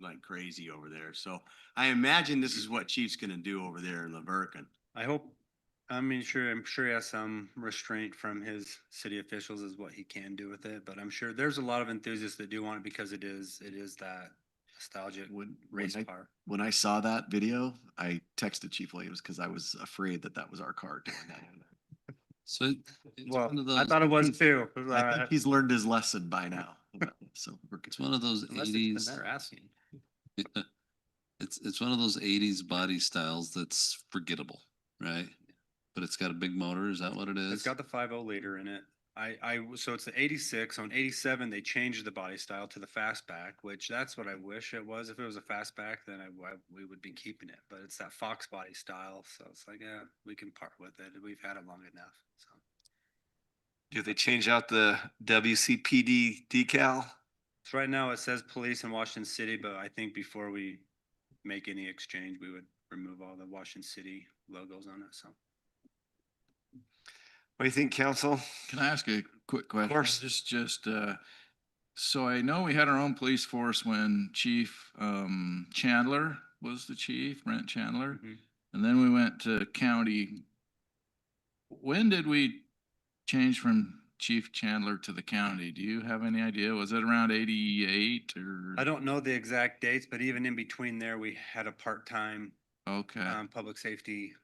[SPEAKER 3] like crazy over there. So I imagine this is what Chief's gonna do over there in Laverican.
[SPEAKER 17] I'm sure he has some restraint from his city officials as what he can do with it, but I'm sure there's a lot of enthusiasts that do want it because it is that nostalgic race car.
[SPEAKER 14] When I saw that video, I texted Chief Williams because I was afraid that was our car doing that.
[SPEAKER 10] So
[SPEAKER 17] Well, I thought it was too.
[SPEAKER 14] I think he's learned his lesson by now. So
[SPEAKER 10] it's one of those
[SPEAKER 17] Unless it's been
[SPEAKER 10] 80s.
[SPEAKER 17] there asking.
[SPEAKER 10] It's one of those 80s body styles that's forgettable, right? But it's got a big motor. Is that what it is?
[SPEAKER 17] It's got the 5.0 liter in it. So it's the 86. On 87, they changed the body style to the fastback, which that's what I wish it was. If it was a fastback, then we would be keeping it. But it's that Fox body style, so it's like, yeah, we can part with it. We've had it long enough. So
[SPEAKER 2] Do they change out the WCPD decal?
[SPEAKER 17] so right now it says police in Washington City, but I think before we make any exchange, we would remove all the Washington City logos on it. So.
[SPEAKER 2] What do you think, council?
[SPEAKER 7] Can I ask a quick question?
[SPEAKER 2] course.
[SPEAKER 7] So I know we had our own police force when Chief Chandler was the chief, Brent Chandler. And then we went to county. When did we change from Chief Chandler to the county? Do you have any idea? Was it around 88 or?
[SPEAKER 17] I don't know the exact dates, but even in between there, we had a part-time public safety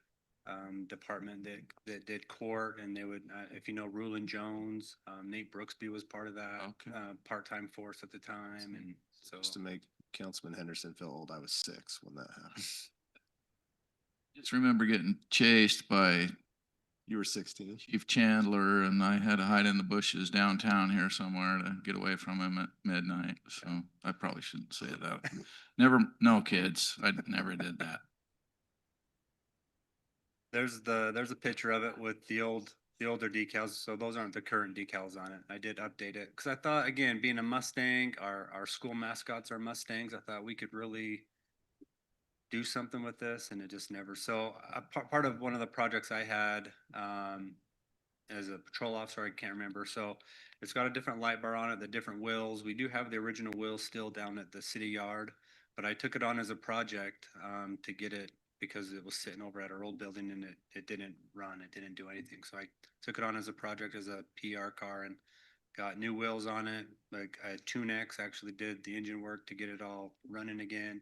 [SPEAKER 17] department that did court, and they would, if you know Rulon Jones, Nate Brooksby was part of that part-time force at the time, and so
[SPEAKER 6] Just to make Councilman Henderson feel old, I was 6 when that happened.
[SPEAKER 7] Just remember getting chased by
[SPEAKER 4] You were 16.
[SPEAKER 7] Chief Chandler, and I had to hide in the bushes downtown here somewhere to get away from him at midnight. So I probably shouldn't say that. Never, no kids. I never did that.
[SPEAKER 17] There's a picture of it with the older decals. So those aren't the current decals on it. I did update it because I thought, again, being a Mustang, our school mascots are Mustangs. I thought we could really do something with this, and it just never. So part of one of the projects I had as a patrol officer, I can't remember. So it's got a different light bar on it, the different wheels. We do have the original wheels still down at the city yard, but I took it on as a project to get it because it was sitting over at our old building and it didn't run, it didn't do anything. So I took it on as a project as a PR car and got new wheels on it. Like TuneX actually did the engine work to get it all running again.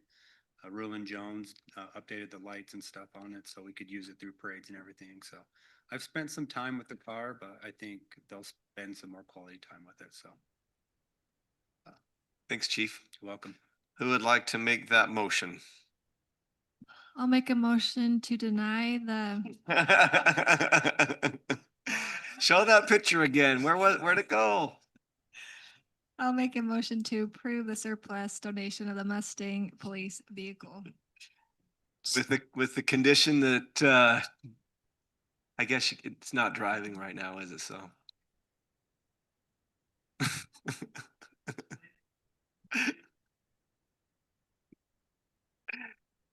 [SPEAKER 17] Rulon Jones updated the lights and stuff on it so we could use it through parades and everything. So I've spent some time with the car, but I think they'll spend some more quality time with it. So
[SPEAKER 2] Thanks, Chief.
[SPEAKER 17] you're welcome.
[SPEAKER 2] Who would like to make that motion?
[SPEAKER 5] I'll make a motion to deny the,
[SPEAKER 2] Show that picture again. Where'd it go?
[SPEAKER 5] I'll make a motion to approve the surplus donation of the Mustang police vehicle.
[SPEAKER 2] With the condition that I guess it's not driving right now, is it? So.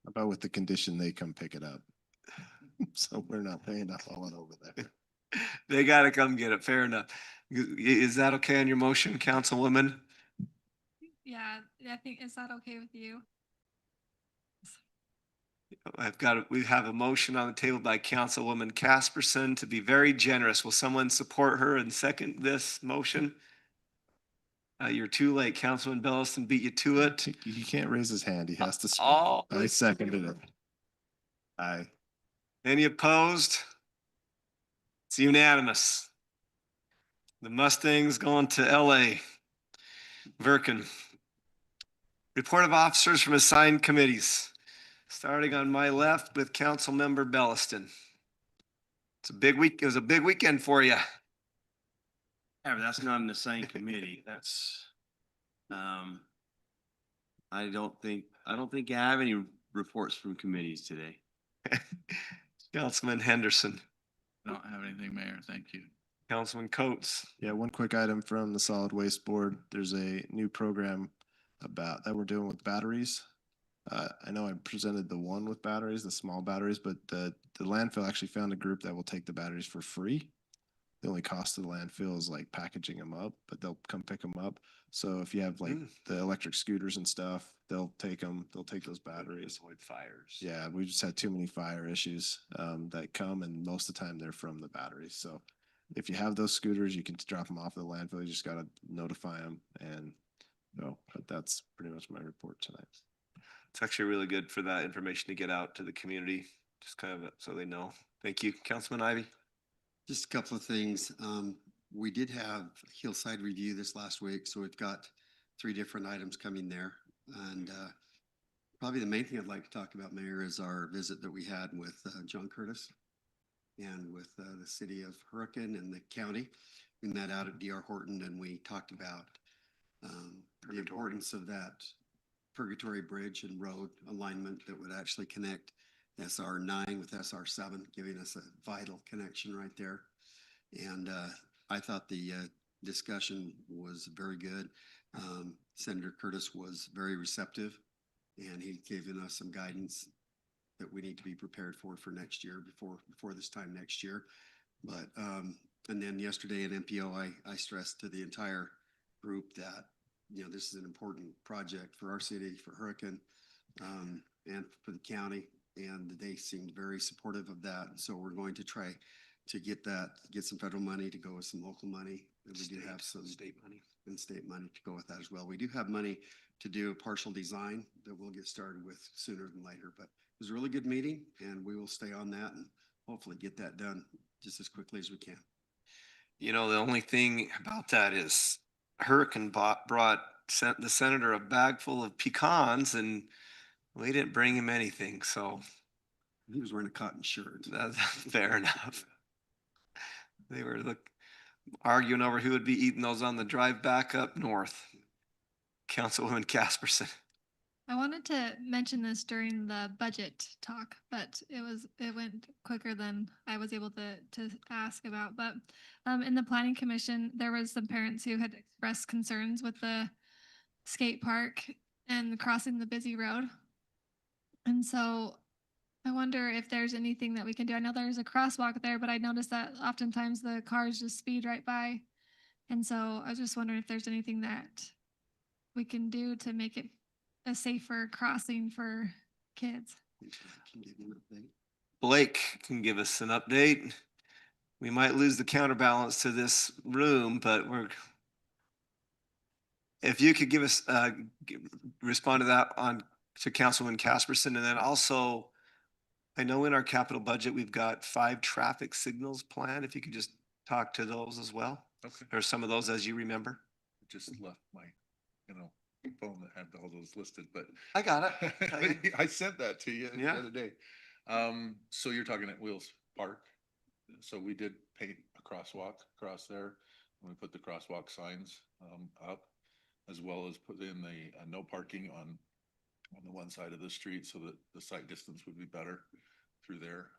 [SPEAKER 4] How about with the condition they come pick it up? So we're not paying to haul it over there.
[SPEAKER 2] They gotta come get it. Fair enough. Is that okay on your motion, Councilwoman?
[SPEAKER 5] Yeah, I think, is that okay with you?
[SPEAKER 2] We have a motion on the table by Councilwoman Casperson to be very generous. Will someone support her and second this motion? You're too late. Councilman Belliston beat you to it.
[SPEAKER 4] He can't raise his hand. He has to.
[SPEAKER 2] Oh.
[SPEAKER 4] I seconded it. Aye.
[SPEAKER 2] Any opposed? It's unanimous. The Mustang's going to LA. Verkin. Report of officers from assigned committees. Starting on my left with Councilmember Belliston. It's a big week. It was a big weekend for you.
[SPEAKER 3] Yeah, but that's not in the same committee. That's, I don't think I have any reports from committees today.
[SPEAKER 2] Councilman Henderson.
[SPEAKER 7] I don't have anything, Mayor. Thank you.
[SPEAKER 2] Councilman Coates.
[SPEAKER 4] Yeah, one quick item from the Solid Waste Board. There's a new program about that we're doing with batteries. I know I presented the one with batteries, the small batteries, but the landfill actually found a group that will take the batteries for free. The only cost of the landfill is like packaging them up, but they'll come pick them up. So if you have like the electric scooters and stuff, they'll take them. They'll take those batteries.
[SPEAKER 2] Avoid fires.
[SPEAKER 4] Yeah, we just had too many fire issues that come, and most of the time they're from the batteries. So if you have those scooters, you can drop them off at the landfill. You just gotta notify them, and but that's pretty much my report tonight.
[SPEAKER 2] It's actually really good for that information to get out to the community, just kind of so they know. Thank you, Councilman Ivy.
[SPEAKER 11] Just a couple of things. We did have Hillside Review this last week, so we've got 3 different items coming there. And probably the main thing I'd like to talk about, Mayor, is our visit that we had with John Curtis and with the city of Hurricane and the county. We met out at DR Horton and we talked about the importance of that Purgatory Bridge and road alignment that would actually connect SR 9 with SR 7, giving us a vital connection right there. And I thought the discussion was very good. Senator Curtis was very receptive, and he'd given us some guidance that we need to be prepared for next year, before this time next year. But and then yesterday at MPO, I stressed to the entire group that this is an important project for our city, for Hurricane, and for the county. And they seemed very supportive of that. So we're going to try to get some federal money to go with some local money. And we do have some state money to go with that as well. We do have money to do a partial design that we'll get started with sooner than later. But it was a really good meeting, and we will stay on that and hopefully get that done just as quickly as we can.
[SPEAKER 2] The only thing about that is Hurricane brought the senator a bag full of pecans, and we didn't bring him anything. So
[SPEAKER 11] He was wearing a cotton shirt.
[SPEAKER 2] That's fair enough. They were arguing over who would be eating those on the drive back up north. Councilwoman Casperson.
[SPEAKER 5] I wanted to mention this during the budget talk, but it went quicker than I was able to ask about. But in the planning commission, there was some parents who had expressed concerns with the skate park and crossing the busy road. And so I wonder if there's anything that we can do. I know there's a crosswalk there, but I noticed that oftentimes the cars just speed right by. And so I was just wondering if there's anything that we can do to make it a safer crossing for kids.
[SPEAKER 2] Blake can give us an update. We might lose the counterbalance to this room, but if you could give us, respond to that to Councilman Casperson, and then also, I know in our capital budget, we've got 5 traffic signals planned. If you could just talk to those as well.
[SPEAKER 15] Okay.
[SPEAKER 2] Or some of those as you remember.
[SPEAKER 15] Just left my, phone that had all those listed, but.
[SPEAKER 2] I got it.
[SPEAKER 15] I sent that to you the
[SPEAKER 2] Yeah.
[SPEAKER 15] other day. So you're talking at Wheels Park. So we did paint a crosswalk across there. And we put the crosswalk signs, up, as well as put in the no parking on the one side of the street so that the sight distance would be better through there.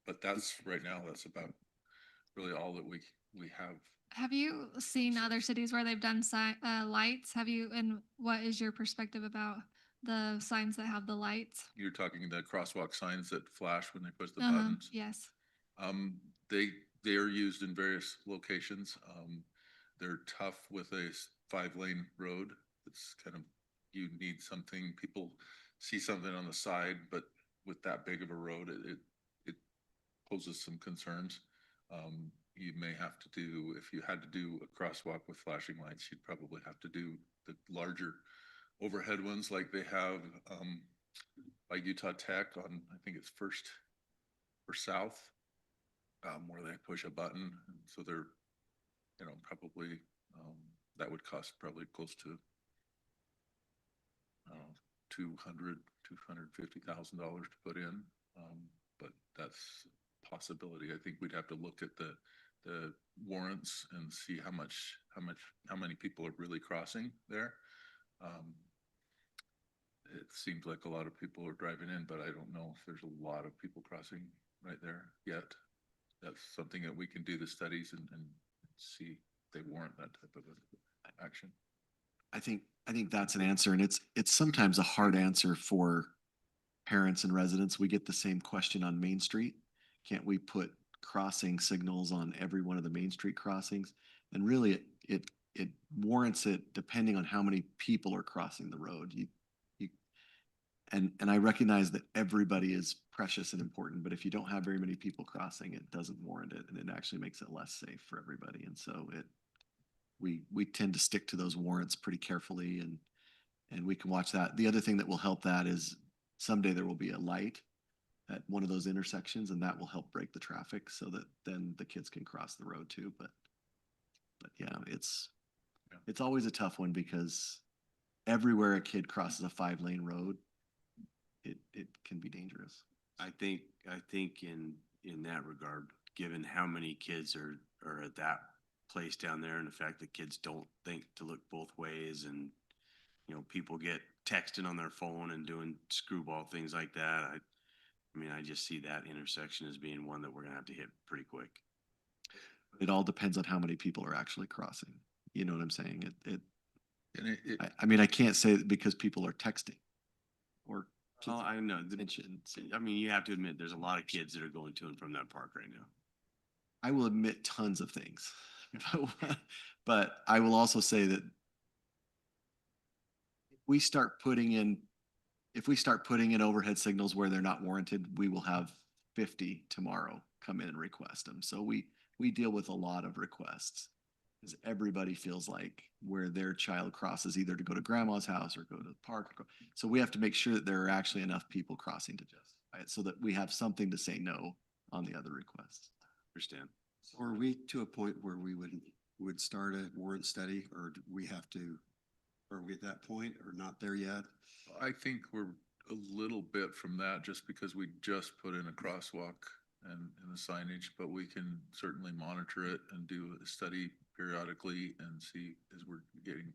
[SPEAKER 15] But that's right now, that's about really all that we have.
[SPEAKER 5] Have you seen other cities where they've done lights? And what is your perspective about the signs that have the lights?
[SPEAKER 15] You're talking the crosswalk signs that flash when they push the
[SPEAKER 5] Uh-huh,
[SPEAKER 15] buttons.
[SPEAKER 5] yes.
[SPEAKER 15] They are used in various locations. They're tough with a 5-lane road. It's kind of, you need something, people see something on the side, but with that big of a road, it poses some concerns. You may have to do, if you had to do a crosswalk with flashing lights, you'd probably have to do the larger overhead ones like they have, like Utah Tech on, I think it's First or South, where they push a button. And so they're, probably, that would cost probably close to, $250,000 to put in. But that's a possibility. I think we'd have to look at the warrants and see how many people are really crossing there. It seems like a lot of people are driving in, but I don't know if there's a lot of people crossing right there yet. That's something that we can do the studies and see if they warrant that type of action.
[SPEAKER 14] I think that's an answer, and it's sometimes a hard answer for parents and residents. We get the same question on Main Street. Can't we put crossing signals on every one of the Main Street crossings? And really, it warrants it depending on how many people are crossing the road. And I recognize that everybody is precious and important, but if you don't have very many people crossing, it doesn't warrant it, and it actually makes it less safe for everybody. And so we tend to stick to those warrants pretty carefully, and we can watch that. The other thing that will help that is someday there will be a light at one of those intersections, and that will help break the traffic so that then the kids can cross the road too. But yeah, it's always a tough one because everywhere a kid crosses a 5-lane road, it can be dangerous.
[SPEAKER 3] I think in that regard, given how many kids are at that place down there and the fact that kids don't think to look both ways, and people get texting on their phone and doing screwball things like that. I just see that intersection as being one that we're gonna have to hit pretty quick.
[SPEAKER 14] It all depends on how many people are actually crossing. You know what I'm saying? I can't say that because people are texting or.
[SPEAKER 3] Oh, I know. You have to admit, there's a lot of kids that are going to and from that park right now.
[SPEAKER 14] I will admit tons of things, but I will also say that if we start putting in overhead signals where they're not warranted, we will have 50 tomorrow come in and request them. So we deal with a lot of requests because everybody feels like where their child crosses either to go to grandma's house or go to the park. So we have to make sure that there are actually enough people crossing to justify it so that we have something to say no on the other requests.
[SPEAKER 3] Understand?
[SPEAKER 11] So are we to a point where we would start a warrant study, or do we have to, are we at that point or not there yet?
[SPEAKER 15] I think we're a little bit from that just because we just put in a crosswalk and the signage, but we can certainly monitor it and do a study periodically and see as we're getting,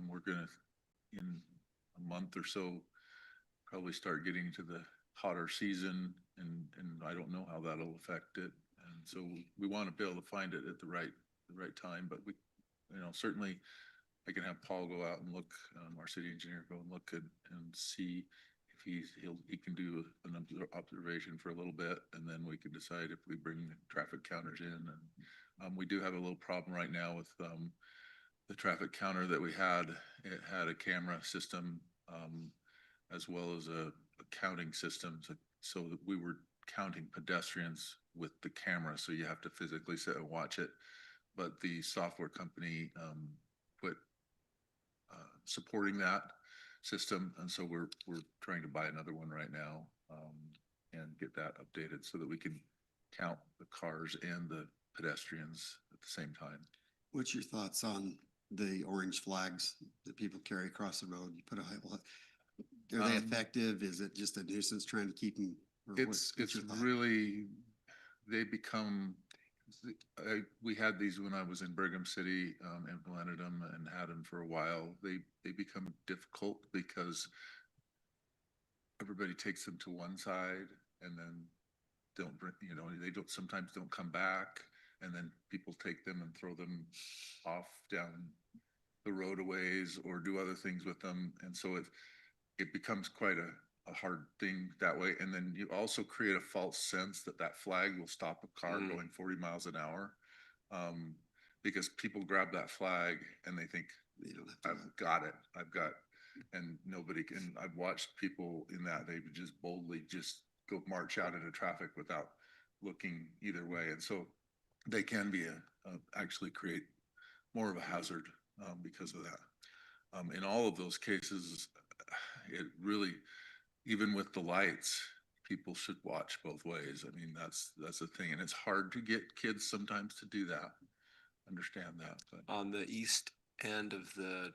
[SPEAKER 15] we're gonna, in a month or so, probably start getting to the hotter season and I don't know how that'll affect it. And so we want to be able to find it at the right time, but we, certainly I can have Paul go out and look, our city engineer go and look at and see if he can do an observation for a little bit, and then we can decide if we bring the traffic counters in. And we do have a little problem right now with the traffic counter that we had. It had a camera system as well as a counting system, so that we were counting pedestrians with the camera. So you have to physically sit and watch it. But the software company quit supporting that system, and so we're trying to buy another one right now and get that updated so that we can count the cars and the pedestrians at the same time.
[SPEAKER 11] What's your thoughts on the orange flags that people carry across the road? You put a are they effective? Is it just a nuisance trying to keep them?
[SPEAKER 15] It's really, they become, we had these when I was in Brigham City, implemented them and had them for a while. They become difficult because everybody takes them to one side and then don't bring, they sometimes don't come back, and then people take them and throw them off down the road a ways or do other things with them. And so it becomes quite a hard thing that way. And then you also create a false sense that flag will stop a car going 40 miles an hour, because people grab that flag and they think, I've got it. And nobody can. I've watched people in that, they would just boldly just go march out into traffic without looking either way. And so they can be actually create more of a hazard because of that. In all of those cases, it really, even with the lights, people should watch both ways. I mean, that's the thing. And it's hard to get kids sometimes to do that, understand that. But
[SPEAKER 2] On the east end of the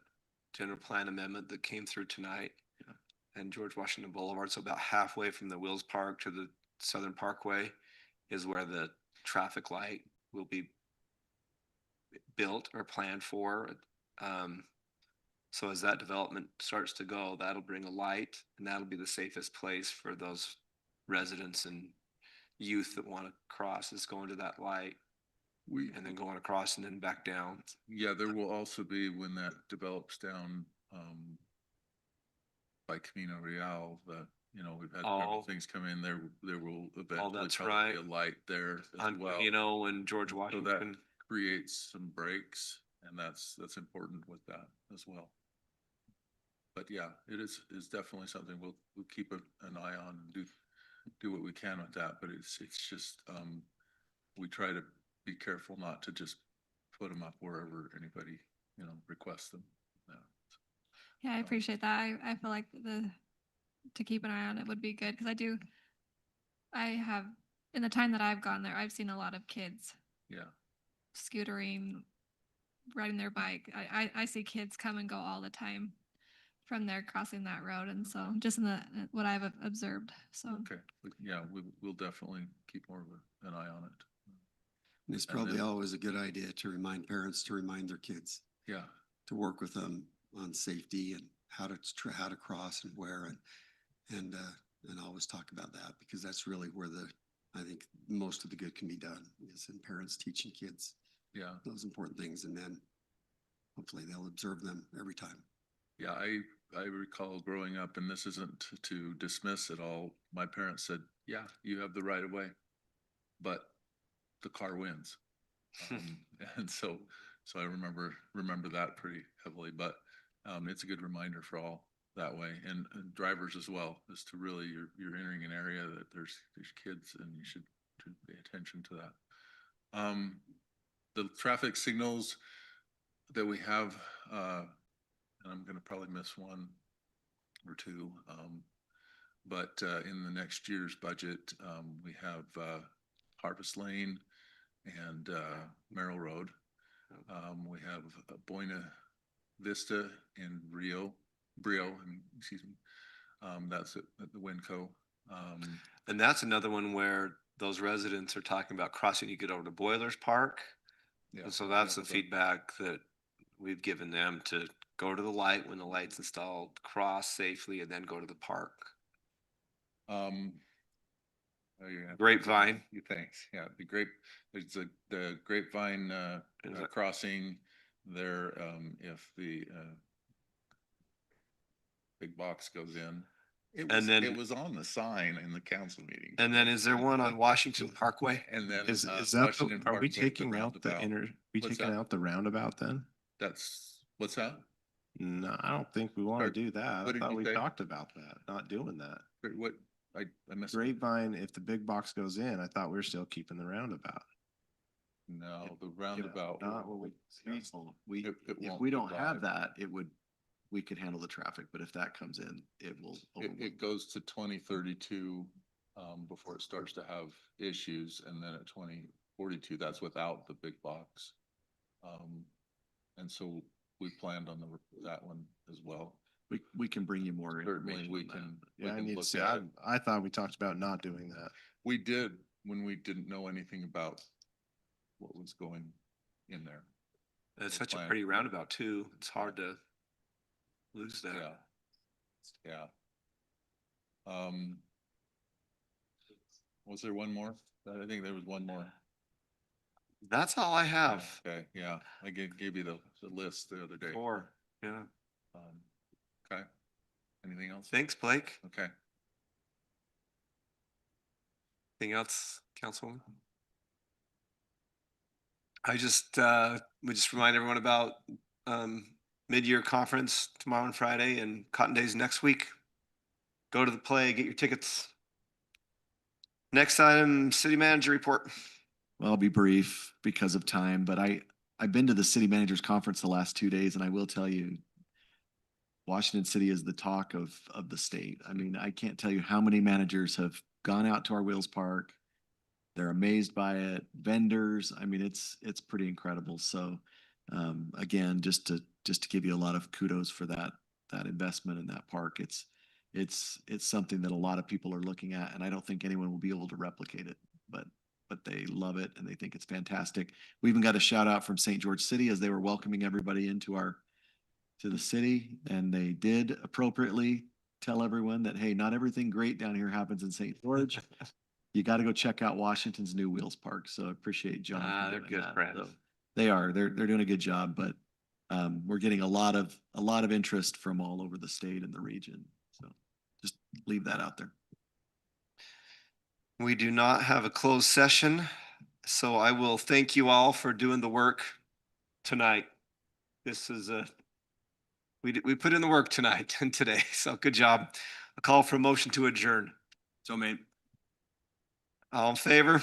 [SPEAKER 2] general plan amendment that came through tonight, and George Washington Boulevard, so about halfway from the Wills Park to the Southern Parkway is where the traffic light will be built or planned for. So as that development starts to go, that'll bring a light, and that'll be the safest place for those residents and youth that want to cross, is going to that light and then going across and then back down.
[SPEAKER 15] yeah, there will also be, when that develops down by Camino Real, that we've had several things come in there. There will eventually
[SPEAKER 2] that's
[SPEAKER 15] probably be
[SPEAKER 2] right.
[SPEAKER 15] a light there as
[SPEAKER 2] On
[SPEAKER 15] well.
[SPEAKER 2] Camino and George
[SPEAKER 15] So
[SPEAKER 2] Washington.
[SPEAKER 15] that creates some breaks, and that's important with that as well. But yeah, it is definitely something we'll keep an eye on and do what we can with that. But it's just we try to be careful not to just put them up wherever anybody requests them.
[SPEAKER 5] Yeah, I appreciate that. I feel like to keep an eye on it would be good, because I have, in the time that I've gone there, I've seen a lot of kids
[SPEAKER 15] Yeah.
[SPEAKER 5] scootering, riding their bike. I see kids come and go all the time from there crossing that road, and so just in what I've observed. So
[SPEAKER 15] Okay. Yeah, we'll definitely keep more of an eye on it.
[SPEAKER 11] And it's
[SPEAKER 15] And
[SPEAKER 11] probably
[SPEAKER 15] then-
[SPEAKER 11] always a good idea to remind parents to remind their kids
[SPEAKER 15] Yeah.
[SPEAKER 11] to work with them on safety and how to cross and where, and always talk about that, because that's really where I think most of the good can be done, is in parents teaching kids
[SPEAKER 15] Yeah.
[SPEAKER 11] those important things, and then hopefully they'll observe them every time.
[SPEAKER 15] Yeah, I recall growing up, and this isn't to dismiss at all. My parents said, "Yeah, you have the right of way, but the car wins," and so I remember that pretty heavily. But it's a good reminder for all that way, and drivers as well, is to really you're entering an area that there's kids, and you should pay attention to that. The traffic signals that we have. And I'm going to probably miss one or two. But in the next year's budget, we have Harvest Lane and Merrill Road. We have Buena Vista and Brio, excuse me. That's at the Winco.
[SPEAKER 2] And that's another one where those residents are talking about crossing, you get over to Boilers Park.
[SPEAKER 15] Yeah,
[SPEAKER 2] And so that's
[SPEAKER 15] yeah,
[SPEAKER 2] the feedback that we've given them, to go to the light when the light's installed, cross safely, and then go to the park.
[SPEAKER 15] Oh, yeah.
[SPEAKER 2] Grapevine.
[SPEAKER 15] You thanks. Yeah, there's the Grapevine
[SPEAKER 2] Is it-
[SPEAKER 15] crossing there, if the big box goes in. It was on the sign in the council meeting.
[SPEAKER 2] And then is there one on Washington Parkway?
[SPEAKER 15] And then.
[SPEAKER 4] Is
[SPEAKER 15] uh,
[SPEAKER 4] that,
[SPEAKER 15] Washington
[SPEAKER 4] are we
[SPEAKER 15] Parkway, the
[SPEAKER 4] taking out the
[SPEAKER 15] roundabout.
[SPEAKER 4] we
[SPEAKER 15] What's
[SPEAKER 4] taking
[SPEAKER 15] that?
[SPEAKER 4] out the roundabout then?
[SPEAKER 15] What's that?
[SPEAKER 4] No, I don't think we want
[SPEAKER 15] Or-
[SPEAKER 4] to do that.
[SPEAKER 15] what
[SPEAKER 4] I
[SPEAKER 15] did
[SPEAKER 4] thought
[SPEAKER 15] you
[SPEAKER 4] we
[SPEAKER 15] say?
[SPEAKER 4] talked about that, not doing that.
[SPEAKER 15] What, I missed.
[SPEAKER 4] Grapevine, if the big box goes in, I thought we were still keeping the roundabout.
[SPEAKER 15] No, the roundabout.
[SPEAKER 14] Not what we discussed. We,
[SPEAKER 15] It
[SPEAKER 14] if
[SPEAKER 15] won't
[SPEAKER 14] we don't have
[SPEAKER 15] provide.
[SPEAKER 14] that, we could handle the traffic, but if that comes in, it will.
[SPEAKER 15] It goes to 2032 before it starts to have issues, and then at 2042, that's without the big box. And so we planned on that one as well.
[SPEAKER 14] We can bring you more
[SPEAKER 15] Certainly,
[SPEAKER 14] information.
[SPEAKER 15] we
[SPEAKER 14] on that.
[SPEAKER 15] can. we
[SPEAKER 4] Yeah, I
[SPEAKER 15] can
[SPEAKER 4] need to
[SPEAKER 15] look
[SPEAKER 4] see,
[SPEAKER 15] at it.
[SPEAKER 4] I thought we talked about not doing that.
[SPEAKER 15] We did when we didn't know anything about what was going in there.
[SPEAKER 2] It's
[SPEAKER 15] The
[SPEAKER 2] such a
[SPEAKER 15] plan.
[SPEAKER 2] pretty roundabout too. It's hard to lose that.
[SPEAKER 15] Yeah. Was there one more? I think there was one more.
[SPEAKER 2] That's all I have.
[SPEAKER 15] Okay, yeah, I gave you the list the other day.
[SPEAKER 2] 4, yeah.
[SPEAKER 15] Okay. Anything else?
[SPEAKER 2] Thanks, Blake.
[SPEAKER 15] Okay.
[SPEAKER 2] Anything else, Councilwoman? I would just remind everyone about mid-year conference tomorrow and Friday, and Cotton Days next week. Go to the play, get your tickets. Next item, city manager report.
[SPEAKER 14] Well, I'll be brief because of time, but I've been to the city managers conference the last 2 days, and I will tell you, Washington City is the talk of the state. I mean, I can't tell you how many managers have gone out to our Wheels Park. They're amazed by it. Vendors, I mean, it's pretty incredible. So again, just to give you a lot of kudos for that investment in that park. It's something that a lot of people are looking at, and I don't think anyone will be able to replicate it, but they love it and they think it's fantastic. We even got a shout out from St. George City as they were welcoming everybody to the city, and they did appropriately tell everyone that, hey, not everything great down here happens in St. George. You got to go check out Washington's new Wheels Park. So I appreciate John. for
[SPEAKER 2] They're
[SPEAKER 14] doing
[SPEAKER 2] good
[SPEAKER 14] that.
[SPEAKER 2] friends.
[SPEAKER 14] So they are. They're doing a good job, but we're getting a lot of interest from all over the state and the region. So just leave that out there.
[SPEAKER 2] We do not have a closed session, so I will thank you all for doing the work tonight. This is we put in the work tonight and today, so good job. A call for a motion to adjourn.
[SPEAKER 3] So, mate.
[SPEAKER 2] All in favor?